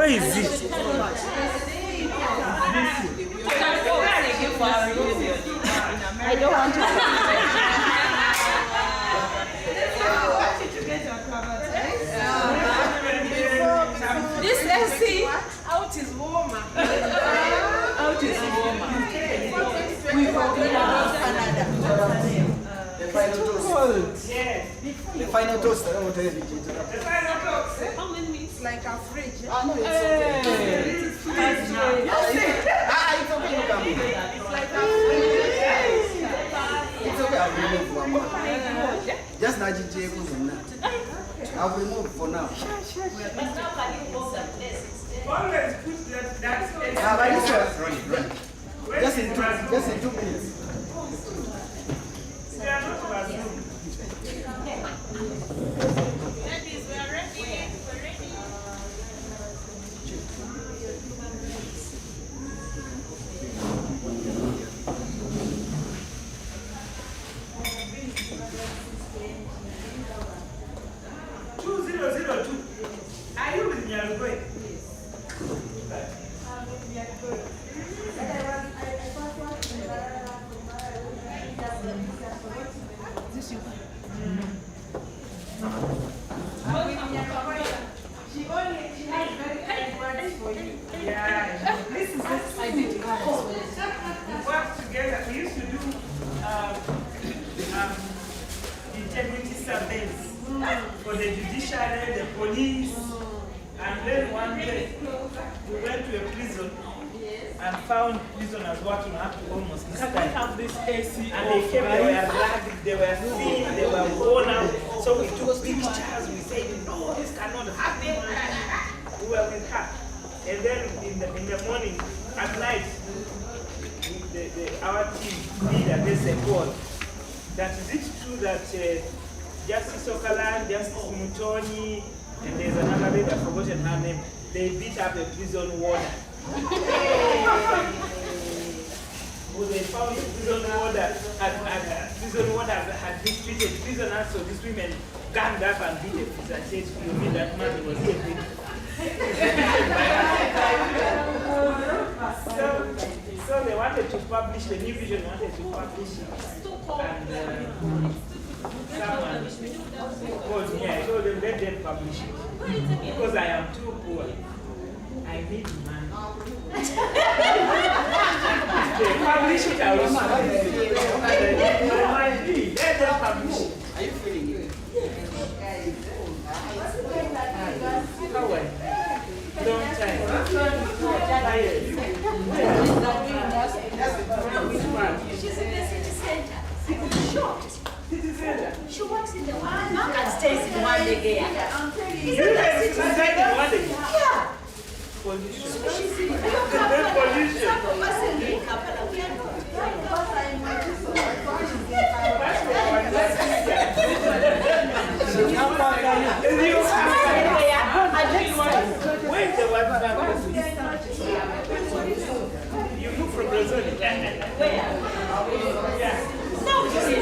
Where is it? I don't want to. This AC out is warmer. Out is warmer. We forget about Canada. The final toast. Yes. The final toast. I don't want to tell you. The final toast. How many minutes? Like a fridge. Ah, no, it's okay. It's fridge. It's okay. You can move. It's like a fridge. It's okay. I'll remove one more. Just nudge it. I'll remove for now. Always put that But this one, run. Just in 2 minutes. They are not assumed. Ladies, we are ready. We're ready. Are you with Nyarugwe? This you. She has very kind words for you. Yeah. This is this. I did we work together. We used to do integrity surveys for the judiciary, the police, and then one day we went to a prison and found prisoners working up to almost this time. Can we have this AC? And they came, they were ragged, they were thin, they were worn out. So we took pictures, we said, no, this cannot happen. We were with her. And then in the morning, at night, our team leader, they said, God, that is it true that Justice Okalan, Justice Mutoni, and there's another lady, I've forgotten her name, they beat up a prison warder. Well, they found the prison warder had mistreated prisoners, so these women ganged up and beat a prisoner and said, you mean that man was here? So they wanted to publish, the New Vision wanted to publish it. And someone called me, I told them, let them publish it. Because I am too poor. I need money. If they publish it, I will publish it. Let them publish it. Are you feeling it? How are you? Long time. She's in the city center. Shocked. City center. She works in the one and stays in one day. You guys inside the one day? Yeah. Pollution. So she's in the pollution. Where's the one back? You look from Brazil. Where? Yeah. No, she's in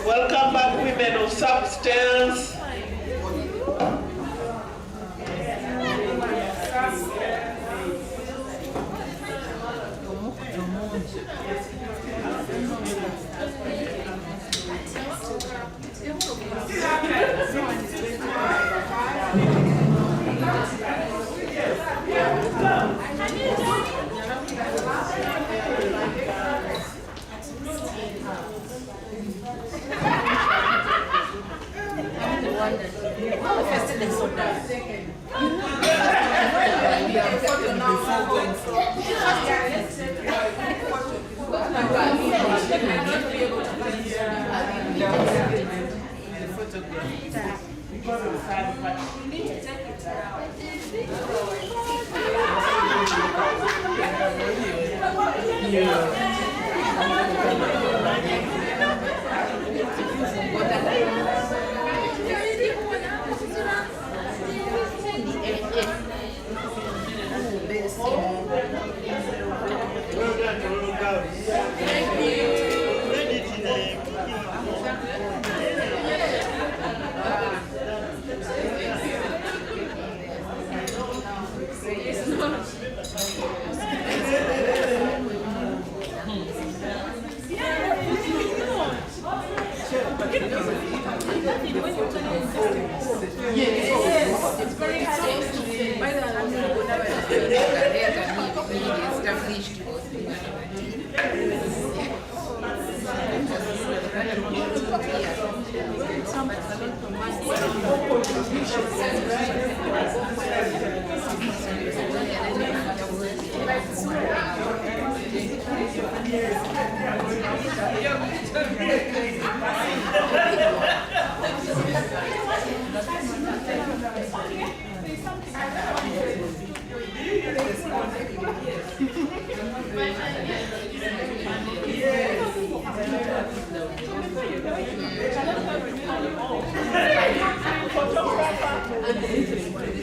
Welcome back, women of substance.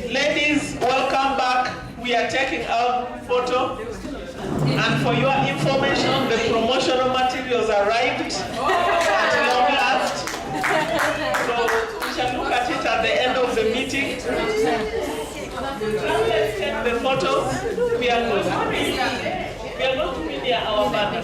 Ladies, welcome back. We are taking our photo. And for your information, the promotional materials arrived at long last. So we shall look at it at the end of the meeting. Now let's take the photos. We are going to media our banner.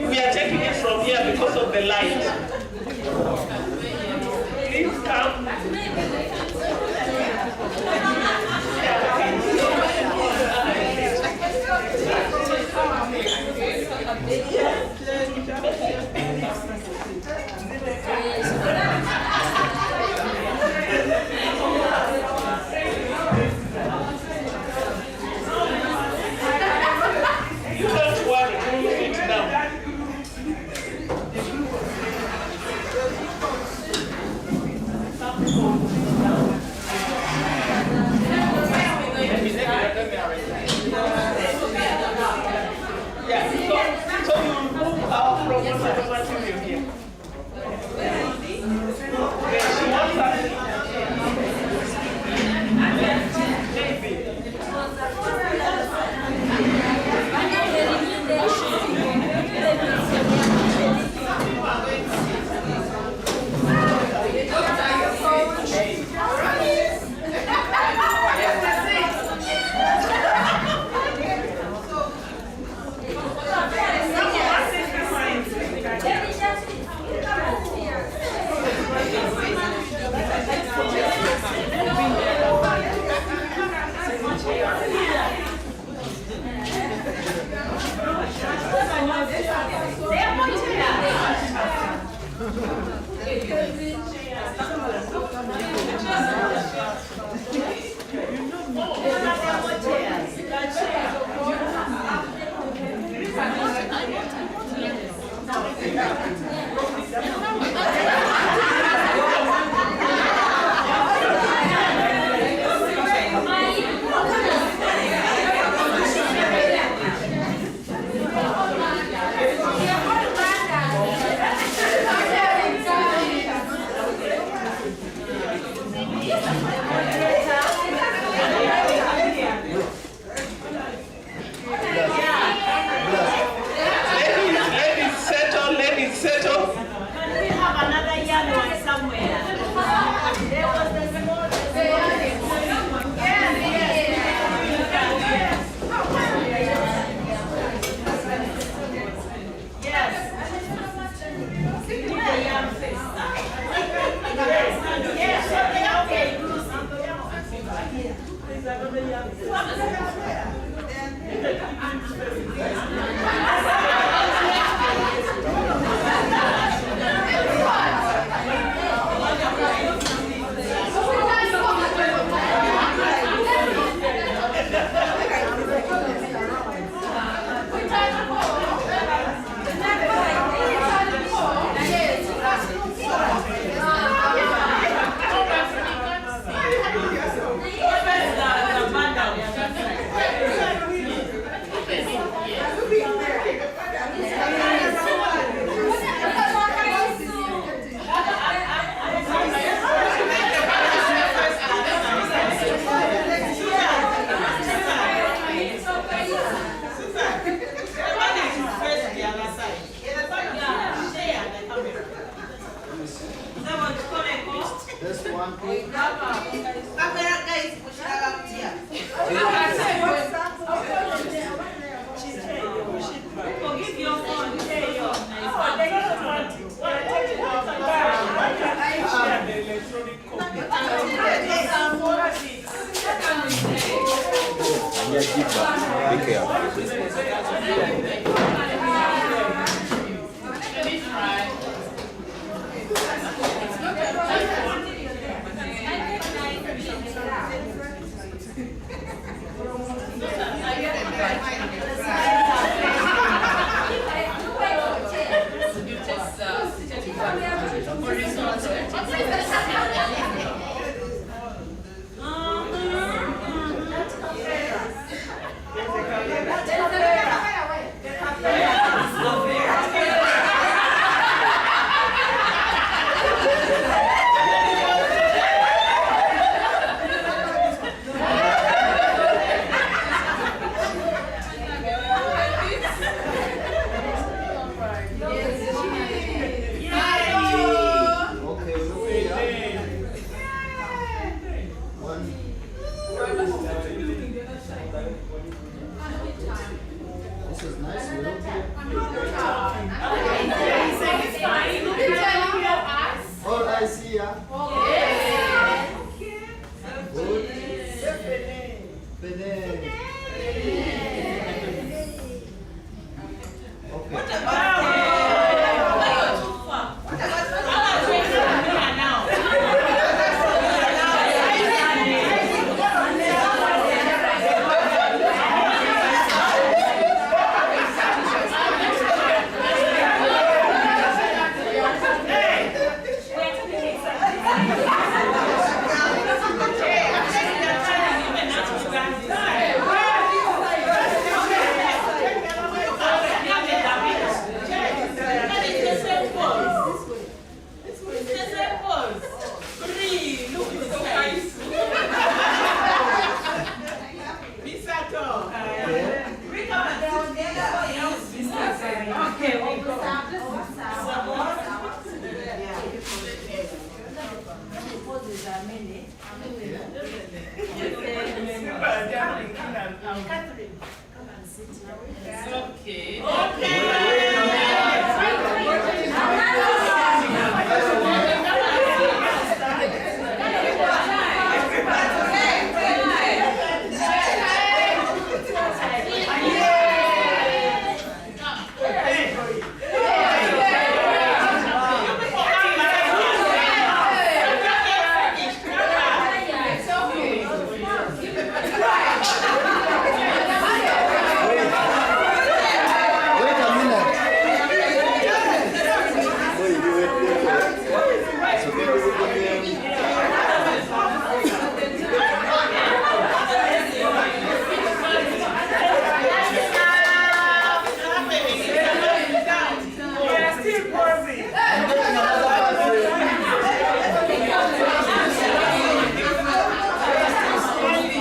We are taking it from here because of the light. Please come. Don't worry, sit down. Yeah, so you remove our promotional material here. She wants us. Ladies, settle. Just one thing. Forgive your phone.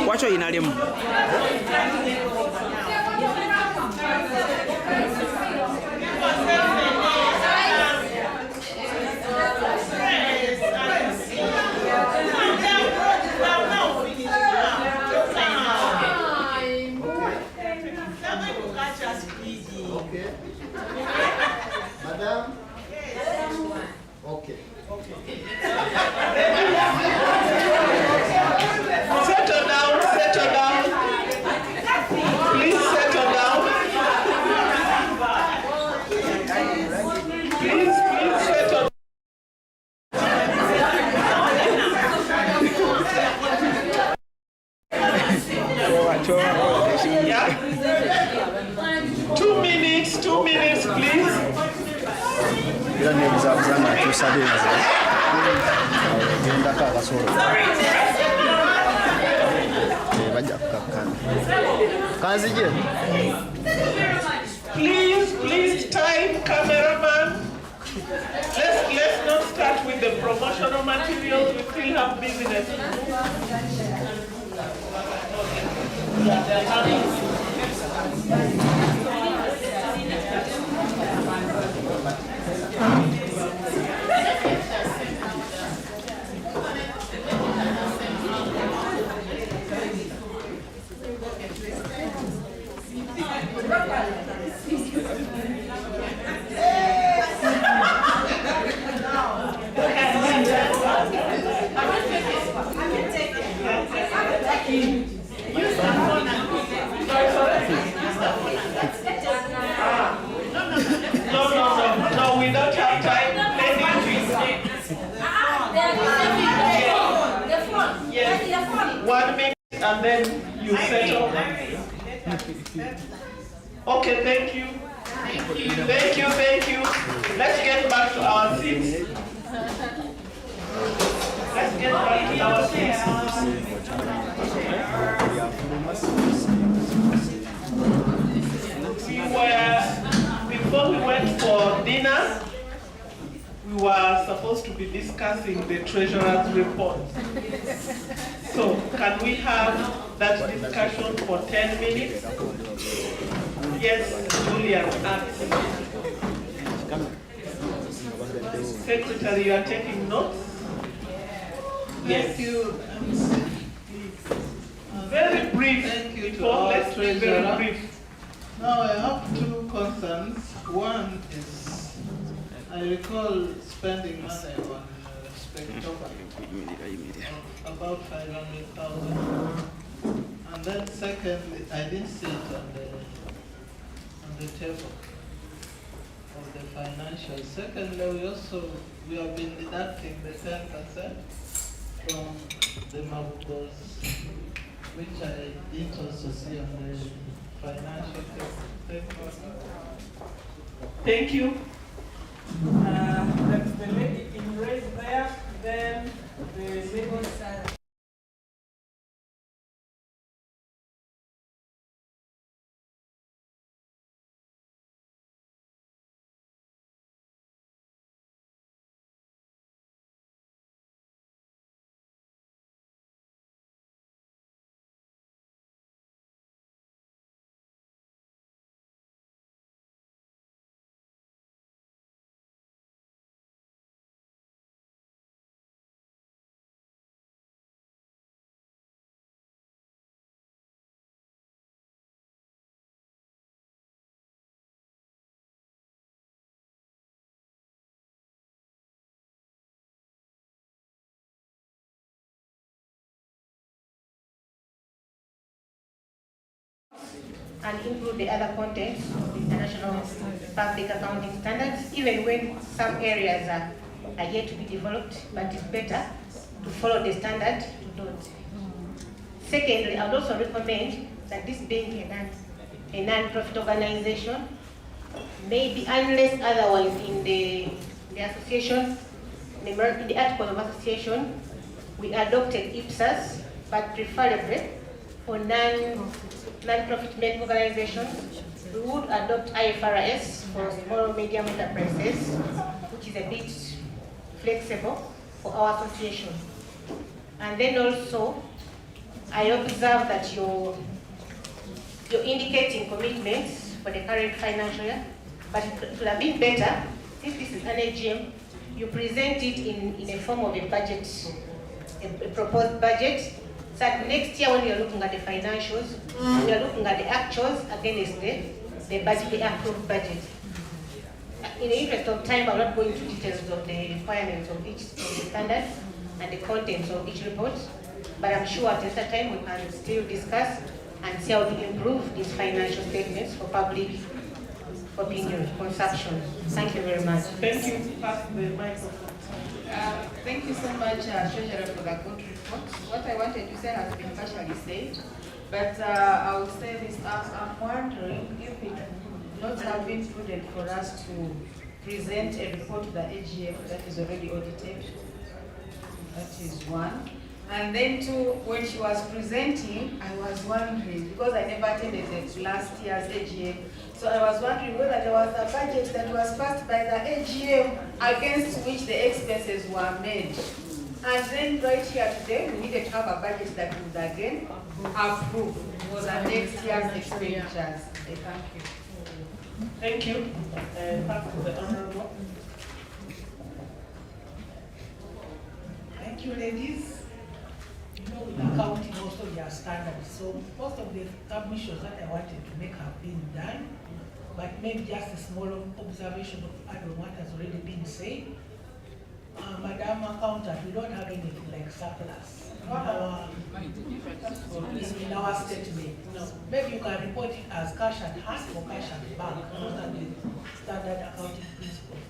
Wacho inalimu. Okay. Madam? Okay. Settle down, settle down. Please settle down. Please settle down. Yeah? 2 minutes, 2 minutes, please. Bila ni mzamzama tu sadeza. Genda kaka soro. Baja kakana. Kazi je? Please, time, cameraman. Let's not start with the promotional materials. We still have business to do. and then you settle. Okay, thank you. Thank you. Let's get back to our seats. Before we went for dinner, we were supposed to be discussing the treasurer's report. So, can we have that discussion for 10 minutes? Yes, Julian. Secretary, you are taking notes? Yes. Thank you. Very brief. Thank you to our treasurer. Very brief. Now I have two concerns. One is, I recall spending money on spectacle of about 500,000. And then secondly, I didn't see it on the table of the financial. Secondly, we have been deducting the 10% from the Mabugos, which I didn't also see on the financial statement. Thank you. That's the lady in red there, then the legal side. And include the other contents of the international public accounting standards, even when some areas are yet to be developed, but it's better to follow the standard to do it. Secondly, I would also recommend that this being a non-profit organization, maybe unless otherwise in the association, in the articles of association, we adopted IPSAS, but preferably for non-profit organizations, we would adopt IFRS for small medium enterprises, which is a bit flexible for our association. And then also, I observe that you're indicating commitments for the current financial year, but it would have been better, since this is an AGM, you present it in a form of a budget, a proposed budget. So next year when you're looking at the financials, you're looking at the actuals against the budget, the approved budget. In the interest of time, I'm not going into details of the requirements of each standard and the contents of each report, but I'm sure at a time we can still discuss and see how to improve these financial statements for public opinion, consumption. Thank you very much. Thank you. Pass the microphone. Thank you so much, Treasurer, for the good report. What I wanted to say has been partially said, but I will say this. I'm wondering if it would not have been prudent for us to present a report to the AGM that is already audited. That is one. And then two, when she was presenting, I was wondering, because I never attended the last year's AGM, so I was wondering whether there was a budget that was passed by the AGM against which the expenses were made. And then right here today, we needed to have a budget that would again approve for the next year's expenditures. Thank you. Thank you. Pass to the Honorable. Thank you, ladies. You know, with accounting also there are standards. So most of the submissions that I wanted to make have been done, but maybe just a small observation of add on what has already been said. Madam Accountant, we don't have anything like surplus in our statement. No. Maybe you can report it as cash at hand or cash at bank. Those are the standard accounting principles.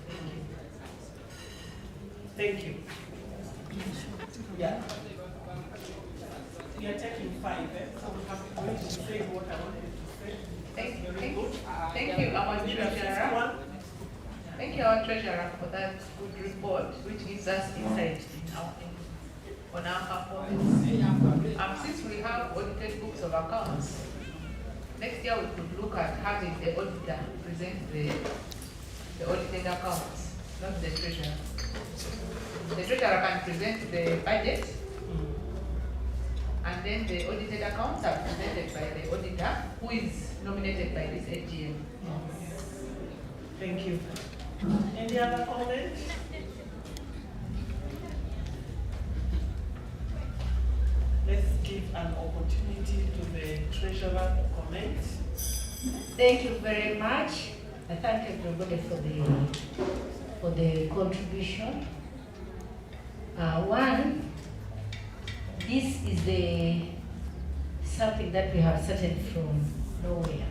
Thank you. Thank you. Yeah. we are taking 5, so we have to say what I wanted to say. Thank you, Very our good. treasurer. Thank you, our treasurer, for that good report, which gives us insight on our performance. Since we have audited books of accounts, next year we could look at having the auditor present the audited accounts, not the treasurer. The treasurer can present the budget, and then the audited accounts are presented by the auditor, who is nominated by this AGM. Thank you. Any other comments? Let's give an opportunity to the treasurer to comment. Thank you very much. I thank everybody for the contribution. One, this is something that we have started from nowhere.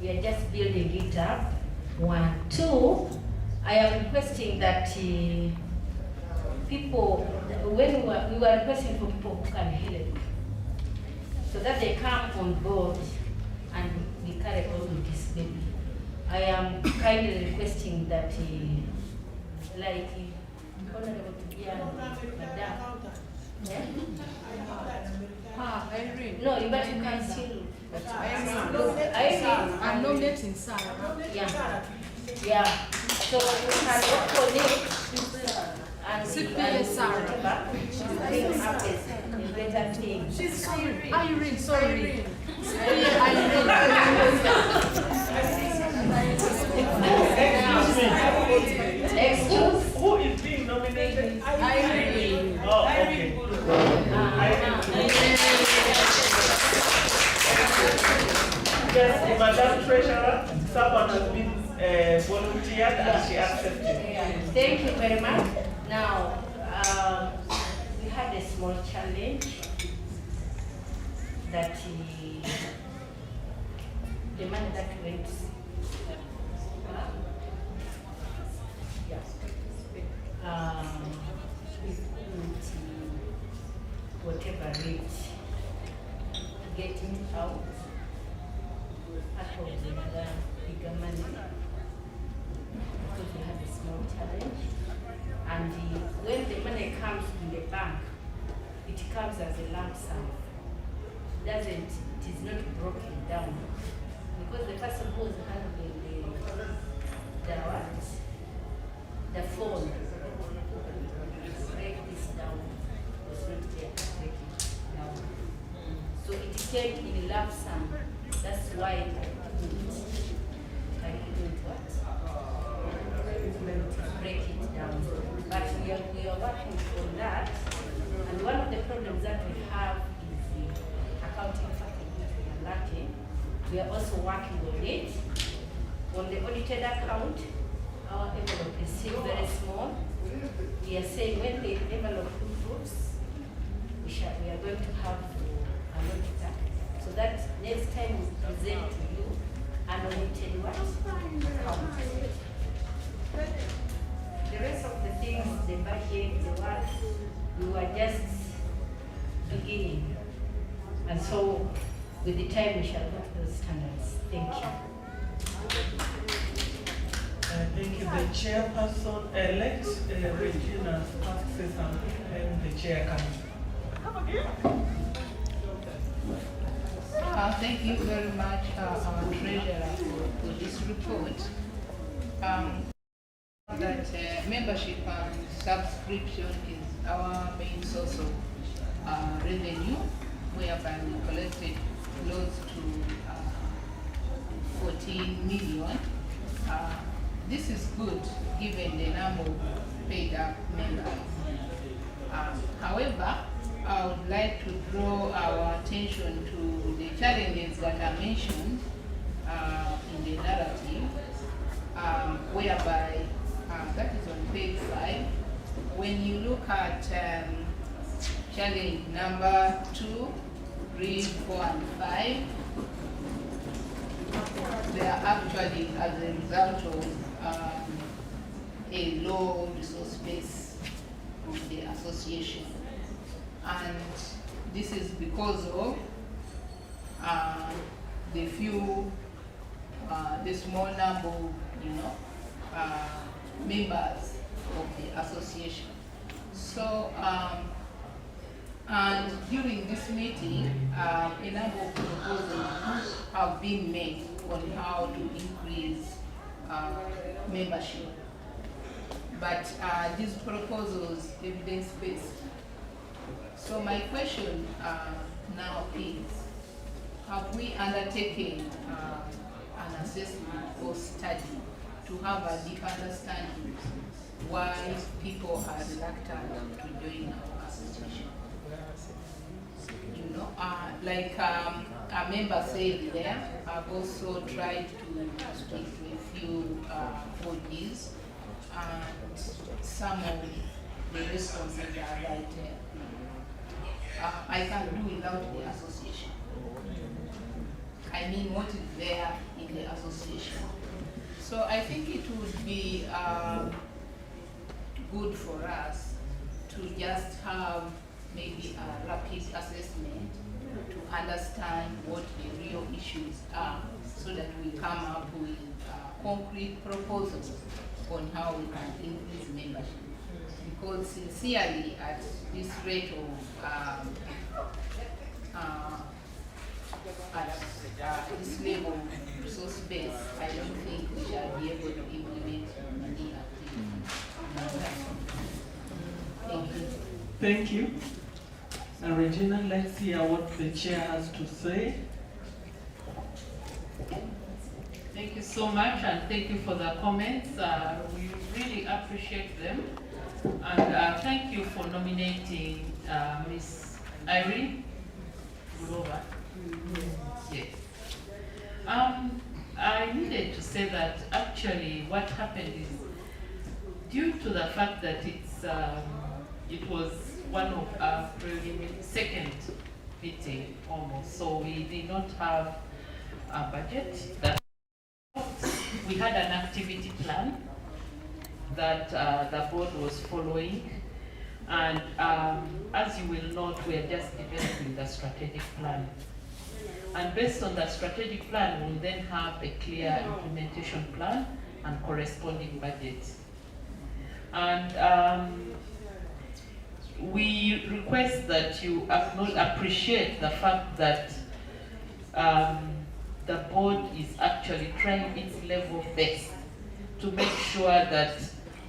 We are just building it up. 1, 2, I am requesting that people, when we were requesting for people who can help, so that they come on board and we carry on with this baby. I am kindly requesting that, like, Honorable Madam. Irene. No, but you can still. I'm nominating Sarah. Yeah. Yeah. So we can work on it and CPA Sarah. bring up a better thing. She's sorry. Irene, sorry. Excuse? Who is being nominated? Irene. Oh, okay. Yes, Madam Treasurer, someone has been volunteered and she accepted. Thank you very much. Now, we had a small challenge that the money that went we couldn't, whatever rate, getting out part of the other bigger money because we had a small challenge. And when the money comes in the bank, it comes as a lump sum. It is not broken down. Because the person who is handling the phone, break this down, was not there to break it down. So it came in lump sum. That's why I couldn't break it down. But we are working on that. And one of the problems that we have is the accounting factor that we are lacking. We are also working on it. On the audited account, our envelope is still very small. We are saying when the envelope improves, we are going to have an auditor, so that next time we present to you an audited account. The rest of the things, the budget, the work, we were just beginning. And so with the time we shall go to those standards. Thank you. Thank you. The chairperson-elect, Regina Sparks, and the chair can. Thank you very much, our treasurer, for this report. That membership and subscription is our main source of revenue, whereby we collected close to 14 million. This is good given the number of paid up members. However, I would like to draw our attention to the challenges that are mentioned in the narrative, whereby that is on page 5. When you look at challenge number 2, 3, 4, and 5, they are actually as a result of a low resource base of the association. And this is because of the few, the small number of, members of the association. So, and during this meeting, a number of proposals have been made on how to increase membership. But these proposals evidence-based. So my question now is, have we undertaken an assessment or study to have a deep understanding why people are reluctant to join our association? Like a member said there, I've also tried to speak to a few bodies, and some of the responses are right there. I can't do without the association. I mean, what is there in the association? So I think it would be good for us to just have maybe a rapid assessment to understand what the real issues are, so that we come up with concrete proposals on how we can increase membership. Because sincerely, at this rate of this level of resource base, I don't think we shall be able to implement many activities. Thank you. Thank you. Now, Regina, let's hear what the chair has to say. Thank you so much, and thank you for the comments. We really appreciate them. And thank you for nominating Miss Irene Gurova. Yes. I needed to say that actually what happened is, due to the fact that it was one of our second meeting almost, so we did not have a budget. We had an activity plan that the board was following, and as you will note, we are just developing the strategic plan. And based on the strategic plan, we'll then have a clear implementation plan and corresponding budget. And we request that you appreciate the fact that the board is actually trying its level best to make sure that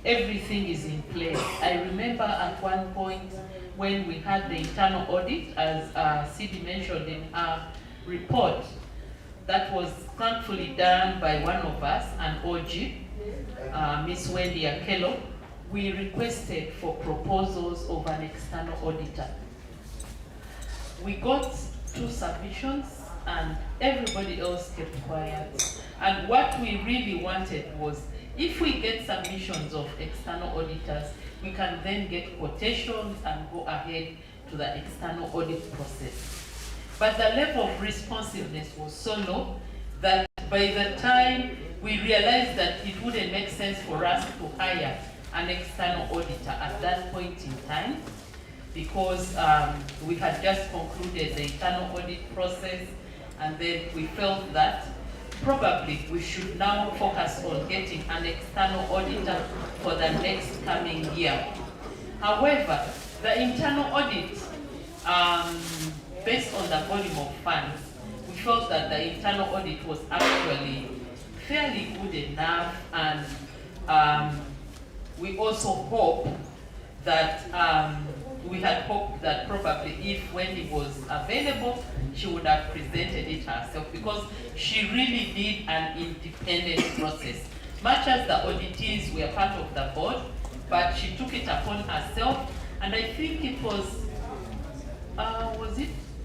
everything is in place. I remember at one point when we had the internal audit, as Sidi mentioned in her report, that was thankfully done by one of us, an OG, Miss Wendy Akello. We requested for proposals of an external auditor. We got 2 submissions and everybody else kept quiet. And what we really wanted was, if we get submissions of external auditors, we can then get quotations and go ahead to the external audit process. But the level of responsiveness was so low that by the time we realized that it wouldn't make sense for us to hire an external auditor at that point in time, because we had just concluded the internal audit process, and then we felt that probably we should now focus on getting an external auditor for the next coming year. However, the internal audit, based on the volume of funds, we felt that the internal audit was actually fairly good enough, and we also hope that we had hoped that probably if Wendy was available, she would have presented it herself, because she really did an independent process. Much as the auditees were part of the board, but she took it upon herself, and I think it was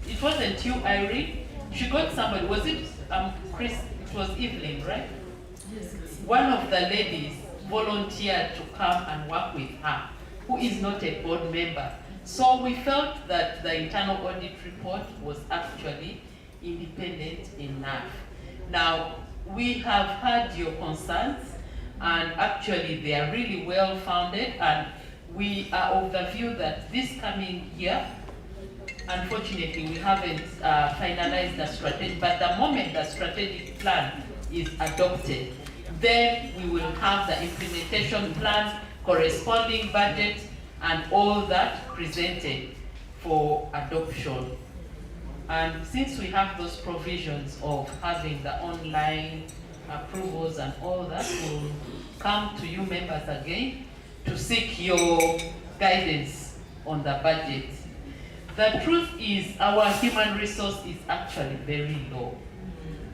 it wasn't you, Irene? She got somebody, was it Chris? It was Evelyn, right? Yes. One of the ladies volunteered to come and work with her, who is not a board member. So we felt that the internal audit report was actually independent enough. Now, we have heard your concerns, and actually they are really well founded, and we are of the view that this coming year, unfortunately, we haven't finalized the strategy, but the moment the strategic plan is adopted, then we will have the implementation plan, corresponding budget, and all that presented for adoption. And since we have those provisions of having the online approvals and all that, we'll come to you members again to seek your guidance on the budget. The truth is our human resource is actually very low.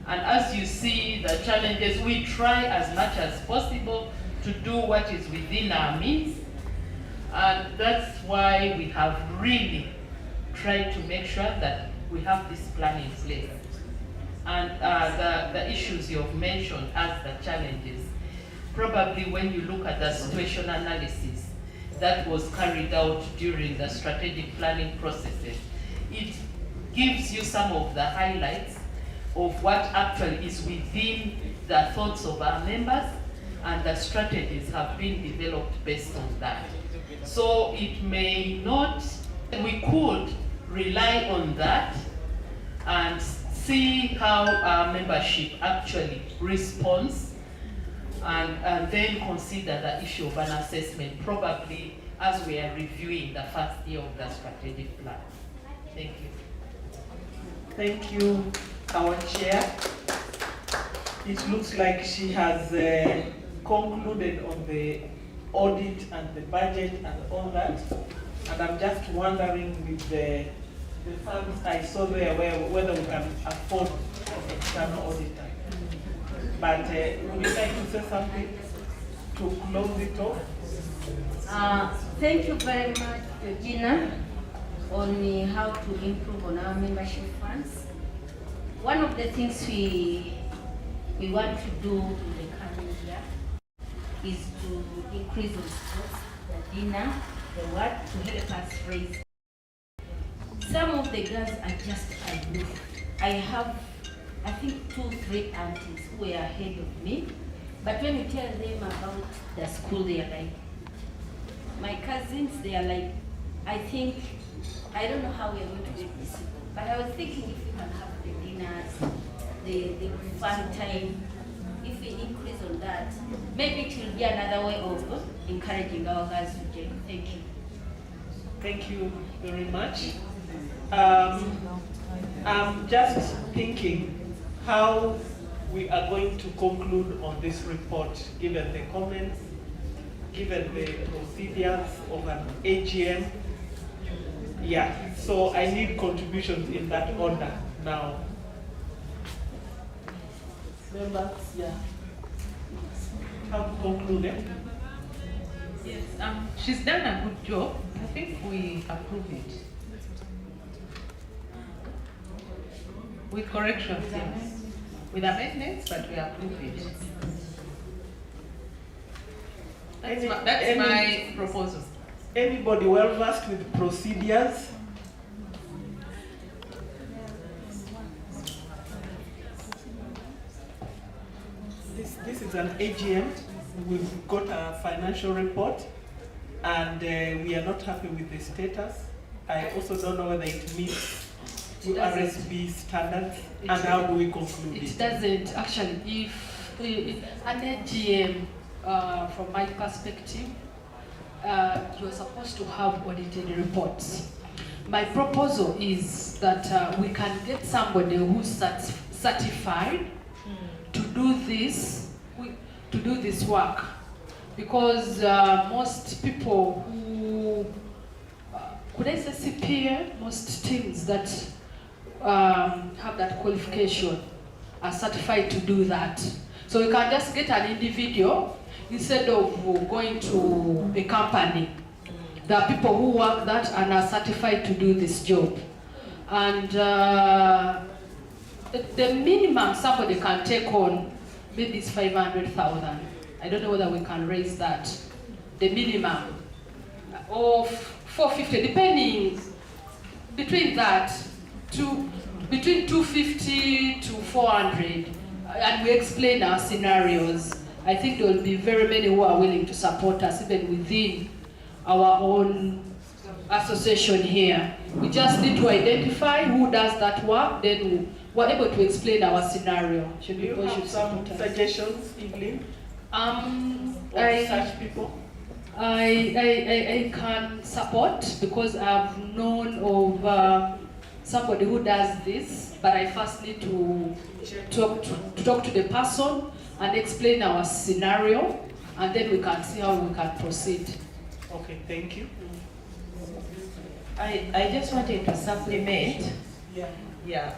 And as you see the challenges, we try as much as possible to do what is within our means. And that's why we have really tried to make sure that we have this plan in place. And the issues you've mentioned as the challenges, probably when you look at the situation analysis that was carried out during the strategic planning processes, it gives you some of the highlights of what actually is within the thoughts of our members, and the strategies have been developed based on that. So it may not, we could rely on that and see how our membership actually responds, and then consider the issue of an assessment, probably as we are reviewing the first year of the strategic plan. Thank you. Thank you, our chair. It looks like she has concluded on the audit and the budget and all that. And I'm just wondering with the funds I saw there, whether we can afford an external auditor. But would you like to say something to close it off? Thank you very much, Georgina, on how to improve on our membership funds. One of the things we want to do in the coming year is to increase the sports, the dinner, the work, to help us raise. Some of the girls are just aloof. I have, I think, 2-3 aunties who are ahead of me, but when you tell them about the school, they are like, my cousins, they are like, I think, I don't know how we are going to get this, but I was thinking if we can have the dinners, the fun time, if we increase on that, maybe it will be another way of encouraging our girls to join. Thank you. Thank you very much. I'm just thinking how we are going to conclude on this report, given the comments, given the procedures of an AGM. Yeah, so I need contributions in that order now. Members, yeah. How to conclude it? Yes, she's done a good job. I think we approve it. With corrections, yes. With amendments, but we approve it. That's my proposal. Anybody well versed with procedures? This is an AGM. We've got a financial report, and we are not happy with the status. I also don't know whether it meets RSB standards, and how do we conclude it? It doesn't actually. If an AGM, from my perspective, you're supposed to have audited reports. My proposal is that we can get somebody who's certified to do this work, because most people who could I say CPA, most teams that have that qualification are certified to do that. So we can just get an individual instead of going to a company. There are people who work that and are certified to do this job. And the minimum somebody can take on maybe is 500,000. I don't know whether we can raise that. The minimum of 450, depending between that to between 250 to 400. And we explain our scenarios. I think there will be very many who are willing to support us even within our own association here. We just need to identify who does that work, then we're able to explain our scenario. Do you have some suggestions, Evelyn? Of such people? I can support because I've known of somebody who does this, but I first need to talk to the person and explain our scenario, and then we can see how we can proceed. Okay, thank you. I just wanted to supplement. Yeah.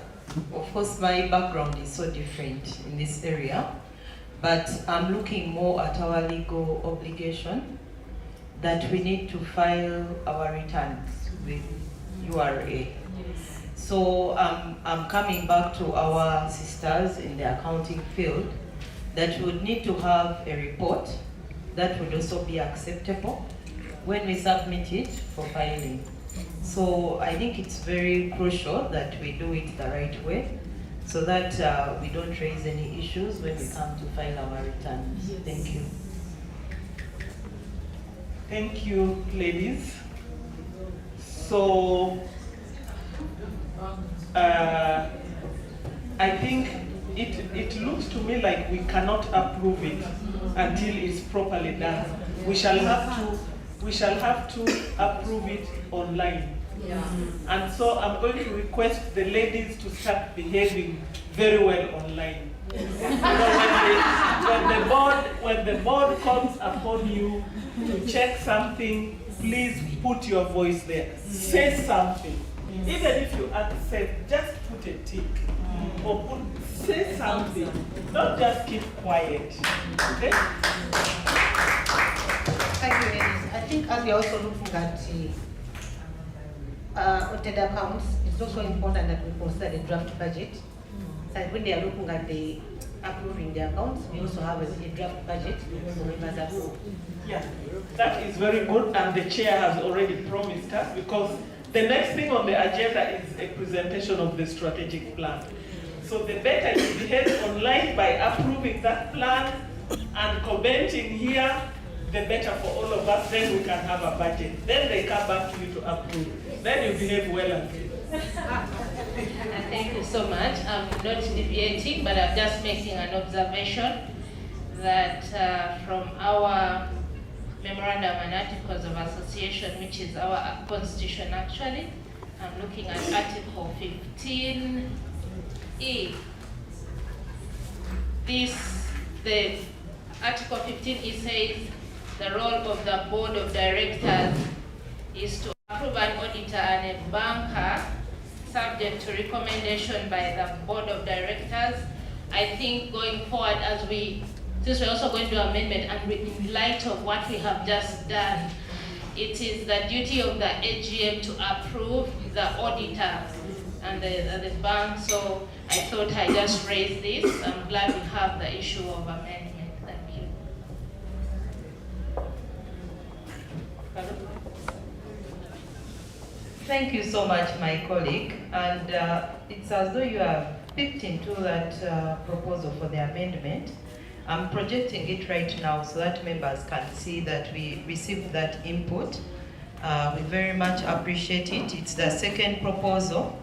Of course, my background is so different in this area, but I'm looking more at our legal obligation that we need to file our returns with URA. So I'm coming back to our sisters in the accounting field that would need to have a report that would also be acceptable when we submit it for filing. So I think it's very crucial that we do it the right way so that we don't raise any issues when we come to file our returns. Thank you. Thank you, ladies. So I think it looks to me like we cannot approve it until it's properly done. We shall have to approve it online. Yeah. And so I'm going to request the ladies to start behaving very well online. You know, when the board calls upon you to check something, please put your voice there. Say something. Even if you accept, just put a tick. Or say something. Don't just keep quiet. Okay? Thank you, ladies. I think as we are also looking at audited accounts, it's also important that we consider the draft budget. So when they are looking at the approving the accounts, we also have a draft budget so we must approve. Yeah, that is very good, and the chair has already promised us, because the next thing on the agenda is a presentation of the strategic plan. So the better you behave online by approving that plan and commenting here, the better for all of us. Then we can have a budget. Then they come back to you to approve. Then you behave well again. Thank you so much. I'm not deviating, but I'm just making an observation that from our memorandum and articles of association, which is our constitution actually, I'm looking at Article 15E. The Article 15E says the role of the board of directors is to approve an auditor and a banker subject to recommendation by the board of directors. I think going forward, since we're also going to do amendment, and in light of what we have just done, it is the duty of the AGM to approve the auditor and the bank. So I thought I just raised this. I'm glad we have the issue of amendment. Thank you. Thank you so much, my colleague. And it's as though you have picked into that proposal for the amendment. I'm projecting it right now so that members can see that we received that input. We very much appreciate it. It's the second proposal,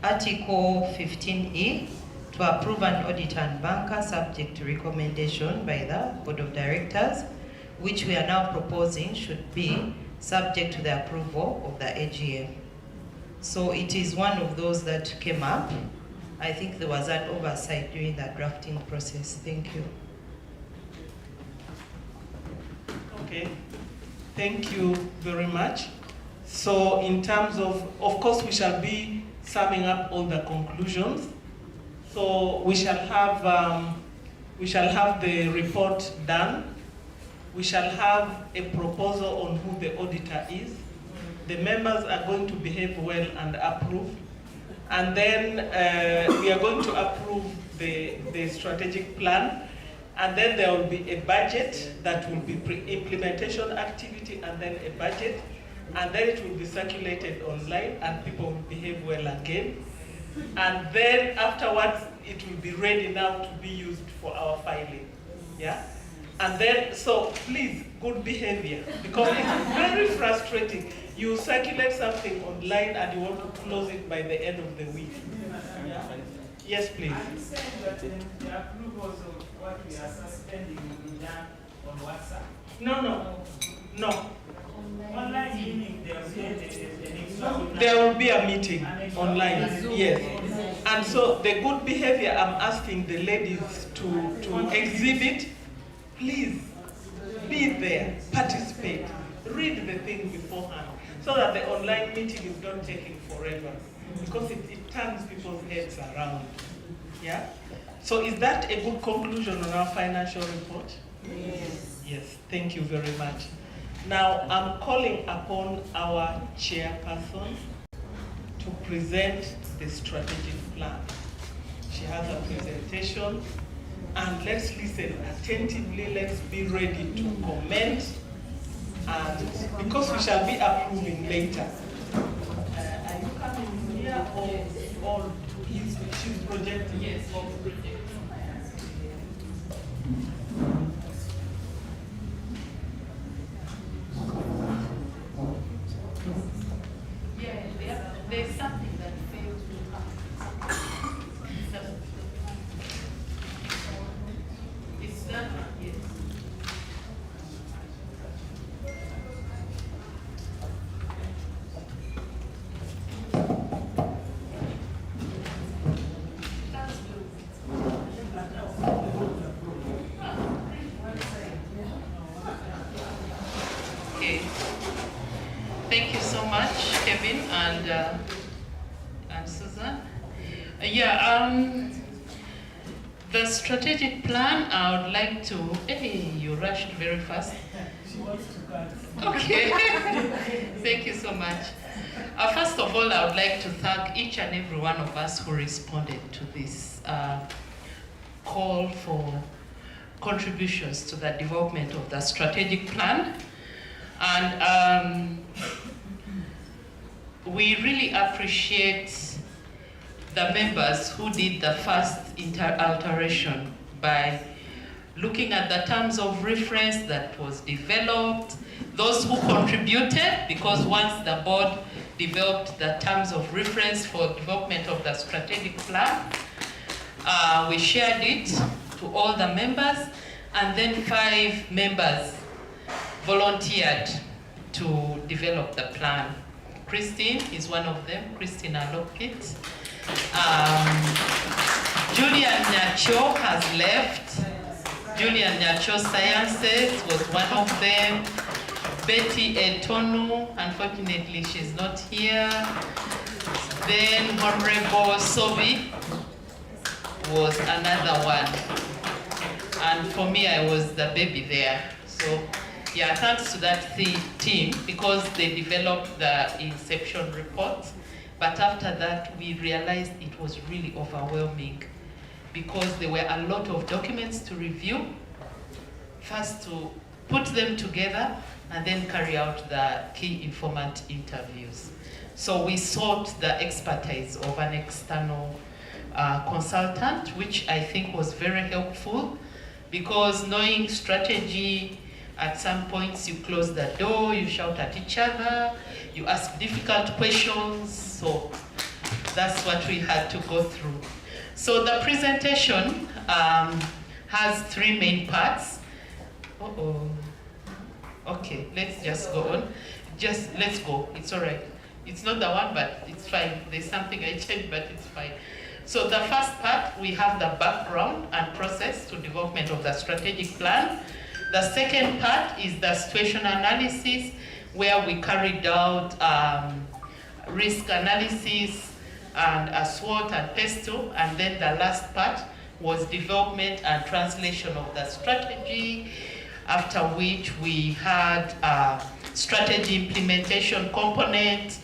Article 15E, to approve an auditor and banker subject to recommendation by the Board of Directors, which we are now proposing should be subject to the approval of the AGM. So it is one of those that came up. I think there was an oversight during the drafting process. Thank you. Okay, thank you very much. So in terms of course, we shall be summing up all the conclusions. So we shall have the report done. We shall have a proposal on who the auditor is. The members are going to behave well and approve. And then we are going to approve the strategic plan. And then there will be a budget that will be pre-implementation activity, and then a budget. And then it will be circulated online and people will behave well again. And then afterwards, it will be ready now to be used for our filing. Yeah? And then, so please good behavior, because it's very frustrating. You circulate something online and you want to close it by the end of the week. Yeah. Yes, please. I'm saying that the approvals of what we are suspending will be done on WhatsApp. No. Online meaning there will be an There will be a meeting online, yes. And so the good behavior, I'm asking the ladies to exhibit. Please, be there, participate, read the thing beforehand, so that the online meeting is not taking forever, because it turns people's heads around. Yeah? So is that a good conclusion on our financial report? Yes. Yes, thank you very much. Now, I'm calling upon our chairperson to present the strategic plan. She has a presentation, and let's listen attentively, let's be ready to comment, and because we shall be approving later. Are you coming here or she's projecting? Yes. There's something that fails to happen. It's that one, yes. Okay. Thank you so much, Kevin and Susan. The strategic plan, I would like to, hey, you rushed very fast. She wants to cut. Okay, thank you so much. First of all, I would like to thank each and every one of us who responded to this call for contributions to the development of the strategic plan. And we really appreciate the members who did the first alteration by looking at the terms of reference that was developed, those who contributed, because once the board developed the terms of reference for development of the strategic plan, we shared it to all the members, and then 5 members volunteered to develop the plan. Christine is one of them, Christina Lockett. Julian Nyacho has left. Julian Nyacho Sciences was one of them. Betty Etono, unfortunately she's not here. Then Honorable Sobi was another one. And for me, I was the baby there. So yeah, thanks to that team, because they developed the inception report. But after that, we realized it was really overwhelming, because there were a lot of documents to review, first to put them together, and then carry out the key informant interviews. So we sought the expertise of an external consultant, which I think was very helpful, because knowing strategy, at some points you close the door, you shout at each other, you ask difficult questions, so that's what we had to go through. So the presentation has 3 main parts. Okay, let's just go on. Let's go, it's all right. It's not the one, but it's fine. There's something I changed, but it's fine. So the first part, we have the background and process to development of the strategic plan. The second part is the situation analysis, where we carried out risk analysis and a SWOT and PESTO, and then the last part was development and translation of the strategy, after which we had a strategy implementation component.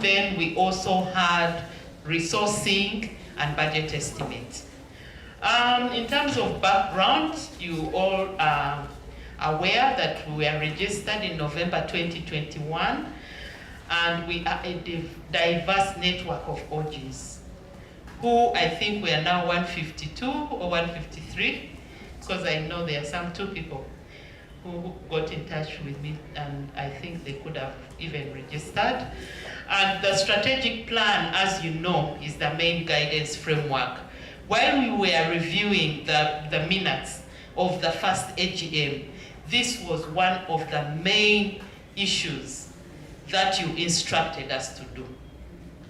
Then we also had resourcing and budget estimates. In terms of background, you all are aware that we were registered in November 2021, and we are a diverse network of OGs, who I think we are now 152 or 153, because I know there are some 2 people. who got in touch with me, and I think they could have even registered. And the strategic plan, as you know, is the main guidance framework. While we were reviewing the minutes of the first AGM, this was one of the main issues that you instructed us to do,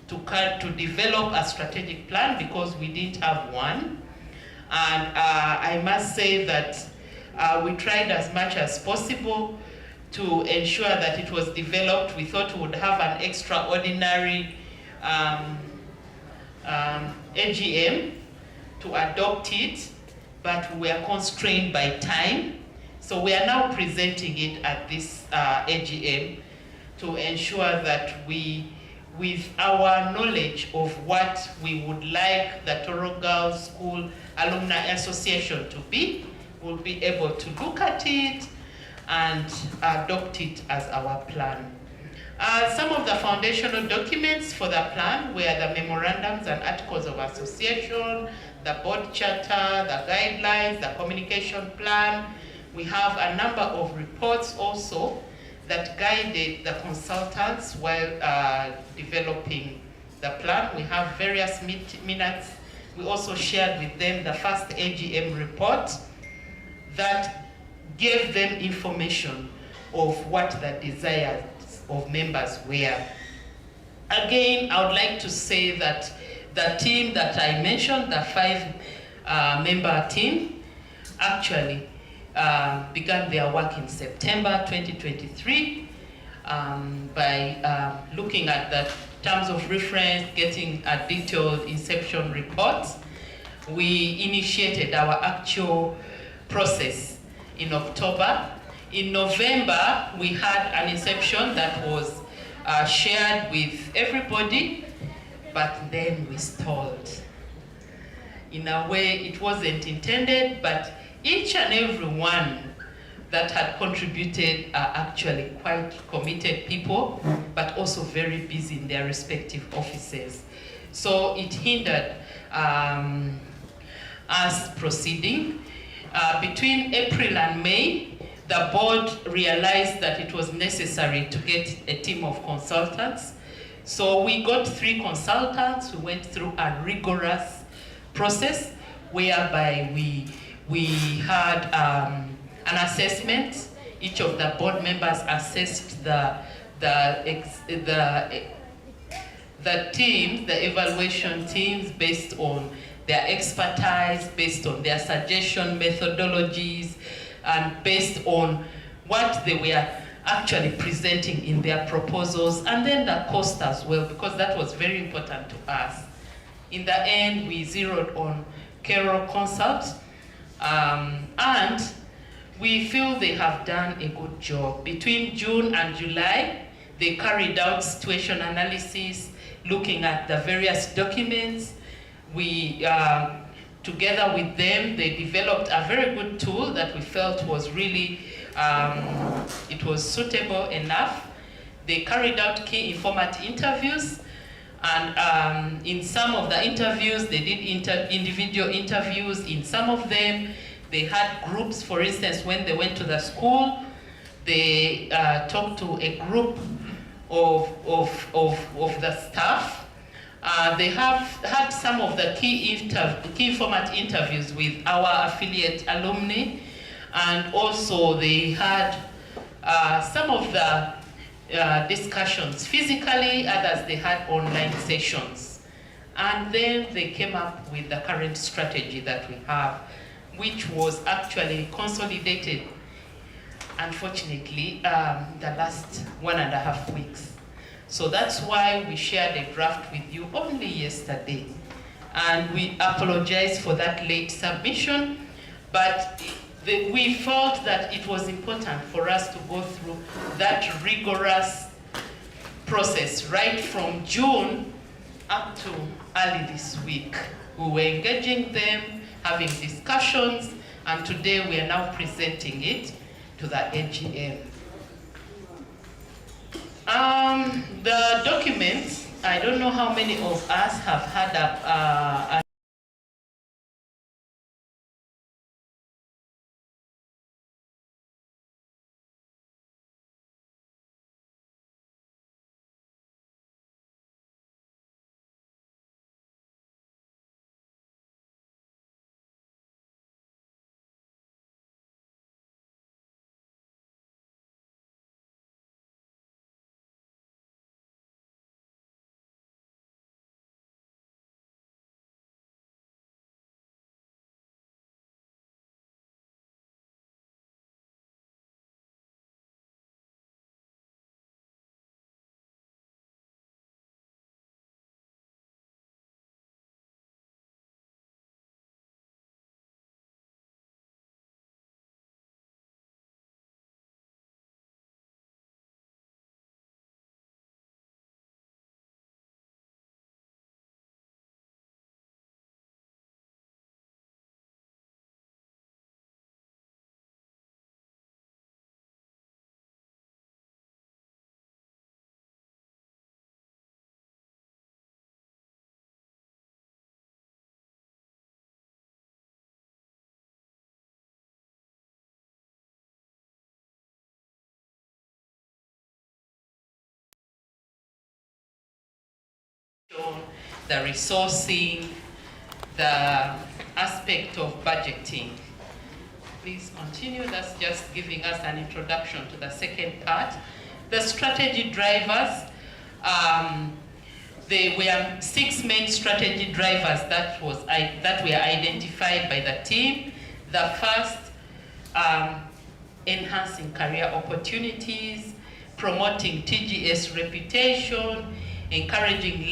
to develop a strategic plan, because we didn't have one. And I must say that we tried as much as possible to ensure that it was developed. We thought we would have an extraordinary AGM to adopt it, but we were constrained by time. So we are now presenting it at this AGM to ensure that we, with our knowledge of what we would like the Tororo Girls School Alumni Association to be, we'll be able to look at it and adopt it as our plan. Some of the foundational documents for the plan were the memorandums and articles of association, the board charter, the guidelines, the communication plan. We have a number of reports also that guided the consultants while developing the plan. We have various minutes. We also shared with them the first AGM report that gave them information of what the desires of members were. Again, I would like to say that the team that I mentioned, the 5-member team, actually began their work in September 2023 by looking at the terms of reference, getting a detailed inception report. We initiated our actual process in October. In November, we had an inception that was shared with everybody, but then we stalled. In a way, it wasn't intended, but each and every one that had contributed are actually quite committed people, but also very busy in their respective offices. So it hindered us proceeding. Between April and May, the board realized that it was necessary to get a team of consultants. So we got 3 consultants who went through a rigorous process whereby we had an assessment. Each of the board members assessed the teams, the evaluation teams, based on their expertise, based on their suggestion methodologies, and based on what they were actually presenting in their proposals, and then the cost as well, because that was very important to us. In the end, we zeroed on Carol Consult, and we feel they have done a good job. Between June and July, they carried out situation analysis, looking at the various documents. We, together with them, they developed a very good tool that we felt was really, it was suitable enough. They carried out key informant interviews, and in some of the interviews, they did individual interviews. In some of them, they had groups. For instance, when they went to the school, they talked to a group of the staff. They have had some of the key informant interviews with our affiliate alumni, and also they had some of the discussions physically, others they had online sessions. And then they came up with the current strategy that we have, which was actually consolidated, unfortunately, the last 1.5 weeks. So that's why we shared a draft with you only yesterday. And we apologize for that late submission, but we felt that it was important for us to go through that rigorous process right from June up to early this week. We were engaging them, having discussions, and today we are now presenting it to the AGM. The documents, I don't know how many of us have had a The resourcing, the aspect of budgeting. Please continue. That's just giving us an introduction to the second part. The strategy drivers, there were 6 main strategy drivers that were identified by the team. The first, enhancing career opportunities, promoting TGS reputation, encouraging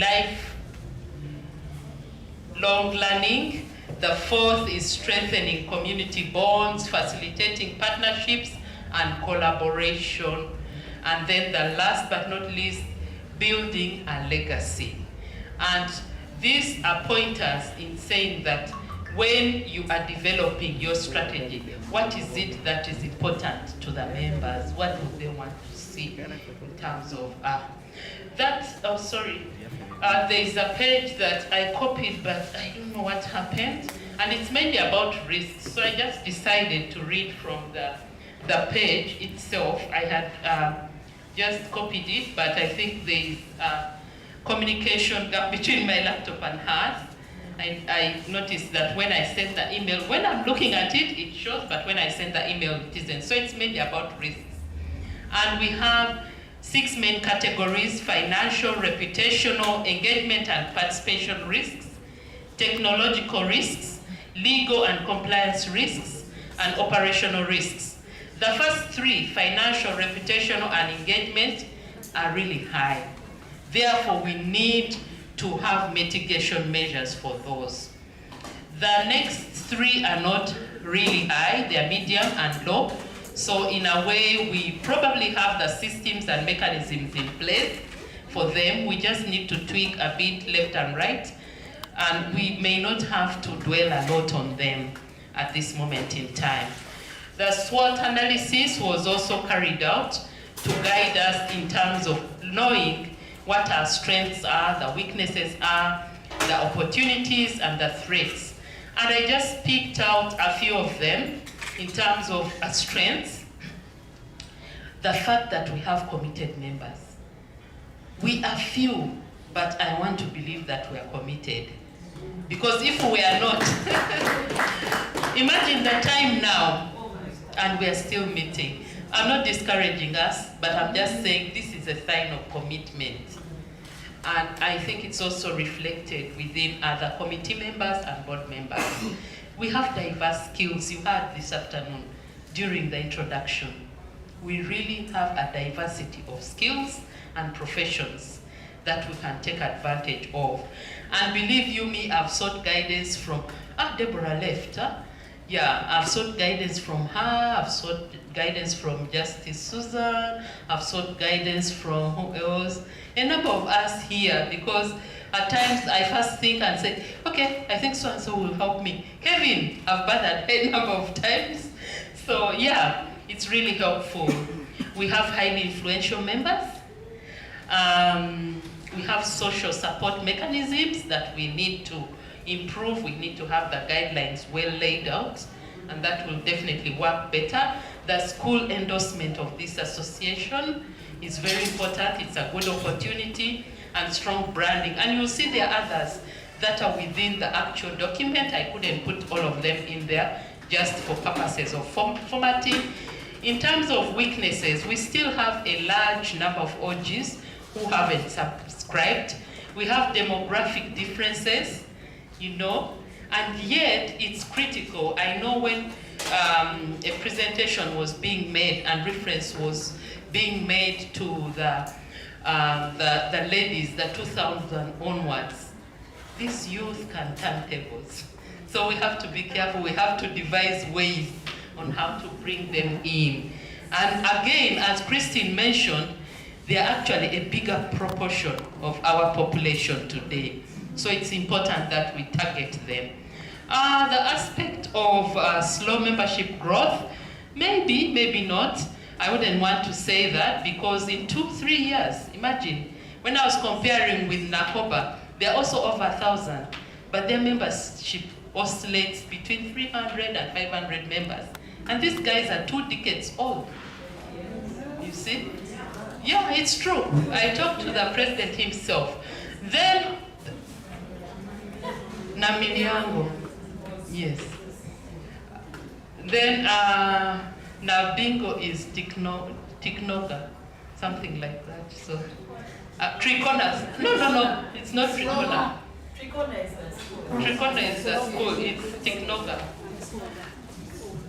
lifelong learning. The fourth is strengthening community bonds, facilitating partnerships and collaboration. And then the last but not least, building a legacy. And these are pointers in saying that when you are developing your strategy, what is it that is important to the members? What do they want to see in terms of there is a page that I copied, but I don't know what happened. And it's mainly about risks. So I just decided to read from the page itself. I had just copied it, but I think there is communication gap between my laptop and hers. I noticed that when I send the email, when I'm looking at it, it shows, but when I send the email, it isn't. So it's mainly about risks. And we have 6 main categories: financial, reputational, engagement and participation risks, technological risks, legal and compliance risks, and operational risks. The first 3, financial, reputational, and engagement, are really high. Therefore, we need to have mitigation measures for those. The next 3 are not really high, they are medium and low. So in a way, we probably have the systems and mechanisms in place for them. We just need to tweak a bit left and right, and we may not have to dwell a lot on them at this moment in time. The SWOT analysis was also carried out to guide us in terms of knowing what our strengths are, the weaknesses are, the opportunities and the threats. And I just picked out a few of them in terms of strengths. The fact that we have committed members. We are few, but I want to believe that we are committed. Because if we are not, imagine the time now, and we are still meeting. I'm not discouraging us, but I'm just saying this is a sign of commitment. And I think it's also reflected within other committee members and board members. We have diverse skills. You heard this afternoon during the introduction. We really have a diversity of skills and professions that we can take advantage of. And believe you me, I've sought guidance from, Deborah left, huh? Yeah, I've sought guidance from her, I've sought guidance from Justice Susan, I've sought guidance from who else? A number of us here, because at times I first think and say, okay, I think so-and-so will help me. Kevin, I've bothered a number of times. So yeah, it's really helpful. We have highly influential members. We have social support mechanisms that we need to improve. We need to have the guidelines well laid out, and that will definitely work better. The school endorsement of this association is very important. It's a good opportunity and strong branding. And you'll see there are others that are within the actual document. I couldn't put all of them in there just for purposes of formatting. In terms of weaknesses, we still have a large number of OGs who haven't subscribed. We have demographic differences, you know, and yet it's critical. I know when a presentation was being made and reference was being made to the ladies, the 2000 onwards, these youth can turn tables. So we have to be careful. We have to devise ways on how to bring them in. And again, as Christine mentioned, they are actually a bigger proportion of our population today. So it's important that we target them. The aspect of slow membership growth, maybe, maybe not. I wouldn't want to say that, because in 2-3 years, imagine, when I was comparing with Nakoba, they're also over 1,000, but their membership oscillates between 300 and 500 members. And these guys are 2 decades old. You see? Yeah, it's true. I talked to the president himself. Then Na Miliango. Yes. Then na bingo is Tiknoga, something like that. So Triconas. No, it's not Tricona. Tricona is the school. Tricona is the school. It's Tiknoga.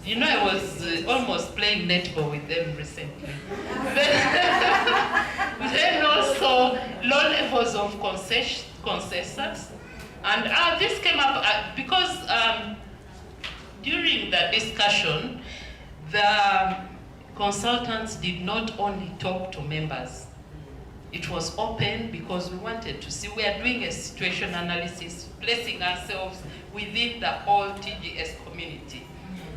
You know, I was almost playing netball with them recently. Then also low levels of concessions. And this came up because during the discussion, the consultants did not only talk to members. It was open because we wanted to see, we are doing a situation analysis, placing ourselves within the whole TGS community.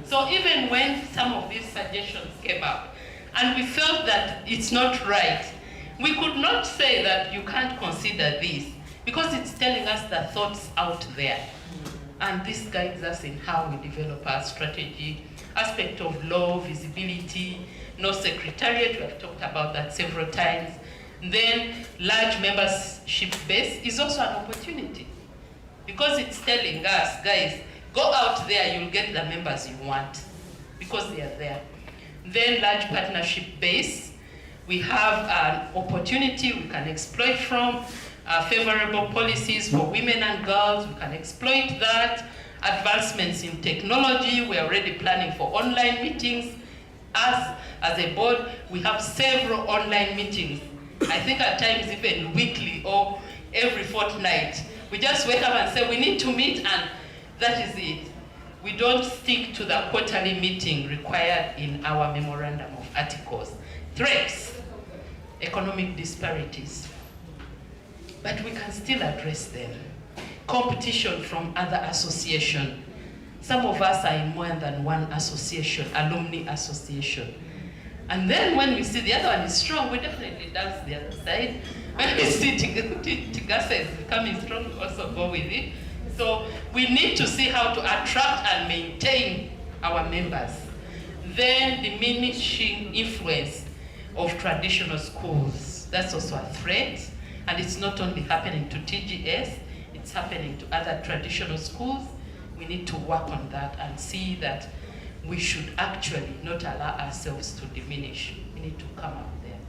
So even when some of these suggestions came up, and we felt that it's not right, we could not say that you can't consider this, because it's telling us the thoughts out there. And this guides us in how we develop our strategy, aspect of law, visibility, no secretariat, we have talked about that several times. Then large membership base is also an opportunity, because it's telling us, guys, go out there, you'll get the members you want, because they are there. Then large partnership base, we have an opportunity we can exploit from, favorable policies for women and girls, we can exploit that. Advancements in technology, we're already planning for online meetings. As a board, we have several online meetings. I think at times even weekly or every fortnight. We just wake up and say, we need to meet, and that is it. We don't stick to the quarterly meeting required in our memorandum of articles. Threats, economic disparities, but we can still address them. Competition from other associations. Some of us are in more than one association, alumni association. And then when we see the other one is strong, we definitely dance the other side. When we see Tigasa is becoming strong, we also go with it. So we need to see how to attract and maintain our members. Then diminishing influence of traditional schools. That's also a threat. And it's not only happening to TGS, it's happening to other traditional schools. We need to work on that and see that we should actually not allow ourselves to diminish. We need to come up there.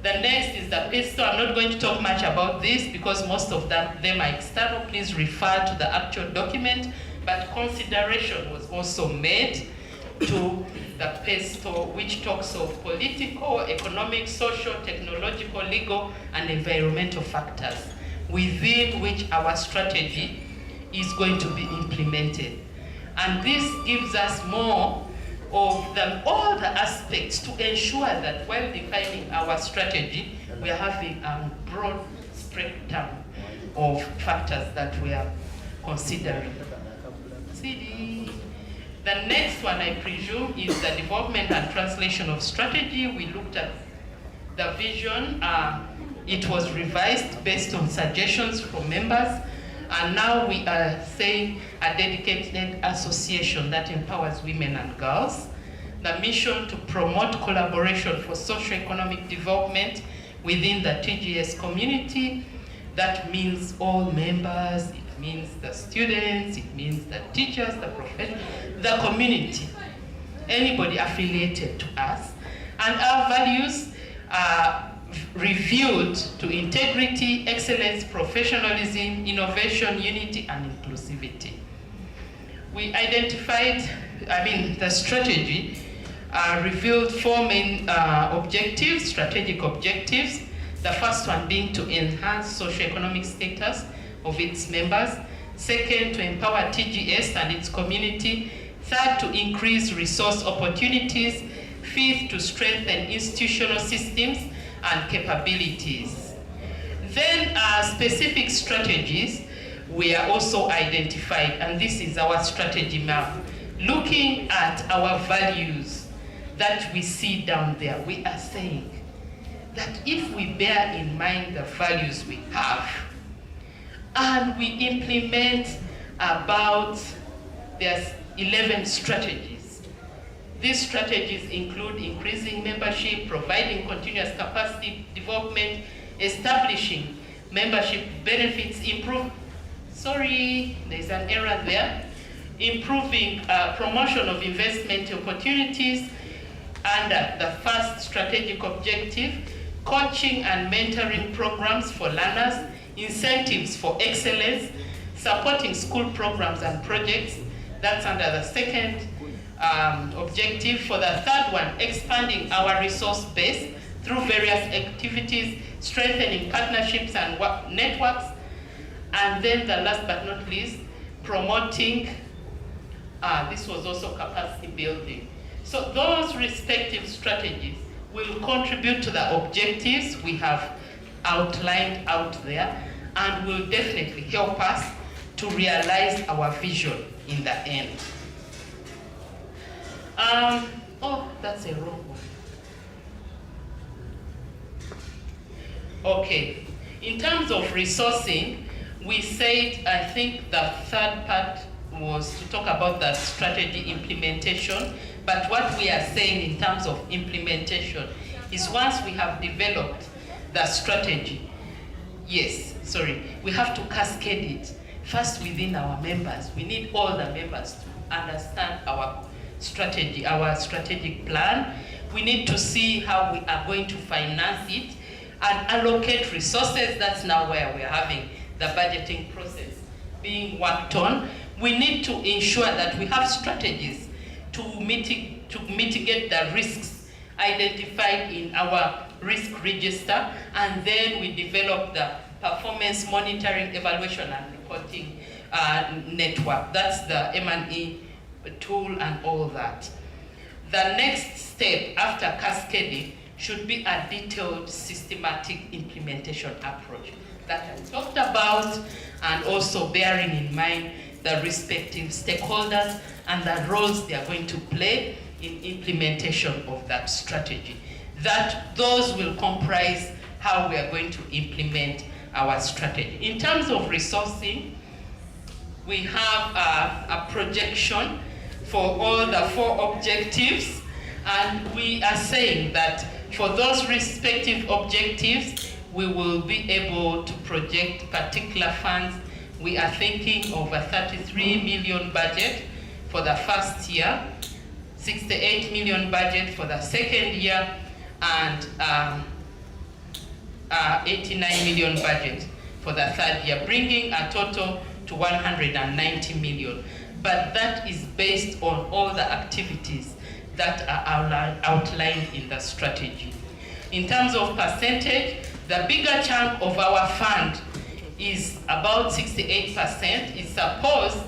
The next is the pistol. I'm not going to talk much about this because most of them are external. Please refer to the actual document. But consideration was also made to the PESTO, which talks of political, economic, social, technological, legal, and environmental factors within which our strategy is going to be implemented. And this gives us more of all the aspects to ensure that while defining our strategy, we are having a broad spectrum of factors that we are considering. The next one, I presume, is the development and translation of strategy. We looked at the vision. It was revised based on suggestions from members. And now we are saying a dedicated association that empowers women and girls. The mission to promote collaboration for socio-economic development within the TGS community. That means all members, it means the students, it means the teachers, the professors, the community, anybody affiliated to us. And our values are reviewed to integrity, excellence, professionalism, innovation, unity, and inclusivity. We identified, the strategy revealed four main objectives, strategic objectives. The first one being to enhance socioeconomic status of its members. Second, to empower TGS and its community. Third, to increase resource opportunities. Fifth, to strengthen institutional systems and capabilities. Then specific strategies were also identified, and this is our strategy map. Looking at our values that we see down there, we are saying that if we bear in mind the values we have, and we implement there's 11 strategies. These strategies include increasing membership, providing continuous capacity development, establishing membership benefits, there's an error there. Improving promotion of investment opportunities under the first strategic objective, coaching and mentoring programs for learners, incentives for excellence, supporting school programs and projects. That's under the second objective. For the third one, expanding our resource base through various activities, strengthening partnerships and networks. And then the last but not least, promoting, this was also capacity building. So those respective strategies will contribute to the objectives we have outlined out there and will definitely help us to realize our vision in the end. Oh, that's a wrong one. Okay, in terms of resourcing, we said, I think the third part was to talk about the strategy implementation, but what we are saying in terms of implementation is once we have developed the strategy, we have to cascade it first within our members. We need all the members to understand our strategy, our strategic plan. We need to see how we are going to finance it and allocate resources. That's now where we're having the budgeting process being worked on. We need to ensure that we have strategies to mitigate the risks identified in our risk register, and then we develop the performance monitoring, evaluation, and reporting network. That's the M&E tool and all that. The next step after cascading should be a detailed, systematic implementation approach that I talked about, and also bearing in mind the respective stakeholders and the roles they are going to play in implementation of that strategy. Those will comprise how we are going to implement our strategy. In terms of resourcing, we have a projection for all the 4 objectives, and we are saying that for those respective objectives, we will be able to project particular funds. We are thinking of a 33 million budget for the first year, 68 million budget for the second year, and 89 million budget for the third year, bringing a total to 190 million. But that is based on all the activities that are outlined in the strategy. In terms of percentage, the bigger chunk of our fund is about 68%. It's supposed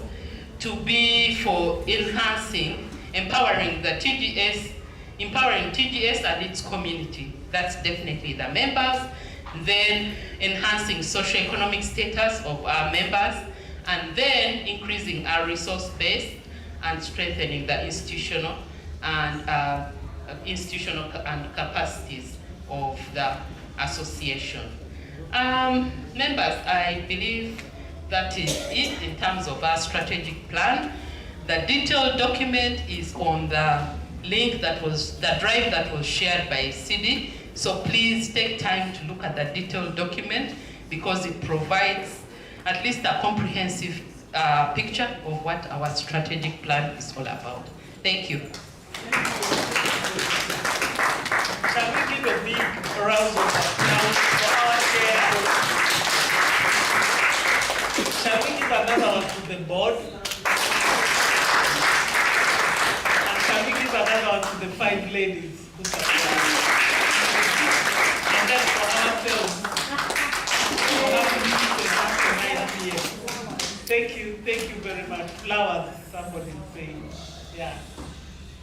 to be for empowering TGS and its community. That's definitely the members. Then enhancing socioeconomic status of our members, and then increasing our resource base and strengthening the institutional and capacities of the association. Members, I believe that is it in terms of our strategic plan. The detailed document is on the link the drive that was shared by CD. So please take time to look at the detailed document because it provides at least a comprehensive picture of what our strategic plan is all about. Thank you. Shall we give a big round of applause for our chair? Shall we give another one to the board? And shall we give another one to the 5 ladies who are and then for ourselves, we'll have to meet after 9 p.m. Thank you very much. Flowers, somebody is saying. Yeah.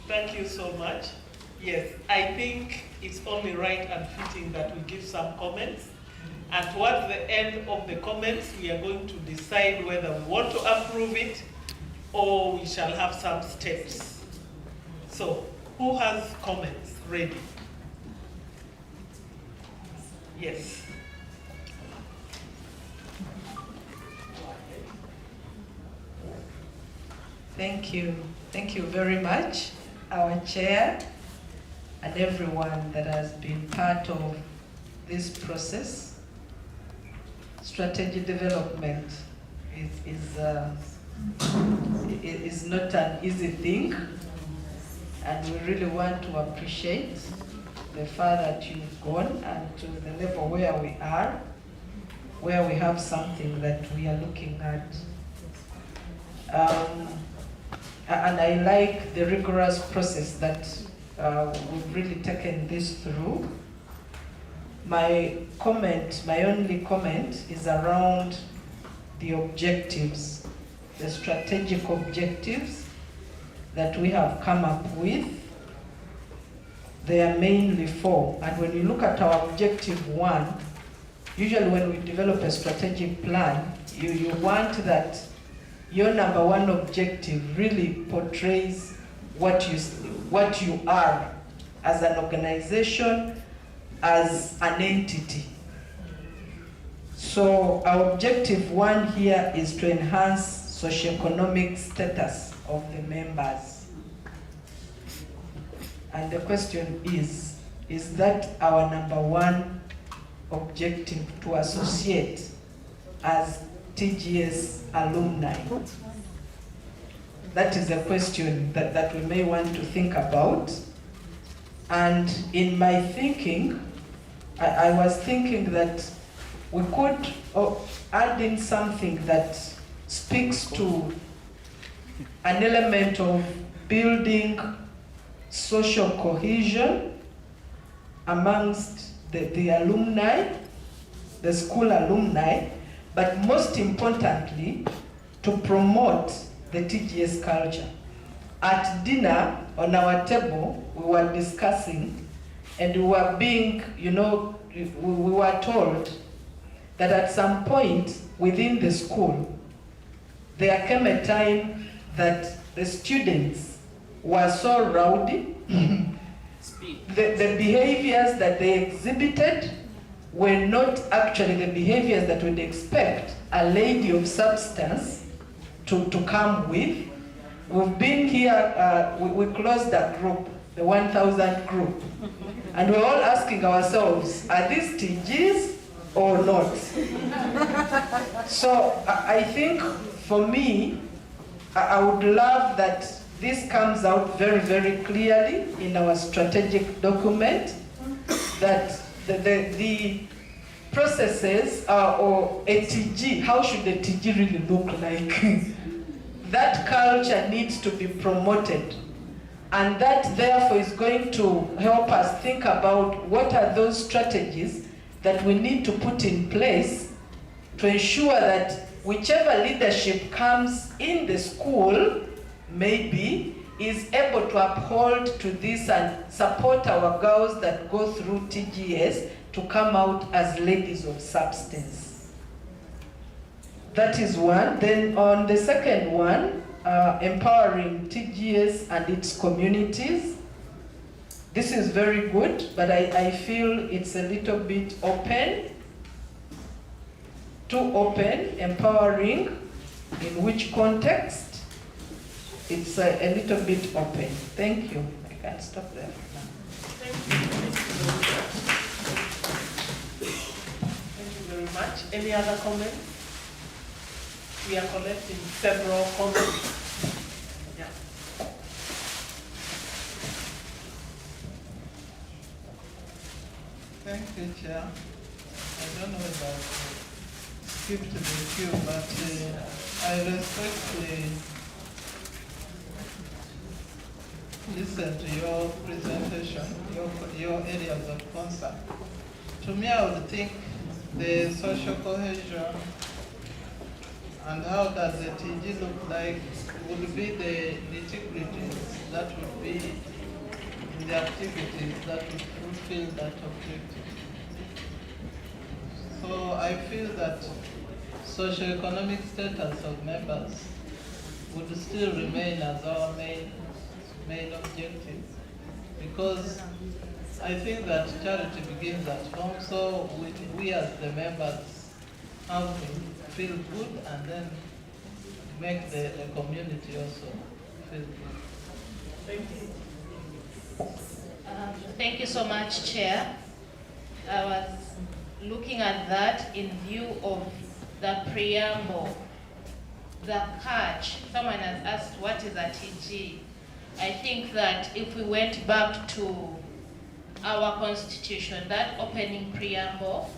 Thank you so much. Yes, I think it's only right and fitting that we give some comments. And towards the end of the comments, we are going to decide whether we want to approve it or we shall have some steps. So, who has comments ready? Yes. Thank you. Thank you very much, our chair, and everyone that has been part of this process. strategy development is not an easy thing, and we really want to appreciate the fact that you've gone and to the level where we are, where we have something that we are looking at. And I like the rigorous process that we've really taken this through. My only comment is around the objectives, the strategic objectives that we have come up with. They are mainly 4. And when you look at our objective 1, usually when we develop a strategic plan, you want that your number 1 objective really portrays what you are as an organization, as an entity. So our objective 1 here is to enhance socioeconomic status of the members. And the question is that our number 1 objective to associate as TGS alumni? That is a question that we may want to think about. And in my thinking, I was thinking that we could add in something that speaks to an element of building social cohesion amongst the alumni, the school alumni, but most importantly, to promote the TGS culture. At dinner, on our table, we were discussing, and we were being, we were told that at some point within the school, there came a time that the students were so rowdy, the behaviors that they exhibited were not actually the behaviors that we'd expect a lady of substance to come with. We've been here, we closed that group, the 1,000 group, and we're all asking ourselves, are these TGs or not? So I think for me, I would love that this comes out very, very clearly in our strategic document, that the processes or a TG, how should a TG really look like? That culture needs to be promoted. And that therefore is going to help us think about what are those strategies that we need to put in place to ensure that whichever leadership comes in the school, maybe, is able to uphold to this and support our girls that go through TGS to come out as ladies of substance. That is one. Then on the second one, empowering TGS and its communities. This is very good, but I feel it's a little bit open. Too open, empowering, in which context? It's a little bit open. Thank you. I can stop there for now. Thank you very much. Any other comments? We are collecting several comments. Yeah. Thank you, Chair. I don't know if I skipped the queue, but I respectfully listen to your presentation, your areas of concern. To me, I would think the social cohesion and how does the TG look like would be the nitty-gritties that would be the activities that would fulfill that objective. So I feel that socioeconomic status of members would still remain as our main objective, because I think that charity begins at home, so we as the members have to feel good and then make the community also feel good. Thank you. Thank you so much, Chair. I was looking at that in view of the preamble, the catch, someone has asked what is a TG. I think that if we went back to our constitution, that opening preamble,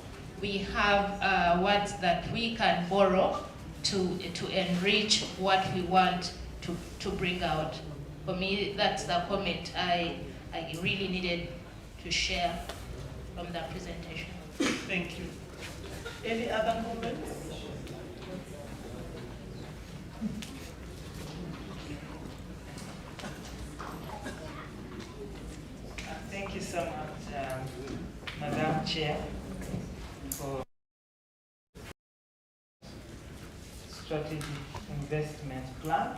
we have words that we can borrow to enrich what we want to bring out. For me, that's the comment I really needed to share from the presentation. Thank you. Any other comments? Thank you so much, Madam Chair, for strategic investment plan.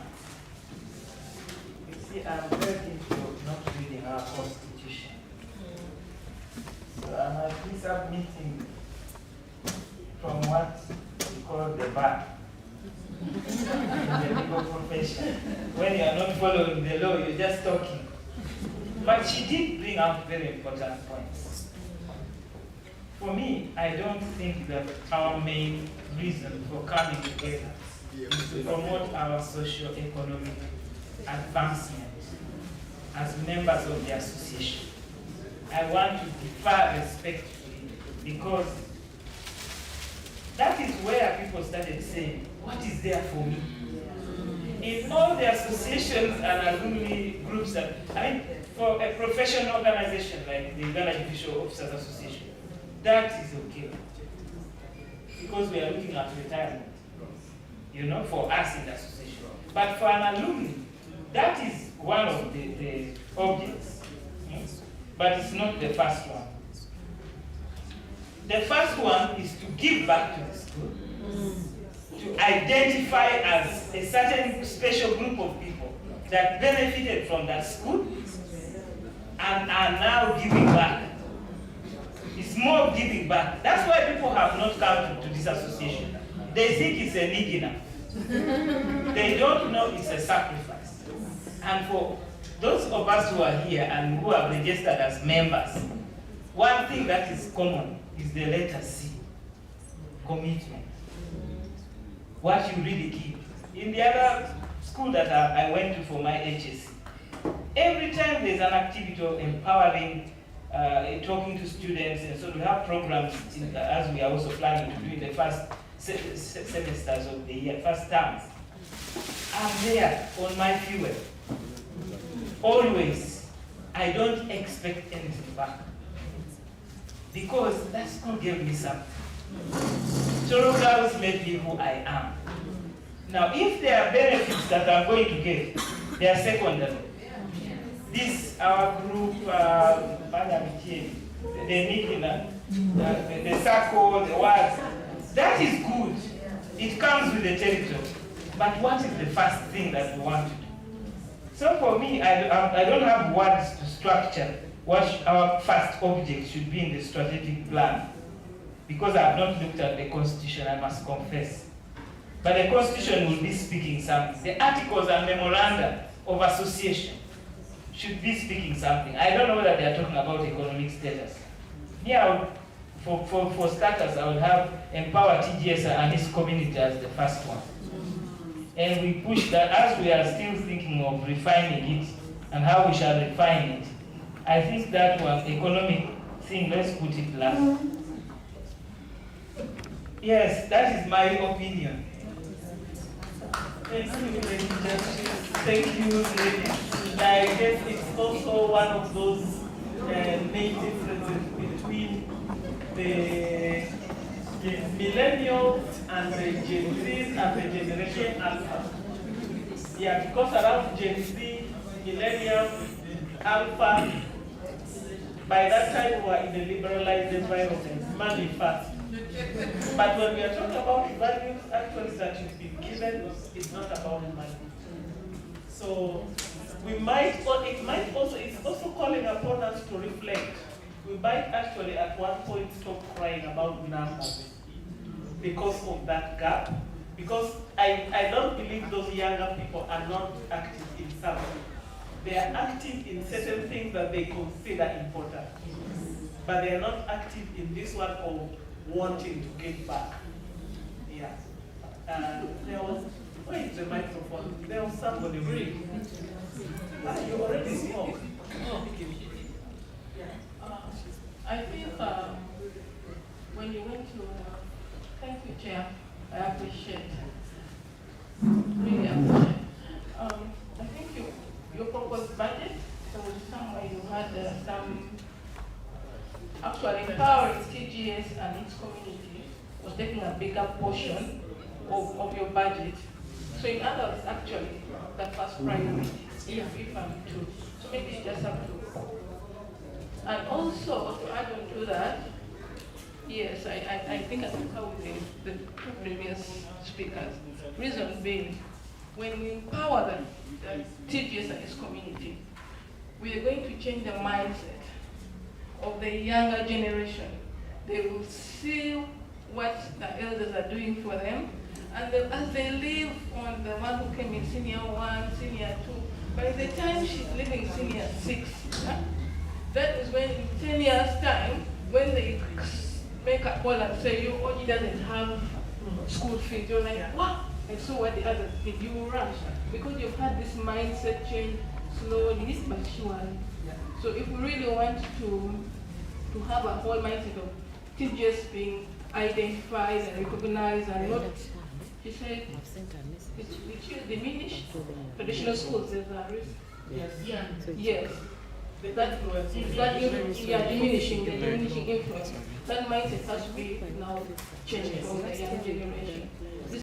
You see, I'm very into not reading our constitution. So I'm at least submitting from what we call the bar in the legal profession. When you are not following the law, you're just talking. But she did bring out very important points. For me, I don't think that our main reason for coming together is to promote our socio-economic advancement as members of the association. I want to differ respectfully because that is where people started saying, what is there for me? In all the associations and alumni groups that, I mean, for a professional organization like the Uganda Judicial Officers Association, that is okay. Because we are looking at retirement, you know, for us in the association. But for an alumni, that is one of the objects. But it's not the first one. The first one is to give back to the school, to identify as a certain special group of people that benefited from that school and are now giving back. It's more giving back. That's why people have not come to this association. They think it's a nigina. They don't know it's a sacrifice. And for those of us who are here and who have registered as members, one thing that is common is the letter C, commitment. What you really give. In the other school that I went to for my HSC, every time there's an activity of empowering, talking to students, and so we have programs as we are also planning to do in the first semesters of the year, first terms. I'm there on my fuel. Always. I don't expect anything back. Because that school gave me something. Tororo girls made me who I am. Now, if there are benefits that I'm going to get, they are secondary. This, our group, the circle, the words, that is good. It comes with the territory. But what is the first thing that we want to do? So for me, I don't have words to structure what our first object should be in the strategic plan. Because I have not looked at the Constitution, I must confess. But the Constitution will be speaking something. The articles and memoranda of association should be speaking something. I don't know whether they are talking about economic status. Here, for starters, I would have empower TGS and its community as the first one. And we push that as we are still thinking of refining it and how we shall refine it. I think that one, economic thing, let's put it last. Yes, that is my opinion. Thank you, ladies. Thank you, ladies. I guess it's also one of those main differences between the millennials and the Gen Zs and the Generation Alpha. Yeah, because around Gen Z, millennial, Alpha, by that time we were in a liberalized environment, money first. But when we are talking about values, actually that you've been given, it's not about money. So we might, or it might also, it's also calling upon us to reflect. We might actually at one point stop crying about numbers because of that gap. Because I don't believe those younger people are not active in something. They are active in certain things that they consider important. But they are not active in this one of wanting to give back. Yeah. And there was, where is the microphone? There was somebody really. You already spoke. Oh. I think when you went to, thank you, Chair, I appreciate, really appreciate. I think your proposed budget, there was somewhere you had some, actually empowering TGS and its community was taking a bigger portion of your budget. So in other words, actually, the first priority, if I'm true. So maybe you just have to. And also, to add on to that, yes, I think I concur with the two previous speakers. Reason being, when we empower the TGS and its community, we are going to change the mindset of the younger generation. They will see what the elders are doing for them, and as they live on the one who came in senior 1, senior 2, by the time she's leaving senior 6, that is when in 10 years' time, when they make a call and say, your OG doesn't have school fees, you're like, what? And so what the others did, you will rush. Because you've had this mindset change slowly but surely. So if we really want to have a whole mindset of TGS being identified and recognized and not, he said, it should diminish traditional schools, there's a risk. Yes. Yeah. Yes. That diminishing influence. That mindset has to be now changed from the young generation.